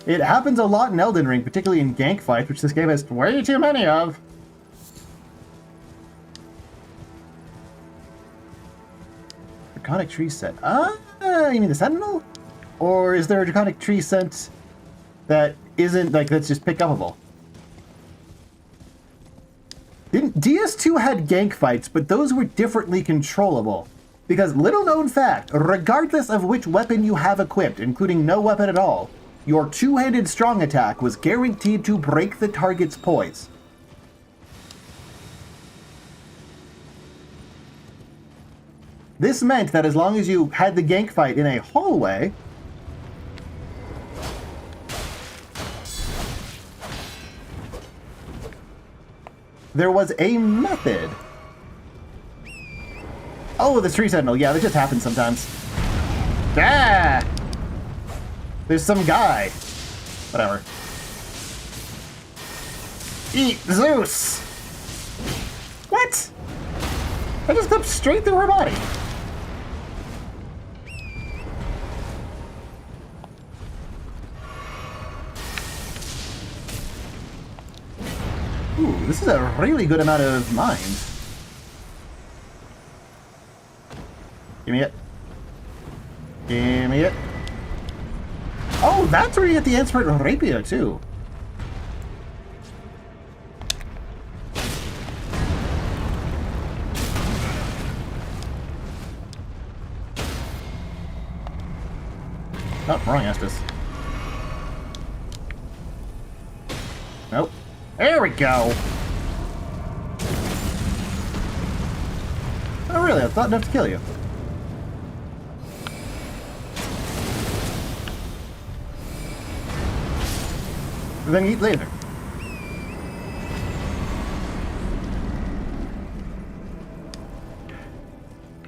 [SPEAKER 1] It happens a lot in Elden Ring, particularly in gank fights, which this game has way too many of. Draconic tree scent. You mean the Sentinel? Or is there a draconic tree scent that isn't, like, that's just pick upable? DS2 had gank fights, but those were differently controllable. Because, little known fact, regardless of which weapon you have equipped, including no weapon at all, your two-handed strong attack was guaranteed to break the target's poise. This meant that as long as you had the gank fight in a hallway, there was a method. Oh, the tree sentinel. Yeah, that just happens sometimes. Ah! There's some guy. Whatever. Eat Zeus! What? I just clipped straight through her body. Ooh, this is a really good amount of mines. Give me it. Give me it. Oh, that's where you get the Inspirit Rapier, too. Oh, wrong Estus. Nope. There we go! Oh, really? That's not enough to kill you. Then eat later.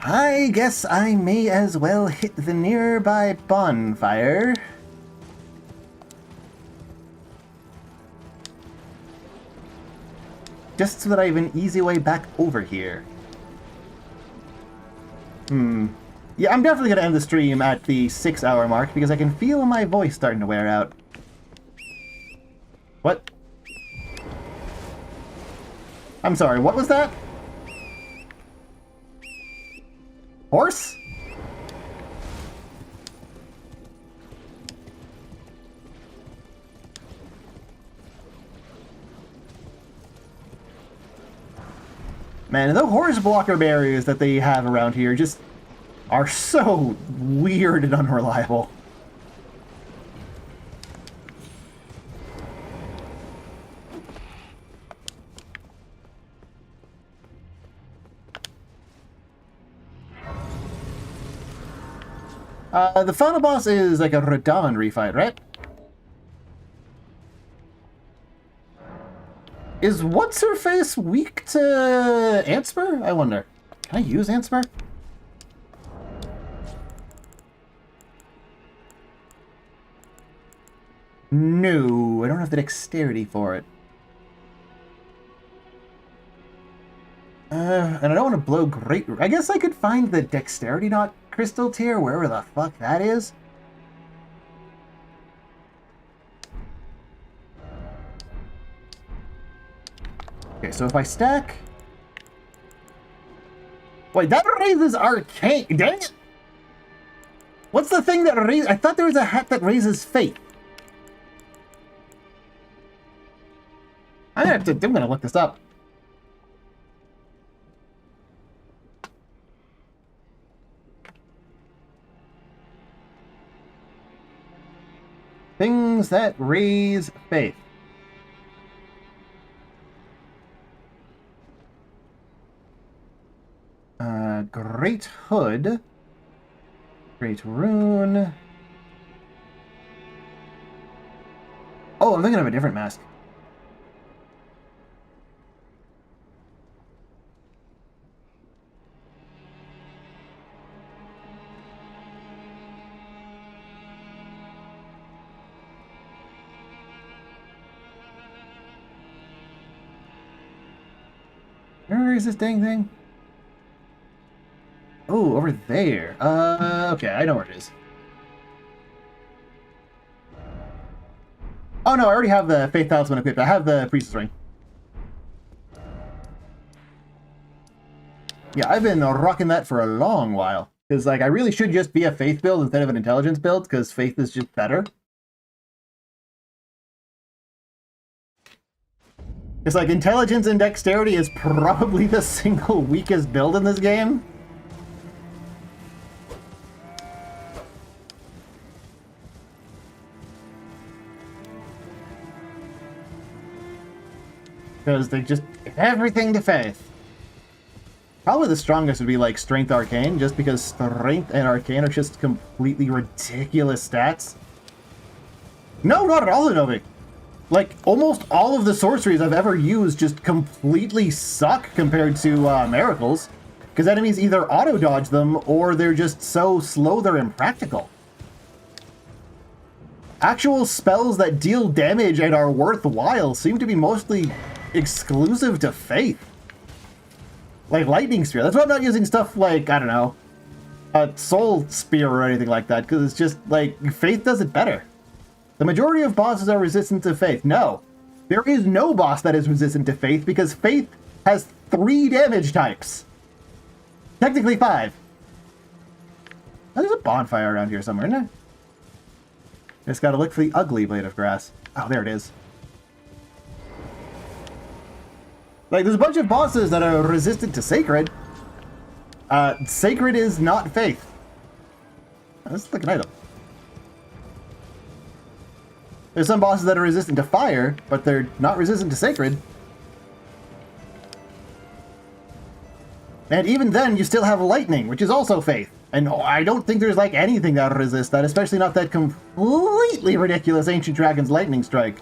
[SPEAKER 1] I guess I may as well hit the nearby bonfire. Just so that I have an easy way back over here. Yeah, I'm definitely going to end the stream at the 6-hour mark because I can feel my voice starting to wear out. What? I'm sorry, what was that? Horse? Man, the horse blocker barriers that they have around here just are so weird and unreliable. The final boss is like a Radon refight, right? Is What's-Her-Face weak to Antspur? I wonder. Can I use Antspur? No, I don't have the dexterity for it. And I don't want to blow great... I guess I could find the dexterity knot crystal tier, wherever the fuck that is. Okay, so if I stack... Wait, that raises arcane... Dang it! What's the thing that raises... I thought there was a hat that raises faith. I'm gonna look this up. Things that raise faith. Great Hood. Great Rune. Oh, I'm thinking of a different mask. Where is this dang thing? Oh, over there. Okay, I know where it is. Oh no, I already have the Faith Talisman equipped. I have the Priestess Ring. Yeah, I've been rocking that for a long while. Because, like, I really should just be a Faith build instead of an Intelligence build, because Faith is just better. It's like, Intelligence and Dexterity is probably the single weakest build in this game. Because they just give everything to Faith. Probably the strongest would be like Strength Arcane, just because Strength and Arcane are just completely ridiculous stats. No, not at all, Inovi. Like, almost all of the sorceries I've ever used just completely suck compared to Miracles. Because enemies either auto-dodge them, or they're just so slow they're impractical. Actual spells that deal damage and are worthwhile seem to be mostly exclusive to Faith. Like Lightning Spear. That's why I'm not using stuff like, I don't know, a Soul Spear or anything like that, because it's just, like, Faith does it better. The majority of bosses are resistant to Faith. No. There is no boss that is resistant to Faith, because Faith has 3 damage types. Technically 5. Oh, there's a bonfire around here somewhere, isn't there? Just gotta look for the ugly blade of grass. Oh, there it is. Like, there's a bunch of bosses that are resistant to Sacred. Sacred is not Faith. Let's look at an item. There's some bosses that are resistant to Fire, but they're not resistant to Sacred. And even then, you still have Lightning, which is also Faith. And I don't think there's, like, anything that resists that, especially not that completely ridiculous Ancient Dragon's Lightning Strike.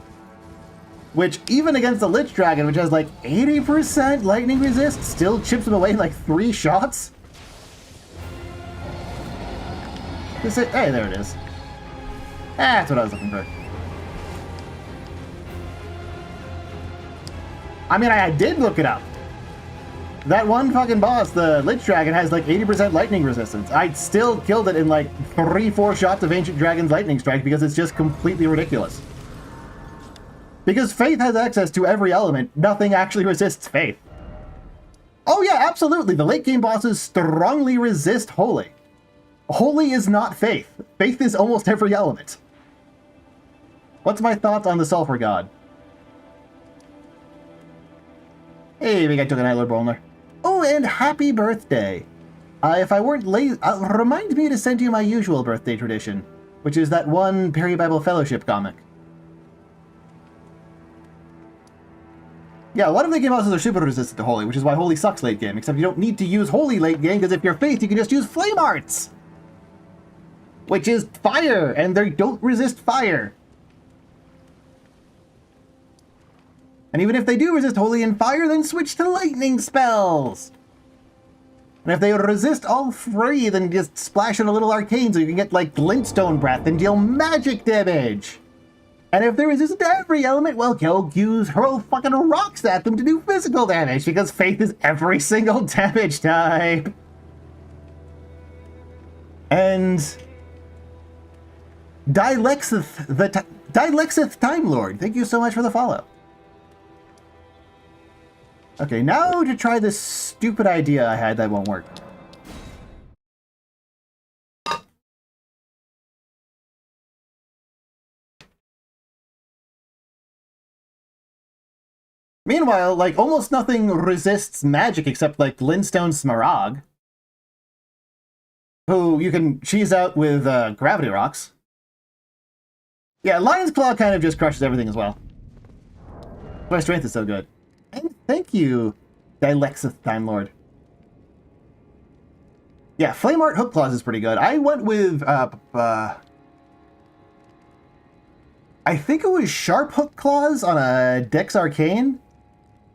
[SPEAKER 1] Which, even against the Lich Dragon, which has, like, 80% lightning resist, still chips him away in, like, 3 shots? Hey, there it is. That's what I was looking for. I mean, I did look it up. That one fucking boss, the Lich Dragon, has, like, 80% lightning resistance. I still killed it in, like, 3-4 shots of Ancient Dragon's Lightning Strike because it's just completely ridiculous. Because Faith has access to every element, nothing actually resists Faith. Oh yeah, absolutely, the late game bosses strongly resist Holy. Holy is not Faith. Faith is almost every element. What's my thoughts on the Sulphur God? Hey, we got took an Idler Bowler. Oh, and happy birthday! If I weren't late, remind me to send you my usual birthday tradition, which is that one Perry Bible Fellowship comic. Yeah, a lot of the game houses are super resistant to Holy, which is why Holy sucks late game, except you don't need to use Holy late game, because if you're Faith, you can just use Flame Arts! Which is fire, and they don't resist fire. And even if they do resist Holy and Fire, then switch to lightning spells! And if they resist all three, then just splash in a little arcane so you can get, like, glintstone breath and deal magic damage! And if they resist every element, well, go hurl fucking rocks at them to do physical damage, because Faith is every single damage type! And... Dilexith Time Lord, thank you so much for the follow. Okay, now to try this stupid idea I had that won't work. Meanwhile, like, almost nothing resists magic except, like, Glintstone Smaragd, who you can cheese out with gravity rocks. Yeah, Lion's Claw kind of just crushes everything as well. My strength is so good. And thank you, Dilexith Time Lord. Yeah, Flame Art Hook Claws is pretty good. I went with, I think it was Sharp Hook Claws on a Dex Arcane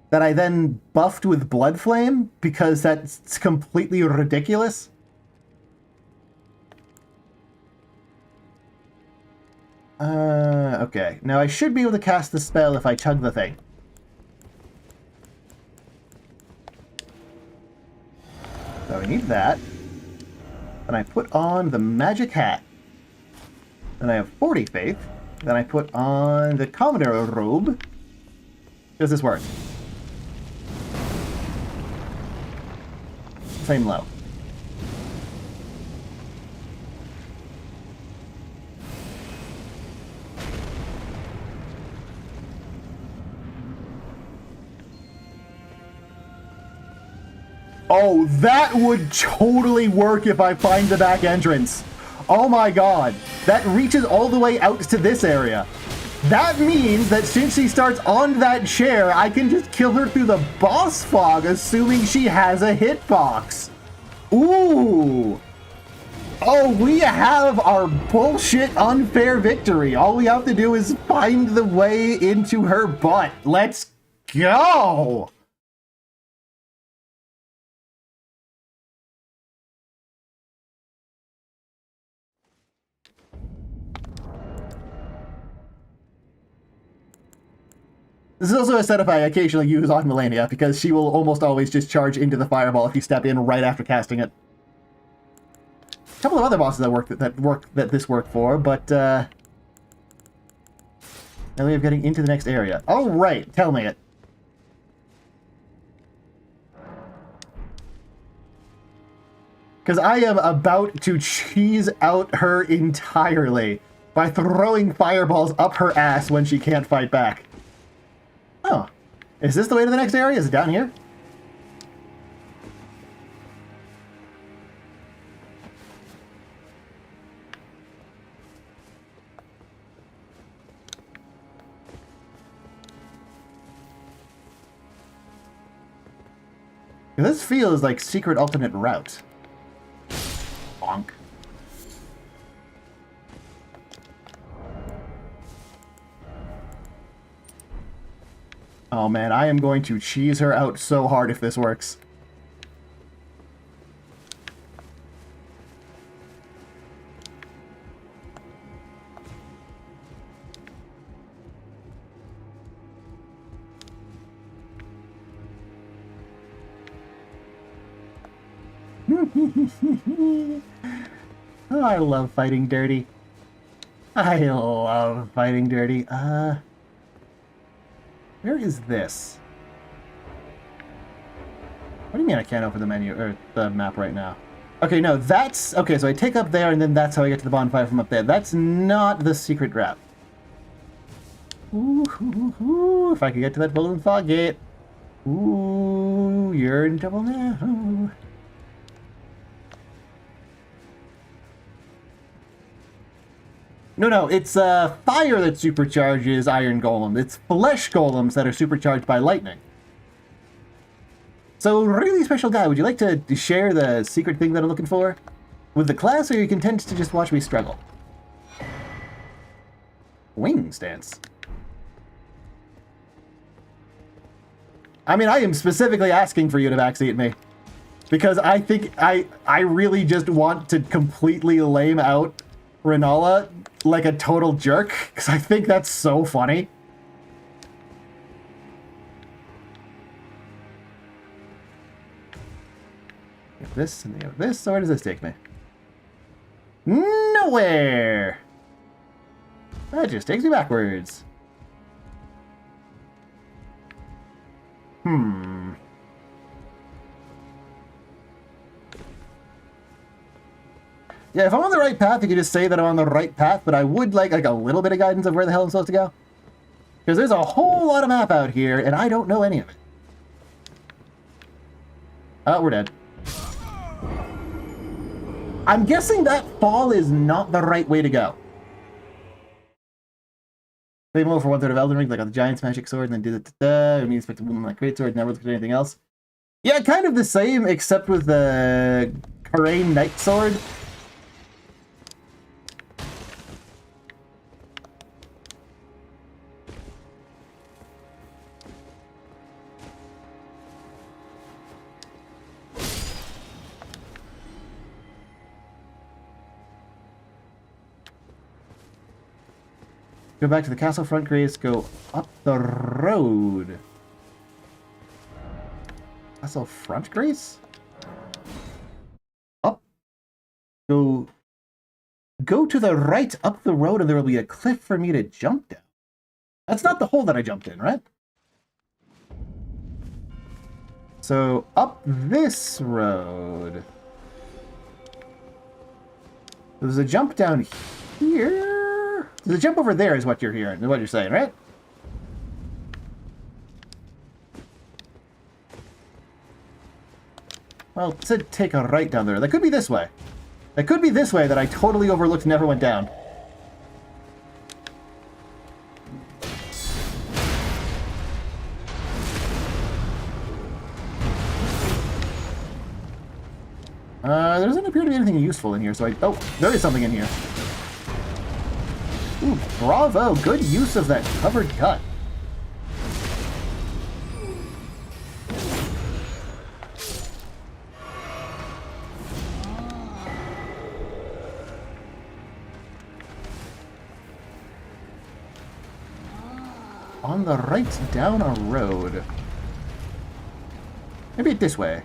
[SPEAKER 1] that I then buffed with Blood Flame because that's completely ridiculous. Okay. Now I should be able to cast the spell if I chug the thing. So I need that. Then I put on the magic hat. Then I have 40 faith. Then I put on the Commodore robe. Does this work? Same low. Oh, that would totally work if I find the back entrance. Oh my god. That reaches all the way out to this area. That means that since she starts on that chair, I can just kill her through the boss fog, assuming she has a hitbox. Ooh. Oh, we have our bullshit unfair victory. All we have to do is find the way into her butt. Let's go. This is also a setup I occasionally use on Melania, because she will almost always just charge into the fireball if you step in right after casting it. A couple of other bosses that this worked for, but now we are getting into the next area. Oh right, tell me it. Because I am about to cheese out her entirely by throwing fireballs up her ass when she can't fight back. Oh, is this the way to the next area? Is it down here? This feels like secret alternate route. Bonk. Oh man, I am going to cheese her out so hard if this works. Oh, I love fighting dirty. I love fighting dirty. Where is this? What do you mean I can't open the menu, or the map right now? Okay, no, that's... Okay, so I take up there, and then that's how I get to the bonfire from up there. That's not the secret route. Ooh, if I could get to that balloon fog gate. Ooh, you're in trouble now. No, it's fire that supercharges iron golem. It's flesh golems that are supercharged by lightning. So, really special guy, would you like to share the secret thing that I'm looking for with the class, or are you content to just watch me struggle? Wings dance. I mean, I am specifically asking for you to backseat me. Because I think I really just want to completely lame out Renala like a total jerk. Because I think that's so funny. Get this and get this. So where does this take me? Nowhere! That just takes me backwards. Yeah, if I'm on the right path, you could just say that I'm on the right path, but I would like a little bit of guidance of where the hell I'm supposed to go. Because there's a whole lot of map out here, and I don't know any of it. Oh, we're dead. I'm guessing that fall is not the right way to go. Play more for 1/3 of Elden Ring, like on the Giant's Magic Sword, and then do the I mean, expect a woman like Great Sword, never looked at anything else. Yeah, kind of the same, except with the Karain Knight Sword. Go back to the castle front, Grace. Go up the road. Castle front, Grace? Up. Go to the right up the road, and there will be a cliff for me to jump down. That's not the hole that I jumped in, right? So, up this road. There's a jump down here. The jump over there is what you're hearing, is what you're saying, right? Well, it said take a right down there. That could be this way. That could be this way that I totally overlooked and never went down. There doesn't appear to be anything useful in here, so oh, there is something in here. Ooh, bravo! Good use of that covered cut. On the right down a road. Maybe this way.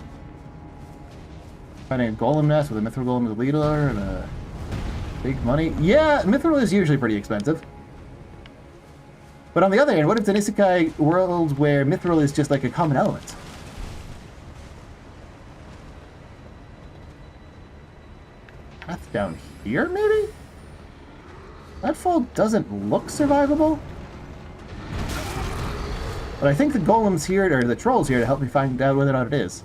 [SPEAKER 1] Finding a golem nest with a mithril golem as a leader and a big money. Yeah, mithril is usually pretty expensive. But on the other hand, what if it's an isekai world where mithril is just like a common element? Path down here, maybe? That fall doesn't look survivable. But I think the golem's here, or the troll's here to help me find out whether or not it is.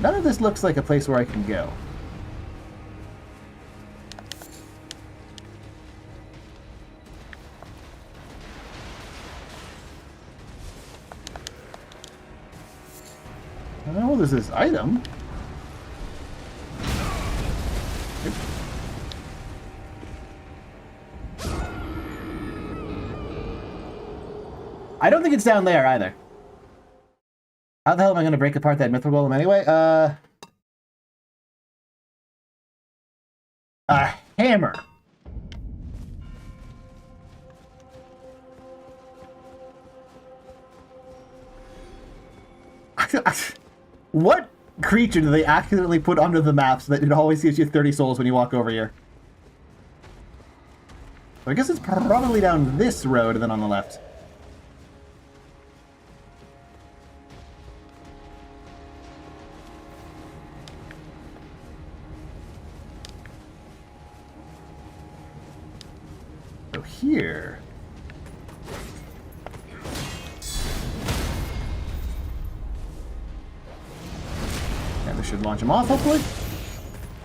[SPEAKER 1] None of this looks like a place where I can go. Oh, there's this item. I don't think it's down there either. How the hell am I going to break apart that mithril golem anyway? A hammer. What creature do they accidentally put under the map so that it always gives you 30 souls when you walk over here? So I guess it's probably down this road and then on the left. So here. launch him off, hopefully?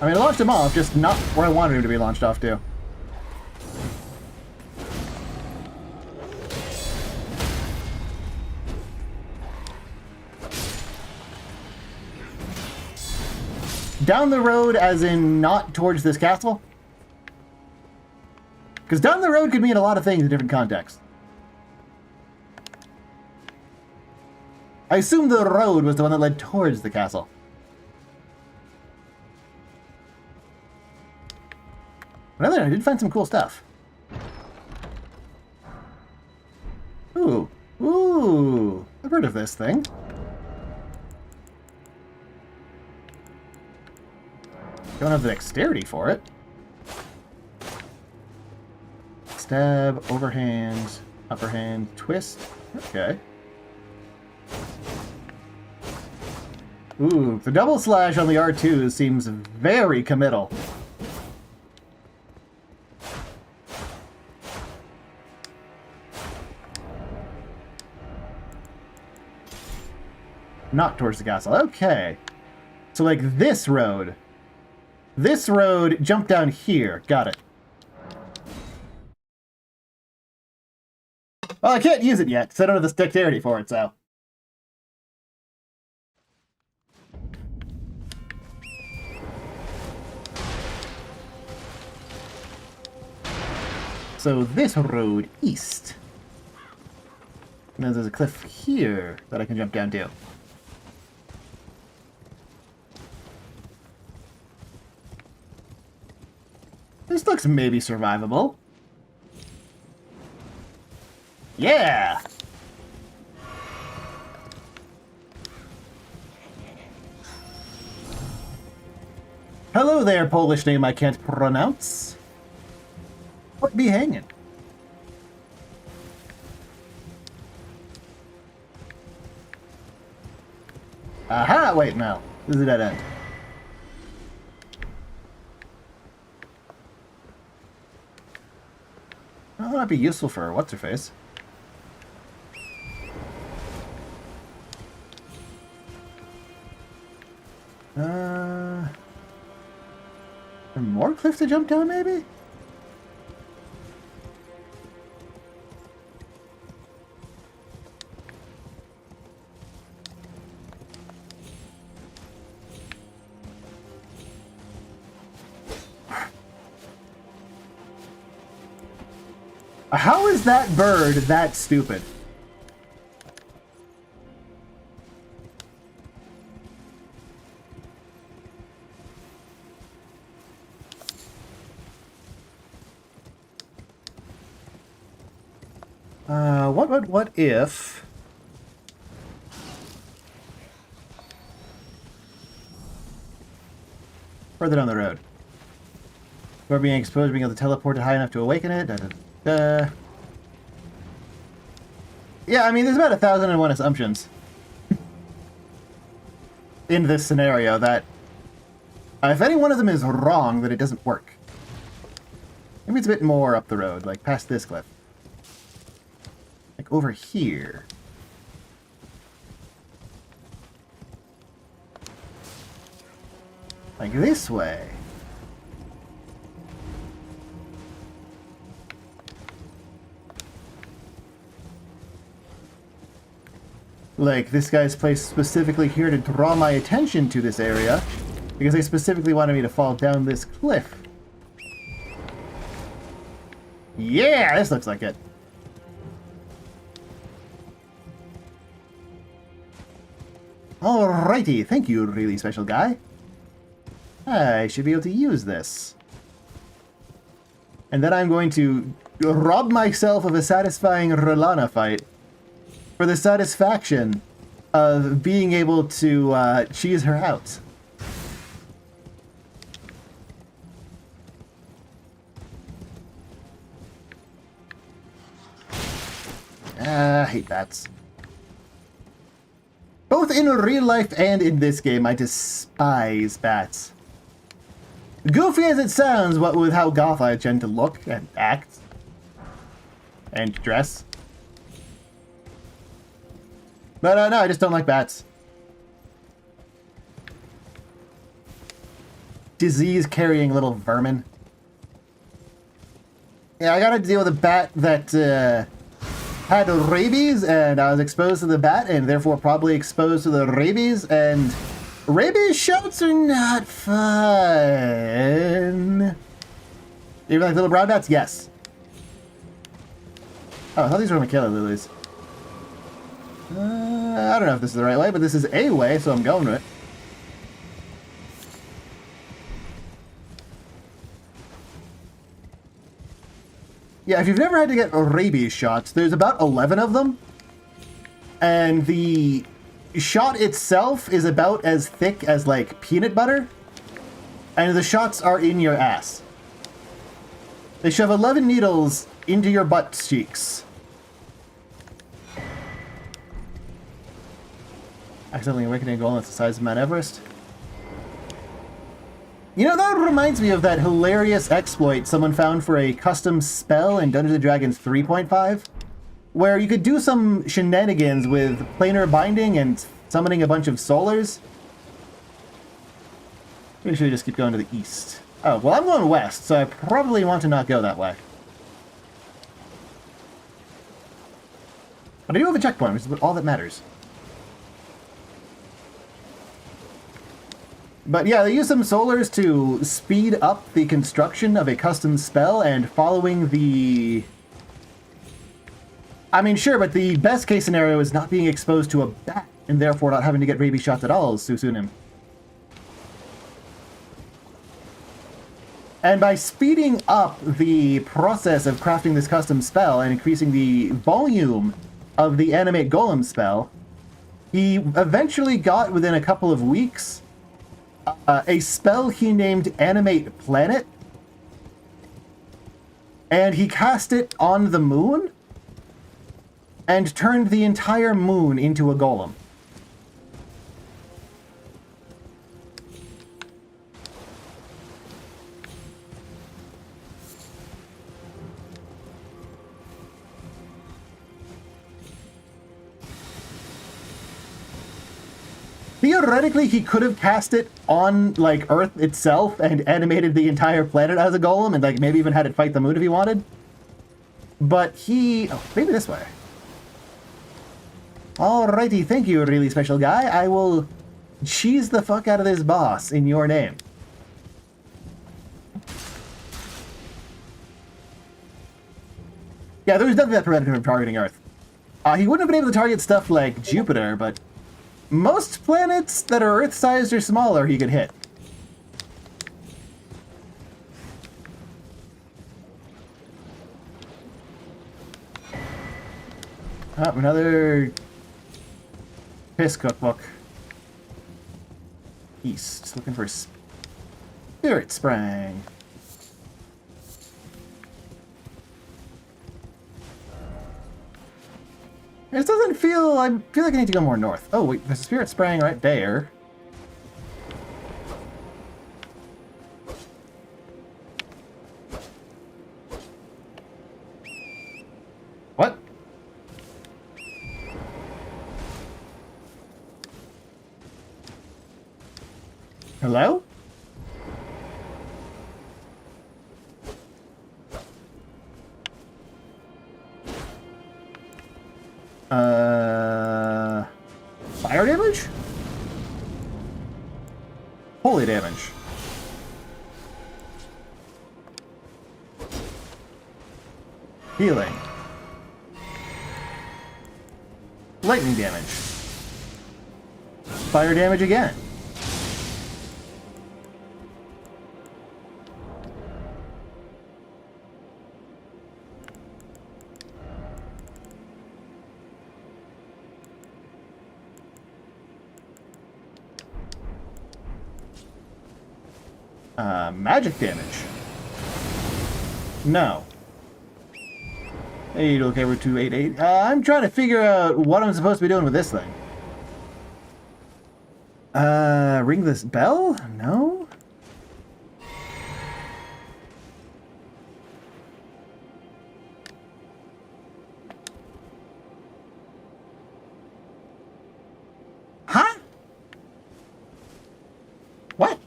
[SPEAKER 1] I mean, I launched him off, just not where I wanted him to be launched off to. Down the road, as in not towards this castle? Because down the road could mean a lot of things in different contexts. I assume the road was the one that led towards the castle. Another, I did find some cool stuff. Ooh. Ooh. I've heard of this thing. Don't have the dexterity for it. Stab, overhand, upper hand, twist. Okay. Ooh, the double slash on the R2 seems very committal. Not towards the castle. Okay. So, like, this road. This road, jump down here. Got it. Well, I can't use it yet, because I don't have the dexterity for it, so. So this road east. And then there's a cliff here that I can jump down to. This looks maybe survivable. Yeah! Hello there, Polish name I can't pronounce. What be hanging? Aha! Wait, no. This is a dead end. Well, that might be useful for what's-her-face. Are more cliffs to jump down, maybe? How is that bird that stupid? What if... Further down the road. Before being exposed, being able to teleport it high enough to awaken it. Yeah, I mean, there's about 1,001 assumptions in this scenario that if any one of them is wrong, then it doesn't work. Maybe it's a bit more up the road, like past this cliff. Like over here. Like this way. Like, this guy's placed specifically here to draw my attention to this area, because they specifically wanted me to fall down this cliff. Yeah, this looks like it. Alrighty, thank you, really special guy. I should be able to use this. And then I'm going to rob myself of a satisfying Rolana fight for the satisfaction of being able to cheese her out. I hate bats. Both in real life and in this game, I despise bats. Goofy as it sounds, what with how goth I tend to look and act and dress. But no, I just don't like bats. disease-carrying little vermin. Yeah, I gotta deal with a bat that had rabies, and I was exposed to the bat, and therefore probably exposed to the rabies, and rabies shots are not fun. Even like little brown bats? Yes. Oh, I thought these were Michaela lilies. I don't know if this is the right way, but this is a way, so I'm going with it. Yeah, if you've never had to get rabies shots, there's about 11 of them. And the shot itself is about as thick as, like, peanut butter. And the shots are in your ass. They shove 11 needles into your butt cheeks. Accidentally awakening a golem that's the size of Mount Everest. You know, that reminds me of that hilarious exploit someone found for a custom spell in Dungeons & Dragons 3.5, where you could do some shenanigans with planar binding and summoning a bunch of solars. Maybe should we just keep going to the east? Oh, well, I'm going west, so I probably want to not go that way. But I do have a checkpoint, which is all that matters. But yeah, they use some solars to speed up the construction of a custom spell, and following the... I mean, sure, but the best case scenario is not being exposed to a bat, and therefore not having to get rabies shots at all, Susunim. And by speeding up the process of crafting this custom spell and increasing the volume of the Animate Golem spell, he eventually got, within a couple of weeks, a spell he named Animate Planet, and he cast it on the moon and turned the entire moon into a golem. Theoretically, he could have cast it on, like, Earth itself and animated the entire planet as a golem and, like, maybe even had it fight the moon if he wanted. But he... Oh, maybe this way. Alrighty, thank you, really special guy. I will cheese the fuck out of this boss in your name. Yeah, there was nothing that prevented him from targeting Earth. He wouldn't have been able to target stuff like Jupiter, but... most planets that are Earth-sized or smaller he could hit. Oh, another piss cookbook. East, looking for Spirit Sprang. This doesn't feel... I feel like I need to go more north. Oh, wait, there's a Spirit Sprang right there. What? Hello? Fire damage? Holy damage. Healing. Lightning damage. Fire damage again. Magic damage. No. 8, okay, we're 288. I'm trying to figure out what I'm supposed to be doing with this thing. Ring this bell? No? Huh? What?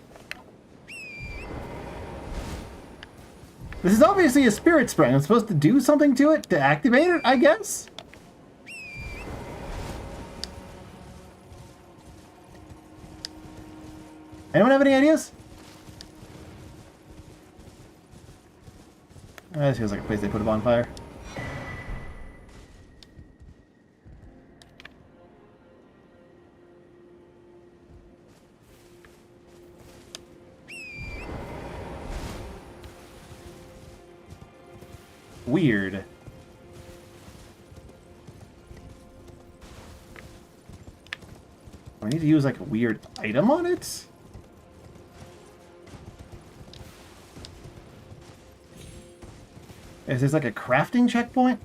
[SPEAKER 1] This is obviously a spirit spring. I'm supposed to do something to it to activate it, I guess? Anyone have any ideas? This feels like a place they put a bonfire. Weird. I need to use like a weird item on it? Is this like a crafting checkpoint?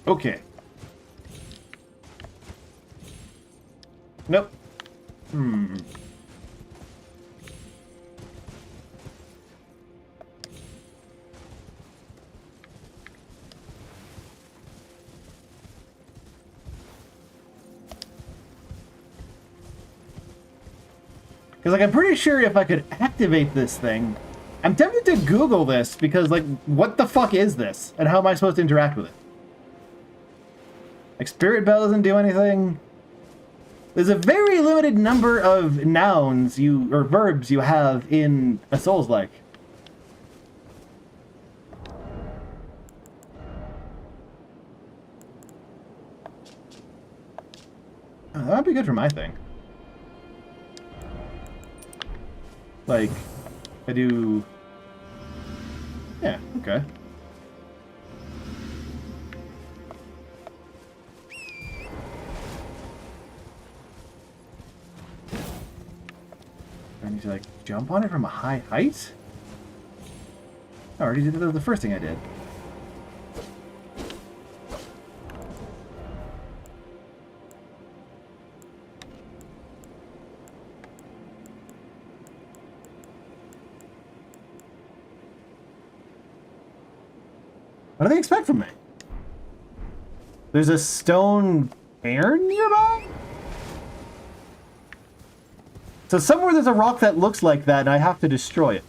[SPEAKER 1] Okay. Nope. Because, like, I'm pretty sure if I could activate this thing... I'm tempted to Google this, because, like, what the fuck is this? And how am I supposed to interact with it? Like, Spirit Bell doesn't do anything. There's a very limited number of nouns or verbs you have in a Souls-like. Oh, that might be good for my thing. Like, I do... Yeah, okay. I need to, like, jump on it from a high height? I already did the first thing I did. What do they expect from me? There's a stone cairn nearby? So somewhere there's a rock that looks like that and I have to destroy it.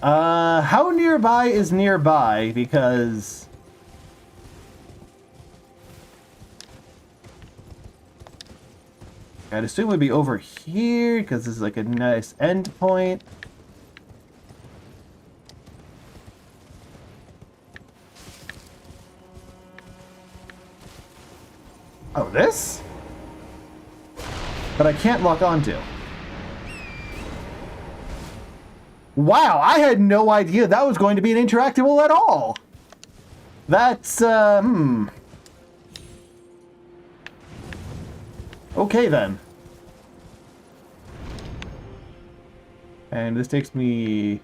[SPEAKER 1] How nearby is nearby? Because... I'd assume it would be over here, because this is like a nice end point. Oh, this? But I can't lock onto. Wow, I had no idea that was going to be an interactable at all. That's, Okay, then. And this takes me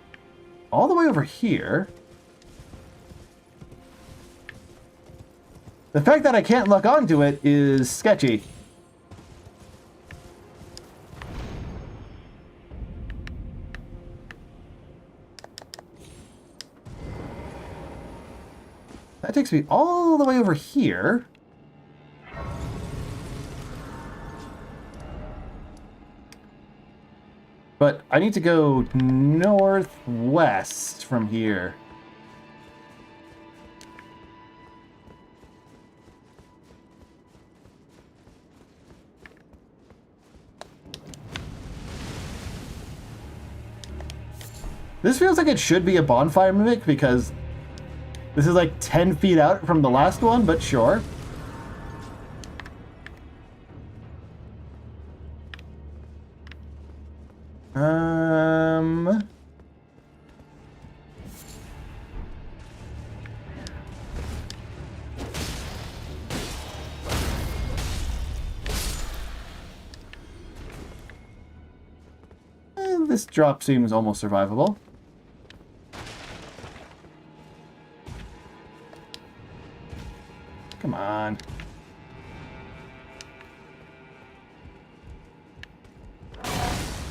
[SPEAKER 1] all the way over here. The fact that I can't lock onto it is sketchy. That takes me all the way over here. But I need to go northwest from here. This feels like it should be a bonfire mimic because this is like 10 feet out from the last one, but sure. This drop seems almost survivable. Come on.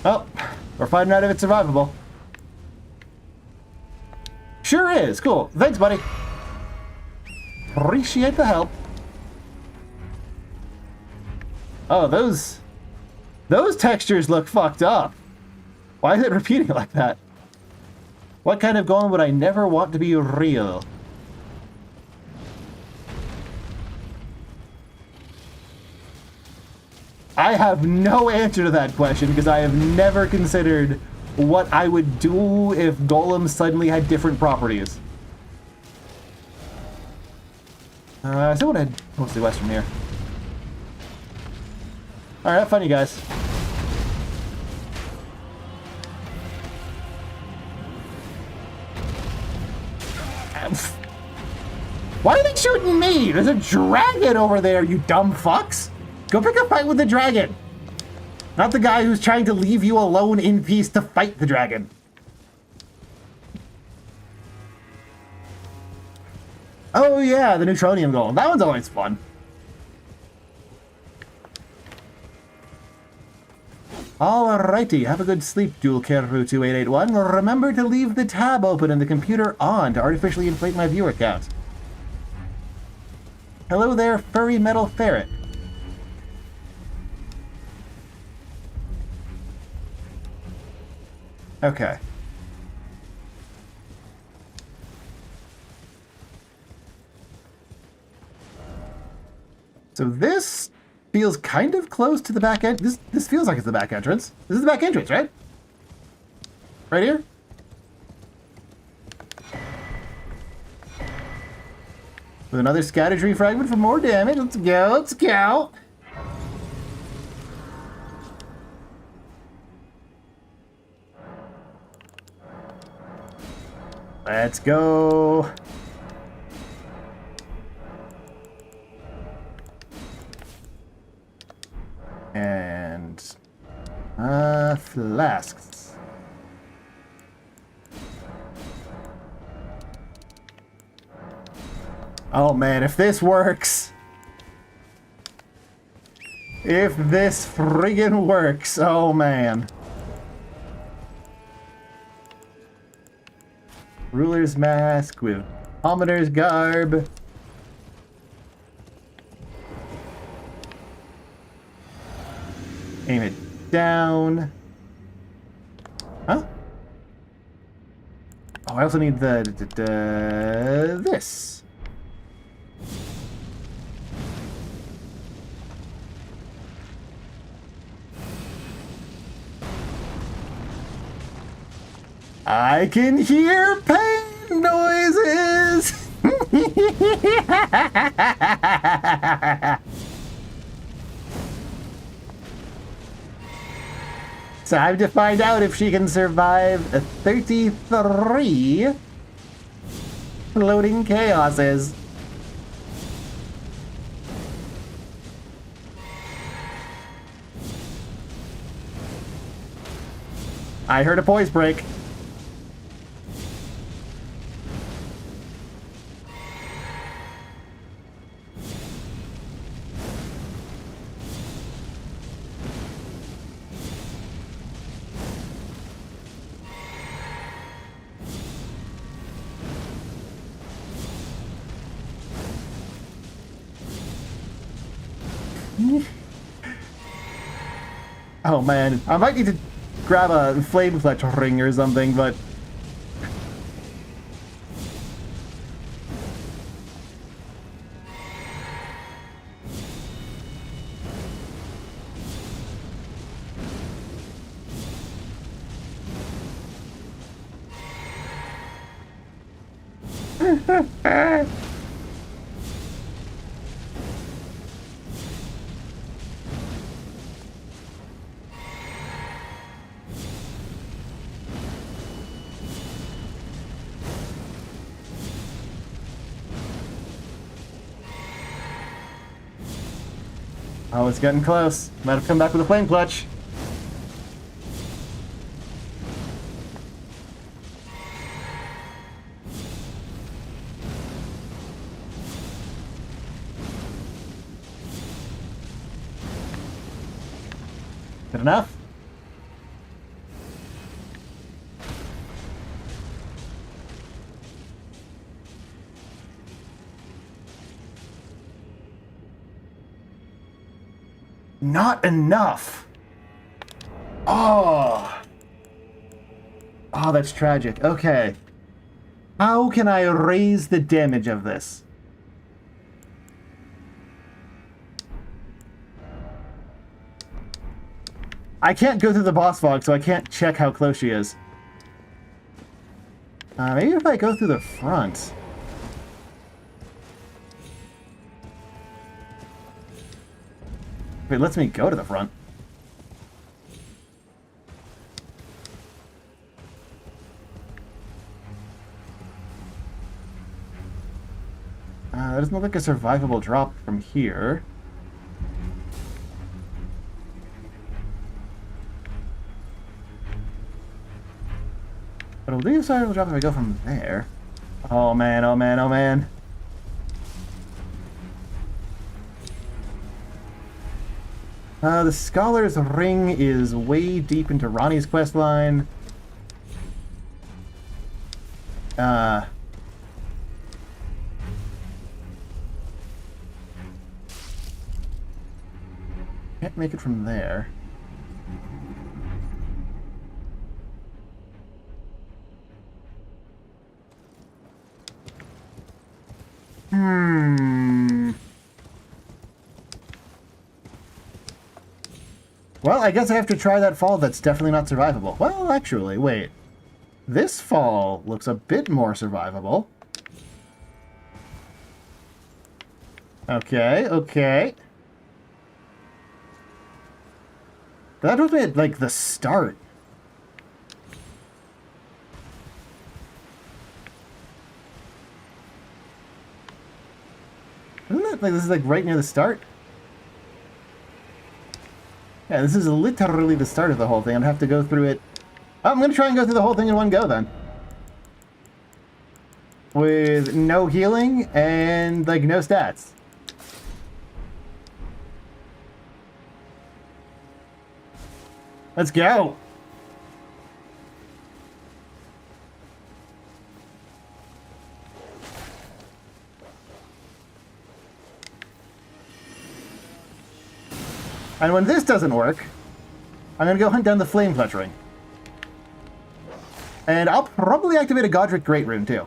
[SPEAKER 1] Oh, we're finding out if it's survivable. Sure is. Cool. Thanks, buddy. Appreciate the help. Oh, those textures look fucked up. Why is it repeating like that? What kind of golem would I never want to be real? I have no answer to that question because I have never considered what I would do if golems suddenly had different properties. I still want to head mostly west from here. Alright, have fun, you guys. Why are they shooting me? There's a dragon over there, you dumb fucks! Go pick a fight with the dragon! Not the guy who's trying to leave you alone in peace to fight the dragon. Oh yeah, the Neutronium Golem. That one's always fun. Alrighty, have a good sleep, Dual Caribou 2881. Remember to leave the tab open and the computer on to artificially inflate my viewer count. Hello there, furry metal ferret. Okay. So this feels kind of close to the back end. This feels like it's the back entrance. This is the back entrance, right? Right here? With another Scattertree fragment for more damage. Let's go, let's go. Let's go. And flasks. Oh man, if this works. If this friggin' works, oh man. Ruler's mask with Omnitor's garb. Aim it down. Huh? Oh, I also need this. I can hear pain noises. Time to find out if she can survive 33 floating chaoses. I heard a poise break. Oh man, I might need to grab a flame clutch ring or something, but oh, it's getting close. Might have come back with a flame clutch. Good enough? Not enough. Oh. Oh, that's tragic. Okay. How can I raise the damage of this? I can't go through the boss fog, so I can't check how close she is. Maybe if I go through the front. If it lets me go to the front. That doesn't look like a survivable drop from here. But it'll be a survivable drop if I go from there. Oh man, oh man, oh man. The Scholar's Ring is way deep into Ronnie's questline. Can't make it from there. Well, I guess I have to try that fall that's definitely not survivable. Well, actually, wait. This fall looks a bit more survivable. Okay, okay. That was at, like, the start. Isn't it like this is like right near the start? Yeah, this is literally the start of the whole thing. I'd have to go through it. Oh, I'm gonna try and go through the whole thing in one go then. With no healing and like no stats. Let's go! And when this doesn't work, I'm gonna go hunt down the Flame Clutch Ring. And I'll probably activate a Godric Great Rune too.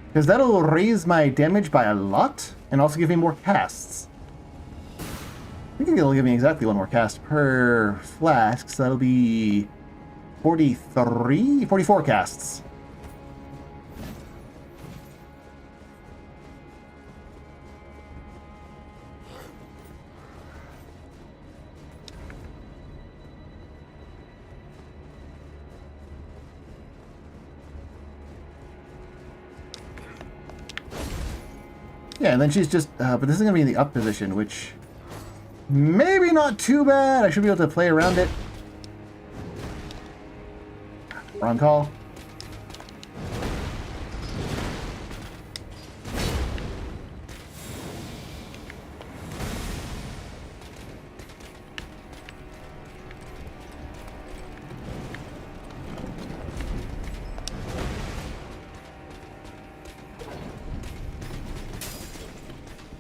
[SPEAKER 1] Because that'll raise my damage by a lot, and also give me more casts. I think it'll give me exactly one more cast per flask, so that'll be 44 casts. Yeah, and then she's just, but this is going to be in the up position, which maybe not too bad. I should be able to play around it. Wrong call.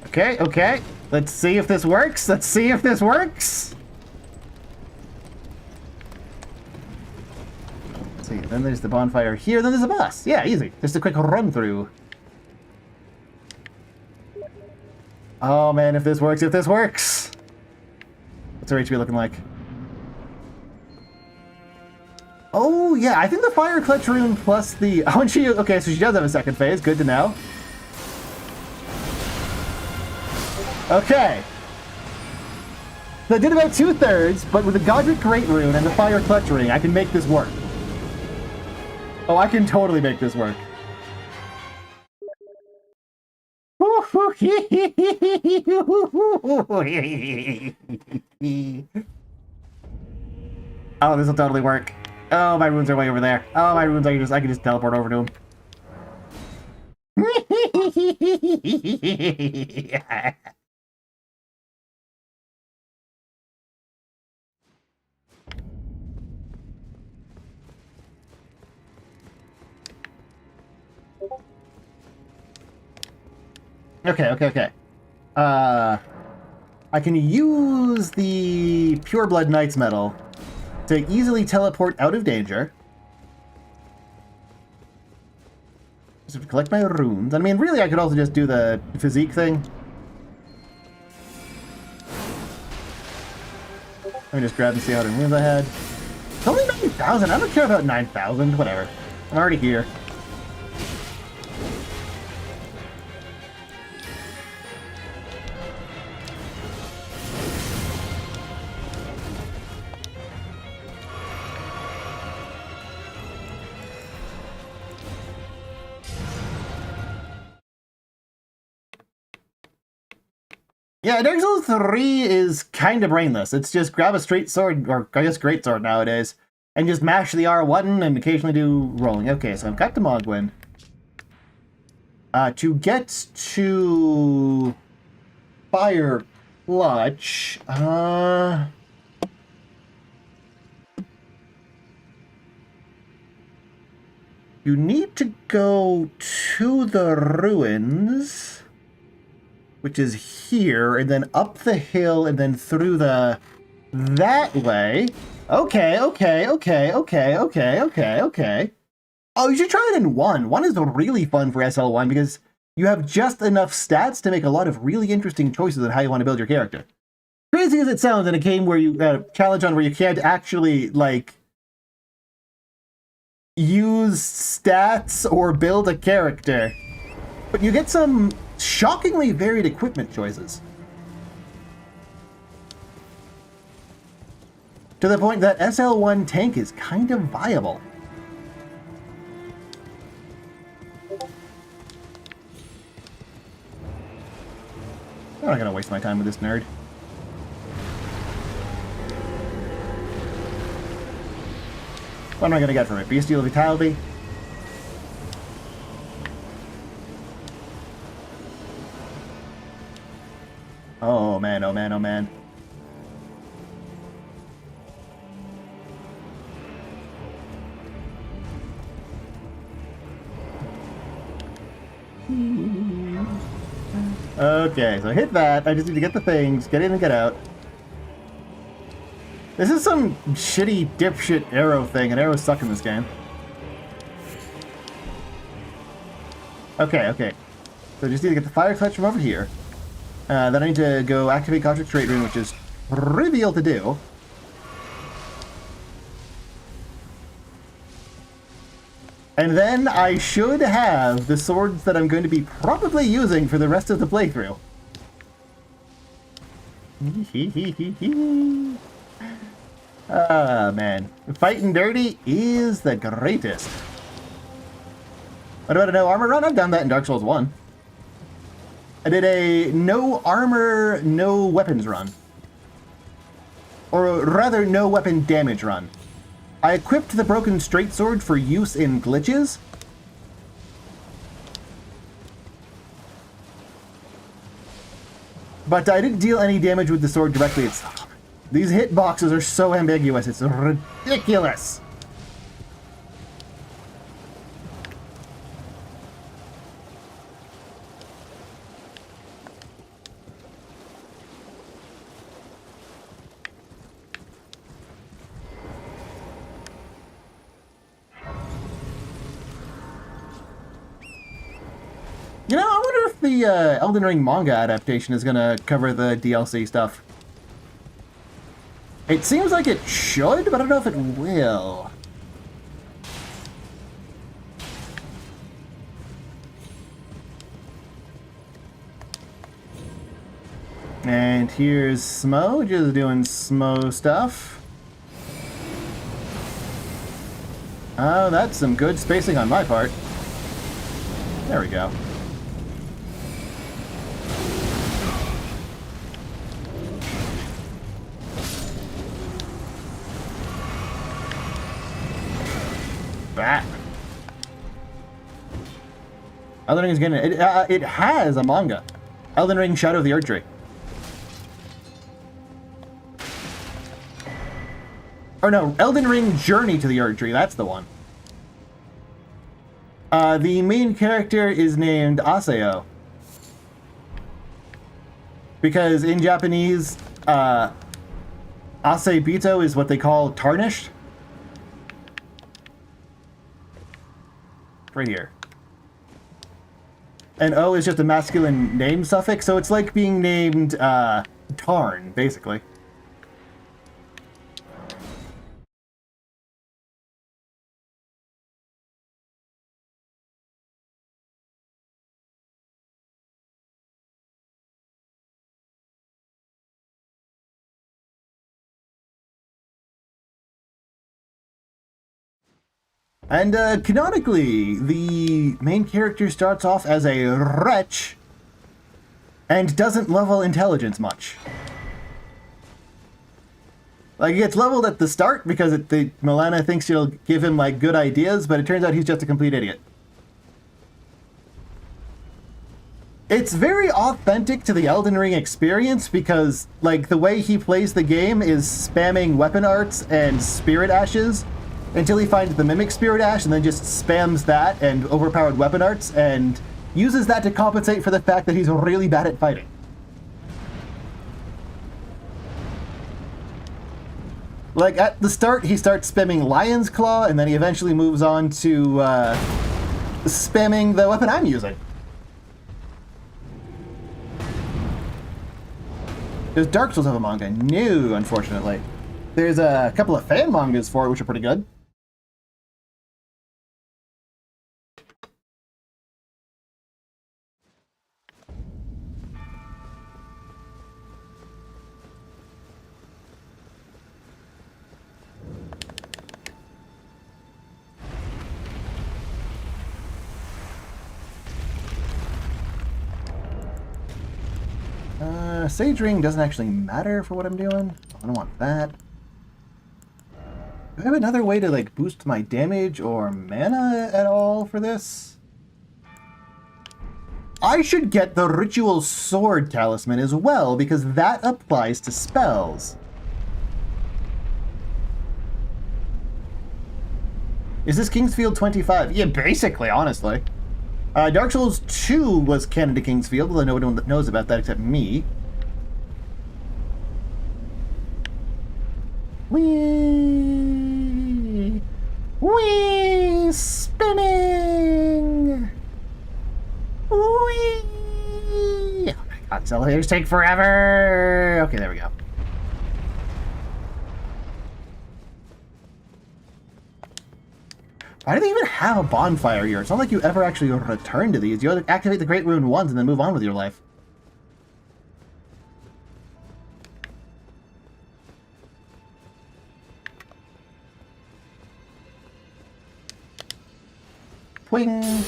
[SPEAKER 1] Okay, okay. Let's see if this works. Let's see if this works. Let's see, then there's the bonfire here, then there's a boss. Yeah, easy. Just a quick run through. Oh man, if this works, if this works. What's her HP looking like? Oh yeah, I think the Fire Clutch Rune plus the... Oh, and she... Okay, so she does have a second phase. Good to know. Okay. So I did about 2/3, but with the Godric Great Rune and the Fire Clutch Ring, I can make this work. Oh, I can totally make this work. Oh, this will totally work. Oh, my runes are way over there. Oh, my runes, I can just teleport over to him. Okay. I can use the Pure Blood Knight's Medal to easily teleport out of danger. Just have to collect my runes. I mean, really, I could also just do the physique thing. Let me just grab and see how many runes I had. It's only 9,000. I don't care about 9,000. Whatever. I'm already here. Yeah, Dark Souls 3 is kind of brainless. It's just grab a straight sword, or I guess great sword nowadays, and just mash the R button and occasionally do rolling. Okay, so I've got the Mogwin. To get to Fire Clutch, you need to go to the ruins, which is here, and then up the hill, and then through the... that way. Okay. Oh, you should try it in 1. 1 is really fun for SL1 because you have just enough stats to make a lot of really interesting choices on how you want to build your character. Crazy as it sounds in a game where you challenge on where you can't actually, like, use stats or build a character. But you get some shockingly varied equipment choices. To the point that SL1 tank is kind of viable. I'm not gonna waste my time with this nerd. What am I gonna get from it? Bestial Vitality? Oh man. Okay, so I hit that. I just need to get the things, get in and get out. This is some shitty dipshit arrow thing, and arrows suck in this game. Okay. So I just need to get the Fire Clutch from over here. Then I need to go activate Concentrate Rune, which is trivial to do. And then I should have the swords that I'm going to be probably using for the rest of the playthrough. Ah, man. Fighting dirty is the greatest. What about a no armor run? I've done that in Dark Souls 1. I did a no armor, no weapons run. Or rather, no weapon damage run. I equipped the broken straight sword for use in glitches. But I didn't deal any damage with the sword directly itself. These hitboxes are so ambiguous, it's ridiculous. You know, I wonder if the Elden Ring manga adaptation is going to cover the DLC stuff. It seems like it should, but I don't know if it will. And here's Smo, just doing Smo stuff. Oh, that's some good spacing on my part. There we go. back. Elden Ring is getting it has a manga. Elden Ring Shadow of the Erdtree. Or no, Elden Ring Journey to the Erdtree, that's the one. The main character is named Aseo. Because in Japanese, Asebito is what they call tarnished. Right here. And O is just a masculine name suffix, so it's like being named Tarn, basically. And canonically, the main character starts off as a wretch and doesn't level intelligence much. Like, he gets leveled at the start because Milana thinks she'll give him, like, good ideas, but it turns out he's just a complete idiot. It's very authentic to the Elden Ring experience because, like, the way he plays the game is spamming weapon arts and spirit ashes until he finds the Mimic Spirit Ash and then just spams that and overpowered weapon arts and uses that to compensate for the fact that he's really bad at fighting. Like, at the start, he starts spamming Lion's Claw, and then he eventually moves on to spamming the weapon I'm using. Does Dark Souls have a manga? No, unfortunately. There's a couple of fan mangas for it, which are pretty good. Sage Ring doesn't actually matter for what I'm doing. I don't want that. Do I have another way to, like, boost my damage or mana at all for this? I should get the Ritual Sword Talisman as well, because that applies to spells. Is this Kingsfield 25? Yeah, basically, honestly. Dark Souls 2 was canon to Kingsfield, although no one knows about that except me. Whee! Whee! Spinning! Whee! Oh my god, these elevators take forever! Okay, there we go. Why do they even have a bonfire here? It's not like you ever actually return to these. You activate the Great Rune once and then move on with your life. Swing.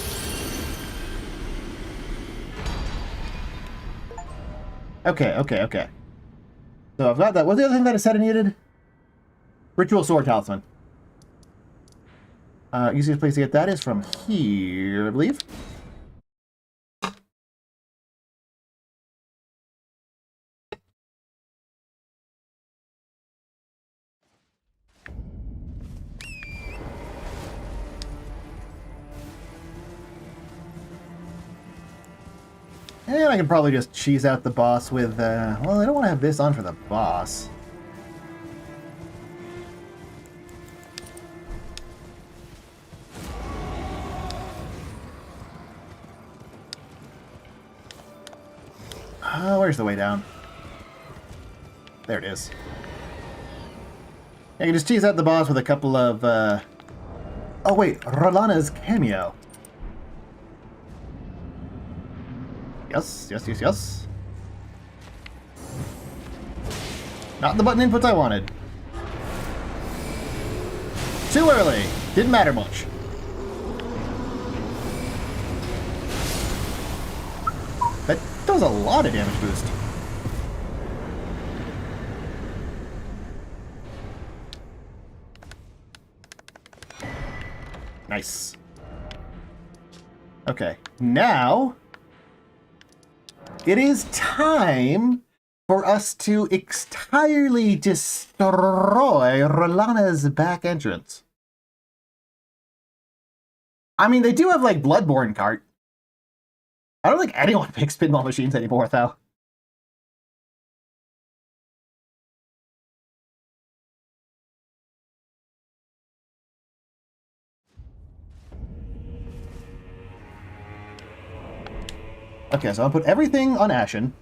[SPEAKER 1] Okay. So I've got that. What's the other thing that I said I needed? Ritual Sword Talisman. Easiest place to get that is from here, I believe. And I can probably just cheese out the boss with, well, I don't want to have this on for the boss. Where's the way down? There it is. I can just cheese out the boss with a couple of, Oh wait, Rolana's cameo. Yes. Not the button inputs I wanted. Too early. Didn't matter much. That does a lot of damage boost. Nice. Okay, now it is time for us to entirely destroy Rolana's back entrance. I mean, they do have, like, Bloodborne cart. I don't think anyone picks pinball machines anymore, though. Okay, so I'll put everything on Ashen.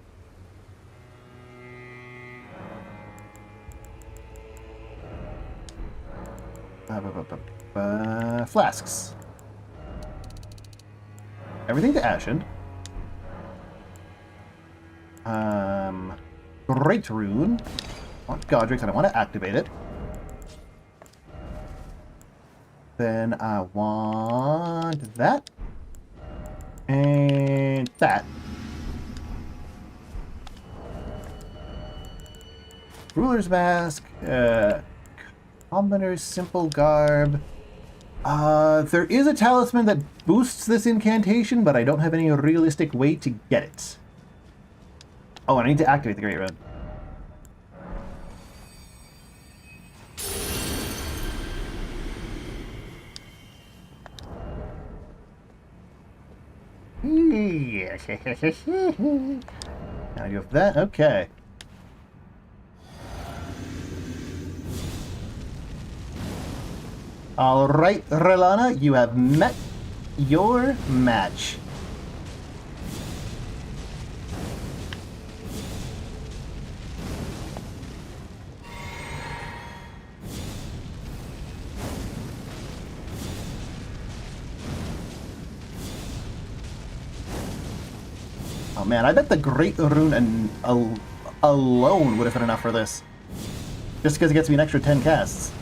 [SPEAKER 1] Flasks. Everything to Ashen. Great Rune. I want Godric's and I want to activate it. Then I want that. And that. Ruler's Mask. Commoner's Simple Garb. There is a talisman that boosts this incantation, but I don't have any realistic way to get it. Oh, and I need to activate the Great Rune. Yes. Now you have that. Okay. All right, Relana, you have met your match. Oh man, I bet the Great Rune alone would have been enough for this. Just because it gets me an extra 10 casts.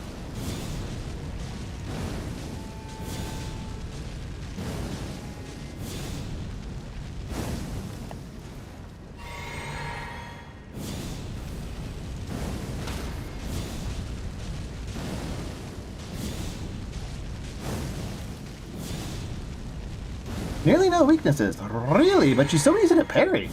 [SPEAKER 1] Nearly no weaknesses. Really? But she's so easy to parry.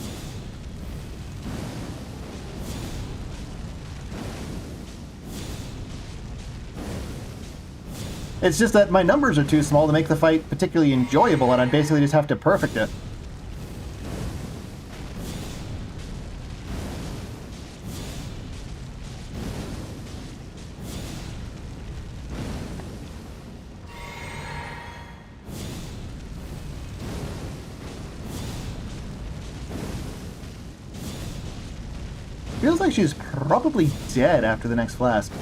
[SPEAKER 1] It's just that my numbers are too small to make the fight particularly enjoyable, and I basically just have to perfect it. Feels like she's probably dead after the next flask.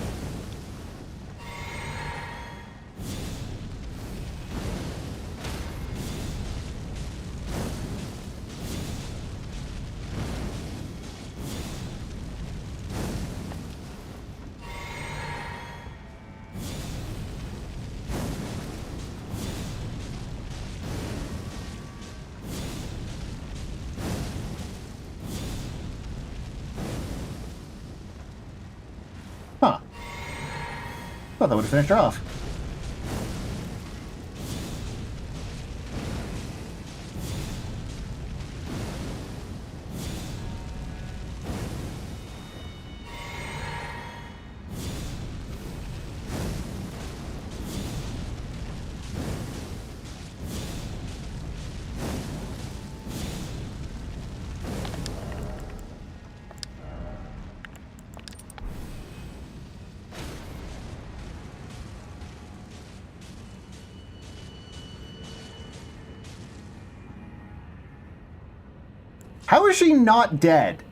[SPEAKER 1] Huh. Thought that would have finished her off. How is she not dead?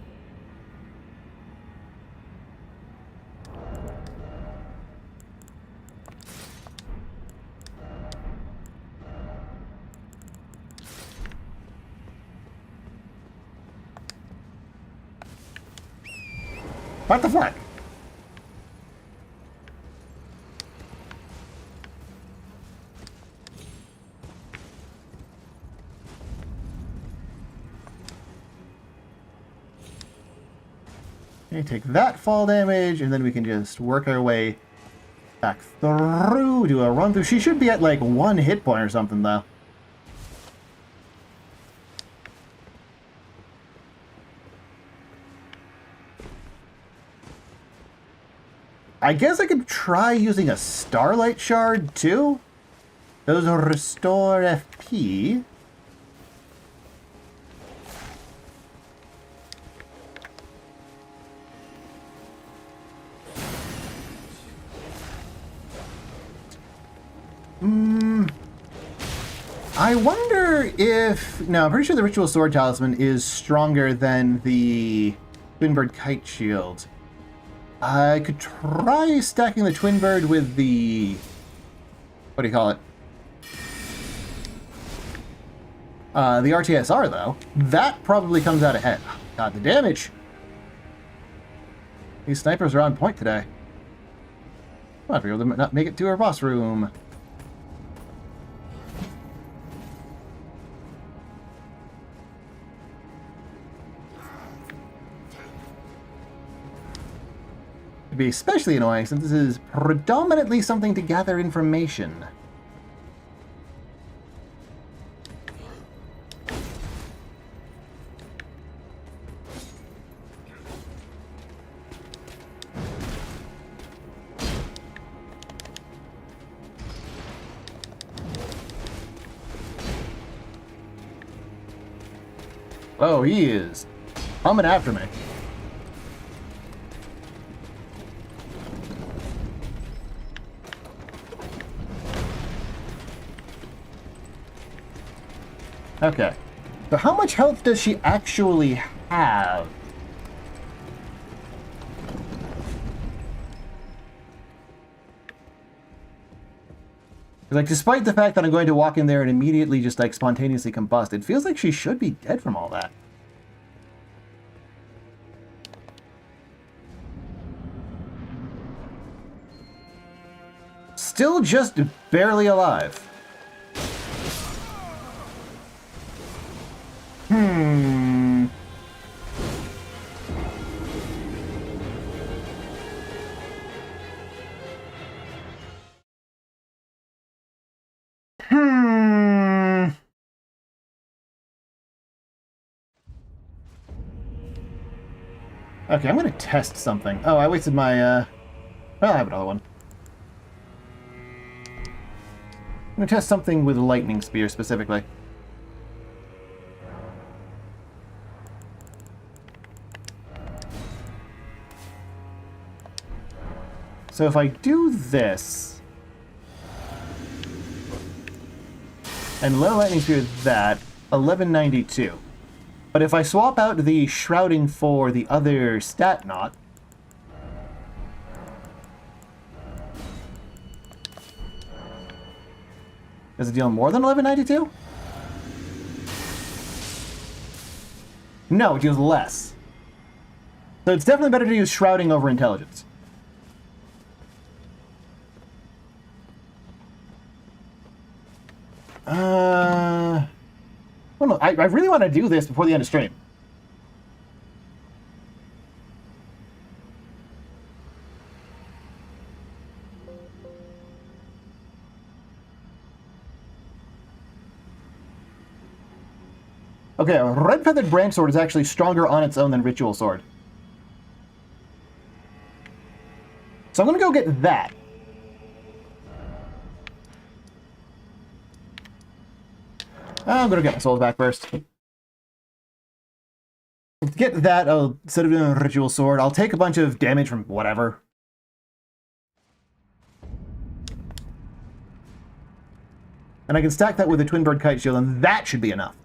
[SPEAKER 1] What the fuck? Okay, take that fall damage, and then we can just work our way Back through, do a run through. She should be at like 1 hit point or something, though. I guess I could try using a Starlight Shard, too. Those restore FP. I wonder if... No, I'm pretty sure the Ritual Sword Talisman is stronger than the Twinbird Kite Shield. I could try stacking the Twinbird with the... What do you call it? The RTSR, though. That probably comes out ahead. God, the damage! These snipers are on point today. Might be able to not make it to our boss room. It'd be especially annoying since this is predominantly something to gather information. Oh, he is coming after me. Okay. So how much health does she actually have? Like, despite the fact that I'm going to walk in there and immediately just, like, spontaneously combust, it feels like she should be dead from all that. Still just barely alive. Okay, I'm gonna test something. Oh, I wasted my, well, I have another one. I'm gonna test something with Lightning Spear, specifically. So if I do this, and let Lightning Spear that, 1192. But if I swap out the Shrouding for the other stat knot, does it deal more than 1192? No, it deals less. So it's definitely better to use Shrouding over Intelligence. Well, no, I really want to do this before the end of stream. Okay, a Red Feathered Branch Sword is actually stronger on its own than Ritual Sword. So I'm going to go get that. I'm going to get my souls back first. To get that, instead of doing a Ritual Sword, I'll take a bunch of damage from whatever. And I can stack that with a Twinbird Kite Shield, and that should be enough.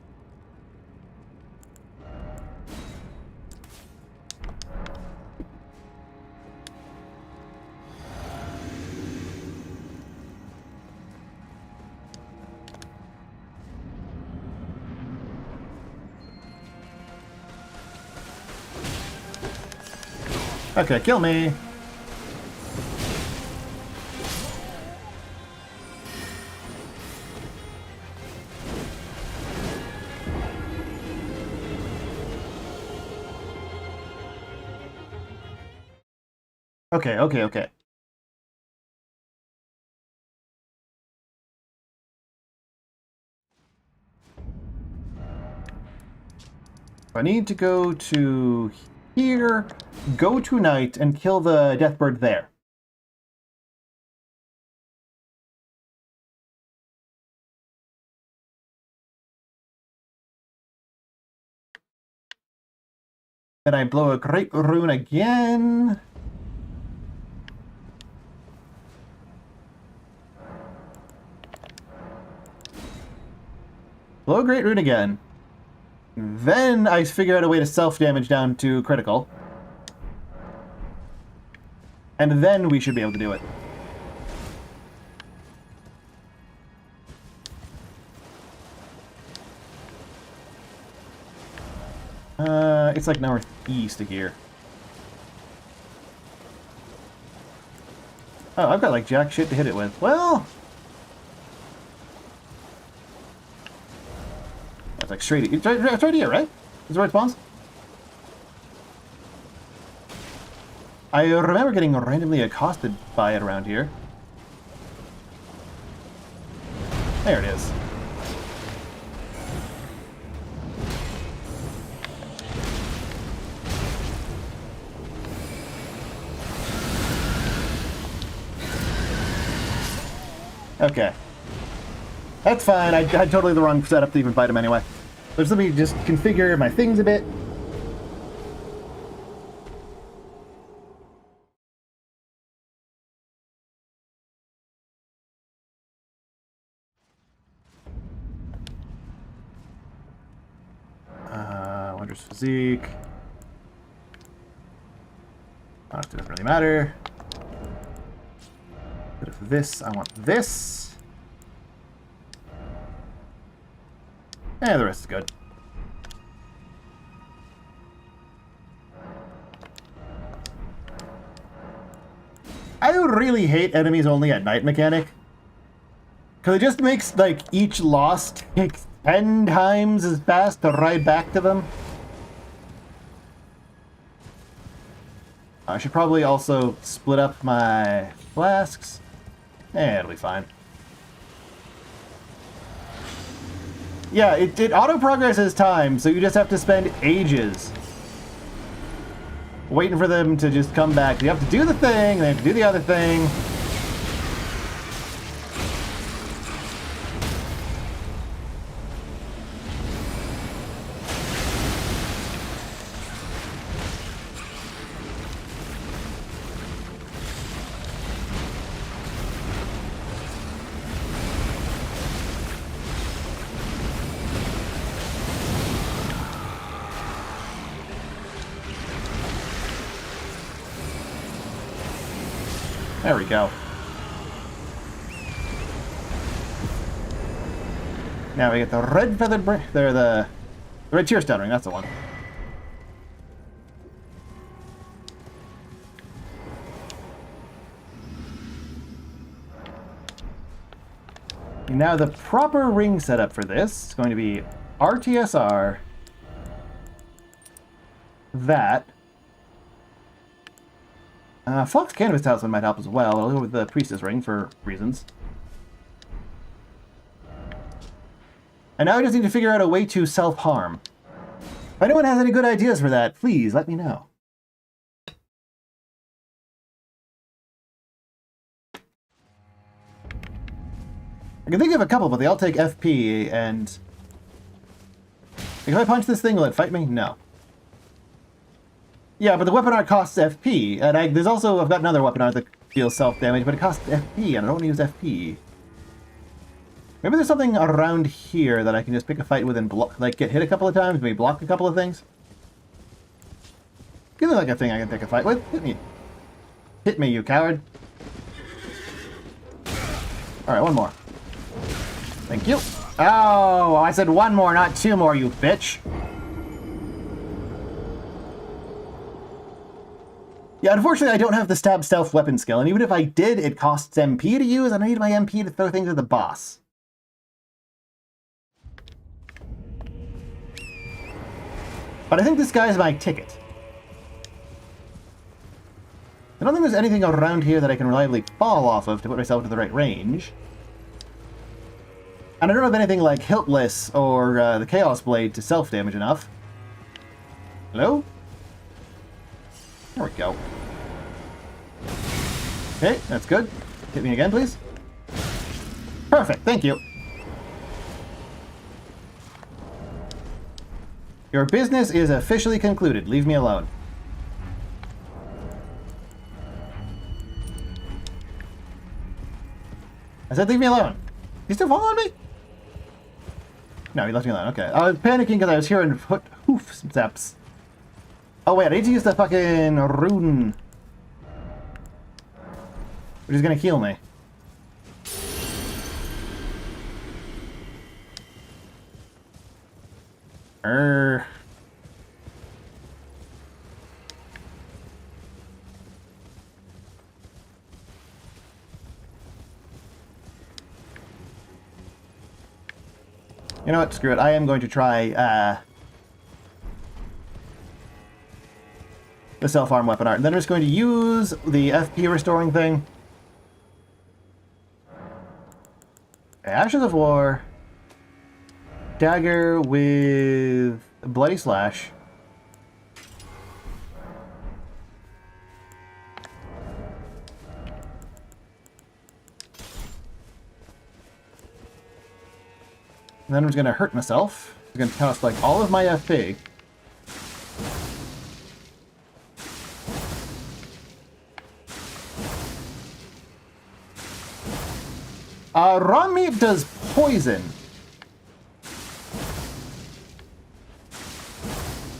[SPEAKER 1] Okay, kill me. Okay. I need to go to here, go to night, and kill the Deathbird there. Then I blow a Great Rune again. Blow a Great Rune again. Then I figure out a way to self-damage down to critical. And then we should be able to do it. It's like northeast of here. Oh, I've got like jack shit to hit it with. Well... That's like straight... It's right here, right? Is where it spawns? I remember getting randomly accosted by it around here. There it is. Okay. That's fine. I had totally the wrong setup to even fight him anyway. But let me just configure my things a bit. Wondrous Physique. It doesn't really matter. But if this, I want this. And the rest is good. I really hate enemies only at night mechanic. Because it just makes, like, each loss take 10 times as fast to ride back to them. I should probably also split up my flasks. It'll be fine. Yeah, it auto-progresses time, so you just have to spend ages waiting for them to just come back. You have to do the thing, they have to do the other thing. There we go. Now we get the red feathered they're the red tear stone ring, that's the one. Now the proper ring setup for this is going to be RTSR, that. Fox Cannabis Talisman might help as well. I'll go with the Priestess Ring for reasons. And now I just need to figure out a way to self-harm. If anyone has any good ideas for that, please let me know. I can think of a couple, but they all take FP, and... If I punch this thing, will it fight me? No. Yeah, but the weapon art costs FP, and I've got another weapon art that deals self-damage, but it costs FP, and I don't want to use FP. Maybe there's something around here that I can just pick a fight with and like get hit a couple of times, maybe block a couple of things. Give me like a thing I can pick a fight with. Hit me. Hit me, you coward. Alright, one more. Thank you. Oh, I said one more, not two more, you bitch. Yeah, unfortunately, I don't have the stab stealth weapon skill, and even if I did, it costs MP to use, and I need my MP to throw things at the boss. But I think this guy is my ticket. I don't think there's anything around here that I can reliably fall off of to put myself into the right range. And I don't have anything like Hiltless or the Chaos Blade to self-damage enough. Hello? There we go. Okay, that's good. Hit me again, please. Perfect, thank you. Your business is officially concluded. Leave me alone. I said leave me alone. He's still following me? No, he left me alone. Okay. I was panicking because I was hearing hoof steps. Oh wait, I need to use the fucking rune. Which is gonna heal me. You know what? Screw it. I am going to try the self-harm weapon art. And then I'm just going to use the FP restoring thing. Ashes of War. Dagger with Bloody Slash. And then I'm just going to hurt myself. I'm going to toss like all of my FP. Raw meat does poison.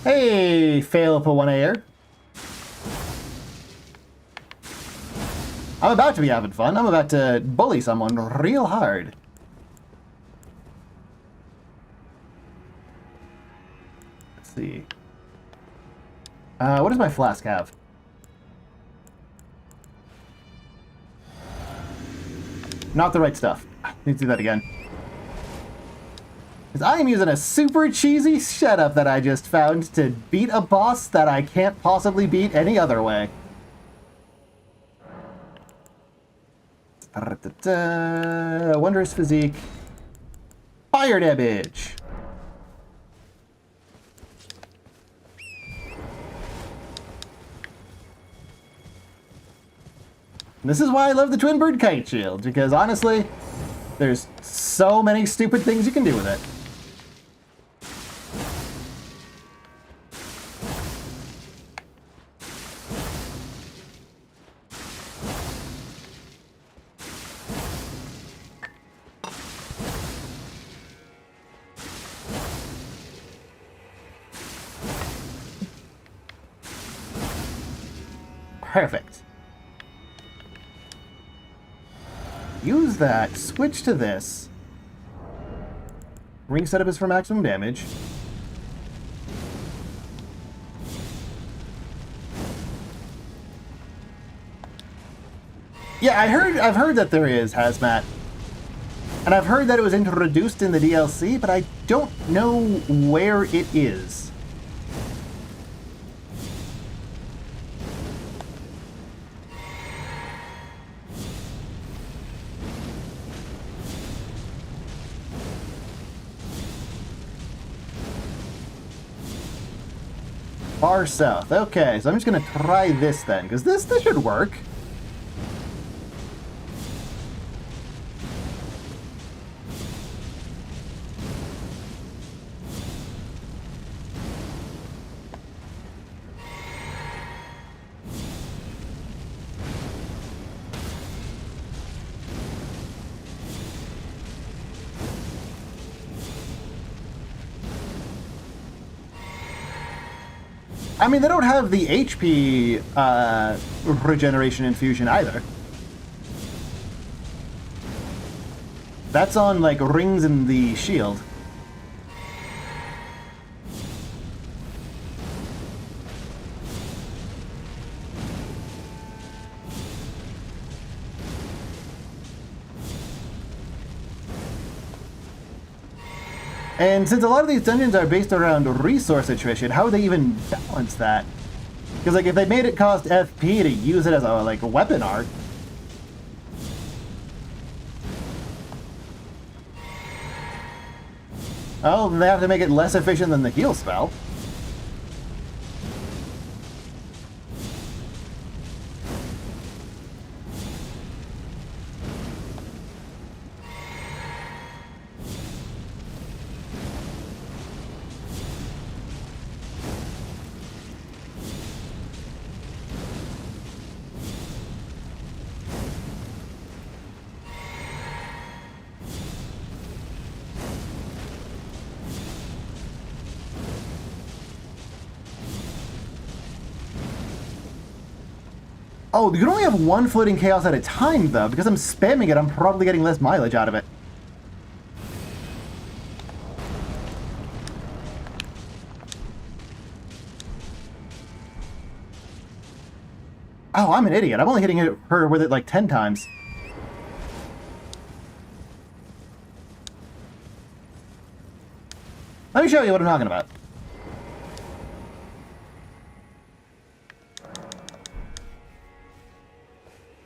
[SPEAKER 1] Hey, fail for 1A'er. I'm about to be having fun. I'm about to bully someone real hard. Let's see. What does my flask have? Not the right stuff. Need to do that again. Because I am using a super cheesy setup that I just found to beat a boss that I can't possibly beat any other way. Wondrous Physique. Fire damage! This is why I love the Twin Bird Kite Shield, because honestly, there's so many stupid things you can do with it. Perfect. Use that, switch to this. Ring setup is for maximum damage. Yeah, I've heard that there is hazmat. And I've heard that it was introduced in the DLC, but I don't know where it is. Far south. Okay, so I'm just gonna try this then, because this should work. I mean, they don't have the HP regeneration infusion either. That's on, like, rings in the shield. And since a lot of these dungeons are based around resource attrition, how would they even balance that? Because, like, if they made it cost FP to use it as a, like, weapon art... Oh, then they have to make it less efficient than the heal spell. Oh, you can only have one floating chaos at a time, though. Because I'm spamming it, I'm probably getting less mileage out of it. Oh, I'm an idiot. I'm only hitting her with it like 10 times. Let me show you what I'm talking about.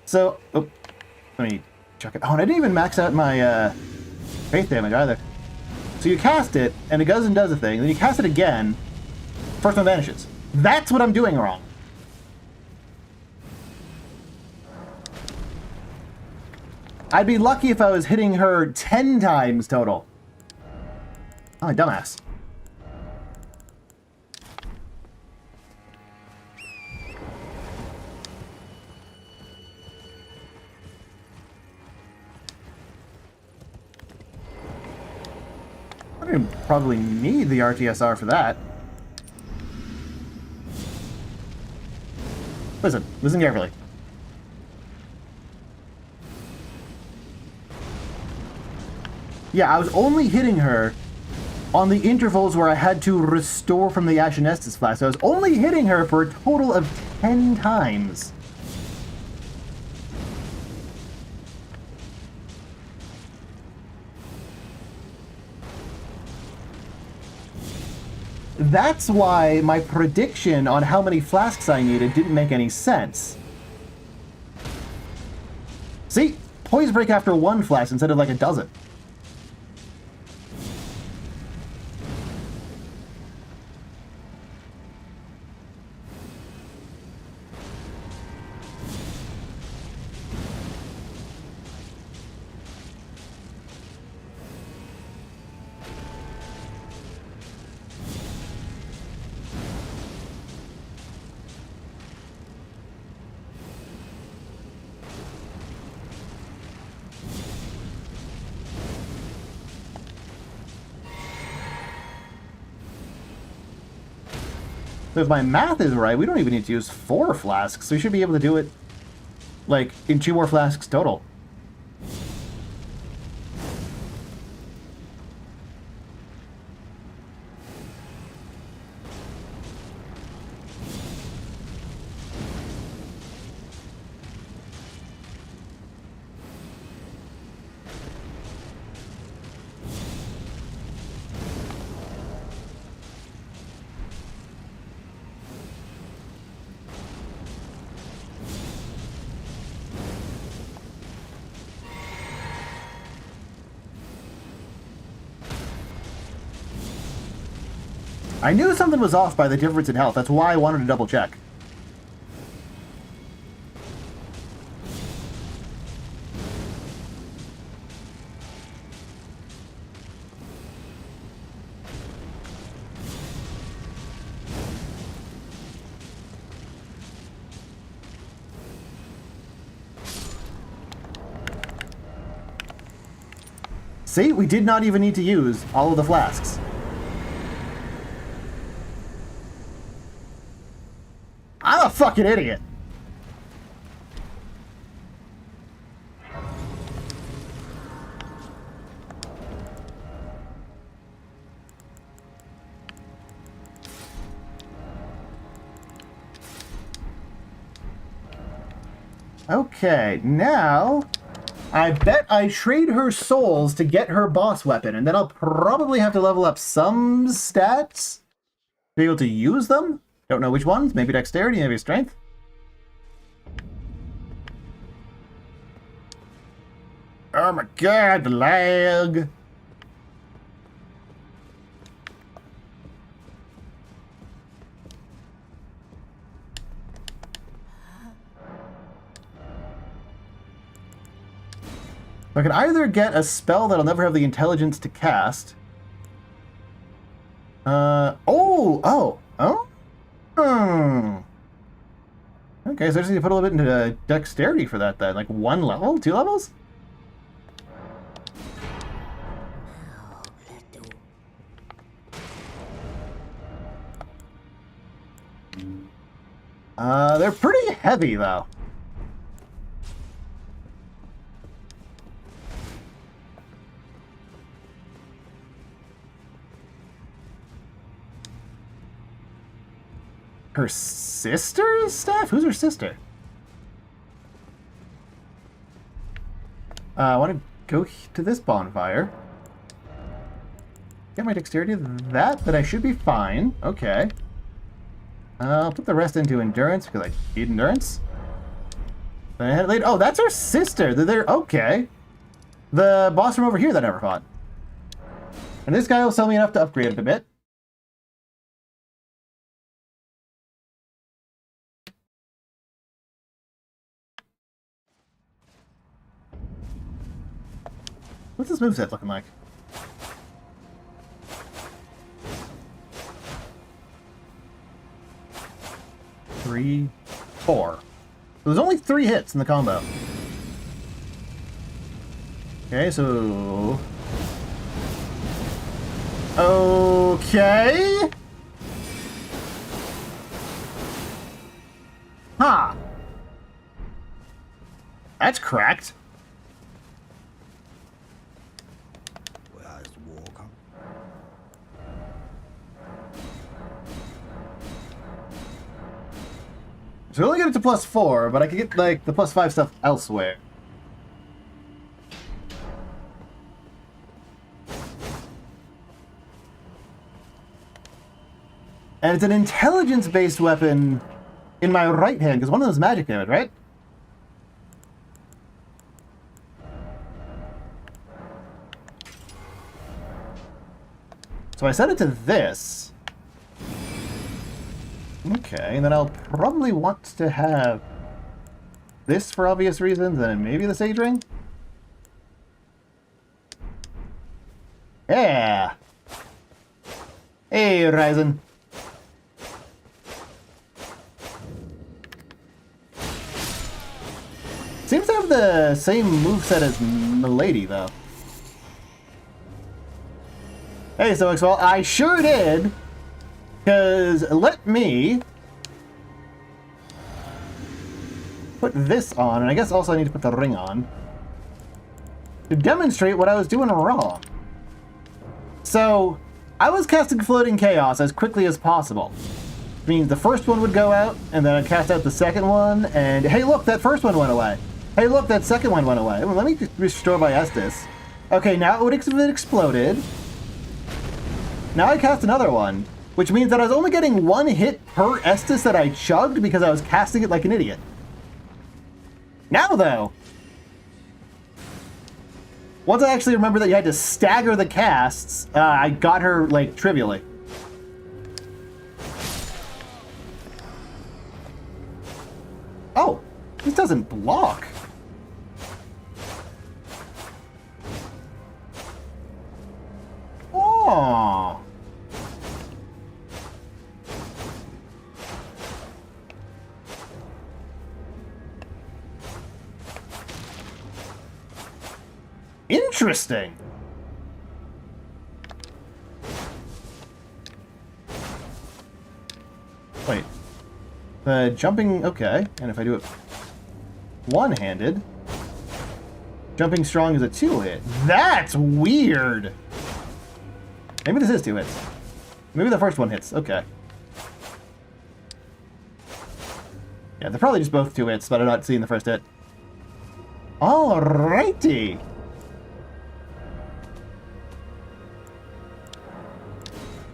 [SPEAKER 1] So, oh, let me check it. Oh, and I didn't even max out my faith damage either. So you cast it, and it goes and does a thing. Then you cast it again. First one vanishes. That's what I'm doing wrong. I'd be lucky if I was hitting her 10 times total. Oh, dumbass. I don't probably need the RTSR for that. Listen carefully. Yeah, I was only hitting her on the intervals where I had to restore from the Ashen Estus flask. So I was only hitting her for a total of 10 times. That's why my prediction on how many flasks I needed didn't make any sense. See? Poise break after one flask instead of like a dozen. So if my math is right, we don't even need to use 4 flasks. So we should be able to do it, like, in 2 more flasks total. I knew something was off by the difference in health. That's why I wanted to double check. See, we did not even need to use all of the flasks. I'm a fucking idiot. Okay, now I bet I trade her souls to get her boss weapon, and then I'll probably have to level up some stats to be able to use them. Don't know which ones. Maybe dexterity, maybe strength. Oh my god, the lag. I can either get a spell that I'll never have the intelligence to cast. Oh. Okay, so I just need to put a little bit into dexterity for that then. Like 1 level? 2 levels? They're pretty heavy though. her sister's staff? Who's her sister? I want to go to this bonfire. Get my dexterity of that, but I should be fine. Okay. I'll put the rest into endurance because I need endurance. Then I had later. Oh, that's her sister. They're okay. The boss from over here that I never fought. And this guy will sell me enough to upgrade it a bit. What's this moveset looking like? Three, four. So there's only 3 hits in the combo. Okay, so... Okay... Huh. That's cracked.
[SPEAKER 4] Where's Walker?
[SPEAKER 1] So we only get it to +4, but I could get, like, the +5 stuff elsewhere. And it's an intelligence-based weapon in my right hand, because one of them's magic damage, right? So I set it to this. Okay, and then I'll probably want to have this for obvious reasons, and maybe the Sage Ring? Yeah! Hey, Ryzen. Seems to have the same moveset as Milady, though. Hey, so well, I sure did! Because let me put this on, and I guess also I need to put the ring on to demonstrate what I was doing wrong. So, I was casting Floating Chaos as quickly as possible. Which means the first one would go out, and then I'd cast out the second one, and hey look, that first one went away. Hey look, that second one went away. Well, let me just restore my Estus. Okay, now it would have exploded. Now I cast another one. Which means that I was only getting 1 hit per Estus that I chugged because I was casting it like an idiot. Now, though, once I actually remember that you had to stagger the casts, I got her, like, trivially. Oh, this doesn't block. Oh. Interesting. Wait. The jumping, okay. And if I do it one-handed, jumping strong is a 2-hit. That's weird. Maybe this is 2 hits. Maybe the first one hits. Okay. Yeah, they're probably just both 2 hits, but I'm not seeing the first hit. Alrighty.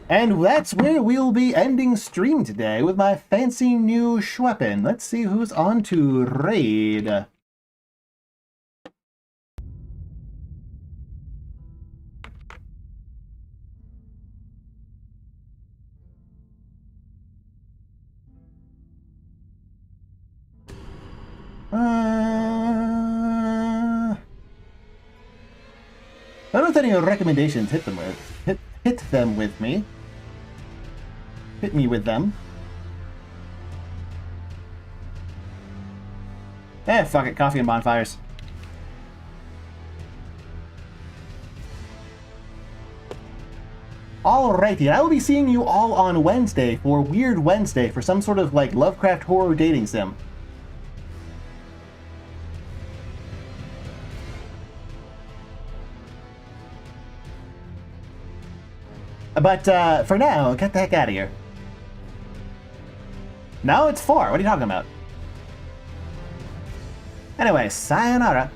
[SPEAKER 1] And that's where we'll be ending stream today with my fancy new weapon. Let's see who's on to raid. I don't know if any recommendations hit them with. Hit them with me. Hit me with them. Eh, fuck it. Coffee and bonfires. Alrighty, I will be seeing you all on Wednesday for Weird Wednesday for some sort of, like, Lovecraft horror dating sim. But, for now, get the heck out of here. No, it's 4. What are you talking about? Anyway, sayonara.